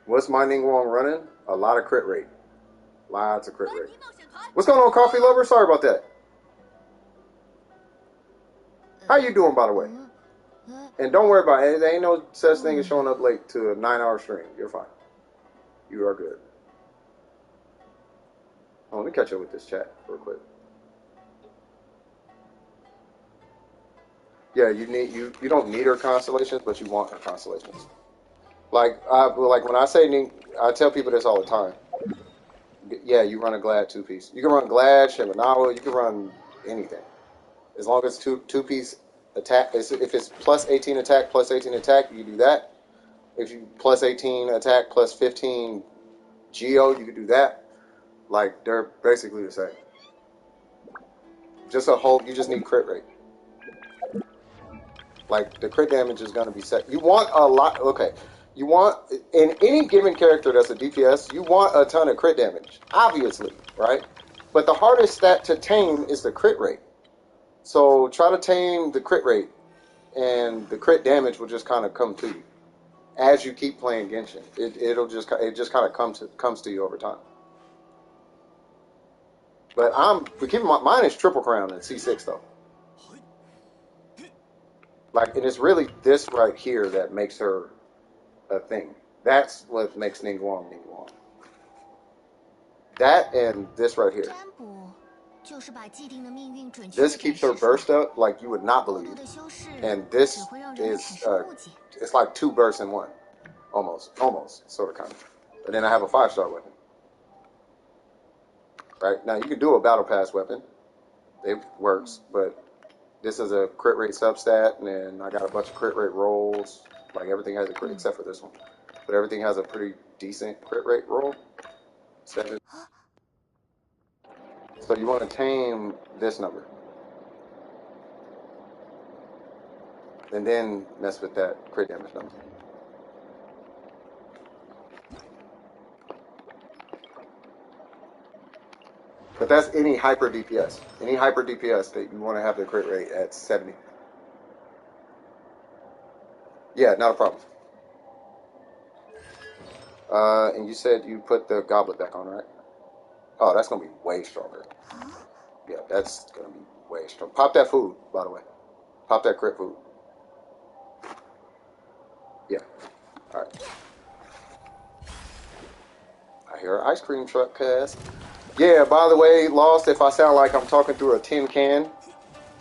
What's my Ningguang running? A lot of crit rate. Lots of crit rate. What's going on, coffee lover? Sorry about that. How you doing, by the way? And don't worry about it. There ain't no such thing as showing up late to a 9-hour stream. You're fine. You are good. Oh, let me catch up with this chat real quick. Yeah, you don't need her constellations, but you want her constellations. Like when I say I tell people this all the time. Yeah, you run a Glad 2-piece. You can run Glad, Shimanawa, you can run anything. As long as two-piece attack, if it's plus 18 attack, plus 18 attack, you can do that. If you plus 18 attack, plus 15 Geo, you can do that. Like, they're basically the same. You just need crit rate. Like, the crit damage is going to be set. You want a lot, okay. You want, in any given character that's a DPS, you want a ton of crit damage, obviously, right? But the hardest stat to tame is the crit rate. So try to tame the crit rate, and the crit damage will just kind of come to you as you keep playing Genshin. It just kind of comes to you over time. But keep mine is triple crown at C6 though. Like, and it's really this right here that makes her a thing. That's what makes Ningguang Ningguang. That and this right here. This keeps her burst up like you would not believe. And this is, it's like 2 bursts in one. Almost, sort of, kind of. And then I have a 5-star weapon. Right? Now, you can do a battle pass weapon. It works, but this is a crit rate substat, and then I got a bunch of crit rate rolls. Like, everything has a crit, except for this one. But everything has a pretty decent crit rate roll. 7. So you want to tame this number. And then mess with that crit damage number. But that's any hyper DPS. Any hyper DPS that you want to have the crit rate at 70. Yeah, not a problem. And you said you put the goblet back on, right? Oh, that's going to be way stronger. Yeah, that's going to be way stronger. Pop that food, by the way. Pop that crit food. Yeah. All right. I hear an ice cream truck pass. Yeah, by the way, Lost, if I sound like I'm talking through a tin can,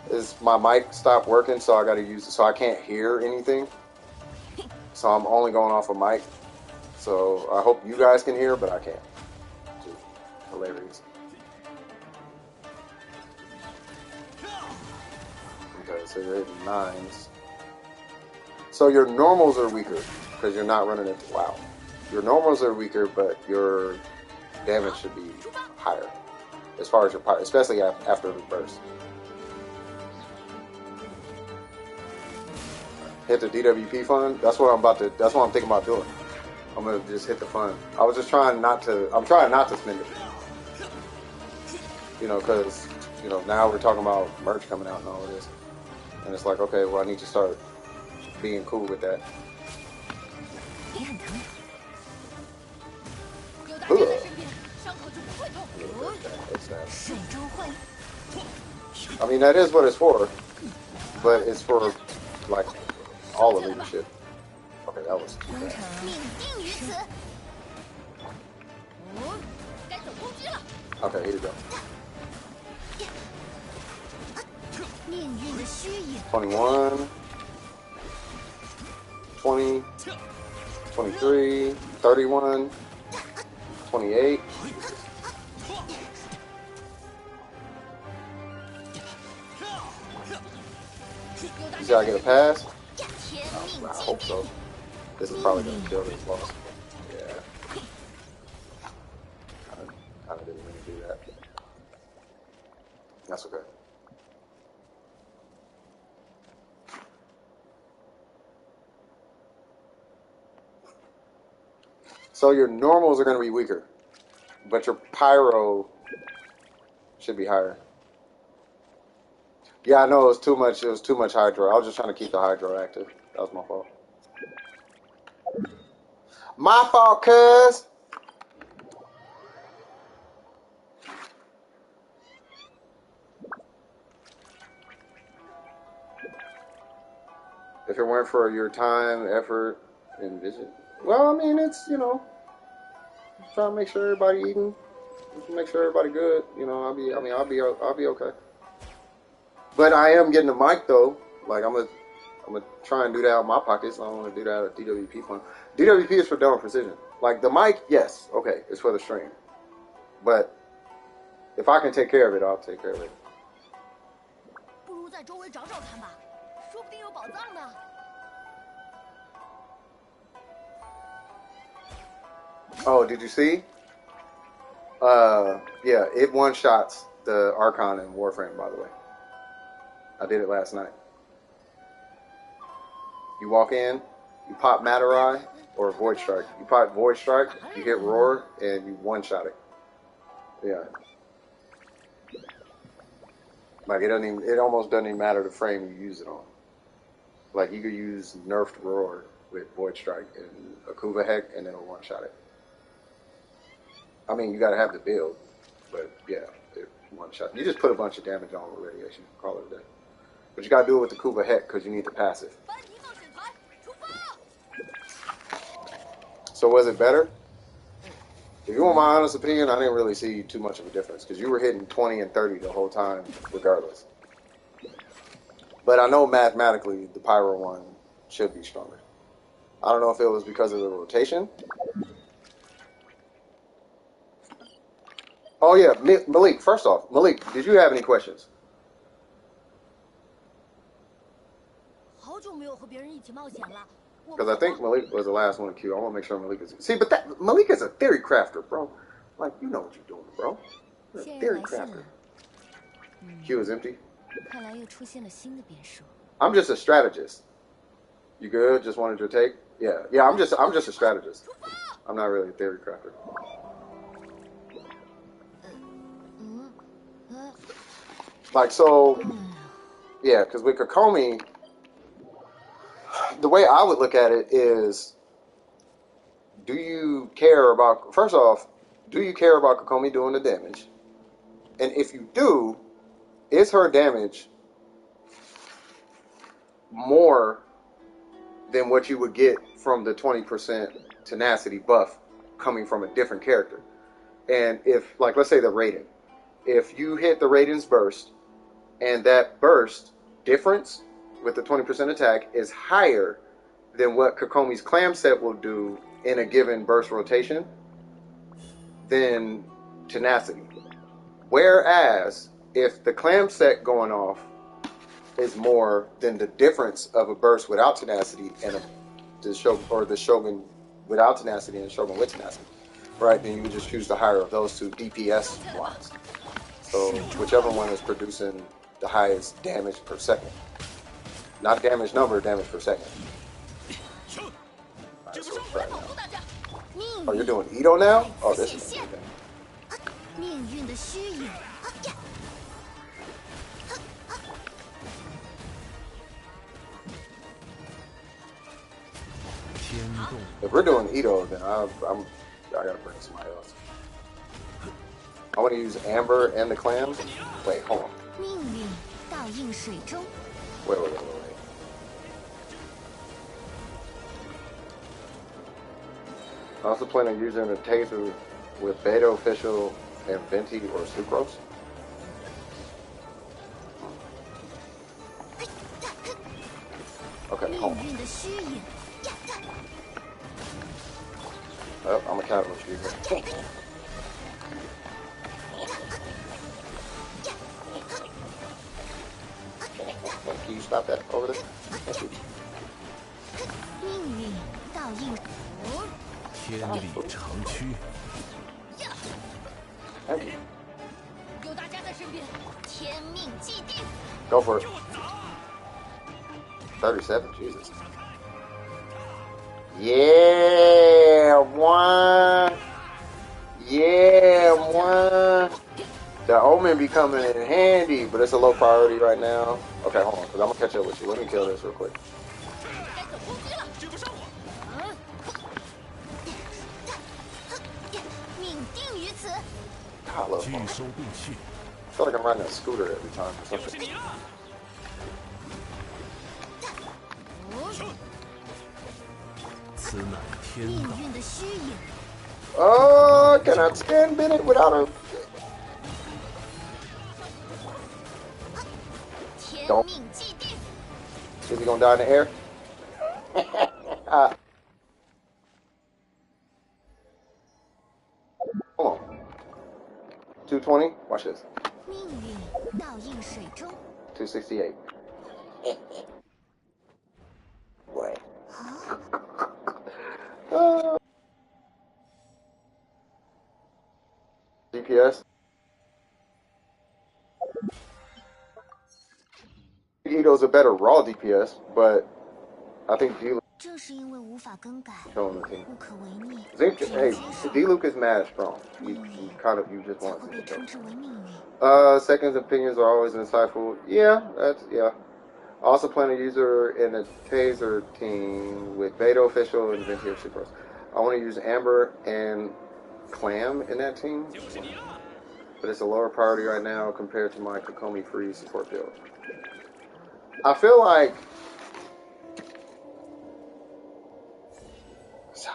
is my mic stopped working, so I got to use it, so I can't hear anything. So I'm only going off a mic. So I hope you guys can hear, but I can't. Just hilarious. Okay, so you're hitting 9s. So your normals are weaker because you're not running into WoW. Your normals are weaker, but your damage should be higher as far as your power, especially after the burst. Hit the DWP fund. That's what I'm thinking about doing. I'm gonna just hit the fund. I was just trying not to spend it. You know, because, you know, now we're talking about merch coming out and all of this. And it's like, okay, well, I need to start being cool with that. I mean, that is what it's for, but it's for, like, all the leadership. Okay, that was too bad. Okay, here you go. 21, 20, 23, 31, 28, see I get a pass? 天命 I 既 hope 定， so. This is probably gonna kill this boss. Yeah. Kinda didn't mean to do that. That's okay. So your normals are gonna be weaker, but your pyro should be higher. Yeah, I know it was too much. It was too much hydro. I was just trying to keep the hydro active. That was my fault. My fault, cuz. If it weren't for your time, effort, and vision, well, I mean, it's trying to make sure everybody eating, make sure everybody good. I'll be okay. But I am getting the mic though. Like I'm gonna try and do that out of my pockets. I don't want to do that out of DWP fund. DWP is for double precision. Like the mic, yes, okay, it's for the stream. But if I can take care of it, I'll take care of it. 不如在周围找找看吧，说不定有宝藏呢。 Oh, did you see? Yeah, it one shots the Archon in Warframe, by the way. I did it last night. You walk in, you pop Matter Eye or Void Strike. You pop Void Strike, you hit Roar, and you one shot it. Yeah. Like it almost doesn't even matter the frame you use it on. Like you could use nerfed Roar with Void Strike and Akuba Heck, and it'll one shot it. I mean, you gotta have the build, but yeah, one shot. You just put a bunch of damage on with radiation, call it a day. But you gotta do it with the Kuba Heck because you need the passive. So was it better? If you want my honest opinion, I didn't really see too much of a difference because you were hitting 20 and 30 the whole time, regardless. But I know mathematically the Pyro one should be stronger. I don't know if it was because of the rotation. Oh yeah, Malik, first off, Malik, did you have any questions? 好久没有和别人一起冒险了。 Because I think Malik was the last one to queue. I want to make sure Malik is... See, but Malik is a theory crafter, bro. Like, you know what you're doing, bro. You're a theory crafter. Queue is empty. 看来又出现了新的变数。 I'm just a strategist. You good? Just wanted your take? Yeah, I'm just a strategist. I'm not really a theory crafter. Like, so... Yeah, because with Kokomi... The way I would look at it is, do you care about, first off, do you care about Kokomi doing the damage? And if you do, is her damage more than what you would get from the 20% tenacity buff coming from a different character? And if, like, let's say the Raiden. If you hit the Raiden's burst, and that burst difference with the 20% attack is higher than what Kokomi's clam set will do in a given burst rotation, then tenacity. Whereas if the clam set going off is more than the difference of a burst without tenacity and the Shogun without tenacity and the Shogun with tenacity, right? Then you would just choose the higher of those two DPS ones. So whichever one is producing the highest damage per second. Not damage number, damage per second. Right, so let's try it now. Oh, you're doing Ito now? Oh, this is okay. 命运的虚影。 If we're doing Ito, then I gotta bring somebody else. I want to use Amber and the clams. Wait, hold on. 命运倒映水中。 Wait. I also plan on using a taser with Beta Official and Venti or Sucrose. Okay, hold on. 命运的虚影。 Oh, I'm a catalyst user. Can you stop that over there? Thank you. 命运倒映。天理长驱。Thank you. 有大家在身边，天命既定。 Go for it. 37, Jesus. Yeah, one. Yeah, one. The omen be coming in handy, but it's a low priority right now. Okay, hold on, because I'm going to catch up with you. Let me kill this real quick. 该走攻击了，追不上我。命定于此。 God, I love 拒 phone. 收并蓄。 I feel like I'm riding a scooter every time or something. Oh, I cannot stand Bennett without a... Don't. Is he gonna die in the air? Hold on. 220? Watch this. 268. Boy. DPS. Ito's a better raw DPS, but I think D-Luke 正是因为无法更改， showing the team. 不可违逆， Zink, 只能 hey, 接受， D-Luke is mad strong. You 命运 kind of, you just 才 want 会 to 被 see 称 it. 之为命运。 Second opinions are always insightful. Yeah, yeah. I also plan to use her in a taser team with Beta Official and Ventier Supers. I want to use Amber and Clam in that team, but it's a lower priority right now compared to my Kokomi free support build. I feel like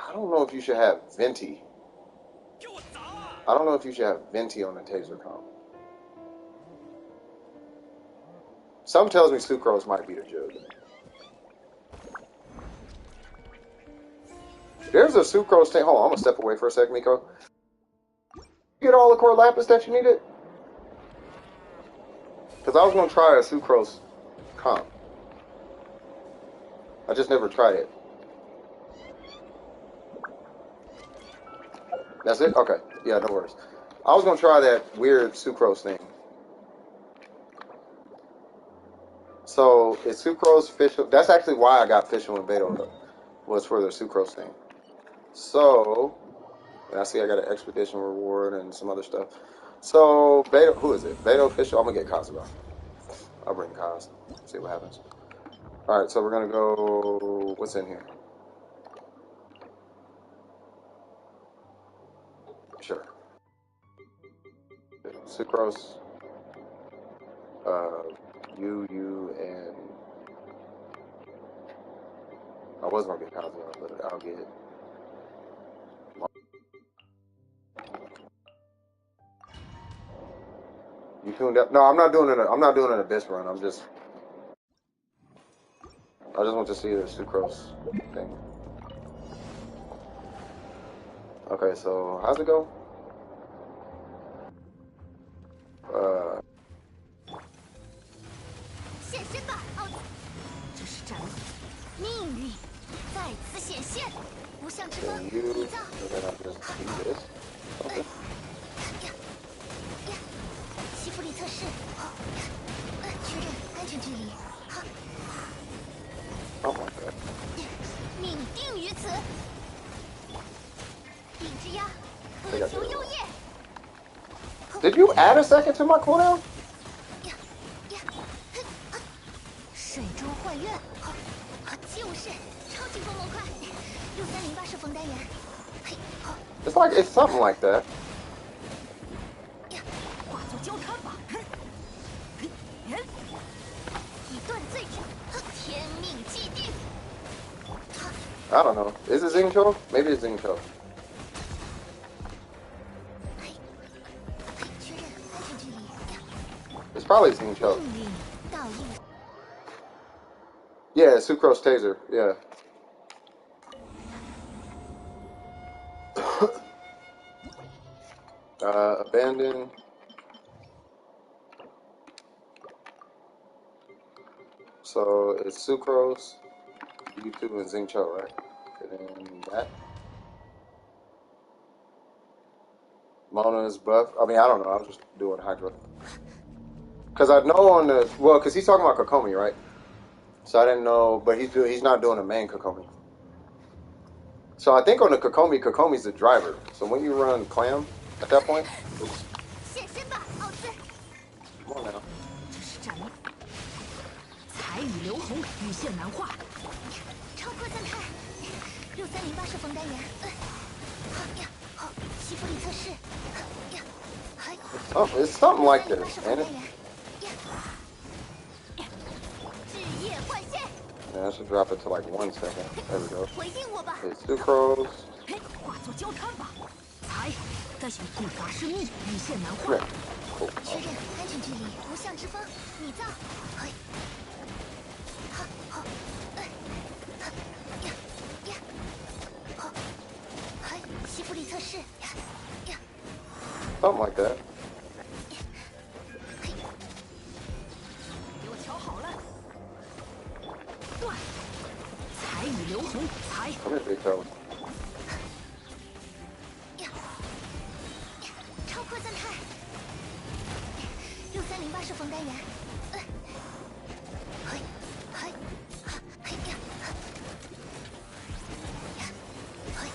I don't know if you should have Venti. I don't know if you should have Venti on the taser comp. Something tells me Sucrose might be the jug. There's a Sucrose thing. Hold on, I'm gonna step away for a sec, Miko. You get all the core lapis that you needed? Because I was gonna try a Sucrose comp. I just never tried it. That's it? Okay. Yeah, no worries. I was gonna try that weird Sucrose thing. So it's Sucrose, Fischl. That's actually why I got Fischl and Beta, was for the Sucrose thing. So, and I see I got an expedition reward and some other stuff. So Beta, who is it? Beta Official. I'm gonna get Kaz though. I'll bring Kaz. See what happens. All right, so we're gonna go. What's in here? Sure. Sucrose. You, and I was gonna get Kaz, but I'll get it. You tuned up? No, I'm not doing it. I'm not doing an abyss run. I just want to see the Sucrose thing. Okay, so how's it go? 现身吧，奥兹！这是战斗，命运再次显现，不向之风 you, 缔造。 and then I just do this. Okay. 西弗里测试，确认安全距离。 Oh my god. 命定于此。影之鸦， I got 求 you. 幽夜。 Did you add a second to my cooldown? 水中幻月，就是超级风模块，6308射锋单元。 It's like it's something like that. 化作交叉吧。以断罪之，天命既定。 I don't know. Is it Zing Cho? Maybe it's Zing Cho. 确认安全距离。 It's probably Zing Cho. 命运倒映。 Yeah, Sucrose Taser. Yeah. Abandon. So it's Sucrose, YouTube, and Zincho, right? And then that. Mona's buff. I mean, I don't know. I was just doing Hydro. Because I know on the... Well, because he's talking about Kokomi, right? So I didn't know, but he's not doing a main Kokomi. So I think on the Kokomi, Kokomi's the driver. So when you run Clam at that point, oops, 现身吧，奥兹！ come on now. 这是战役，彩雨流红，雨线难画。超扩赞叹，6308射风单元。好呀，好，西弗里测试。呀，还 It's something like this, 6308射风 ain't 单 it? 元。呀，置业换线， Yeah, I should drop it to like 1 second. There we go. 回应我吧。 Okay, Sucrose. 嘿，化作焦炭吧。彩，再选地法师密，雨线难 Come 画。 here. Cool. 确认安全距离，无相之风，拟造。嘿，好，好，呀，呀，好，嘿，西弗里测试。呀，呀， Something like that. 嘿，给我瞧好了。断，彩雨流红，彩。 Come here, big toe. 呀，呀，超扩赞叹。6308射风单元。嘿，嘿，嘿呀，呀，嘿，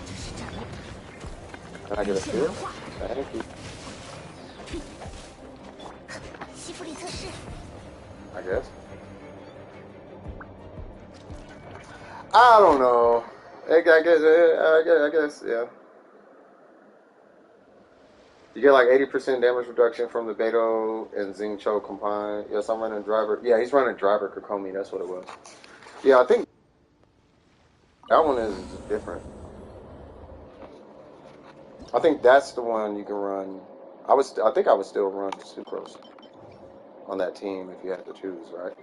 这是战役， Can I get 雨 a 线 steal? 难画。 Thank you. 西弗里测试。 I guess. I don't know. I guess, yeah. You get like 80% damage reduction from the Beto and Zincho combined. Yes, I'm running driver. Yeah, he's running driver Kokomi. That's what it was. Yeah, I think that one is different. I think that's the one you can run. I think I would still run Sucrose on that team if you had to choose, right?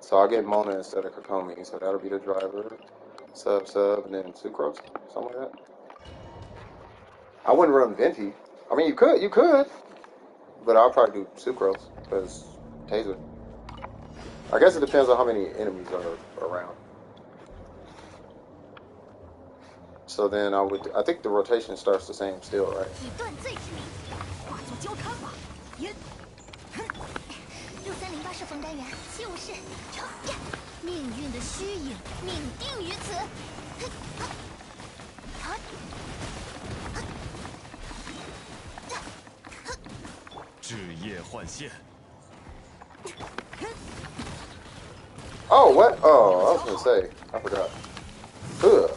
So I'll get Mona instead of Kokomi. So that'll be the driver, sub, and then Sucrose, something like that. I wouldn't run Venti. I mean, you could, but I'll probably do Sucrose because Taser. I guess it depends on how many enemies are around. So then I think the rotation starts the same still, right? 以断罪之名，化作焦炭吧。引， 6308射风单元，就是呀，命运的虚影，命定于此。嘿，好，置业换线。 Oh, what? Oh, I was gonna say, I forgot. Ugh.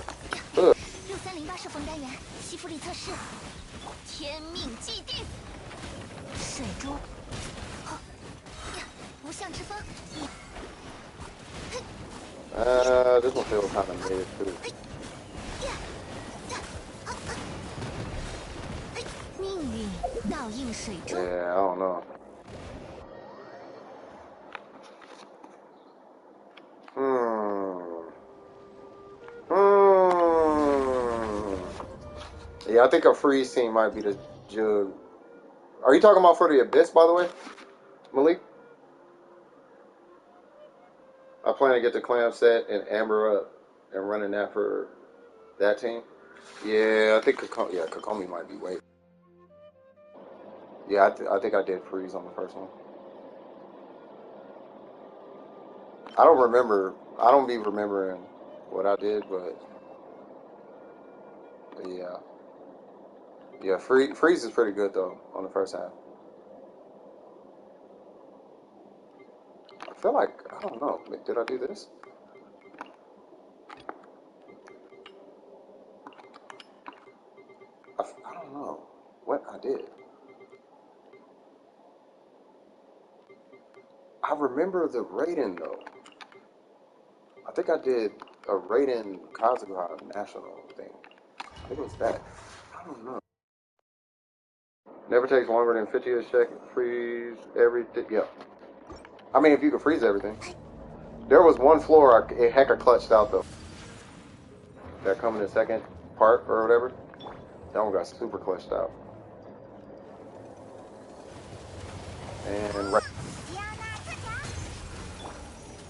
6308射风单元，西弗里测试。天命既定。水珠。好，呀，无相之风。This one feels kind of mid too. 命运烙印水珠。 Yeah, I don't know. Yeah, I think a freeze team might be the Jug. Are you talking about for the Abyss, by the way, Malik? I plan to get the Clam set and Amber up and running that for that team. Yeah, I think Kokomi might be wait. Yeah, I think I did freeze on the first one. I don't remember. I don't be remembering what I did, but yeah. Yeah, freeze is pretty good though on the first half. I feel like, I don't know, did I do this? I don't know what I did. I remember the Raiden though. I think I did a Raiden Kazuha national thing. I think it was that. I don't know. Never takes longer than 50 to check, freeze everything. Yeah. I mean, if you could freeze everything. There was one floor it hecka clutched out though. That come in the second part or whatever. That one got super clutched out. And right.呀，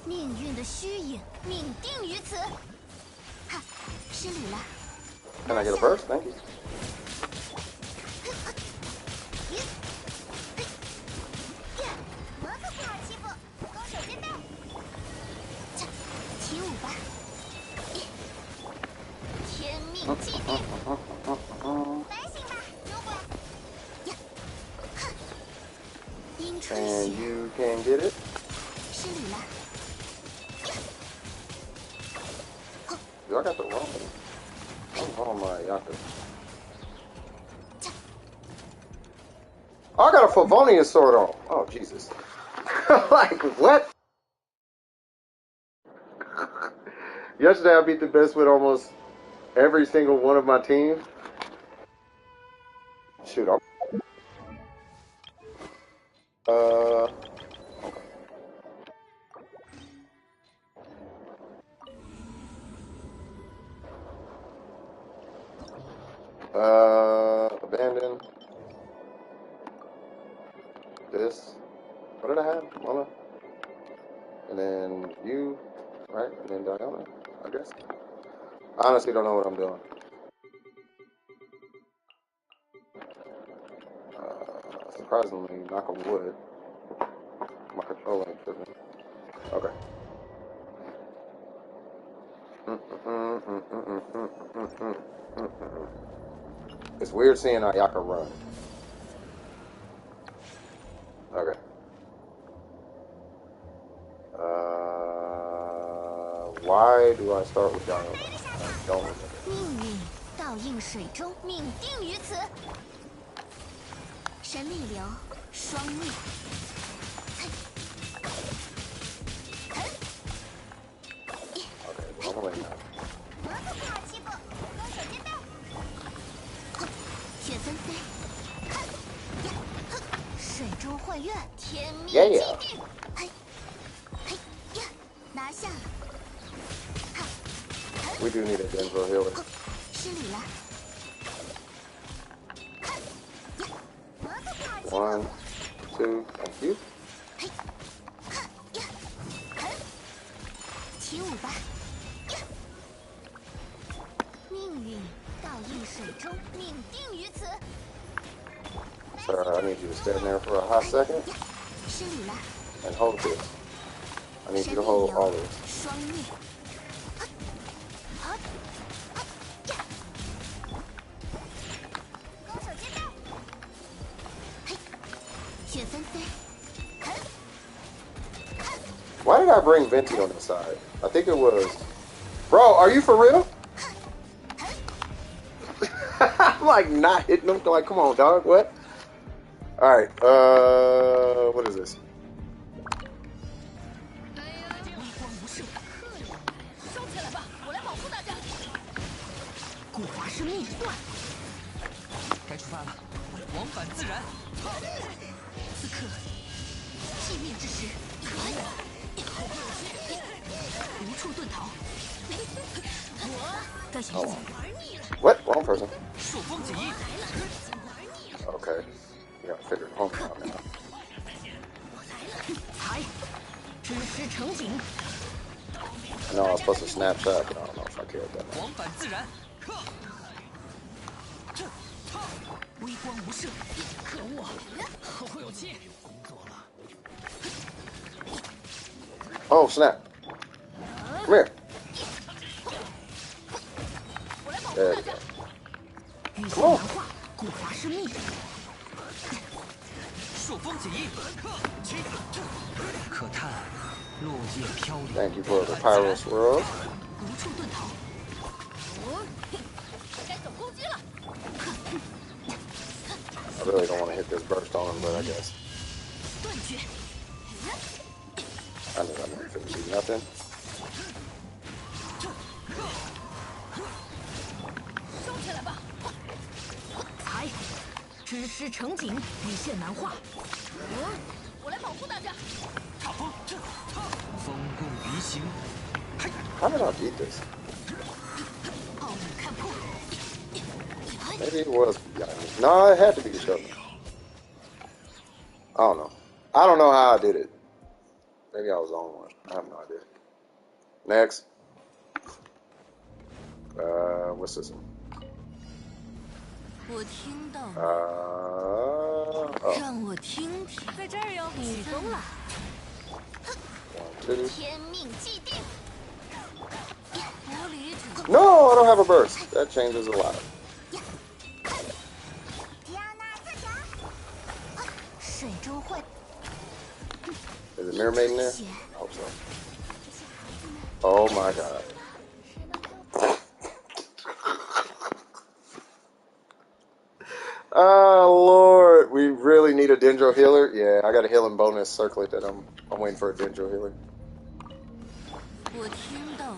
命运的虚影，命定于此。哈，失礼了。 Can I get a burst? Thank you. 魔可不好欺负，攻守兼备。起舞吧！天命既定，反省吧，如果呀，哼，阴吹 And 雪， you can get it. 失礼了。 Dude, I got the wrong one. I'm on my Yaka. Oh, I got a Favonian sword on. Oh, Jesus. Like, what? Yesterday, I beat the best with almost every single one of my team. Shoot, I'm... Okay. Abandon. This. What did I have? Mama? And then you, right? And then Diana, I guess. I honestly don't know what I'm doing. Surprisingly, knock on wood. My controller ain't tripping. Okay. It's weird seeing Ayaka run. Okay. Why do I start with Diana? I don't remember. 命运倒映水中，命定于此。神力流，双逆。Okay, wrong way now. 魔可不好欺负，攻守兼备。雪纷飞，水中幻月，天命既定。嘿，嘿呀，拿下了。 We do need a Denver healer. 失礼了。 1, 2, thank you. 起舞吧！命运倒映水中，命定于此。 Sir, I need you to stand there for a hot second 失礼了。 and hold this. I need you to hold all this. 双逆。 Why did I bring Venti on this side? I think it was... Bro, are you for real? I'm like not hitting them. Like, come on, dog. What? Alright, what is this? 古华生命断，该出发了，往返自然。此刻，寂灭之时，无处遁逃。我该选择。 What? Wrong person. 朔风锦衣， Okay. You gotta figure it home out now. 才知识成景， I know I was supposed to snapshot, but I don't know if I cared that much. 往返自然。 微光无射，可恶，后会有期。 Oh, snap. Come here. There we go. 雨线难化，古华生命，朔风锦衣，可叹落叶飘零。 Thank you for the pyro swirl. 无处遁逃。该走攻击了。 I really don't want to hit this burst on him, but I guess. 断绝。 I knew I wasn't finna do nothing. 收起来吧。才知识成景，雨线难化。我来保护大家。踏风，风共鱼行。 How did I beat this? 奥姆看破。 Maybe it was behind me. No, it had to be the shovel. I don't know. I don't know how I did it. Maybe I was on one. I have no idea. Next. What's this one? 我听到，Oh. 让我听听，在这儿哟，起风了。 1, 2. 天命既定。 无理者， No, I don't have a burst. That changes a lot. 水中会 Is it Mirror Maiden there? I hope so. Oh my god. Oh Lord, we really need a Dendro healer. Yeah, I got a healing bonus circlet that I'm waiting for a Dendro healer. 我听到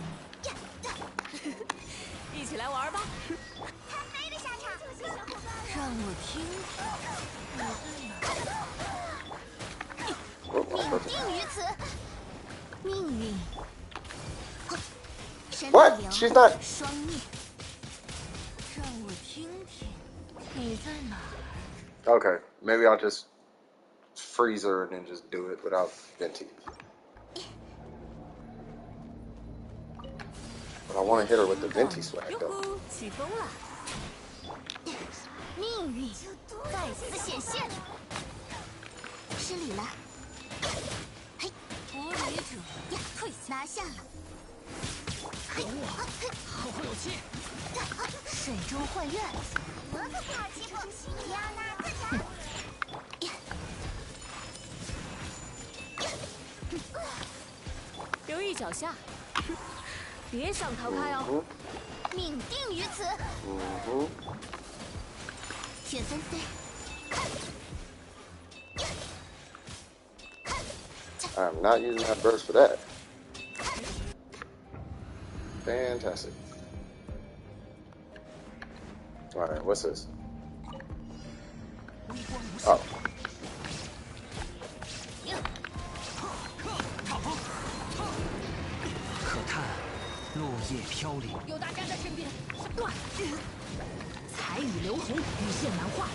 你，一起来玩吧。让我听听，定于此。命运。神 What? 流 She's not. 双逆。让我听听，你在哪儿？ Okay, maybe I'll just freeze her and then just do it without Venti. But I want to hit her with the Venti swag 哟 though. 呼，起风了。命运再次显现。失礼了。嘿，无理者，呀，退拿下了。嘿，好有气。水中幻月。我可不好欺负，迪奥娜自强。留意脚下，别想逃开哦。命定于此。雪森 C。 I'm not using that burst for that. Fantastic. Alright, what's this? Oh. 可叹落叶飘零。有大家在身边，断！彩雨流红，雨线难画，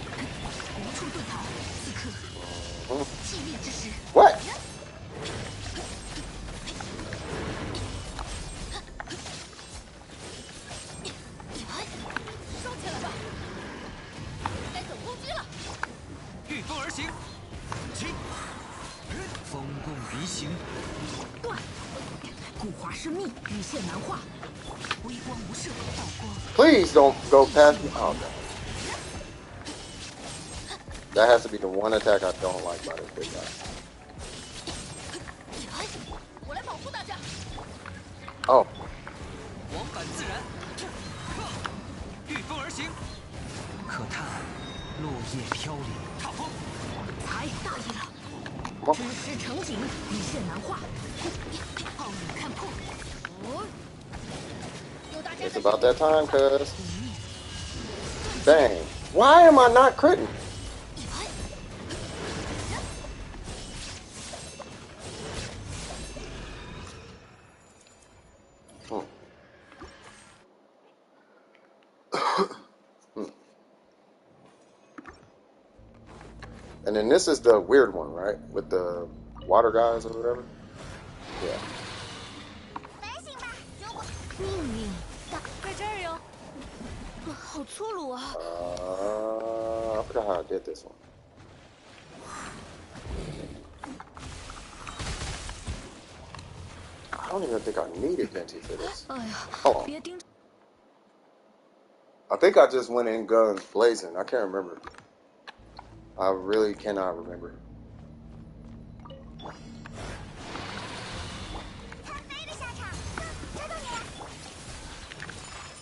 无处遁逃。此刻，寂灭之时。 What? 收起来吧，该走攻击了。御风而行，起！风共离行，断！古华生命，雨线难画，微光无射，道光。 Please don't go past me. Oh, no. That has to be the one attack I don't like about this big guy. 我来保护大家。 Oh. 往返自然，御风而行。可叹落叶飘零，踏风。才大意了。 Come 之 on. 时成景，雨线难画。暴雨看破。哦，有大家 It's 在 about that time, cuz. Dang. Why am I not critting? And then this is the weird one, right? With the water guys or whatever? Yeah. 还行吧，如果命运大，在这儿哟。好粗鲁啊！ I forgot how I did this one. I don't even think I needed Venti for this. 哎呀， Hold on. 别盯着。 I think I just went in guns blazing. I can't remember. I really cannot remember. 看飞的下场，知道你了。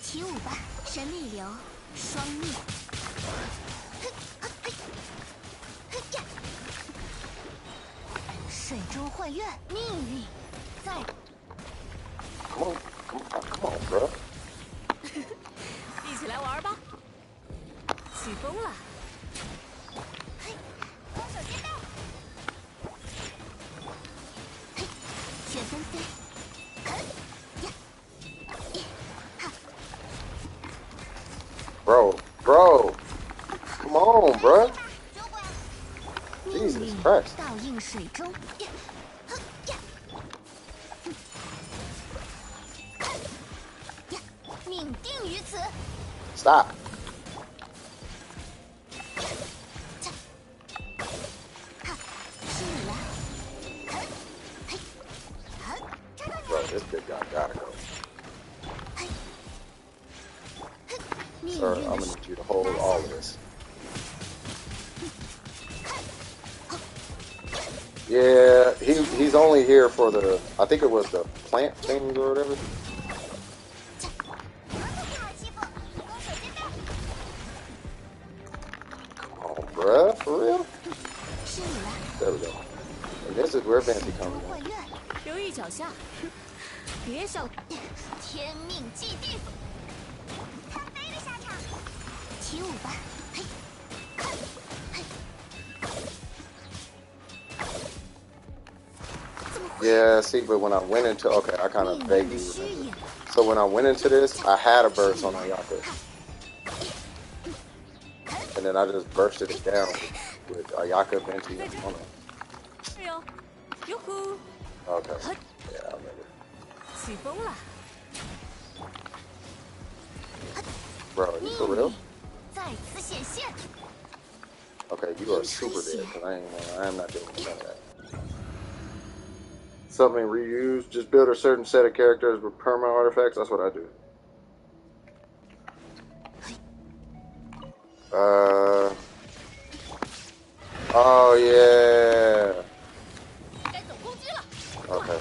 起舞吧，神力流，双逆。水中幻月，命运在。 Come on, come on, bro. 一起来玩吧。起风了。 攻守兼备。嘿，雪森 C。Bro. Come on, bro. 如果 Jesus Christ. 倒映水中。于此。 Stop. Bro, this big guy gotta go. Sir, I'm gonna need you to hold all of this. Yeah, he's only here for the, I think it was the plant things or whatever. Come on, bruh, for real? There we go. And this is where Fancy comes in. 留意脚下，别小。天命既定，看飞的下场。起舞吧，嘿，嘿。 Yeah, see, but when I went into, okay, I kind of vaguely remember. So when I went into this, I had a burst on Ayaka. And then I just bursted it down with Ayaka, Venti, and Mono. Okay, yeah, I remember. 起风了。 Bro, are you for real? 再次显现。 Okay, you are super dead, because I am not doing none of that. Something reused, just build a certain set of characters with permanent artifacts, that's what I do. Oh yeah. Okay.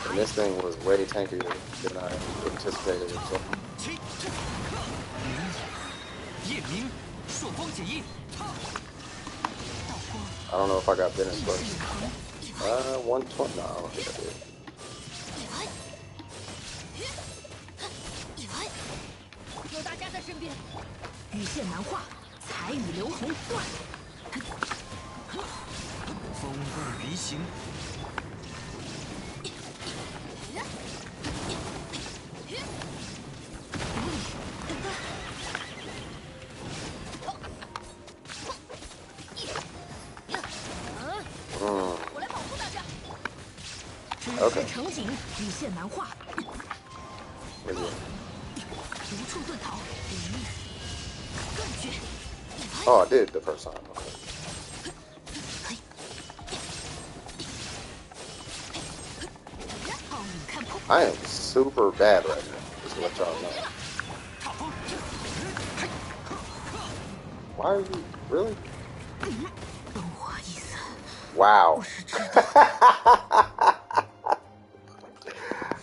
And this thing was way tankier than I anticipated it. So. I don't know if I got Venice first. 120. No, I don't think I did. 有大家在身边，羽线难画，彩羽流红断。风味离形。我来保护大家。Okay. 成景，羽线难画。无处遁逃。断绝。 Oh, I did the first time. Okay. I am super bad right now. Just to let y'all know. Why are you really? Wow.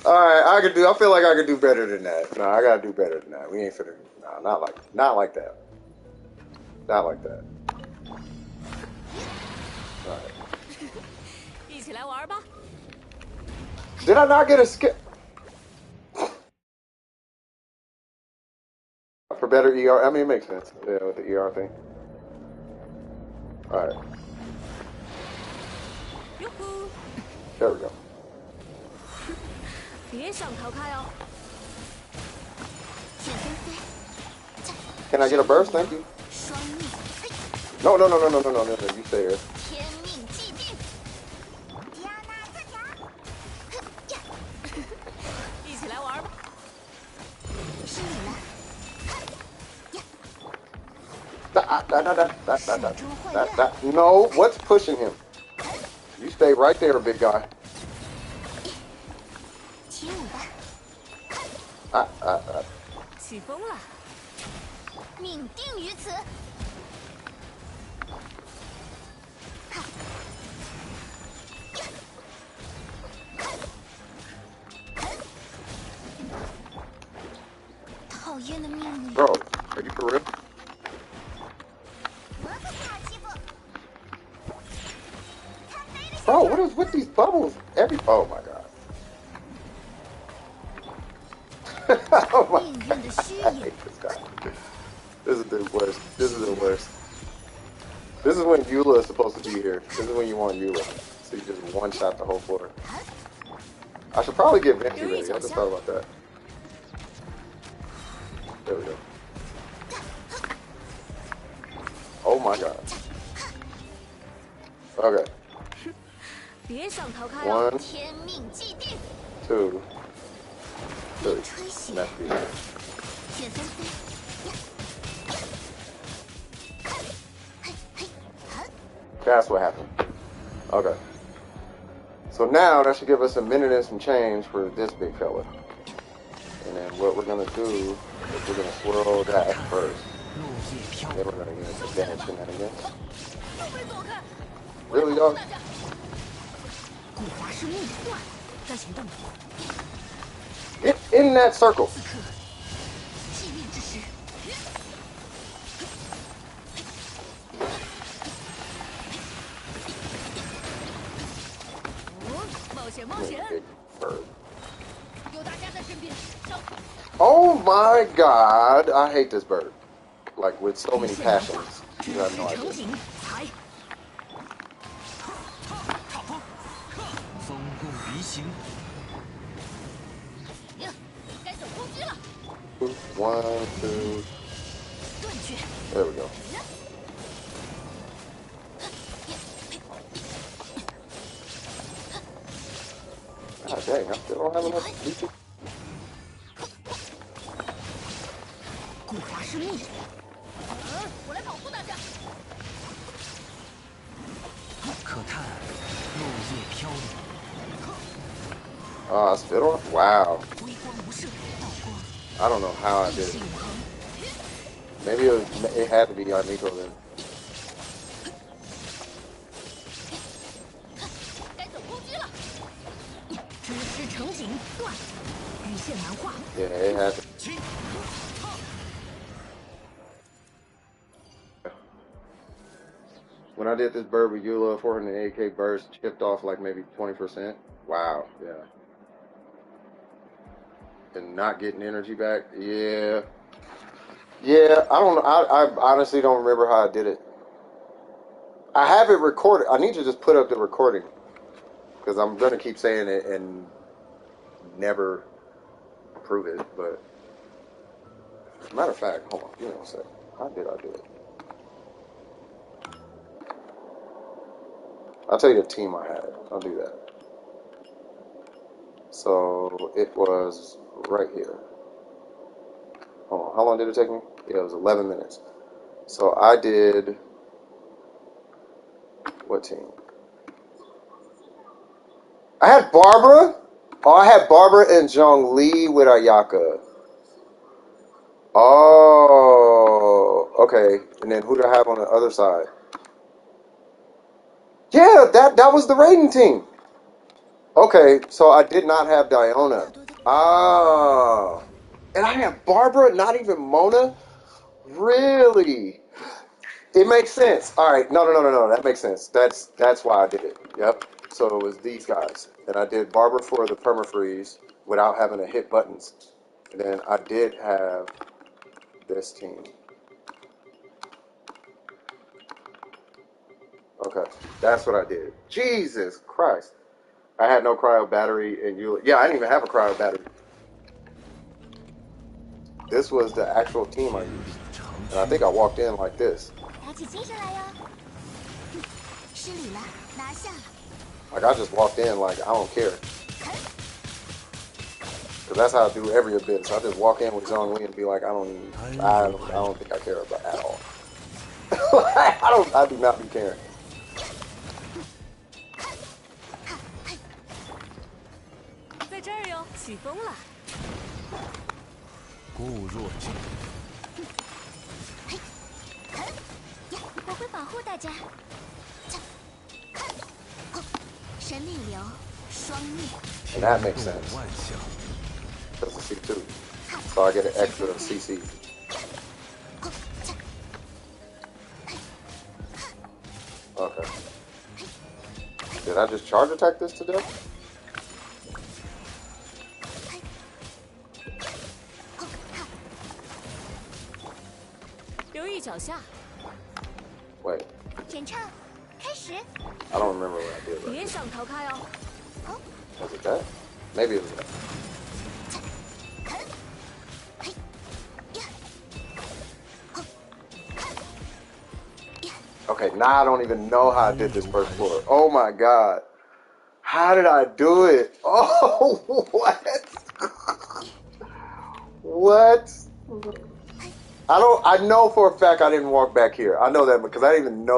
All right, I feel like I could do better than that. No, I gotta do better than that. We ain't finna. No, not like that. Not like that. All right. 一起来玩吧。 Did I not get a skip? For better ER, I mean, it makes sense. Yeah, with the ER thing. All right. There we go. 别想逃开哦。 Can I get a burst? Thank you. No. You stay here. 天命既定。迪亚娜这条。一起来玩吧。是你了。 No, what's pushing him? You stay right there, big guy. 起舞吧。起风了。命定于此。讨厌的命令。 Bro, are you for real? 我可不好欺负。 Bro, what is with these bubbles? Oh my god. Oh my god. I hate this guy. This is the worst. This is the worst. This is when Eula is supposed to be here. This is when you want Eula. So you just one-shot the whole floor. I should probably get Venti ready. I just thought about that. There we go. Oh my god. Okay. 别想逃开哦。 1, 天命既定。 2, 3. 吹响。That's the That's what happened. Okay. So now that should give us a minute and some change for this big fella. And then what we're gonna do is we're gonna swirl that first. Then we're gonna use the dance shenanigans. Really, dog? Get in that circle. Big bird. Oh my god, I hate this bird. Like with so many passions. You have no idea. 风入离形， 1, 2. There we go. God dang, I still don't have enough leeching. 我来保护大家。可叹落叶飘零。 I still don't. Wow. 微光无射，道光 I don't know how I did 是 it. 永恒。 Maybe it had to be on Nico then. 该走攻击了。知识成景断，羽线难画。 Yeah, it had to. When I did this bird with Eula, 480k burst chipped off like maybe 20%. Wow, yeah. And not getting energy back, yeah. Yeah, I don't know. I honestly don't remember how I did it. I have it recorded. I need to just put up the recording because I'm going to keep saying it and never prove it. But matter of fact, hold on. Give me one second. How did I do it? I'll tell you the team I had. I'll do that. So it was right here. Hold on. How long did it take me? Yeah, it was 11 minutes. So I did. What team? I had Barbara. Oh, I had Barbara and Zhongli with Ayaka. Oh, okay. And then who did I have on the other side? Yeah, that was the raiding team. Okay, so I did not have Diona. Ah. And I have Barbara, not even Mona? Really? It makes sense. All right. No. That makes sense. That's why I did it. Yep. So it was these guys. And I did Barbara for the permafreeze without having to hit buttons. And then I did have this team. Okay. That's what I did. Jesus Christ. I had no cryo battery and you. Yeah, I didn't even have a cryo battery. This was the actual team I used. And I think I walked in like this. 打起精神来哟！失礼了，拿下了。 Like I just walked in like I don't care. Cause that's how I do every abyss. I just walk in with Zhongli and be like, I don't think I care about at all. I do not be caring. 在这儿哟，起风了。固若金。我会保护大家。神力流，双灭。 And that makes sense. 万象， That's a C2. So I get an extra CC. Okay. Did I just charge attack this to death? Wait. 演唱，开始。 I don't remember what I did. 别想逃开哦！ Was it that? Maybe it was that. Okay, now I don't even know how I did this first floor. Oh my god. How did I do it? Oh, what? What? I know for a fact I didn't walk back here. I know that because I didn't even know